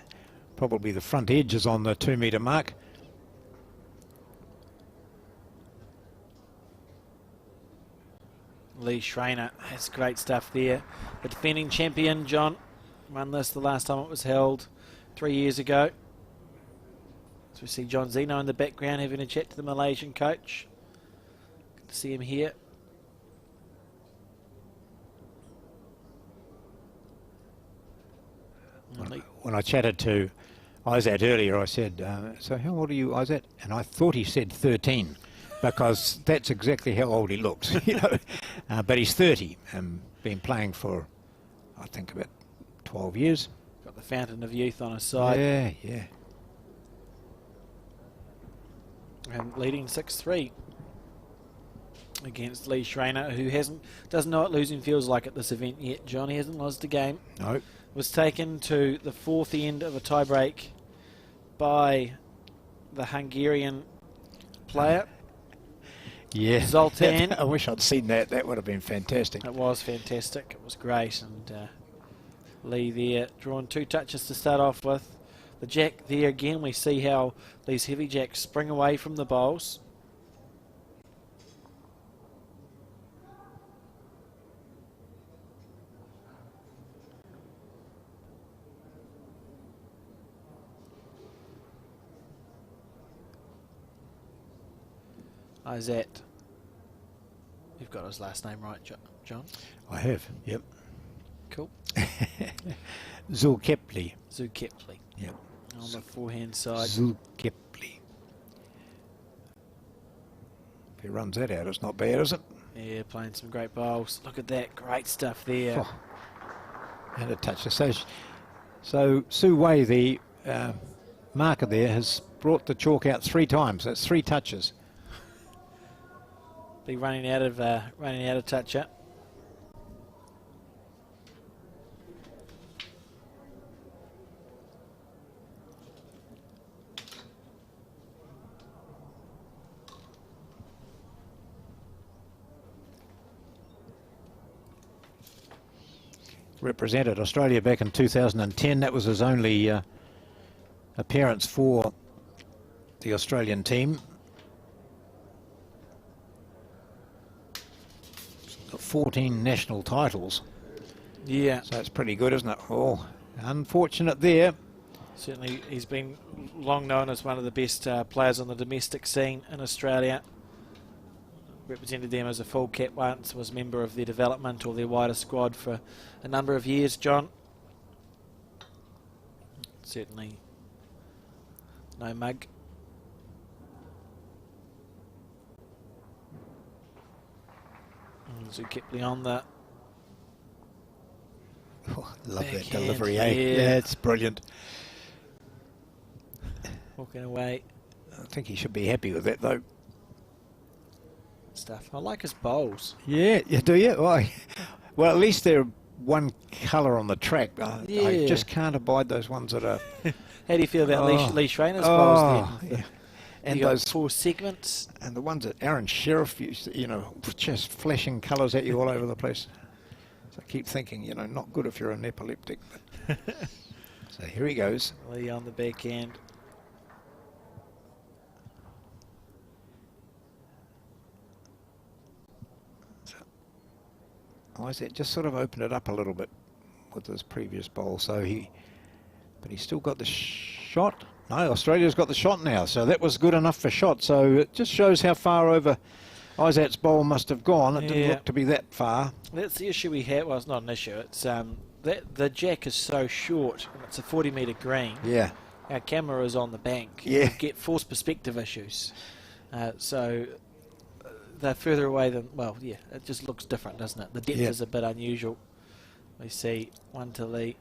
Probably the front edge is on the 2 metre mark. Lee Schreiner. That's great stuff there. The defending champion, John, won this the last time it was held 3 years ago. So we see John Zeno in the background having a chat to the Malaysian coach. Good to see him here. When I chatted to Isat earlier, I said, so how old are you, Isat? And I thought he said 13, because that's exactly how old he looks, you know. But he's 30 and been playing for, I think, about 12 years. Got the fountain of youth on his side. Yeah, yeah. And leading 6-3 against Lee Schreiner, who doesn't know what losing feels like at this event yet. John, he hasn't lost a game. No. Was taken to the fourth end of a tiebreak by the Hungarian player. Yeah. Zoltan. I wish I'd seen that. That would have been fantastic. It was fantastic. It was great. And Lee there drawing 2 touches to start off with. The jack there again. We see how these heavy jacks spring away from the bowls. Isat. You've got his last name right, John? I have, yep. Cool. Zulkepli. Zulkepli. Yep. On the forehand side. Zulkepli. If he runs that out, it's not bad, is it? Yeah, playing some great bowls. Look at that. Great stuff there. Oh. And a touch. So Su Wei, the marker there, has brought the chalk out 3 times. That's 3 touches. Be running out of touch up. Represented Australia back in 2010. That was his only appearance for the Australian team. Got 14 national titles. Yeah. So it's pretty good, isn't it? Oh, unfortunate there. Certainly he's been long known as one of the best players on the domestic scene in Australia. Represented them as a full cap once, was a member of their development or their wider squad for a number of years, John. Certainly no mug. Zulkepli on that. Oh, love that Backhand, delivery, eh? yeah. That's brilliant. Walking away. I think he should be happy with that, though. Stuff. I like his bowls. Yeah, you do you? Why? Well, at least they're one colour on the track. Yeah. I just can't abide those ones that are... How do you feel about Oh. Lee Schreiner's bowls then? Yeah. And You got those 4 segments. and the ones that Aaron Sheriff used to, you know, just flashing colours at you all over the place. So I keep thinking, you know, not good if you're an epileptic. But so here he goes. Lee on the backhand. Isaac just sort of opened it up a little bit with his previous bowl, so but he's still got the shot. No, Australia's got the shot now, so that was good enough for shot. So it just shows how far over Isaac's bowl must have gone. It didn't Yeah. look to be that far. That's the issue we had. Well, it's not an issue. It's that the jack is so short, and it's a 40-metre green. Yeah. Our camera is on the bank. Yeah. You get forced perspective issues. So they're further away than, well, yeah, it just looks different, doesn't it? The depth Yeah. is a bit unusual. We see 1 to Lee.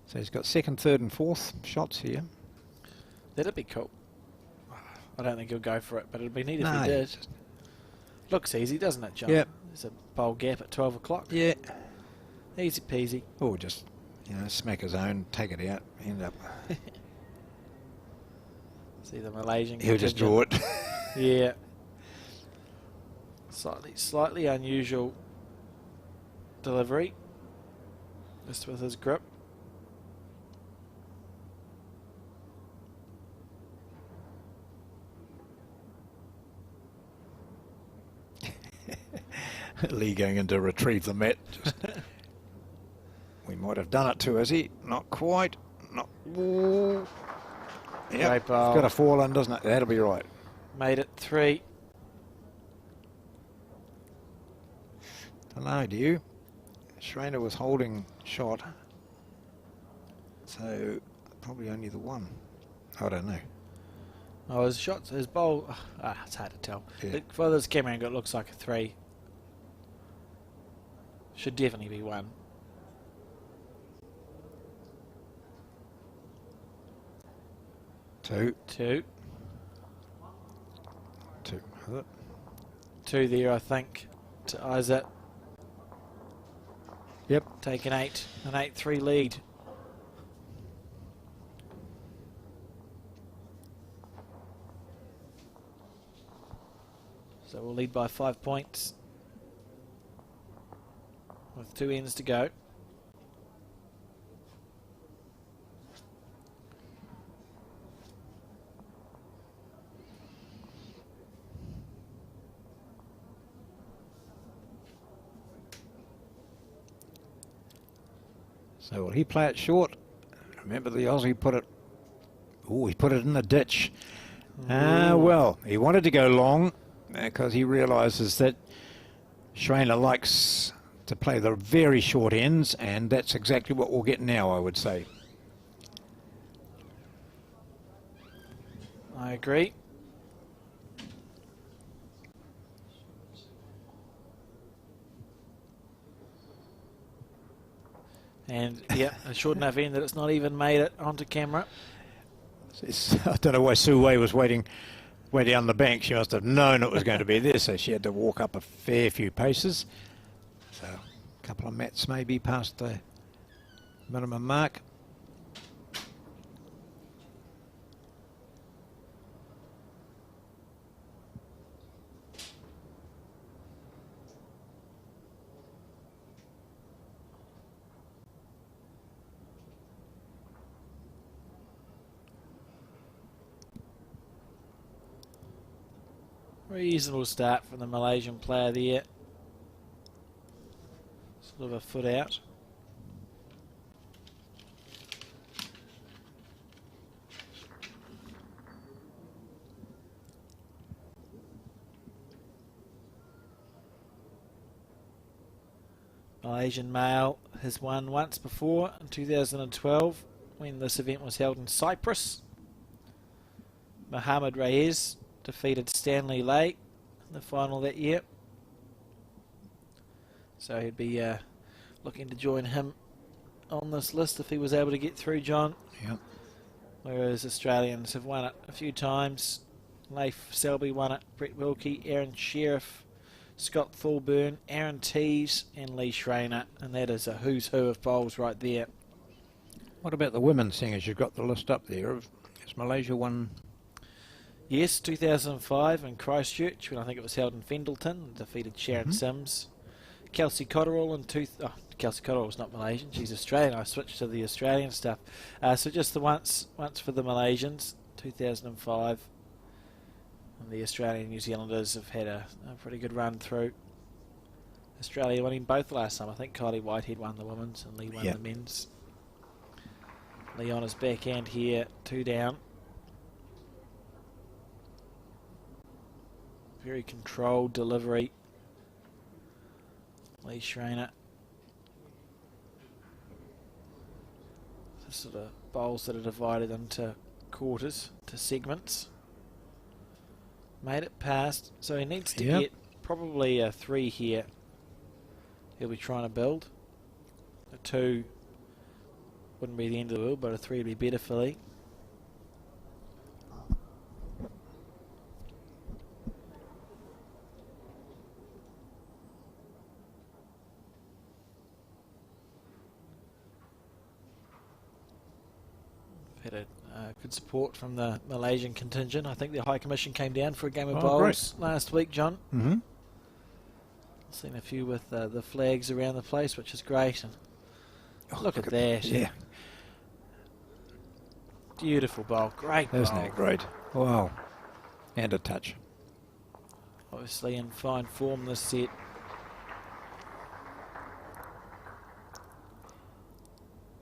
So he's got second, third and fourth shots here. That'd be cool. I don't think he'll go for it, but it'd be neat if No, he did. it's just- Looks easy, doesn't it, John? Yep. There's a bowl gap at 12 o'clock. Yeah. Easy peasy. Or just, you know, smack his own, take it out, end up. See the Malaysian. He'll just contingent. draw it. Yeah. Slightly unusual delivery. Just with his grip. Lee going in to retrieve the mat. Just we might have done it too, has he? Not quite. Not. Yeah, Great bowl. got to fall in, doesn't it? That'll be right. Made it 3. Don't know, do you? Schrainer was holding shot. So, probably only the one. I don't know. Oh, his bowl. It's hard to tell. Yeah. For this camera angle, it looks like a 3. Should definitely be 1. Two. 2. 2. Is it? 2 there, I think, to Isaac. Yep. Take an 8-3 lead. So we'll lead by 5 points with 2 ends to go. So will he play it short? Remember the Aussie put it... Oh, he put it in the ditch. Well, he wanted to go long because he realises that Schrainer likes to play the very short ends, and that's exactly what we'll get now, I would say. I agree. And yeah, a short enough end that it's not even made it onto camera. I don't know why Sue Wei was waiting way down the bank. She must have known it was going to be there, so she had to walk up a fair few paces. So a couple of mats maybe past the minimum mark. Reasonable start from the Malaysian player there. Sort of a foot out. Malaysian male has won once before in 2012 when this event was held in Cyprus. Mohamed Reyes defeated Stanley Lay in the final that year. So he'd be looking to join him on this list if he was able to get through, John. Yep. Whereas Australians have won it a few times. Leif Selby won it, Brett Wilkie, Aaron Sheriff, Scott Thorburn, Aaron Tees and Lee Schrainer. And that is a who's who of bowls right there. What about the women, seeing as you've got the list up there? Has Malaysia won? Yes, 2005 in Christchurch, when I think it was held in Fendleton, defeated Sharon Sims. Kelsey Cotterill in Kelsey Cotterill was not Malaysian, she's Australian. I switched to the Australian stuff. So just the once for the Malaysians, 2005. And the Australian New Zealanders have had a pretty good run through. Australia winning both last time. I think Kylie Whitehead won the women's and Lee won the men's. Lee on his backhand here, 2 down. Very controlled delivery. Lee Schrainer. The sort of bowls that are divided into quarters, to segments. Made it past, so he needs to get probably a 3 here. He'll be trying to build. A 2 wouldn't be the end of the world, but a 3 would be better for Lee. Had a good support from the Malaysian contingent. I think the High Commission came down for a game of bowls last week, John. Mm-hmm. Seen a few with the flags around the place, which is great. And look at that. Yeah. Beautiful bowl. Great bowl. Isn't that great? Wow. And a touch. Obviously in fine form this set.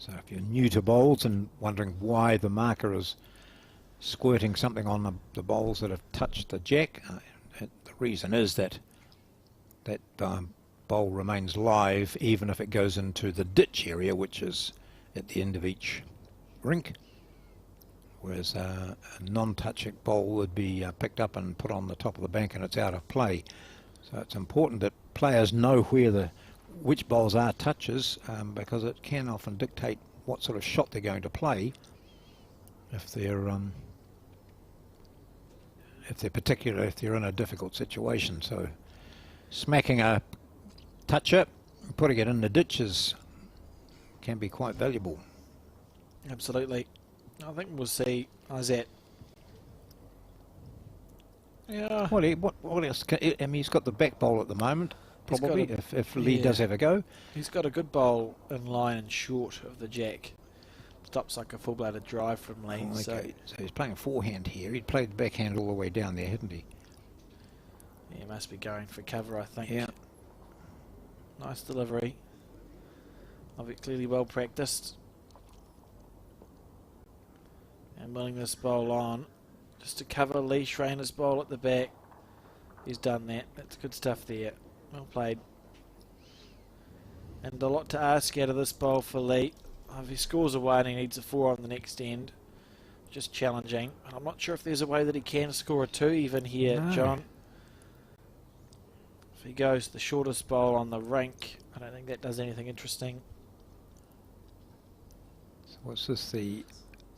So if you're new to bowls and wondering why the marker is squirting something on the bowls that have touched the jack, the reason is that that bowl remains live even if it goes into the ditch area, which is at the end of each rink, whereas a non-touching bowl would be picked up and put on the top of the bank and it's out of play. So it's important that players know where which bowls are touches, because it can often dictate what sort of shot they're going to play if they're if they're in a difficult situation. So smacking a toucher, putting it in the ditches can be quite valuable. Absolutely. I think we'll see Isaac. Yeah. Well, what else? I mean, he's got the back bowl at the moment, probably, if Lee does have a go. He's got a good bowl in line and short of the jack. Stops like a full-bladed drive from Lee. Oh, okay. So he's playing forehand here. He'd played the backhand all the way down there, hadn't he? Yeah, he must be going for cover, I think. Yeah. Nice delivery. Clearly well practiced. And willing this bowl on just to cover Lee Schreiner's bowl at the back. He's done that. That's good stuff there. Well played. And a lot to ask out of this bowl for Lee. If he scores a 1, he needs a 4 on the next end. Just challenging. And I'm not sure if there's a way that he can score a 2 even here, No. John. If he goes the shortest bowl on the rink, I don't think that does anything interesting. So what's this, the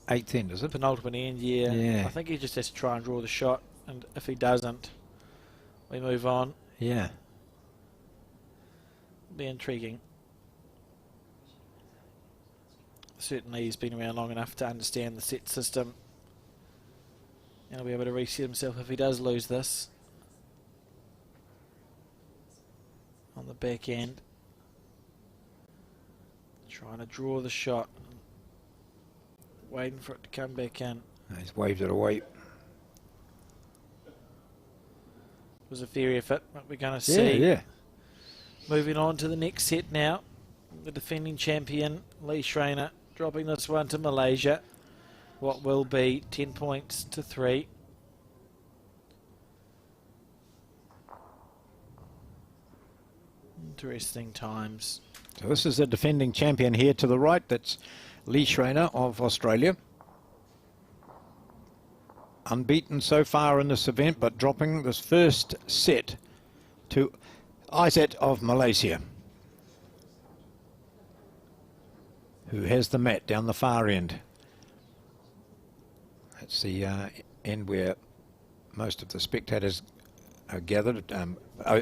8th end, is it? Penultimate end, yeah. Yeah. I think he just has to try and draw the shot, and if he doesn't, we move on. Yeah. Be intriguing. Certainly he's been around long enough to understand the set system, and he'll be able to reset himself if he does lose this. On the back end, trying to draw the shot, waiting for it to come back in. He's waved it away. It was a fair effort, what we're going to see. Yeah. Moving on to the next set now. The defending champion, Lee Schreiner, dropping this one to Malaysia. What will be 10 points to 3. Interesting times. So this is the defending champion here to the right. That's Lee Schreiner of Australia. Unbeaten so far in this event, but dropping this first set to Isaac of Malaysia, who has the mat down the far end. That's the end where most of the spectators are gathered.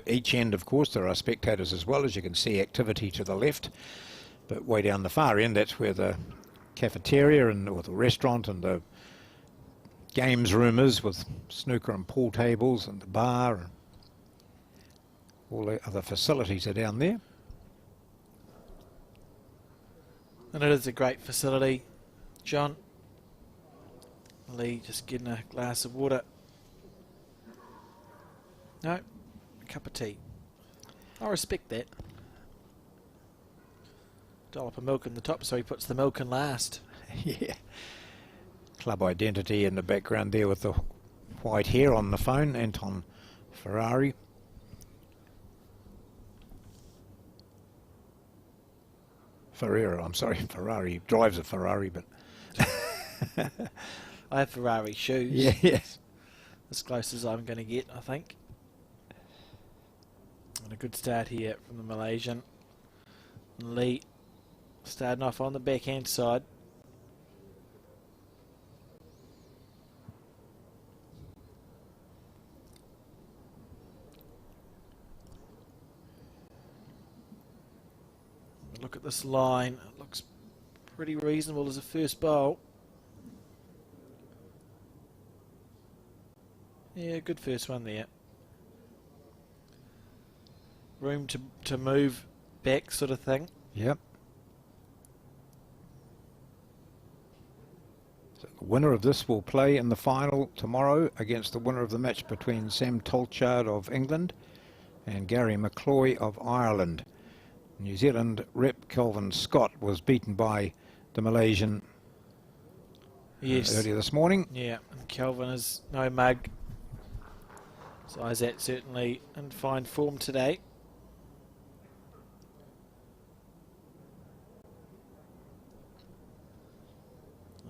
Each end, of course, there are spectators as well, as you can see activity to the left. But way down the far end, that's where the cafeteria or the restaurant and the games room is, with snooker and pool tables and the bar, and all the other facilities are down there. And it is a great facility, John. Lee just getting a glass of water. No, a cup of tea. I respect that. Dollop of milk in the top, so he puts the milk in last. Yeah. Club identity in the background there with the white hair on the phone, Anton Ferrari. Ferreira, I'm sorry, Ferrari. He drives a Ferrari, but... I have Ferrari shoes. Yeah, yes. As close as I'm going to get, I think. And a good start here from the Malaysian. Lee starting off on the backhand side. Look at this line. It looks pretty reasonable as a first bowl. Yeah, good first one there. Room to move back, sort of thing. Yep. So the winner of this will play in the final tomorrow against the winner of the match between Sam Tolchard of England and Gary McCloy of Ireland. New Zealand rep Kelvin Scott was beaten by the Malaysian Yes. earlier this morning. Yeah, and Kelvin is no mug. So Isaac certainly in fine form today.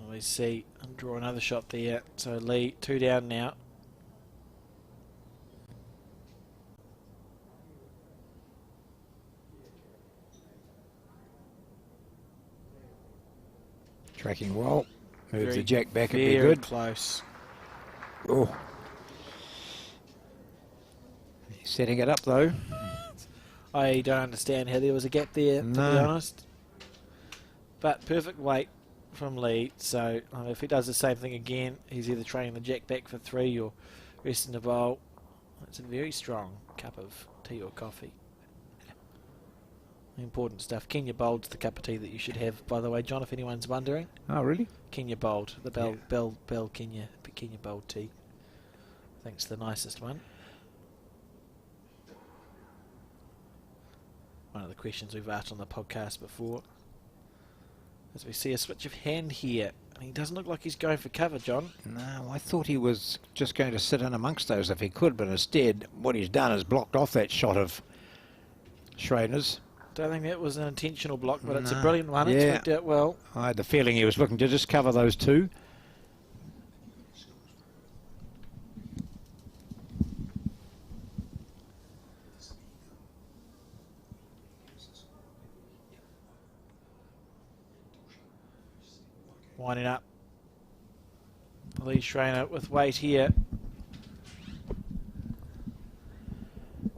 We see and draw another shot there. So Lee 2 down now. Tracking well. Moves Very- the jack back, it'd be Very good. close. Oh. He's setting it up though. I don't understand how there was a gap there, to be No. honest. But perfect weight from Lee. So if he does the same thing again, he's either training the jack back for 3 or resting the bowl. It's a very strong cup of tea or coffee. Important stuff. Kenya Bold's the cup of tea that you should have, by the way, John, if anyone's wondering. Oh, really? Kenya Bold, the Bell Yeah. Kenya Bold tea. I think it's the nicest one. One of the questions we've asked on the podcast before. As we see a switch of hand here, and he doesn't look like he's going for cover, John. No, I thought he was just going to sit in amongst those if he could, but instead what he's done is blocked off that shot of Schrader's. Don't think that was an intentional block, but it's a No. brilliant one. Yeah. It's worked out well. I had the feeling he was looking to just cover those two. Winding up. Lee Schrainer with weight here.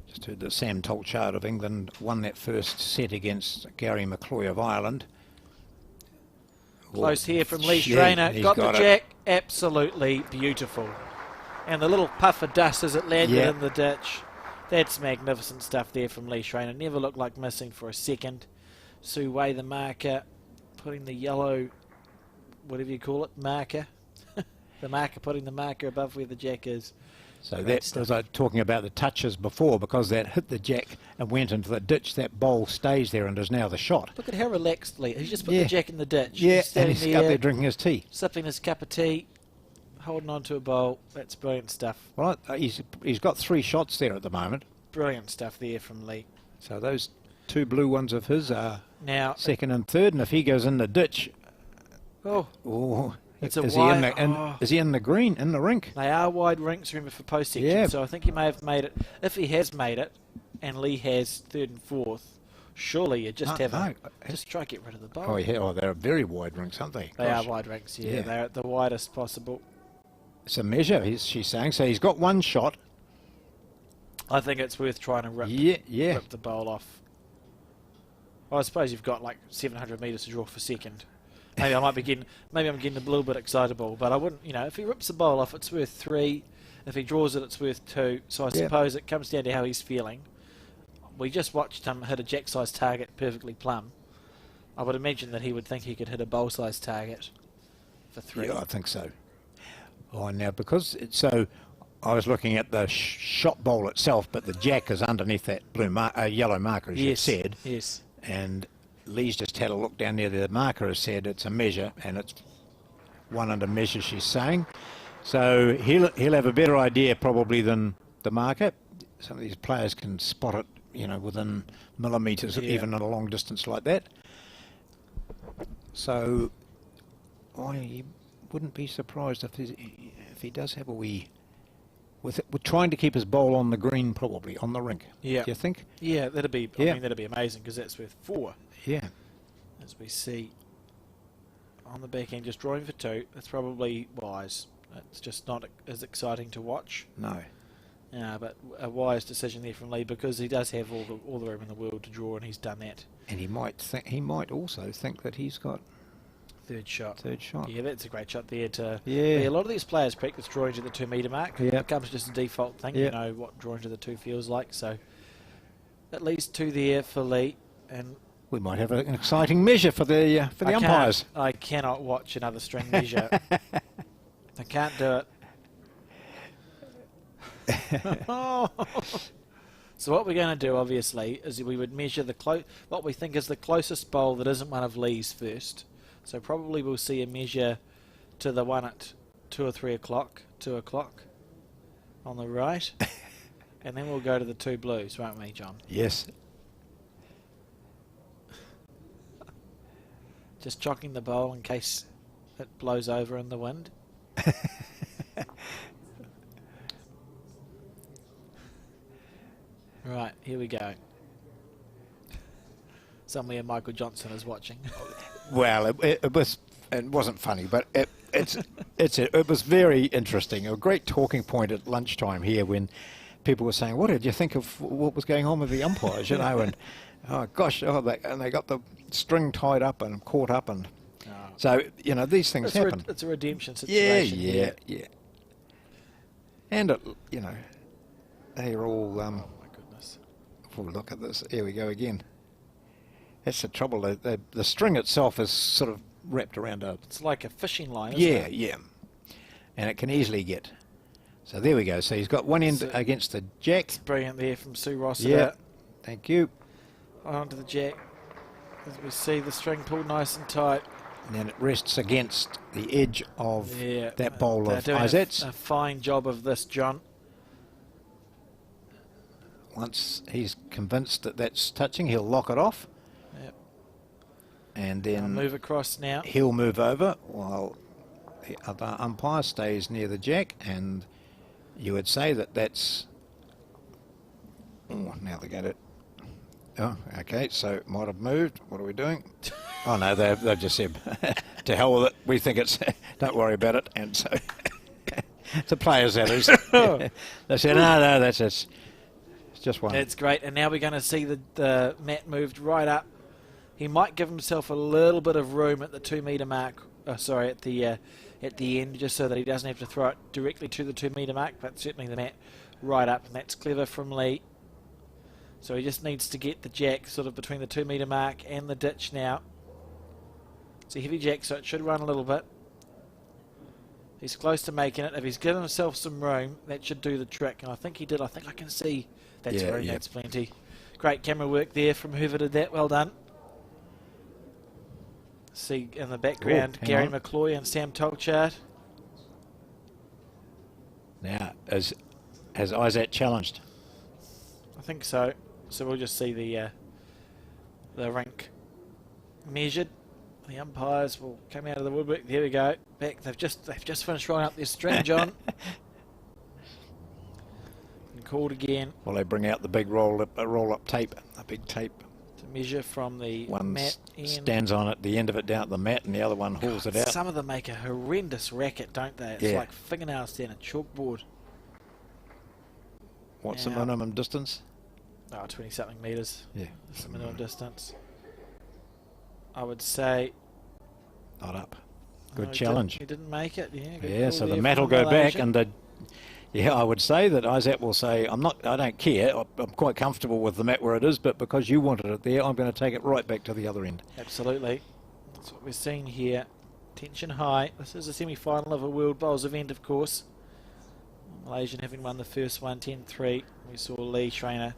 Just heard that Sam Tolchard of England won that first set against Gary McCloy of Ireland. Close here from Lee Yeah, Schrainer. he's Got the it. jack. Absolutely beautiful. And the little puff of dust as it landed Yeah. in the ditch. That's magnificent stuff there from Lee Schrainer. Never looked like missing for a second. Sue Wei, the marker, putting the yellow, whatever you call it, marker. The marker, putting the marker above where the jack is. So Great that, stuff. as I was talking about the touches before, because that hit the jack and went into the ditch, that bowl stays there and is now the shot. Look at how relaxed Lee. He's just put Yeah. the jack in the ditch. Yeah, He's and standing he's up there drinking his tea. sipping his cup of tea, holding on to a bowl. That's brilliant stuff. Well, he's got 3 shots there at the moment. Brilliant stuff there from Lee. So those 2 blue ones of his are Now, second and third, and if he goes in the ditch, oh, oh, It's a is wide- is he in the green, in the rink? they are wide rinks, remember, for post section. Yeah. So I think he may have made it. If he has made it, and Lee has third and fourth, surely you just just try to get rid of the bowl. Oh, yeah, oh, they're very wide rinks, aren't they? They are Gosh. wide rinks, yeah. Yeah. They're at the widest possible. It's a measure, she's saying. So he's got 1 shot. I think it's worth trying to rip Yeah. the bowl off. Well, I suppose you've got like 700 metres to draw for second. Maybe I'm getting a little bit excitable, but I wouldn't, if he rips the bowl off, it's worth 3. If he draws it, it's worth 2. So I Yeah. suppose it comes down to how he's feeling. We just watched him hit a jack-sized target perfectly plumb. I would imagine that he would think he could hit a bowl-sized target for 3. Yeah, I think so. Oh, now because it's so, I was looking at the shot bowl itself, but the jack is underneath that yellow marker, as you said. Yes. And Lee's just had a look down there. The marker has said it's a measure, and it's 1 under measure, she's saying. So he'll have a better idea probably than the marker. Some of these players can spot it, within millimetres, Yeah. even at a long distance like that. So I wouldn't be surprised if he does have a wee. We're trying to keep his bowl on the green, probably on the rink. Yeah. Do you think? Yeah, that'd be. I Yeah. mean, that'd be amazing because that's worth 4. Yeah. As we see on the back end, just drawing for 2. That's probably wise. It's just not as exciting to watch. No. But a wise decision there from Lee because he does have all the room in the world to draw, and he's done that. And he might also think that he's got Third shot. third shot. Yeah, that's a great shot there. Yeah. A lot of these players practice drawing to the 2 metre mark. It Yeah. becomes just a default thing. Yeah. You know what drawing to the 2 feels like. So at least 2 there for Lee. And We might have an exciting measure for the umpires. I cannot watch another string measure. I can't do it. So what we're going to do, obviously, is we would measure what we think is the closest bowl that isn't one of Lee's first. So probably we'll see a measure to the one at 2 or 3 o'clock, 2 o'clock on the right. And then we'll go to the 2 blues, won't we, John? Yes. Just chocking the bowl in case it blows over in the wind. Right, here we go. Somewhere Michael Johnson is watching. Well, it wasn't funny, but it was very interesting. A great talking point at lunchtime here when people were saying, "What did you think of what was going on with the umpires?" You know, and oh gosh, they got the string tied up and caught up, and so you know these things happen. It's a redemption situation. Yeah. And you know, they're all. Oh my goodness! Oh, look at this. Here we go again. That's the trouble. The string itself is sort of wrapped around a... It's like a fishing line, isn't it? Yeah. And it can easily get... So there we go. So he's got one end against the jack. It's brilliant there from Sue Rossiter. Yeah. Thank you. Onto the jack. As we see the string pulled nice and tight. And then it rests against the edge of that bowl of doing Isette's. a fine job of this, John. Once he's convinced that that's touching, he'll lock it off. Yep. And then... I'll move across now. He'll move over while the other umpire stays near the jack, and you would say that that's... Oh, now they get it. Oh, okay, so it might have moved. What are we doing? Oh, no, they've just said, to hell with it. We think it's... Don't worry about it. And so... the players, that is. They said, no, that's it's just one. That's great. And now we're going to see the mat moved right up. He might give himself a little bit of room at the 2 metre mark. Sorry, at the end, just so that he doesn't have to throw it directly to the 2 metre mark. But certainly the mat right up, and that's clever from Lee. So he just needs to get the jack sort of between the 2 metre mark and the ditch now. It's a heavy jack, so it should run a little bit. He's close to making it. If he's given himself some room, that should do the trick. And I think he did. I think I can see that's room. That's plenty. Great camera work there from whoever did that. Well done. See in the background, Gary McCloy and Sam Tolchard. Now, has Isaac challenged? I think so. So we'll just see the rink measured. The umpires will come out of the woodwork. There we go. Back. They've just finished rolling up their string, John. And called again. Well, they bring out the big roll-up tape, a big tape. To measure from the one mat end. Stands on it, the end of it down at the mat, and the other one hauls it out. Some of them make a horrendous racket, don't they? It's like fingernails down a chalkboard. What's the minimum distance? Oh, 20-something metres. Yeah. That's the minimum distance. I would say... Not up. Good challenge. He didn't make it. Yeah, so the mat will go back, and I would say that Isaac will say, I don't care, I'm quite comfortable with the mat where it is, but because you wanted it there, I'm going to take it right back to the other end. Absolutely. That's what we're seeing here. Tension high. This is a semi-final of a World Bowls event, of course. Malaysian having won the first one, 10-3. We saw Lee Schreiner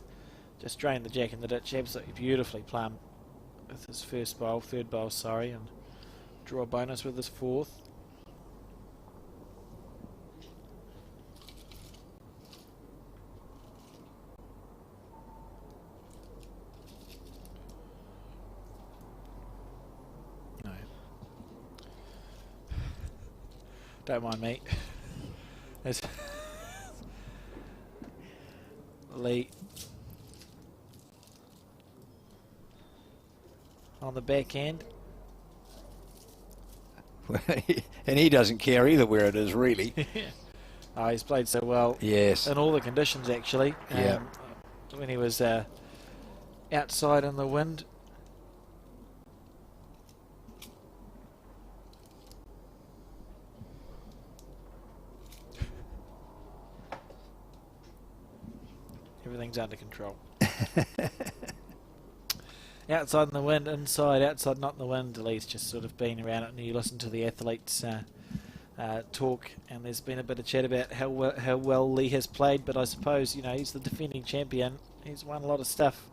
just drain the jack in the ditch absolutely beautifully plumb with his third bowl, sorry, and draw a bonus with his fourth. No. Don't mind me. There's Lee on the back end. And he doesn't care either where it is, really. Oh, he's played so well. Yes. In all the conditions, actually. Yeah. When he was outside in the wind. Everything's under control. Outside in the wind, inside, outside not in the wind. Lee's just sort of been around it, and you listen to the athletes talk, and there's been a bit of chat about how well Lee has played, but I suppose, he's the defending champion. He's won a lot of stuff.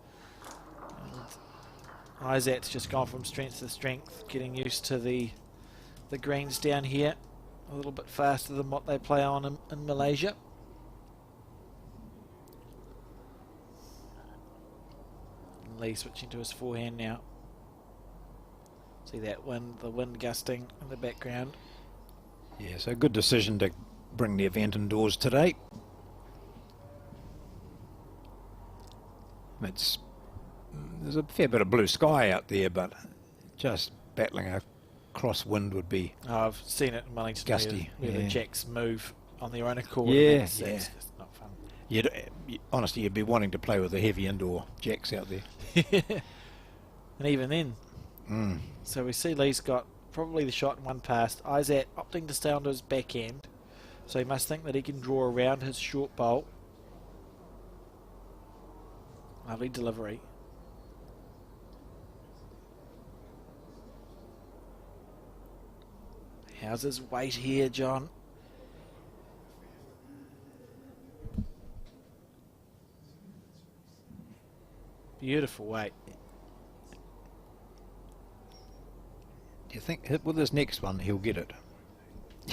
And Isaac's just gone from strength to strength, getting used to the greens down here. A little bit faster than what they play on in Malaysia. And Lee switching to his forehand now. See that wind, the wind gusting in the background. Yeah, so good decision to bring the event indoors today. There's a fair bit of blue sky out there, but just battling a crosswind would be I've seen it in Wellington gusty. where the jacks move on their own accord. Yeah, and it's yeah. just not fun. Honestly, you'd be wanting to play with the heavy indoor jacks out there. And even then, so we see Lee's got probably the shot in one pass. Isaac opting to stay onto his backhand, so he must think that he can draw around his short bowl. Lovely delivery. How's his weight here, John? Beautiful weight. Do you think with this next one he'll get it?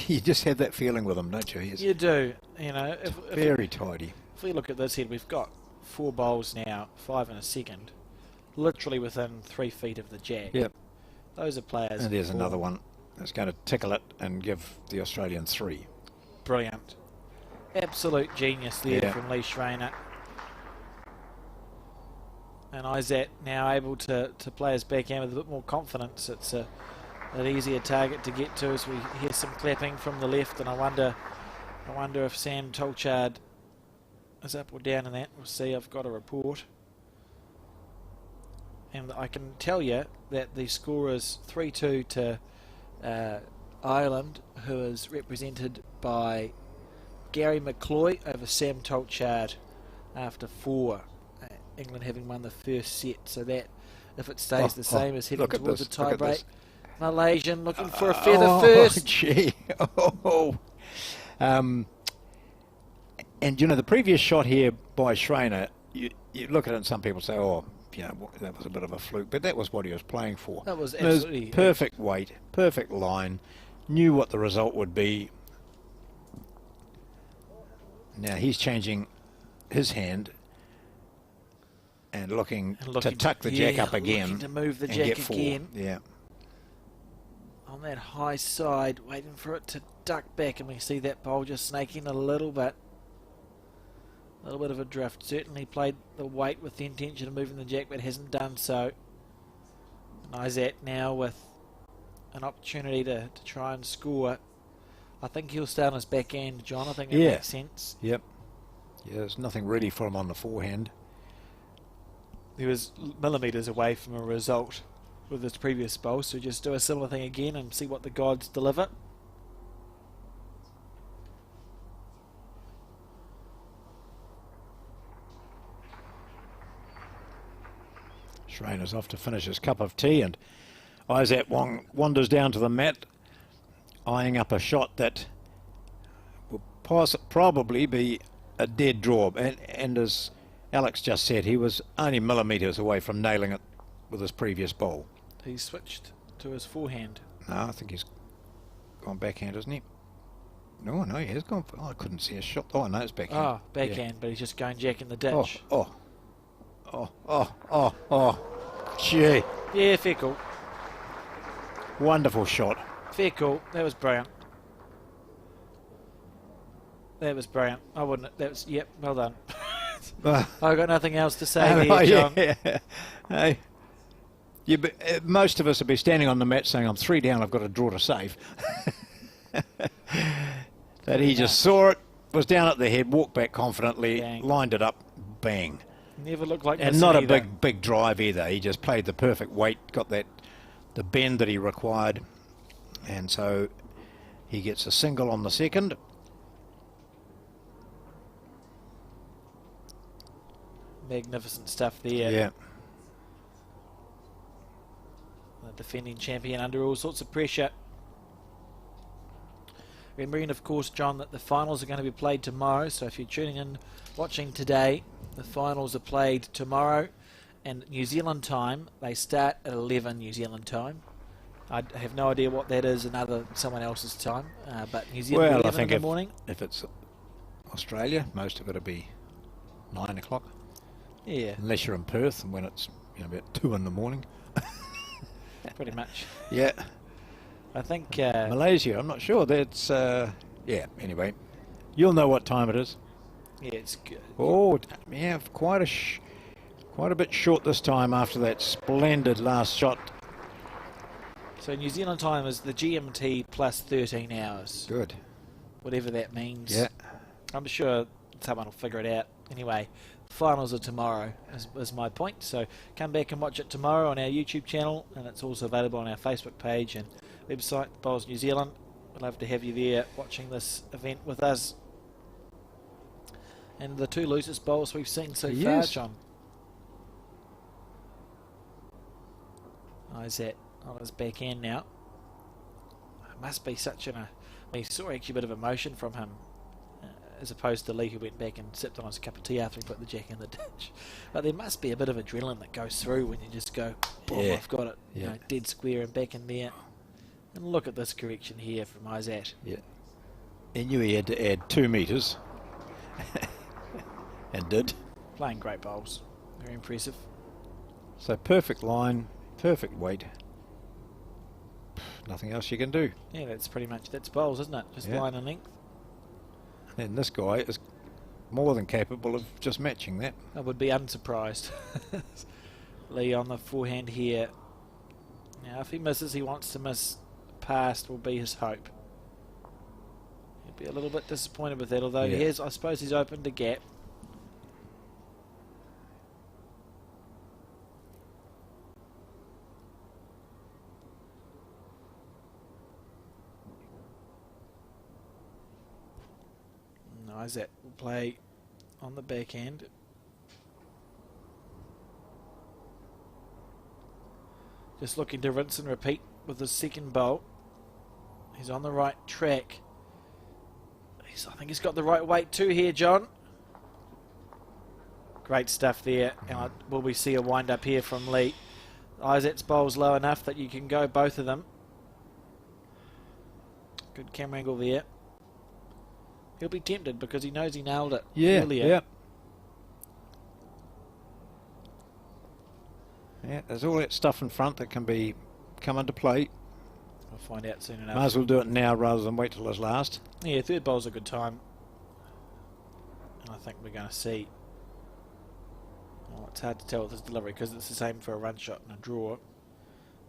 You just have that feeling with him, don't you? You do. You know, if very tidy. If we look at this here, we've got 4 bowls now, 5 in a second, literally within 3 feet of the jack. Yep. Those are players. And there's another one that's going to tickle it and give the Australian 3. Brilliant. Absolute genius there from Lee Schreiner. And Isaac now able to play his backhand with a bit more confidence. It's an easier target to get to as we hear some clapping from the left, and I wonder if Sam Tolchard is up or down in that. We'll see. I've got a report. And I can tell you that the score is 3-2 to Ireland, who is represented by Gary McCloy over Sam Tolchard after 4. England having won the first set, so that if it stays the same is heading towards a tie break. Malaysian looking for a feather first. Gee. And you know, the previous shot here by Schreiner, you look at it and some people say, oh, you know, that was a bit of a fluke, but that was what he was playing for. That was absolutely perfect weight, perfect line, knew what the result would be. Now he's changing his hand and looking to tuck the jack up again. Looking to move the and jack get 4. again. Yeah. On that high side, waiting for it to duck back, and we see that bowl just snaking a little bit. A little bit of a drift. Certainly played the weight with the intention of moving the jack, but hasn't done so. And Isaac now with an opportunity to try and score. I think he'll stay on his backhand, John. I think that makes sense. Yep. Yeah, there's nothing ready for him on the forehand. He was millimetres away from a result with his previous bowl, so just do a similar thing again and see what the gods deliver. Schreiner's off to finish his cup of tea, and Isaac Wong wanders down to the mat, eyeing up a shot that will probably be a dead draw. And as Alex just said, he was only millimetres away from nailing it with his previous bowl. He's switched to his forehand. No, I think he's gone backhand, isn't he? No, he has gone. I couldn't see a shot. Oh, no, it's backhand. Oh, backhand, but he's just going jack in the ditch. Gee. Yeah, fair call. Wonderful shot. Fair call. That was brilliant. That was brilliant. I wouldn't. That was, yep, well done. I've got nothing else to say there, John. Hey. Most of us would be standing on the mat saying, I'm 3 down, I've got a draw to save. That he just saw it, was down at the head, walked back confidently, Bang. lined it up, bang. Never looked like And missing not either. a big drive either. He just played the perfect weight, got the bend that he required. And so he gets a single on the second. Magnificent stuff there. Yeah. The defending champion under all sorts of pressure. Remembering, of course, John, that the finals are going to be played tomorrow. So if you're tuning in, watching today, the finals are played tomorrow And New Zealand time, they start at 11 New Zealand time. I have no idea what that is in someone else's time, but New Zealand Well, I 11 think in the morning. if it's Australia, most of it'll be 9 o'clock. Yeah, Unless you're in Perth, and when it's about 2 in the morning. pretty much. Yeah. I think Malaysia, I'm not sure. That's yeah. Anyway, you'll know what time it is. yeah, it's good. Oh, yeah, quite a bit short this time after that splendid last shot. So New Zealand time is the GMT plus 13 hours. Good. Whatever that means. Yeah. I'm sure someone will figure it out. Anyway, finals are tomorrow, is my point. So come back and watch it tomorrow on our YouTube channel, and it's also available on our Facebook page and website, Bowls New Zealand. I'd love to have you there watching this event with us. And the two loosest bowls we've seen so far, John. Isaac on his back end now. It must be such I mean, saw actually a bit of emotion from him, as opposed to Lee, who went back and sipped on his cup of tea after he put the jack in the ditch. But there must be a bit of adrenaline that goes through when you just go, boom, Yeah. I've got it, Yeah. dead square and back in there. And look at this correction here from Isaac. Yeah. He knew he had to add 2 metres. And did. Playing great bowls. Very impressive. So perfect line, perfect weight. Nothing else you can do. Yeah, that's bowls, isn't it? Just Yeah. line and length. And this guy is more than capable of just matching that. I would be unsurprised. Lee on the forehand here. Now, if he misses, he wants to miss past will be his hope. He'll be a little bit disappointed with that, although Yeah. he has, I suppose he's opened a gap. Isaac will play on the back end. Just looking to rinse and repeat with his second bowl. He's on the right track. I think he's got the right weight too here, John. Great stuff there. And will we see a wind up here from Lee? Isaac's bowl's low enough that you can go both of them. Good camera angle there. He'll be tempted because he knows he nailed it earlier. Yeah. Yeah, there's all that stuff in front that can come into play. We'll find out soon enough. Might as well do it now rather than wait till his last. Yeah, third bowl's a good time. And I think we're going to see. Oh, it's hard to tell with this delivery because it's the same for a run shot and a draw.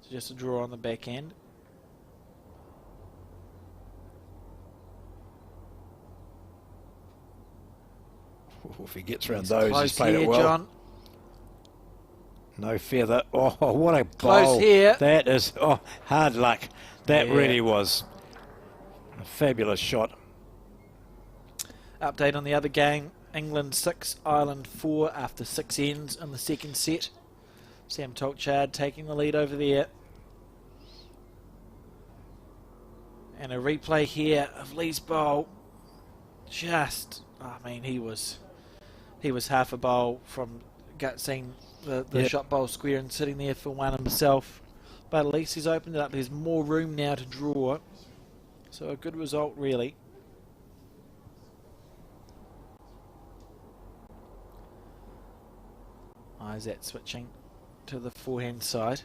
So just a draw on the back end. If he gets around He's those, close he's played here, it well. John. No feather. Oh, what a Close bowl. here. That is hard luck. That Yeah. really was a fabulous shot. Update on the other game. England 6, Ireland 4 after 6 ends in the second set. Sam Tolchard taking the lead over there. And a replay here of Lee's bowl. I mean, he was half a bowl from seeing the shot bowl square and sitting there for one himself. But at least he's opened it up. There's more room now to draw. So a good result, really. Isaac switching to the forehand side.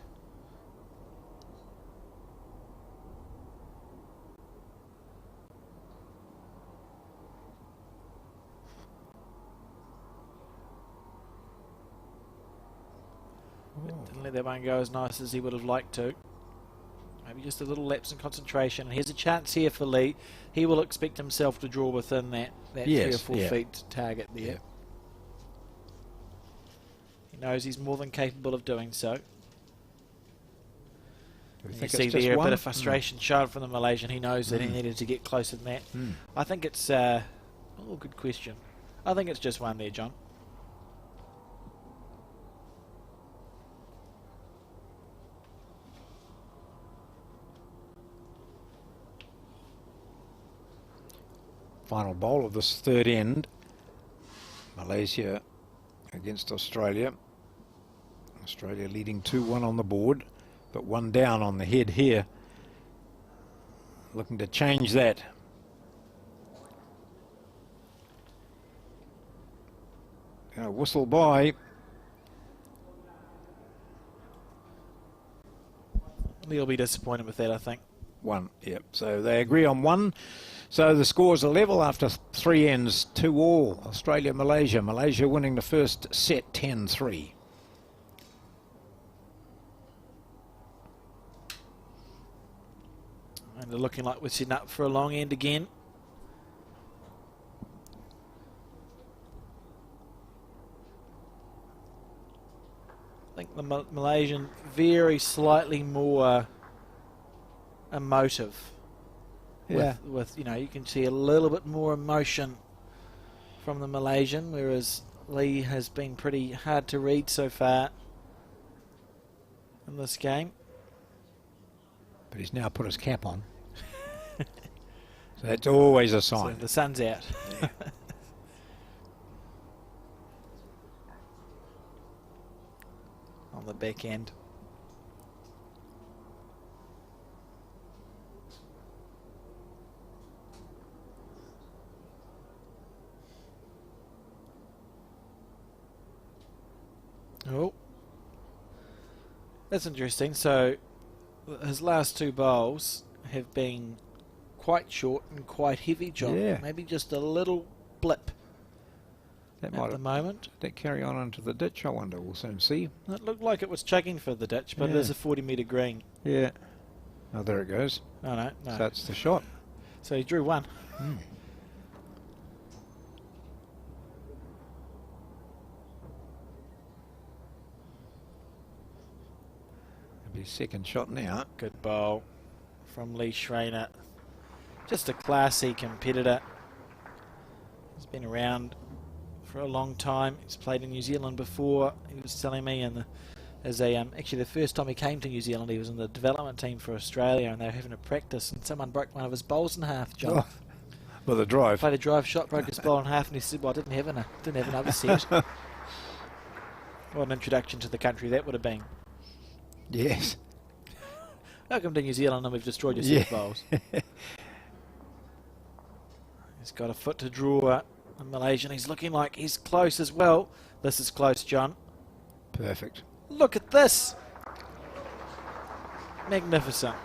Didn't let that one go as nice as he would have liked to. Maybe just a little lapse in concentration. Here's a chance here for Lee. He will expect himself to draw within that 3 or 4 feet target there. Yeah. He knows he's more than capable of doing so. Do we You think see it's just there a one? bit of frustration shown from the Malaysian. He knows that he needed to get closer than that. I think it's... good question. I think it's just one there, John. Final bowl of this third end. Malaysia against Australia. Australia leading 2-1 on the board, but 1 down on the head here. Looking to change that. Whistle by. He'll be disappointed with that, I think. 1, yep. So they agree on 1. So the scores are level after 3 ends, 2-all. Australia, Malaysia. Malaysia winning the first set 10-3. And they're looking like we're setting up for a long end again. I think the Malaysian very slightly more emotive. Yeah. With you know, you can see a little bit more emotion from the Malaysian, whereas Lee has been pretty hard to read so far in this game. But he's now put his cap on. So that's always a So sign. the sun's out. Yeah. On the back end. Oh, that's interesting. So his last 2 bowls have been quite short and quite heavy, John. Yeah. Maybe just a little blip That at might the have, moment. that carry on into the ditch, I wonder. We'll soon see. It looked like it was chugging for the ditch, but it Yeah. is a 40-metre green. Yeah. Oh, there it goes. Oh, no. So that's the shot. So he drew 1. Mm. That'll be his second shot now. Good bowl from Lee Schreiner. Just a classy competitor. He's been around for a long time. He's played in New Zealand before. He was telling me, and actually the first time he came to New Zealand, he was in the development team for Australia, and they were having a practice, and someone broke one of his bowls in half. John Oh, with a drive. played a drive shot, broke his bowl in half, and he said, "Well, I didn't have another set." What an introduction to the country that would have been. Yes. Welcome to New Zealand, and we've destroyed your set of Yeah. bowls. He's got a foot to draw in Malaysian. He's looking like he's close as well. This is close, John. Perfect. Look at this. Magnificent.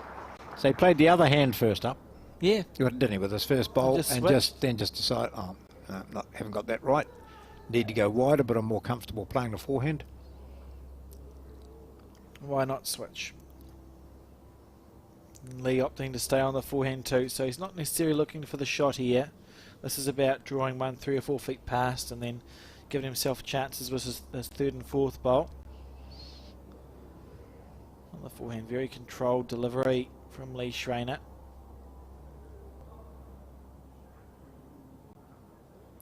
So he played the other hand first up, Yeah. didn't he, with his first bowl, Just and switched. then decide, oh, no, haven't got that right. Need to go wider, but I'm more comfortable playing the forehand. Why not switch? Lee opting to stay on the forehand too, so he's not necessarily looking for the shot here. This is about drawing 1 3 or 4 feet past and then giving himself chances with his 3rd and 4th bowl. On the forehand, very controlled delivery from Lee Schreiner.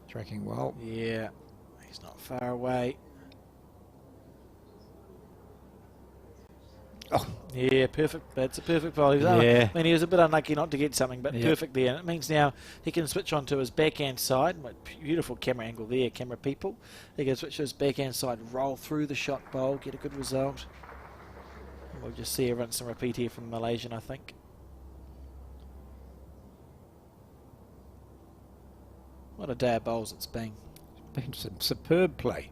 Tracking well. Yeah, he's not far away. Oh, Yeah, perfect. That's a perfect bowl. Yeah. I mean, he was a bit unlucky not to get something, but Yeah. perfect there. And it means now he can switch on to his backhand side. Beautiful camera angle there, camera people. He can switch to his backhand side, roll through the shot bowl, get a good result. And we'll just see a rinse and repeat here from Malaysian, I think. What a day of bowls it's been. been some superb play.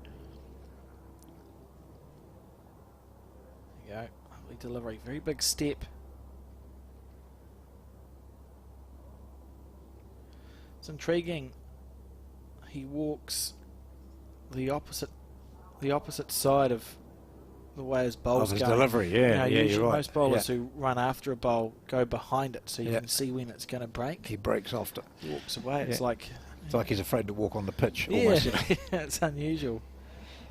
There you go. Lovely delivery. Very big step. It's intriguing. He walks the opposite side of the way his bowl's Of his going. delivery, yeah, You know, yeah, usually you're right. most bowlers Yeah. who run after a bowl go behind it, so you Yeah. can see when it's going to break. He breaks off. He walks away. It's Yeah. like, It's like he's afraid to walk on the pitch. yeah, Almost, you know. it's unusual.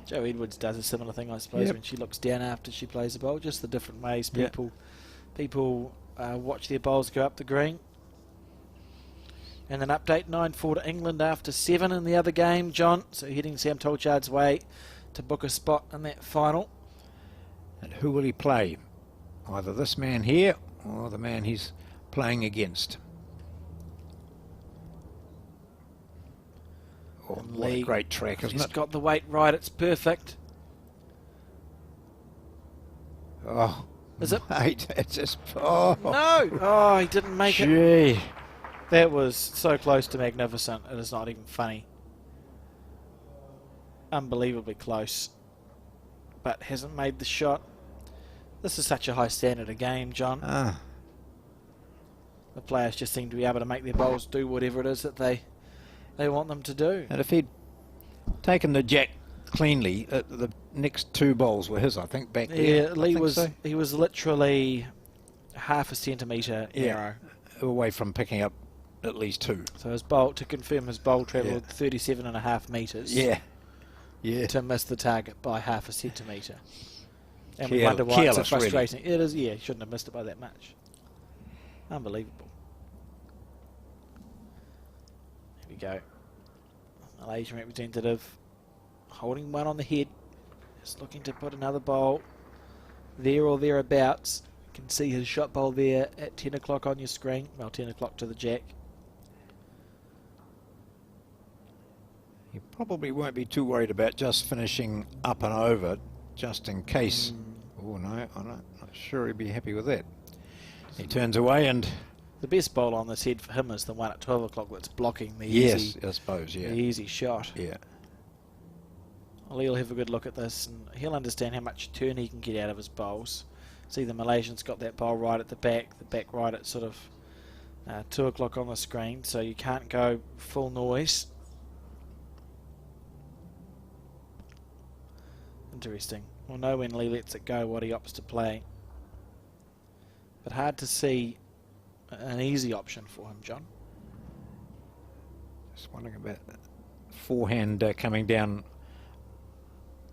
Jo Edwards does a similar thing, I suppose, Yep. when she looks down after she plays the bowl. Just the different ways Yeah. people watch their bowls go up the green. And an update, 9-4 to England after 7 in the other game, John. So heading Sam Tolchard's way to book a spot in that final. And who will he play? Either this man here or the man he's playing against. Oh, what a Lee, great track, isn't He's it? got the weight right, it's perfect. Oh, Is it? mate, it's just... Oh, No! Oh, he didn't make it. gee. That was so close to magnificent, it is not even funny. Unbelievably close. But hasn't made the shot. This is such a high standard of game, John. Ah, The players just seem to be able to make their bowls do whatever it is that they want them to do. and if he'd taken the jack cleanly, the next 2 bowls were his, I think, back there. Yeah, I Lee think was so. he was literally half a centimetre narrow. Away from picking up at least 2. So his bowl, to confirm, his bowl travelled 37.5 metres. Yeah. Yeah. To miss the target by half a centimetre. And we wonder why it's so Careless, really. frustrating. It is, yeah, he shouldn't have missed it by that much. Unbelievable. Here we go. Malaysian representative holding one on the head. Just looking to put another bowl there or thereabouts. You can see his shot bowl there at 10 o'clock on your screen. Well, 10 o'clock to the jack. He probably won't be too worried about just finishing up and over, just in case. Oh no, I'm not sure he'd be happy with that. He turns away and... The best bowl on this head for him is the one at 12 o'clock that's blocking the Yes, easy, I suppose, yeah. the easy shot. Yeah. Well, he'll have a good look at this and he'll understand how much turn he can get out of his bowls. See, the Malaysian's got that bowl right at the back right at sort of 2 o'clock on the screen, so you can't go full noise. Interesting. We'll know when Lee lets it go what he opts to play. But hard to see an easy option for him, John. Just wondering about that forehand coming down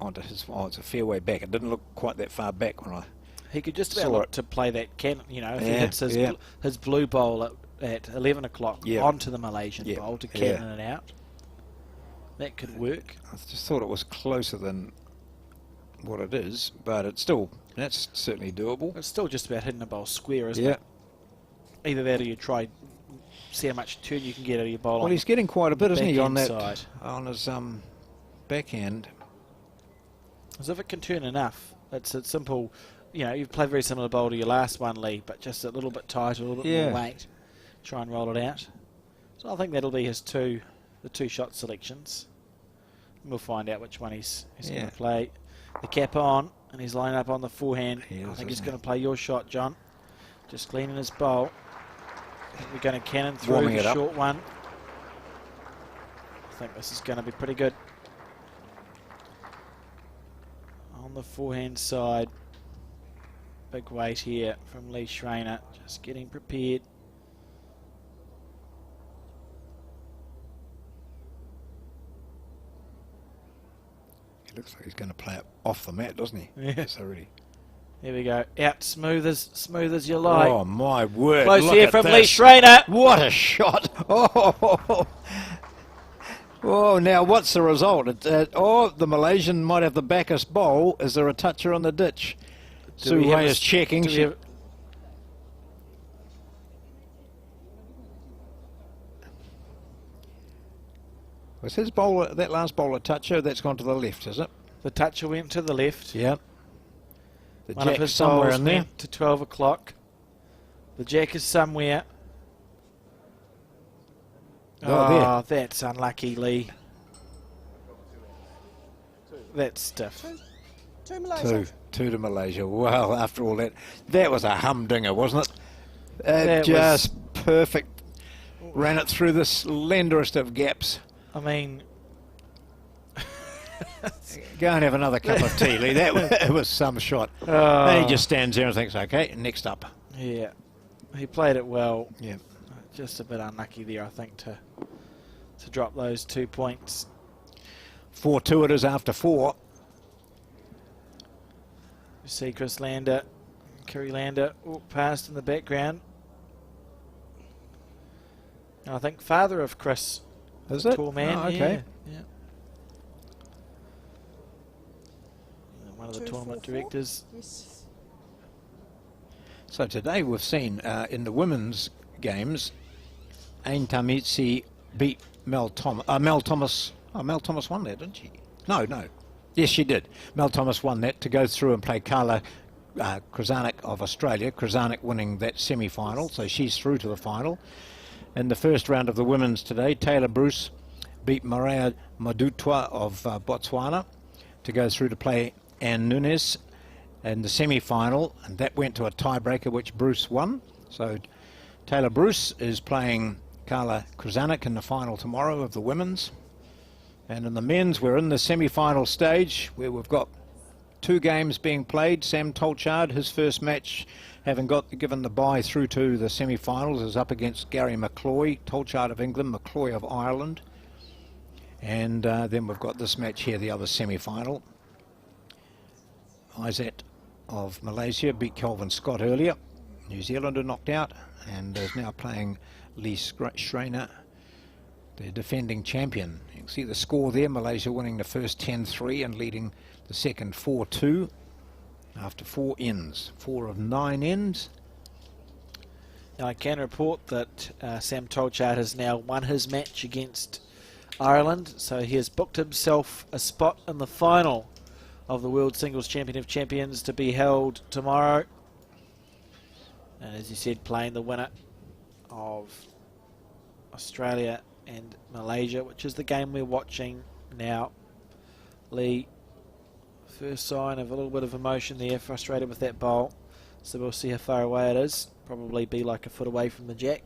onto his... Oh, it's a fair way back. It didn't look quite that far back when I... He could just about Saw look it. to play that cannon, you know, if he Yeah, hits his, yeah. his blue bowl at 11 o'clock Yeah. onto the Malaysian Yeah, bowl to yeah. cannon it out. That could work. I just thought it was closer than what it is, but it's still... That's certainly doable. It's still just about hitting the bowl square, isn't Yeah. it? Either that or you try see how much turn you can get out of your bowl. Well, on he's getting quite a bit, isn't he, on that... backhand side. On his backhand. As if it can turn enough. It's a simple, you know, you've played very similar bowl to your last one, Lee, but just a little bit tighter, a little bit Yeah. more weight. Try and roll it out. So I think that'll be his the 2 shot selections. We'll find out which one he's Yeah. going to play. The cap on, and he's lining up on the forehand. He is, I think he's isn't going to play your shot, John. Just cleaning his bowl. I think we're going to cannon through Warming the it up. short one. I think this is going to be pretty good. On the forehand side, big weight here from Lee Schreiner, just getting prepared. He looks like he's going to play it off the mat, doesn't he? Yeah. Yes, already. Here we go, out smooth as you like. Oh, my word. Close look here at from this. Lee Schreiner. What a shot. Oh, oh, now what's the result? The Malaysian might have the backest bowl. Is there a toucher on the ditch? Do we have Suway a- is checking. do we have- Was his bowl, that last bowl a toucher? That's gone to the left, is it? The toucher went to the left. Yep. The One of jack his somewhere bowls in there. went to 12 o'clock. The jack is somewhere. Oh, there. That's unlucky, Lee. That's stiff. Two to Malaysia. Well, after all that was a humdinger, wasn't it? That Just perfect. Ran it through the slenderest of gaps. I mean, Go and have another cup of tea, Lee. That was some shot. oh, Then he just stands there and thinks, okay, next up. yeah, he played it well. Yeah. Just a bit unlucky there, I think, to drop those 2 points. 4-2 it is after 4. You see Chris Lander, Kerry Lander, past in the background. And I think father of Chris, Is it? tall man. Oh, okay. Yeah. One of the tournament directors. Yes. So today we've seen in the women's games, Ain Tamitsi beat Mel Thomas. Mel Thomas. Oh, Mel Thomas won that, didn't she? No. Yes, she did. Mel Thomas won that to go through and play Carla Krasanik of Australia. Krasanik winning that semi-final, so she's through to the final. In the first round of the women's today, Taylor Bruce beat Maria Madutwa of Botswana to go through to play Anne Nunes in the semi-final, and that went to a tiebreaker which Bruce won. So Taylor Bruce is playing Carla Krasanik in the final tomorrow of the women's. And in the men's, we're in the semi-final stage where we've got 2 games being played. Sam Tolchard, his first match, having given the bye through to the semi-finals, is up against Gary McCloy, Tolchard of England, McCloy of Ireland. And then we've got this match here, the other semi-final. Isaac of Malaysia beat Kelvin Scott earlier. New Zealander knocked out, and is now playing Lee Schreiner, the defending champion. You can see the score there, Malaysia winning the first 10-3 and leading the second 4-2 after 4 ends, 4 of 9 ends. Now I can report that Sam Tolchard has now won his match against Ireland, so he has booked himself a spot in the final of the World Singles Champion of Champions to be held tomorrow. And as you said, playing the winner of Australia and Malaysia, which is the game we're watching now. Lee, first sign of a little bit of emotion there, frustrated with that bowl. So we'll see how far away it is. Probably be like a foot away from the jack.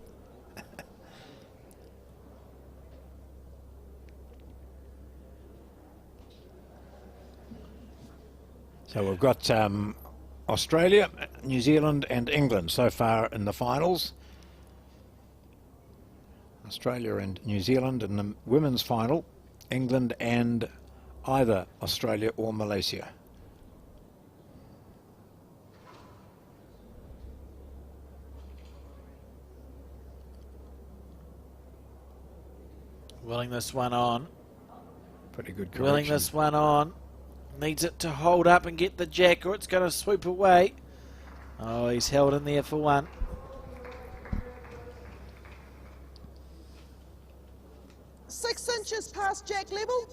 So we've got Australia, New Zealand and England so far in the finals. Australia and New Zealand in the women's final, England and either Australia or Malaysia. Willing this one on. Pretty good correction. Willing this one on. Needs it to hold up and get the jack, or it's going to swoop away. Oh, he's held in there for one. 6 inches past jack level.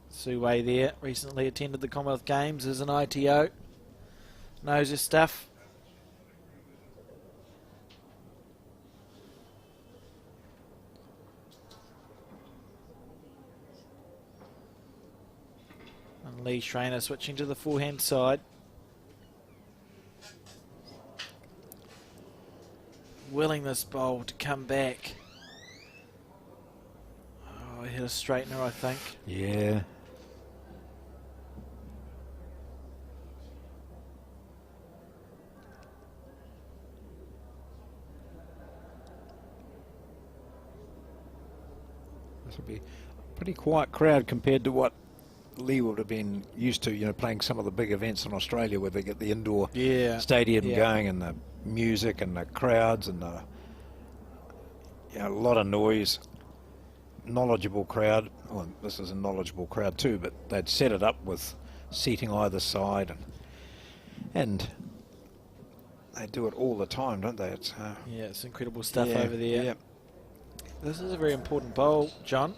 Su Wei there, recently attended the Commonwealth Games as an ITO. Knows his stuff. And Lee Schreiner switching to the forehand side. Willing this bowl to come back. Oh, he hit a straightener, I think. Yeah. This will be a pretty quiet crowd compared to what Lee would have been used to, you know, playing some of the big events in Australia where they get the indoor stadium going and the music and the crowds and the, you know, a lot of noise. Knowledgeable crowd. Well, this is a knowledgeable crowd too, but they'd set it up with seating either side, and they do it all the time, don't they? It's yeah, it's incredible stuff over there. Yeah. This is a very important bowl, John.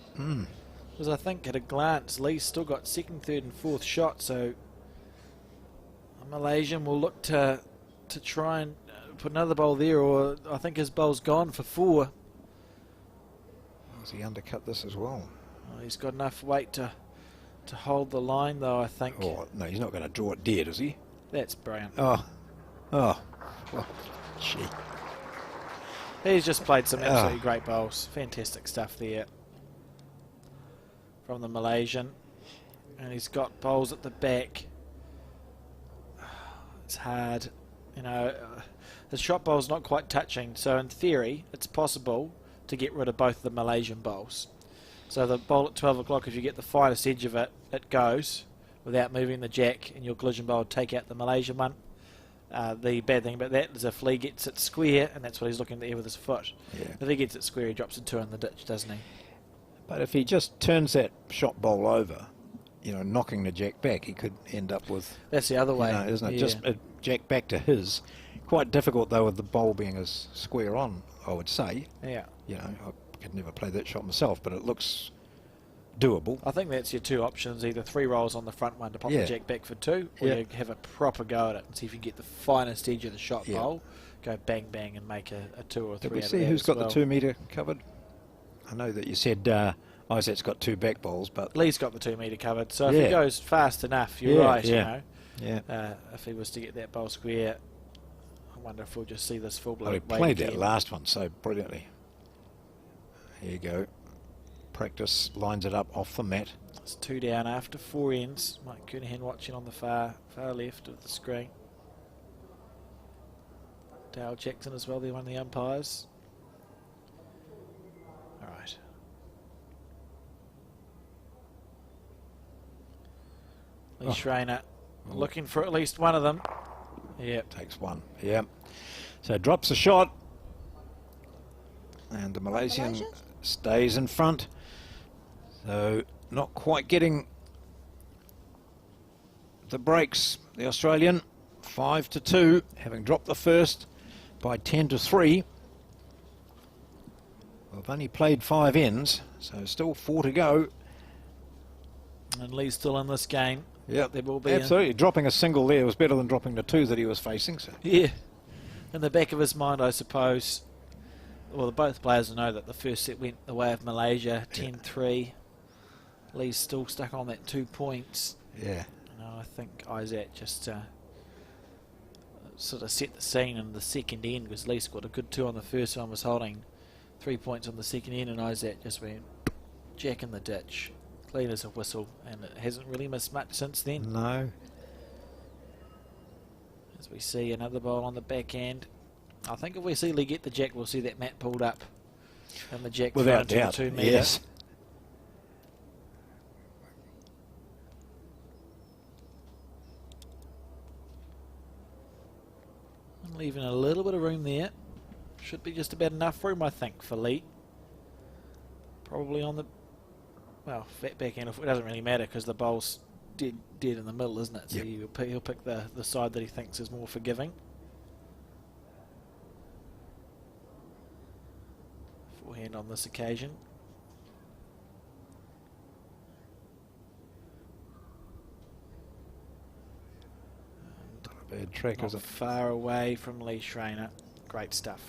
Because I think at a glance, Lee's still got second, third and fourth shot, so a Malaysian will look to try and put another bowl there, or I think his bowl's gone for 4. Has he undercut this as well? Oh, he's got enough weight to hold the line, though, I think. Oh, no, he's not going to draw it dead, is he? That's brilliant. Oh. Well, gee. He's just played some absolutely great bowls. Fantastic stuff there from the Malaysian. And he's got bowls at the back. It's hard. You know, the shot bowl's not quite touching, so in theory, it's possible to get rid of both the Malaysian bowls. So the bowl at 12 o'clock, if you get the finest edge of it, it goes without moving the jack, and your collision bowl will take out the Malaysian one. The bad thing about that is if Lee gets it square, and that's what he's looking at there with his foot. Yeah. If he gets it square, he drops it 2 in the ditch, doesn't he? But if he just turns that shot bowl over, you know, knocking the jack back, he could end up with... That's the other way, you know, isn't it? Yeah. Just a jack back to his. Quite difficult, though, with the bowl being as square on, I would say. Yeah. You know, I could never play that shot myself, but it looks doable. I think that's your two options, either 3 rolls on the front one to pop Yeah. the jack back for 2, or Yeah. you have a proper go at it and see if you get the finest edge of the shot Yeah. bowl, go bang bang and make a 2 or 3 Did we out of see that who's as got well. the 2 metre covered? I know that you said Isaac's got 2 back bowls, but Lee's got the 2 metre covered, so if Yeah. he goes fast enough, you're Yeah, right, yeah. you know. yeah. If he was to get that bowl square, I wonder if we'll just see this full blow. Well, he played that last one so brilliantly. Here you go. Practice lines it up off the mat. It's 2 down after 4 ends. Mike Kernahan watching on the far left of the screen. Dale Jackson as well, they're one of the umpires. All right. Lee Schreiner looking for at least one of them. Yep. Takes one. Yeah. So drops the shot. And the Malaysian Malaysia? stays in front. So not quite getting the breaks. The Australian 5-2, having dropped the first by 10-3. We've only played 5 ends, so still 4 to go. And Lee's still in this game. Yeah, There will be absolutely. Dropping a single there was better than dropping the 2 that he was facing. So. Yeah. In the back of his mind, I suppose, well, both players know that the first set went the way of Malaysia, 10-3. Lee's still stuck on that 2 points. Yeah. No, I think Isaac just sort of set the scene in the second end, because Lee scored a good 2 on the first one, was holding 3 points on the second end, and Isaac just went jack in the ditch, clean as a whistle, and it hasn't really missed much since then. No. As we see another bowl on the back end. I think if we see Lee get the jack, we'll see that mat pulled up and the jack Without thrown doubt. to the 2 metre. Yes. And leaving a little bit of room there. Should be just about enough room, I think, for Lee. Probably on the, well, fat back end. It doesn't really matter because the bowl's dead in the middle, isn't it? So Yep. he'll pick the side that he thinks is more forgiving. Forehand on this occasion. Not a bad track, Not is it? far away from Lee Schreiner. Great stuff.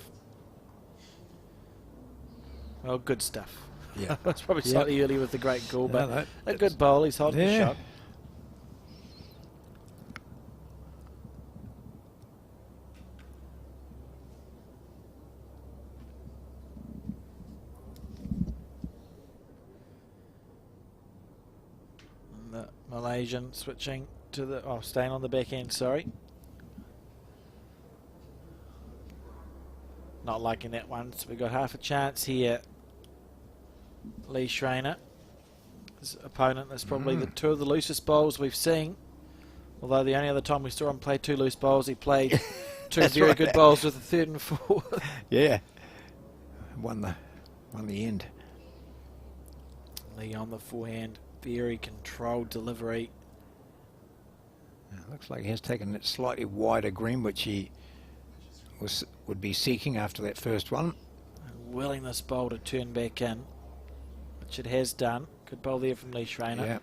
Well, good stuff. Yeah. It's probably Yep. slightly early with the great call, but No, a good bowl. He's holding the Yeah. shot. And the Malaysian switching to the, staying on the back end, sorry. Not liking that one, so we've got half a chance here. Lee Schreiner, his opponent, that's probably the 2 of the loosest bowls we've seen. Although the only other time we saw him play 2 loose bowls, he played 2 That's very right. good bowls with the 3rd and 4th. Yeah. Won the end. Lee on the forehand, very controlled delivery. Looks like he has taken it slightly wider green, which he would be seeking after that first one. Willing this bowl to turn back in, which it has done. Good bowl there from Lee Schreiner. Yeah.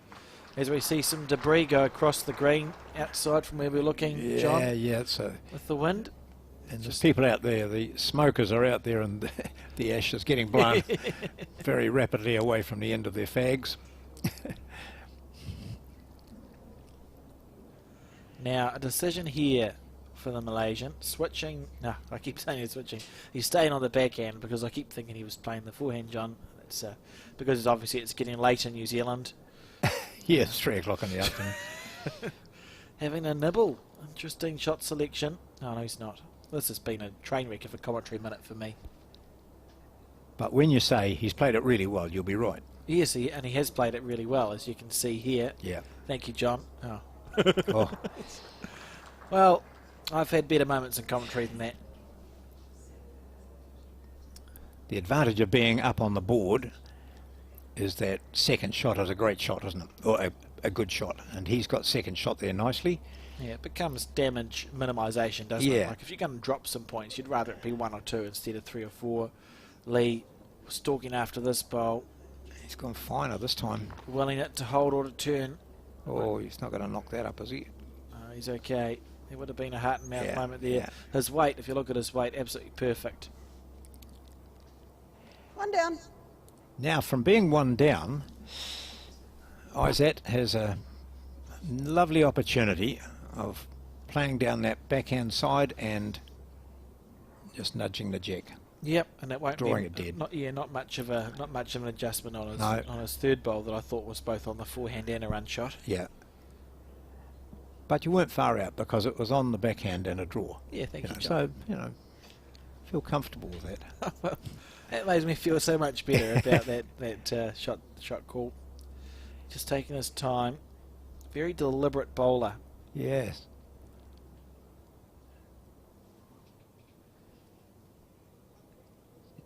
As we see some debris go across the green outside from where we're looking, John, Yeah. It's with the wind. and just people out there, the smokers are out there, and the ash is getting blown very rapidly away from the end of their fags. Now, a decision here for the Malaysian. Switching. No, I keep saying he's switching. He's staying on the back end because I keep thinking he was playing the forehand, John. That's because obviously it's getting late in New Zealand. Yeah, it's 3 o'clock in the afternoon. Having a nibble. Interesting shot selection. No, he's not. This has been a train wreck of a commentary minute for me. But when you say he's played it really well, you'll be right. Yes, and he has played it really well, as you can see here. Yeah. Thank you, John. Oh. Oh, Well, I've had better moments in commentary than that. the advantage of being up on the board is that second shot is a great shot, isn't it? Or a good shot. And he's got second shot there nicely. Yeah, it becomes damage minimisation, doesn't it? Yeah. Like if you're going to drop some points, you'd rather it be 1 or 2 instead of 3 or 4. Lee stalking after this bowl. He's gone finer this time. Willing it to hold or to turn. Oh, he's not going to knock that up, is he? He's okay. There would have been a heart and mouth Yeah, moment there. yeah. His weight, if you look at his weight, absolutely perfect. One down. Now, from being one down, Isat has a lovely opportunity of playing down that backhand side and just nudging the jack. Yep, and that won't Drawing be it dead. not much of an adjustment on his No. on his third bowl that I thought was both on the forehand and a run shot. Yeah. But you weren't far out because it was on the backhand and a draw. Yeah, thank you, John. So, feel comfortable with that. That makes me feel so much better about that shot call. Just taking his time. Very deliberate bowler. Yes.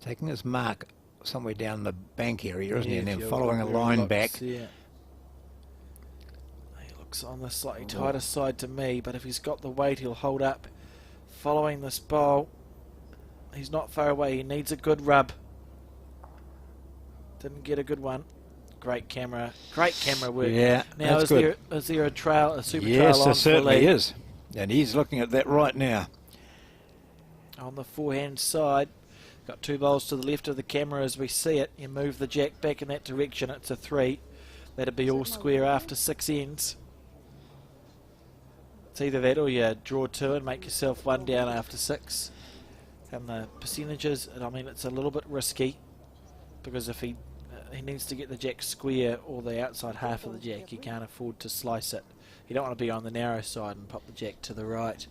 Taking his mark somewhere down the bank area, isn't he? And if then you following a look where he line looks, back. Yeah. He looks on the slightly tighter side to me, but if he's got the weight, he'll hold up. Following this bowl, he's not far away. He needs a good rub. Didn't get a good one. Great camera work. Yeah, Now that's is there a trail, a super trail Yes, on there for certainly Lee? is. And he's looking at that right now. On the forehand side, got two bowls to the left of the camera as we see it. You move the jack back in that direction. It's a 3. That'd be all square after 6 ends. It's either that or you draw 2 and make yourself 1 down after 6. And the percentages, I mean, it's a little bit risky because if he needs to get the jack square or the outside half of the jack, you can't afford to slice it. You don't want to be on the narrow side and pop the jack to the right.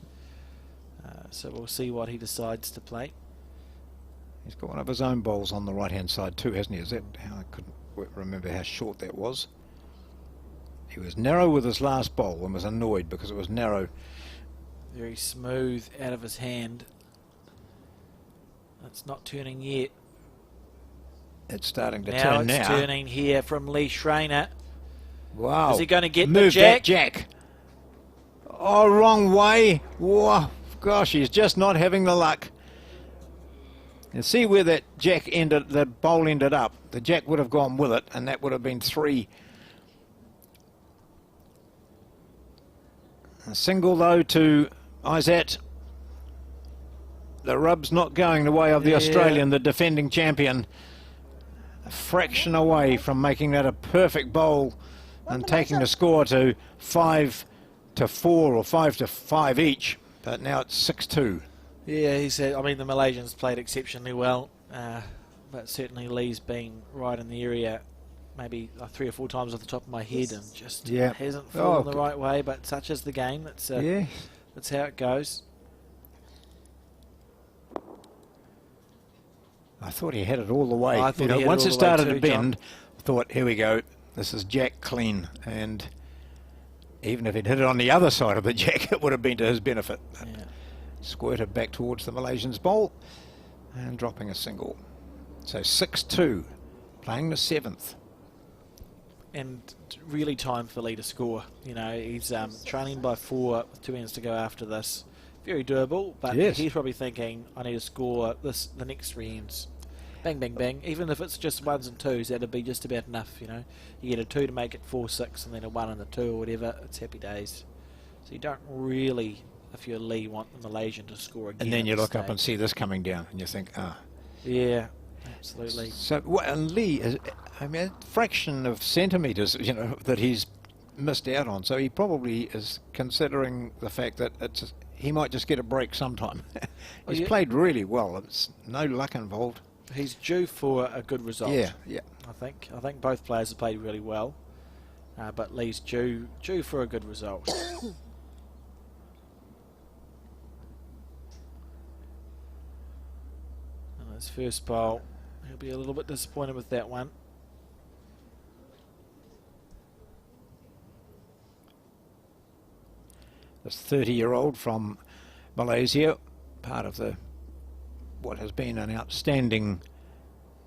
So we'll see what he decides to play. He's got one of his own bowls on the right-hand side too, hasn't he? Is that how I couldn't remember how short that was? He was narrow with his last bowl and was annoyed because it was narrow. Very smooth out of his hand. It's not turning yet. It's starting to Now turn it's now. turning here from Lee Schreiner. Wow. Is he going to get Move the jack? that jack. Oh, wrong way. Whoa. Gosh, he's just not having the luck. And see where that jack ended, the bowl ended up. The jack would have gone with it, and that would have been 3. A single, though, to Isat. The rub's not going the way of the Yeah. Australian, the defending champion. A fraction away from making that a perfect bowl and taking the score to 5-4 or 5-5 each. But now it's 6-2. Yeah, he said, I mean, the Malaysians played exceptionally well, but certainly Lee's been right in the area maybe 3 or 4 times off the top of my head and just Yeah. hasn't fallen Oh, the right way, but such is the game. That's Yeah. that's how it goes. I thought he had it all the way. I thought he had it Once all it the way started too, to bend, I thought, here we go. This is jack clean. And even if he'd hit it on the other side of the jack, it would have been to his benefit. But Yeah. squirted back towards the Malaysians' bowl and dropping a single. So 6-2, playing the 7th. And really time for Lee to score. You know, he's trailing by 4 with 2 ends to go after this. Very doable, but Yes. he's probably thinking, I need to score the next 3 ends. Bang, bang, bang. Even if it's just 1s and 2s, that'd be just about enough, you know. You get a 2 to make it 4-6 and then a 1 and a 2 or whatever. It's happy days. So you don't really, if you're Lee, want the Malaysian to score again. And then at you this look up and stage. see this coming down and you think, ah. Yeah, absolutely. So, and Lee, I mean, a fraction of centimetres, that he's missed out on. So he probably is considering the fact that he might just get a break sometime. He's yeah. played really well. It's no luck involved. He's due for a good result. Yeah. I think both players have played really well, but Lee's due for a good result. And his first bowl, he'll be a little bit disappointed with that one. This 30-year-old from Malaysia, part of what has been an outstanding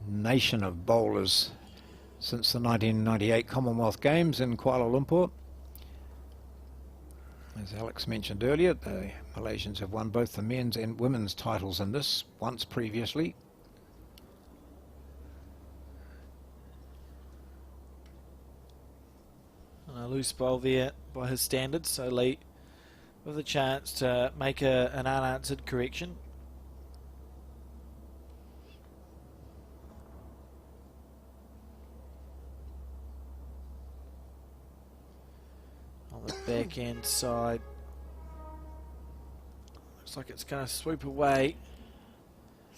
nation of bowlers since the 1998 Commonwealth Games in Kuala Lumpur. As Alex mentioned earlier, the Malaysians have won both the men's and women's titles in this once previously. loose bowl there by his standards, so Lee with a chance to make an unanswered correction. On the backhand side, looks like it's going to swoop away.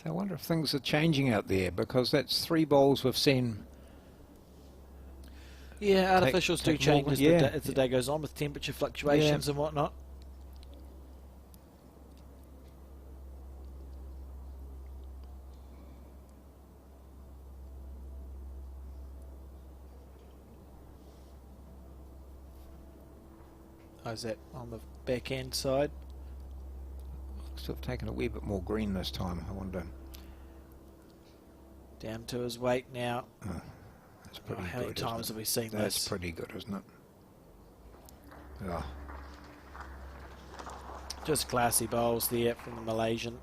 So I wonder if things are changing out there, because that's 3 bowls we've seen. Yeah, artificials do take change more, as, yeah. as the day goes on, with temperature fluctuations and whatnot. How's that on the backhand side? Looks to have taken a wee bit more green this time, I wonder. Down to his weight now. That's pretty How many good, isn't times it? have we seen That's this? pretty good, isn't it? Yeah. Just classy bowls there from the Malaysian.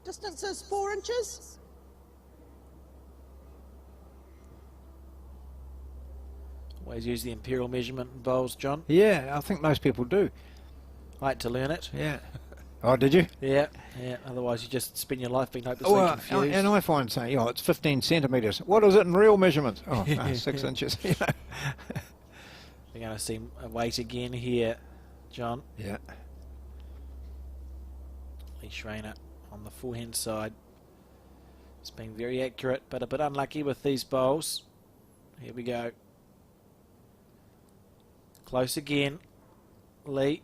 Distance is 4 inches. Always use the imperial measurement in bowls, John. Yeah, I think most people do. Like to learn it. Yeah. Oh, did you? Yeah. Otherwise, you just spend your life being hopelessly Well, confused. and I find saying, it's 15 centimetres. What is it in real measurements? Oh, no, 6 inches. We're going to see a weight again here, John. Yeah. Lee Schreiner on the forehand side. It's been very accurate, but a bit unlucky with these bowls. Here we go. Close again. Lee.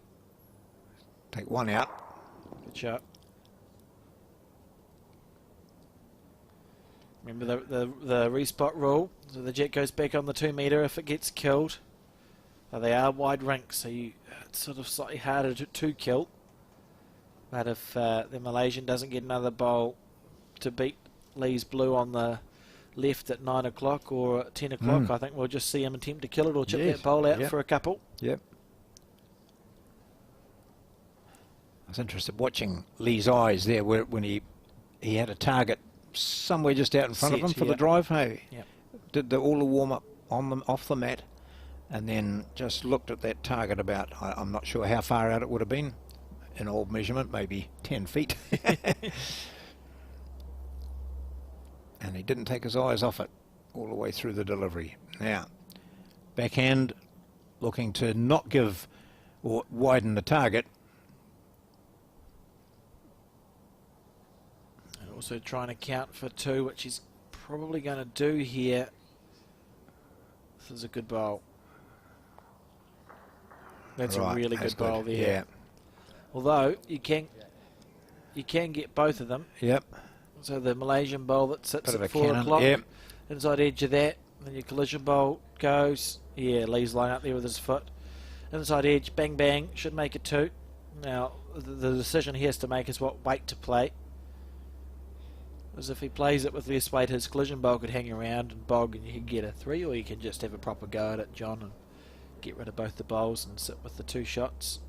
Take one out. Good shot. Remember the respot rule. So the jet goes back on the 2 metre if it gets killed. They are wide rinks, so it's sort of slightly harder to kill. But if the Malaysian doesn't get another bowl to beat Lee's blue on the left at 9 o'clock or 10 o'clock, I think we'll just see him attempt to kill it or chip that bowl out for a couple. Yep. I was interested watching Lee's eyes there when he had a target somewhere just out in front of him for the drive. Hey, did all the warm up on them off the mat, and then just looked at that target about, I'm not sure how far out it would have been, in old measurement, maybe 10 feet. And he didn't take his eyes off it all the way through the delivery. Now, backhand looking to not give or widen the target. And also trying to count for 2, which he's probably going to do here. This is a good bowl. That's a really good bowl there. Yeah. Although you can get both of them. Yep. So the Malaysian bowl that sits Bit of at a 4 cannon, o'clock, yep. inside edge of that, then your collision bowl goes. Yeah, Lee's lying up there with his foot. Inside edge, bang bang, should make it 2. Now the decision he has to make is what weight to play. Because if he plays it with less weight, his collision bowl could hang around and bog and you can get a 3, or you can just have a proper go at it, John, and get rid of both the bowls and sit with the 2 shots.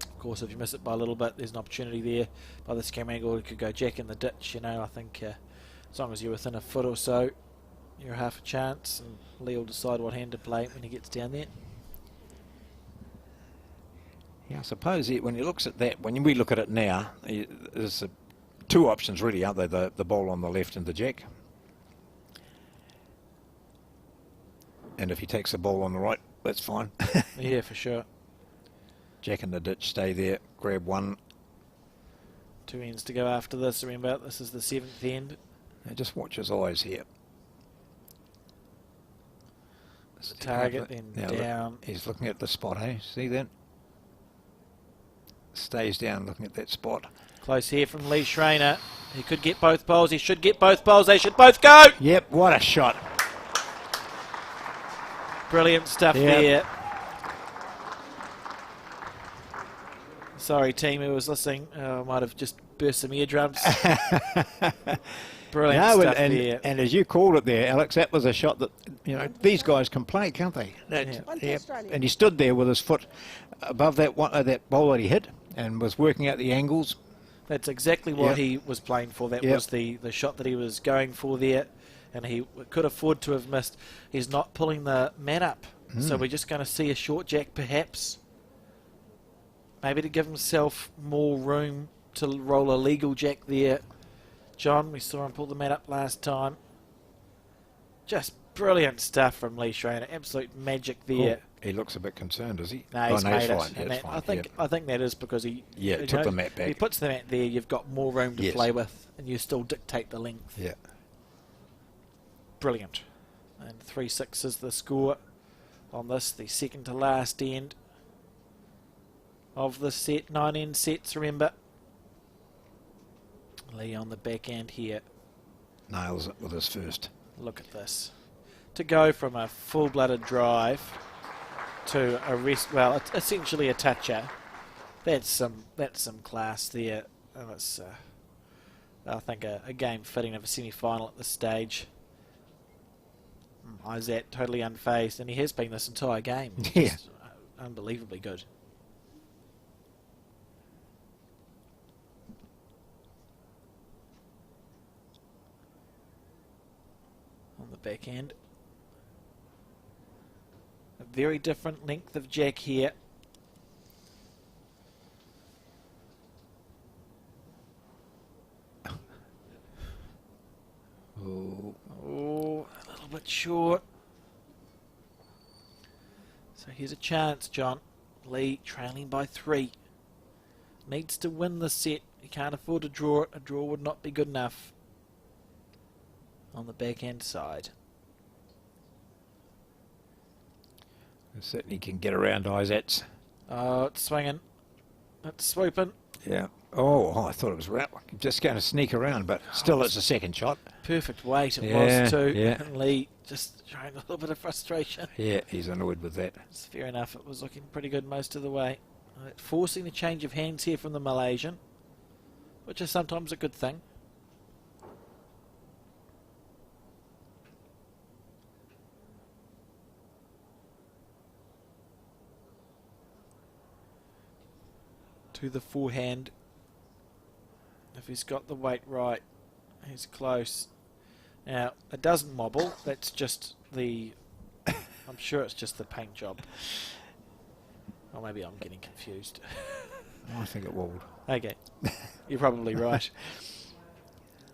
Of course, if you miss it by a little bit, there's an opportunity there. By this camera angle, you could go jack in the ditch. I think as long as you're within a foot or so, you're half a chance, and Lee will decide what hand to play when he gets down there. Yeah, I suppose when he looks at that, when we look at it now, there's 2 options really, aren't there? The ball on the left and the jack. And if he takes the ball on the right, that's fine. Yeah, for sure. Jack in the ditch, stay there, grab 1. 2 ends to go after this. Remember, this is the 7th end. Now just watch his eyes here. The target, then now down. Look, he's looking at the spot, hey? See that? Stays down looking at that spot. Close here from Lee Schreiner. He could get both bowls. He should get both bowls. They should both go. Yep, what a shot. Brilliant stuff there. Sorry, team who was listening. I might have just burst some eardrums. Brilliant stuff there. And as you called it there, Alex, that was a shot that, these guys can play, can't they? One for Australia. And he stood there with his foot above that bowl that he hit and was working out the angles. That's exactly what Yep. he was playing for. That Yep. was the shot that he was going for there, and he could afford to have missed. He's not pulling the man up, so we're just going to see a short jack perhaps. Maybe to give himself more room to roll a legal jack there. John, we saw him pull the man up last time. Just brilliant stuff from Lee Schreiner. Absolute magic there. Oh, he looks a bit concerned, is he? No, he's no, made he's it. fine. And That's that- fine. I think that is because he Yeah, you took know, the mat back. He puts the mat there. You've got more room to Yes. play with, and you still dictate the length. Yeah. Brilliant. And 3-6 is the score on this, the second to last end of the set. 9 end sets, remember. Lee on the back end here. Nails it with his first. Look at this. To go from a full-blooded drive to a rest, well, it's essentially a toucher. That's some class there, and it's I think a game fitting of a semi-final at this stage. Isaac totally unfazed, and he has been this entire game. Yeah. Just unbelievably good. On the back end. A very different length of jack here. Oh, Oh, a little bit short. So here's a chance, John. Lee trailing by 3. Needs to win the set. He can't afford to draw it. A draw would not be good enough. On the backhand side. certainly can get around Isaac's. Oh, it's swinging. It's swooping. Yeah. Oh, I thought it was just going to sneak around, but still it's a second shot. Perfect weight it Yeah, was too. yeah. And Lee just showing a little bit of frustration. Yeah, he's annoyed with that. It's fair enough. It was looking pretty good most of the way. Forcing the change of hands here from the Malaysian, which is sometimes a good thing. To the forehand. If he's got the weight right, he's close. Now, it doesn't wobble. That's just the... I'm sure it's just the paint job. Or maybe I'm getting confused. I think it wobbled. Okay. You're probably right.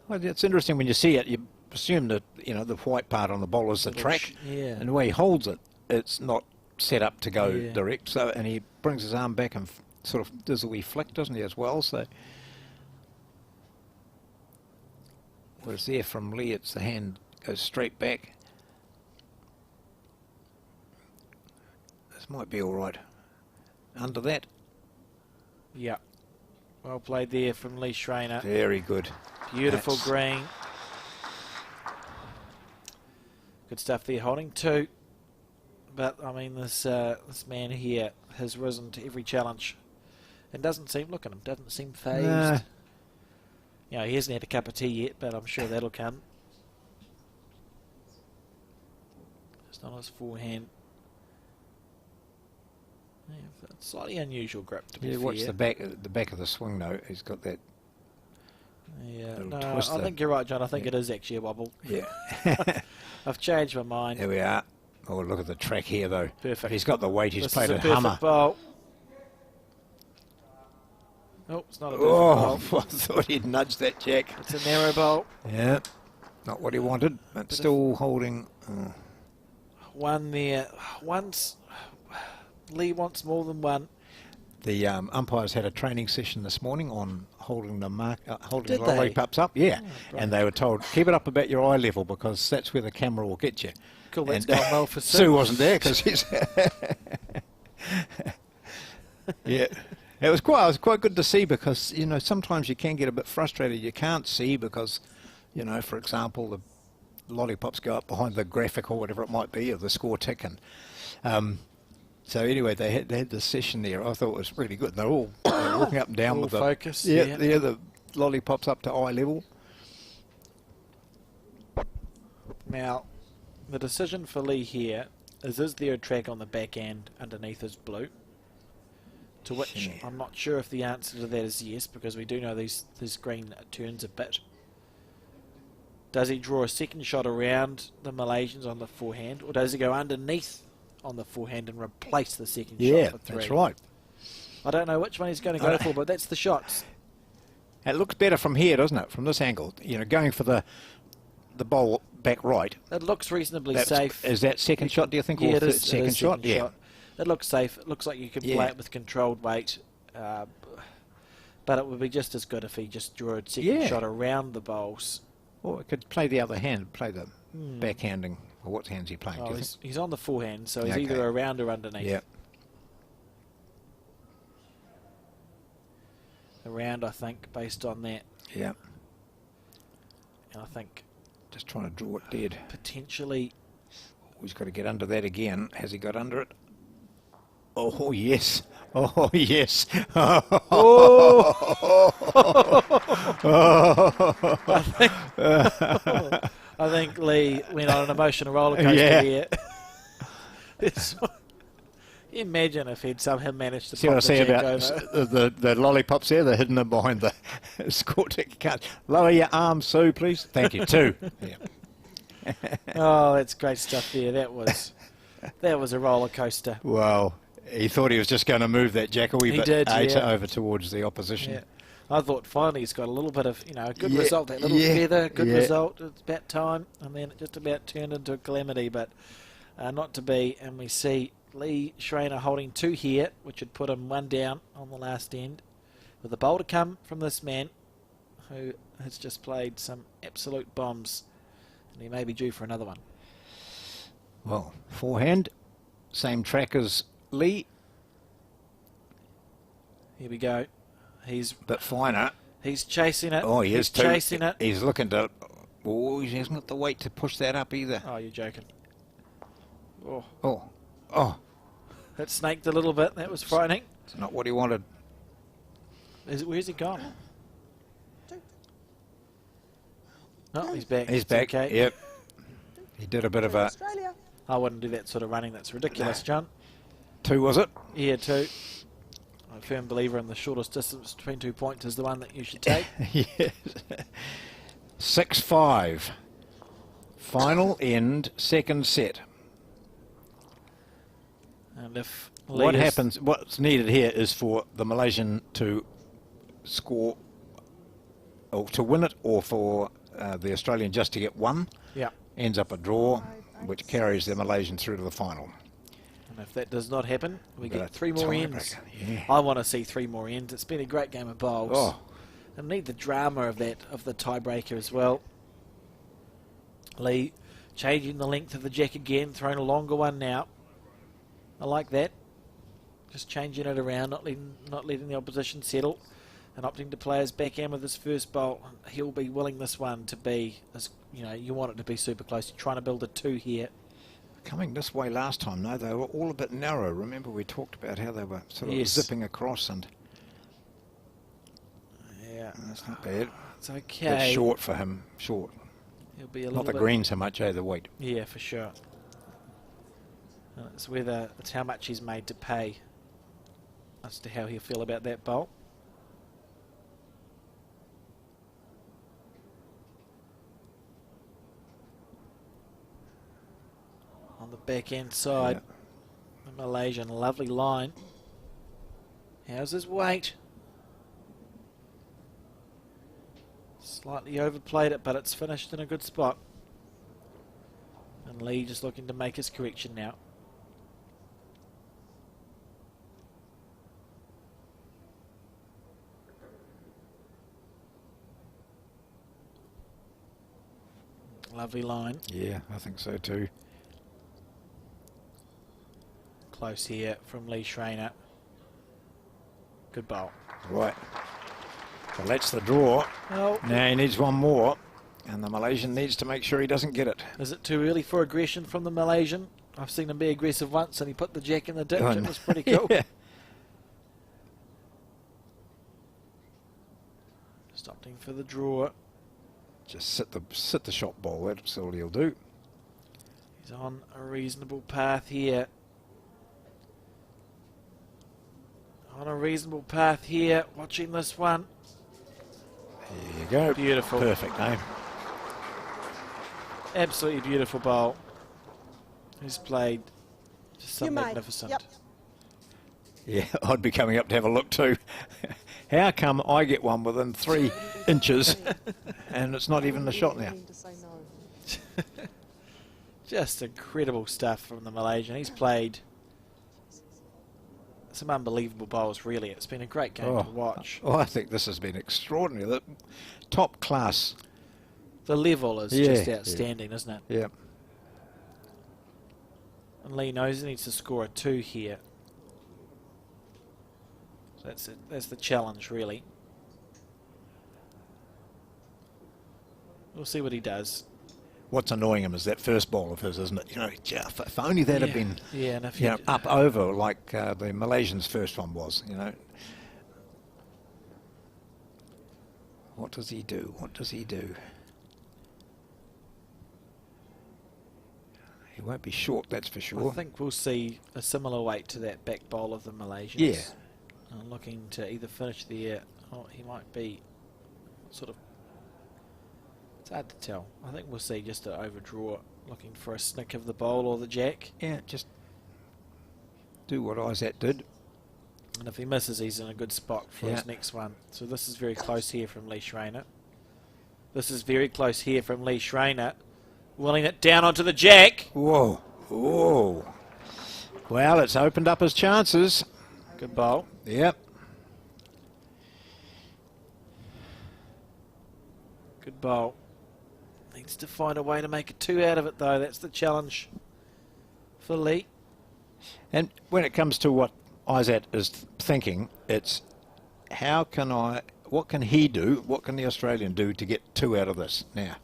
Well, it's interesting when you see it. You assume that the white part on the ball is the track, Yeah. and the way he holds it, it's not set up to go Yeah. direct. So, and he brings his arm back and sort of does a wee flick, doesn't he, as well? So, whereas there from Lee, it's the hand goes straight back. This might be all right. Under that, Yeah. Well played there from Lee Schreiner. very good. Beautiful That's- green. Good stuff there, holding 2. But, I mean, this man here has risen to every challenge. And doesn't seem, look at him, doesn't seem phased. Nah. He hasn't had a cup of tea yet, but I'm sure that'll come. It's not his forehand. Yeah, slightly unusual grip, to be Yeah, fair. watch the back of the swing though. He's got that. Yeah, little no, twist I there. think you're right, John. I think Yeah. it is actually a wobble. Yeah. I've changed my mind. There we are. Oh, look at the track here though. Perfect. If he's got the weight, he's This played is a a perfect hammer. bowl. Oh, it's not a perfect Oh, bowl. I thought he'd nudged that jack. It's a narrow bowl. Yeah. Not what he wanted, but still holding. Oh. One there. Once Lee wants more than one. The umpires had a training session this morning on holding the Did the they? lollipops up. Yeah, Oh, and they were told keep it up about your eye level because that's where the camera will get you. Cool, that's And, gone well for Sue Sue. wasn't there because he's. Yeah, it was quite good to see because sometimes you can get a bit frustrated. You can't see because, for example, the lollipops go up behind the graphic or whatever it might be, or the score tick, and so anyway, they had this session there. I thought it was really good. They're all walking up and down All with the focus, yeah, yeah. the lollipops up to eye level. Now, the decision for Lee here is there a track on the back end underneath his blue? To which I'm not sure if the answer to that is yes, because we do know this green turns a bit. Does he draw a second shot around the Malaysians on the forehand, or does he go underneath on the forehand and replace the second shot for 3? That's right. I don't know which one he's going to go for, but that's the shots. It looks better from here, doesn't it? From this angle, you know, going for the bowl back right. It looks reasonably safe. Is that second shot, do you think? Yeah, or it is, second shot? Yeah. It looks safe. It looks like you can play it with controlled weight. But it would be just as good if he just drew a second shot around the bowls. Or it could play the other hand, play the backhanding. Or what hand's he playing? Oh, he's on the forehand, so he's either around or underneath. Yeah. Around, I think, based on that. Yeah. And I think just trying to draw it dead. Potentially. He's got to get under that again. Has he got under it? Oh, yes. Oh, yes. Oh. I think Lee went on an emotional roller coaster here. Imagine if he'd somehow managed to pop the jack over. The lollipops there, they're hidden behind the score ticket card. Lower your arms, Sue, please. Thank you. 2. Yeah. Oh, that's great stuff there. That was a roller coaster. Well, he thought he was just going to move that jack a wee bit over towards the opposition. Yeah. I thought finally he's got a little bit of, a good result. That little feather, good result. It's about time. And then it just about turned into a calamity, but not to be. And we see Lee Schreiner holding 2 here, which would put him 1 down on the last end. With the bowl to come from this man, who has just played some absolute bombs. And he may be due for another one. Well, forehand, same track as Lee. Here we go. He's a bit finer. He's chasing it. Oh, he is too. Chasing it. He's looking to. Oh, he hasn't got the weight to push that up either. Oh, you're joking. Oh. It snaked a little bit. That was frightening. It's not what he wanted. Where's he gone? No, he's back. He's back. Okay. Yep. He did a bit of a. I wouldn't do that sort of running. That's ridiculous, John. 2 was it? Yeah, 2. I'm a firm believer in the shortest distance between 2 points is the one that you should take. Yes. 6-5. Final end, second set. And if what happens, what's needed here is for the Malaysian to score, or to win it, or for the Australian just to get 1. Yeah. Ends up a draw, which carries the Malaysian through to the final. And if that does not happen, we get 3 more ends. Yeah. I want to see 3 more ends. It's been a great game of bowls. Oh. I need the drama of that, of the tiebreaker as well. Lee changing the length of the jack again, throwing a longer one now. I like that. Just changing it around, not letting the opposition settle, and opting to play his backhand with his first bowl. He'll be willing this one to be, as you want it to be super close. You're trying to build a 2 here. Coming this way last time, no, they were all a bit narrow. Remember we talked about how they were sort of zipping across, and yeah, that's not bad. It's okay. It's short for him, short. He'll be a little not the green so much, the weight. Yeah, for sure. It's whether it's how much he's made to pay as to how he'll feel about that bowl. On the backhand side, the Malaysian, lovely line. How's his weight? Slightly overplayed it, but it's finished in a good spot. And Lee just looking to make his correction now. Lovely line. Yeah, I think so too. Close here from Lee Schreiner. Good bowl. Right. So that's the draw. Oh. Now he needs 1 more, and the Malaysian needs to make sure he doesn't get it. Is it too early for aggression from the Malaysian? I've seen him be aggressive once, and he put the jack in the ditch. It was pretty cool. Yeah. Just opting for the draw. Just sit the shot ball. That's all he'll do. He's on a reasonable path here. On a reasonable path here, watching this one. There you go. Beautiful. Perfect, eh? Absolutely beautiful bowl. He's played just so You may. magnificent. Yep. Yeah, I'd be coming up to have a look too. How come I get one within 3 inches and it's not even a shot now? To say no. Just incredible stuff from the Malaysian. He's played some unbelievable bowls, really. It's been a great game to watch. Oh, I think this has been extraordinary. The top class. The level is just outstanding, isn't it? Yeah. And Lee knows he needs to score a 2 here. So that's it. That's the challenge, really. We'll see what he does. What's annoying him is that first ball of his, isn't it? You know, if only that had been and if up over like the Malaysians' first one was, you know. What does he do? What does he do? He won't be short, that's for sure. I think we'll see a similar weight to that back bowl of the Malaysians. Yeah. Looking to either finish the air, or he might be sort of. It's hard to tell. I think we'll see just an overdraw, looking for a snick of the bowl or the jack. Yeah, just do what Isaac did. And if he misses, he's in a good spot for his next one. So this is very close here from Lee Schreiner. This is very close here from Lee Schreiner. Willing it down onto the jack. Whoa. Whoa. Well, it's opened up his chances. Good bowl. Yep. Good bowl. Needs to find a way to make a 2 out of it, though. That's the challenge for Lee. And when it comes to what Isaac is thinking, it's what can he do, what can the Australian do to get 2 out of this? Now,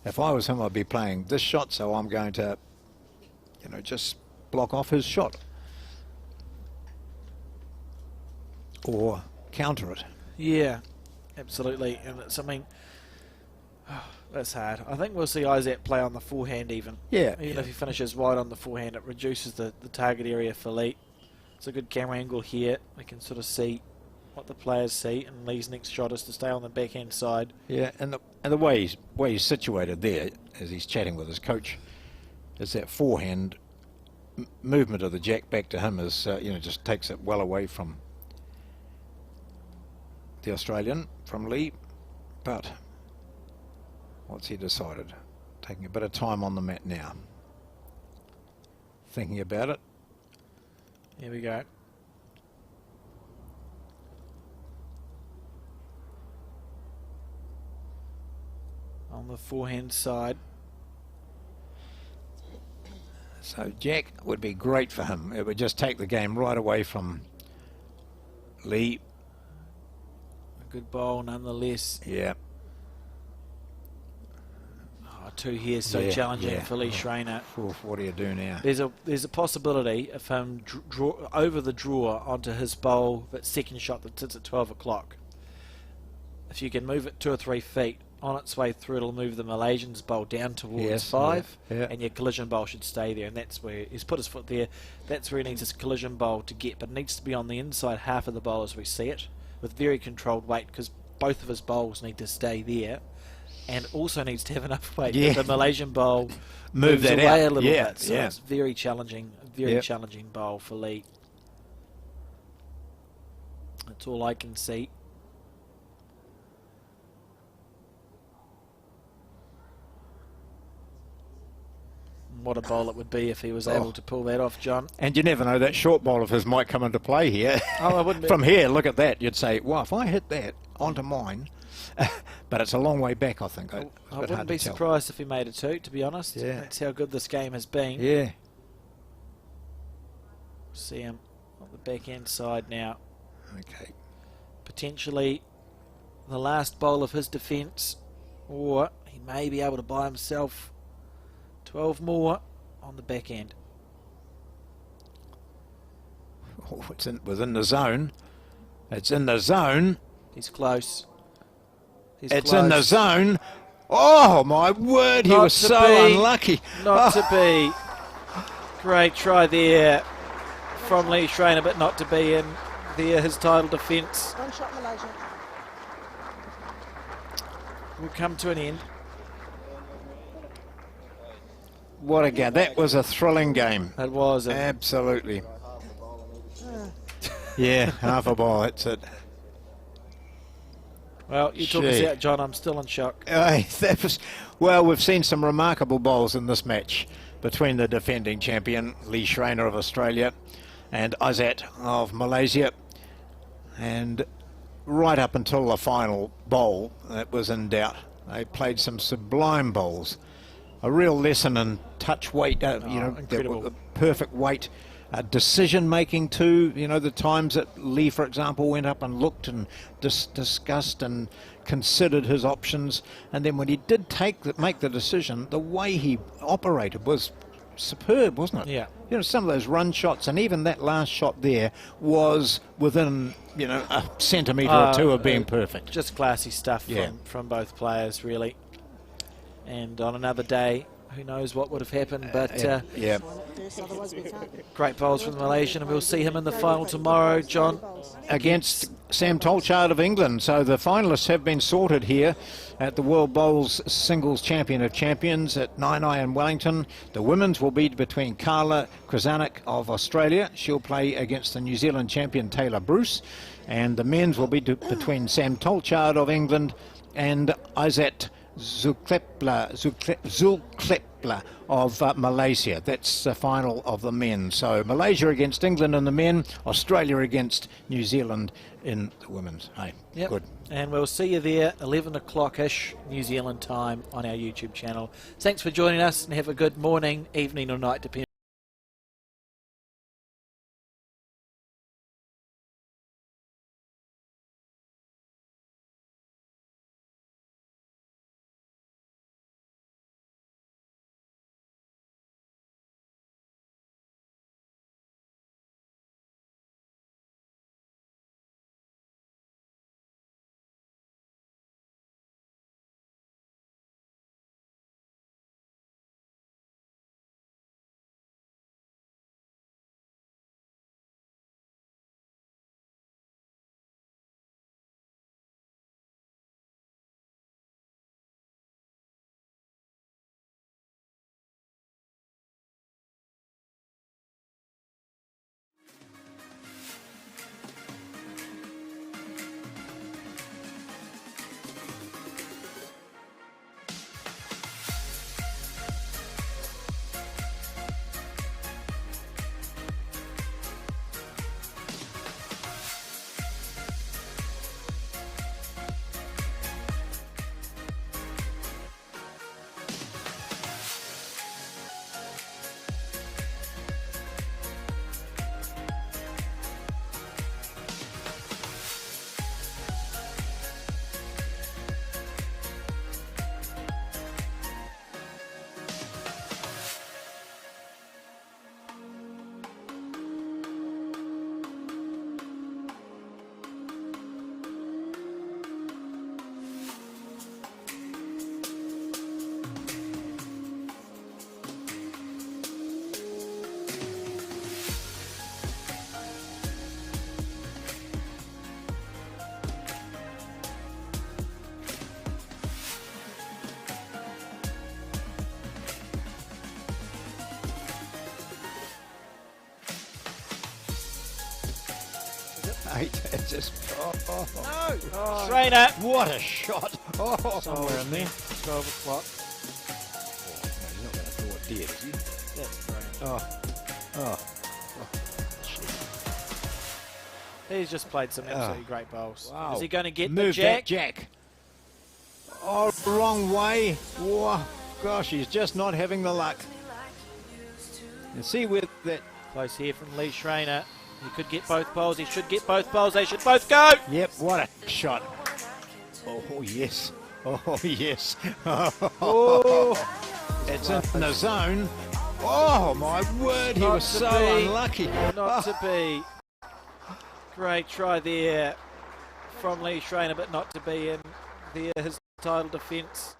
if I was him, I'd be playing this shot, so I'm going to, you know, just block off his shot. Or counter it. Yeah, absolutely. And it's, I mean, that's hard. I think we'll see Isaac play on the forehand even. Yeah. Even if he finishes wide on the forehand, it reduces the target area for Lee. It's a good camera angle here. We can sort of see what the players see, and Lee's next shot is to stay on the backhand side. Yeah, and the way he's situated there, as he's chatting with his coach, is that forehand movement of the jack back to him is, you know, just takes it well away from the Australian, from Lee. But what's he decided? Taking a bit of time on the mat now. Thinking about it. Here we go. On the forehand side. So jack would be great for him. It would just take the game right away from Lee. A good bowl nonetheless. Yeah. Oh, 2 here, so challenging for Lee Schreiner. 440 to do now. There's a possibility of him draw over the draw onto his bowl, that second shot that sits at 12 o'clock. If you can move it 2 or 3 feet on its way through, it'll move the Malaysian's bowl down towards 5, and your collision bowl should stay there, and that's where he's put his foot there. That's where he needs his collision bowl to get, but it needs to be on the inside half of the bowl as we see it, with very controlled weight, because both of his bowls need to stay there, and also needs to have enough weight that the Malaysian bowl Move moves that away out a little bit. So yeah. it's very challenging, challenging bowl for Lee. That's all I can see. What a bowl it would be if he was able to pull that off, John. And you never know, that short bowl of his might come into play here. Oh, I wouldn't. From here, look at that. You'd say, well, if I hit that onto mine, but it's a long way back, I think. I wouldn't be surprised if he made a 2, to be honest. Yeah. That's how good this game has been. Yeah. See him on the backhand side now. Okay. Potentially the last bowl of his defence, or he may be able to buy himself 12 more on the back end. Oh, it's within the zone. It's in the zone. He's close. It's in the zone. Oh, my word. He was so unlucky. Not to be. Great try there from Lee Schreiner, but not to be. And there, his title defence One shot Malaysia. will come to an end. What a game. That was a thrilling game. It was. Absolutely. Yeah, half a ball, that's it. Well, you took us Gee. out, John. I'm still in shock. That was, well, we've seen some remarkable bowls in this match between the defending champion, Lee Schreiner of Australia, and Izzat of Malaysia. And right up until the final bowl, that was in doubt. They played some sublime bowls. A real lesson in touch weight, incredible. the perfect weight. Decision making too, the times that Lee, for example, went up and looked and discussed and considered his options, and then when he did make the decision, the way he operated was superb, wasn't it? Yeah. Some of those run shots, and even that last shot there was within a centimetre or two of being perfect. Just classy stuff Yeah. from both players, really. And on another day, who knows what would have happened, but Yeah. Otherwise we can't. great bowls from the Malaysian, and we'll see him in the final tomorrow, John. Against Sam Tolchard of England. So the finalists have been sorted here at the World Bowls Singles Champion of Champions at Naenae in Wellington. The women's will be between Carla Krasanik of Australia. She'll play against the New Zealand champion Taylor Bruce. And the men's will be between Sam Tolchard of England and Izzat Zulkepla of Malaysia. That's the final of the men. So Malaysia against England in the men, Australia against New Zealand in the women's. Hey, Yep. good. And we'll see you there 11 o'clock-ish New Zealand time on our YouTube channel. Thanks for joining us, and have a good morning, evening or night, depending. It's just, No! Schreiner! what a shot! Somewhere in there. 12 o'clock. He's not going to throw it dead, is he? That's brilliant. Oh. He's just played some absolutely great bowls. Wow. Is he going to get Move the that jack? jack. Oh, wrong way. Whoa. Gosh, he's just not having the luck. And see where that... Close here from Lee Schreiner. He could get both bowls. He should get both bowls. They should both go. Yep, what a shot. Oh, yes. Oh, yes. Oh, It's in the zone. Oh, my word, he Not was to so be. unlucky. not to be. Great try there from Lee Schreiner, but not to be in there. His title defence.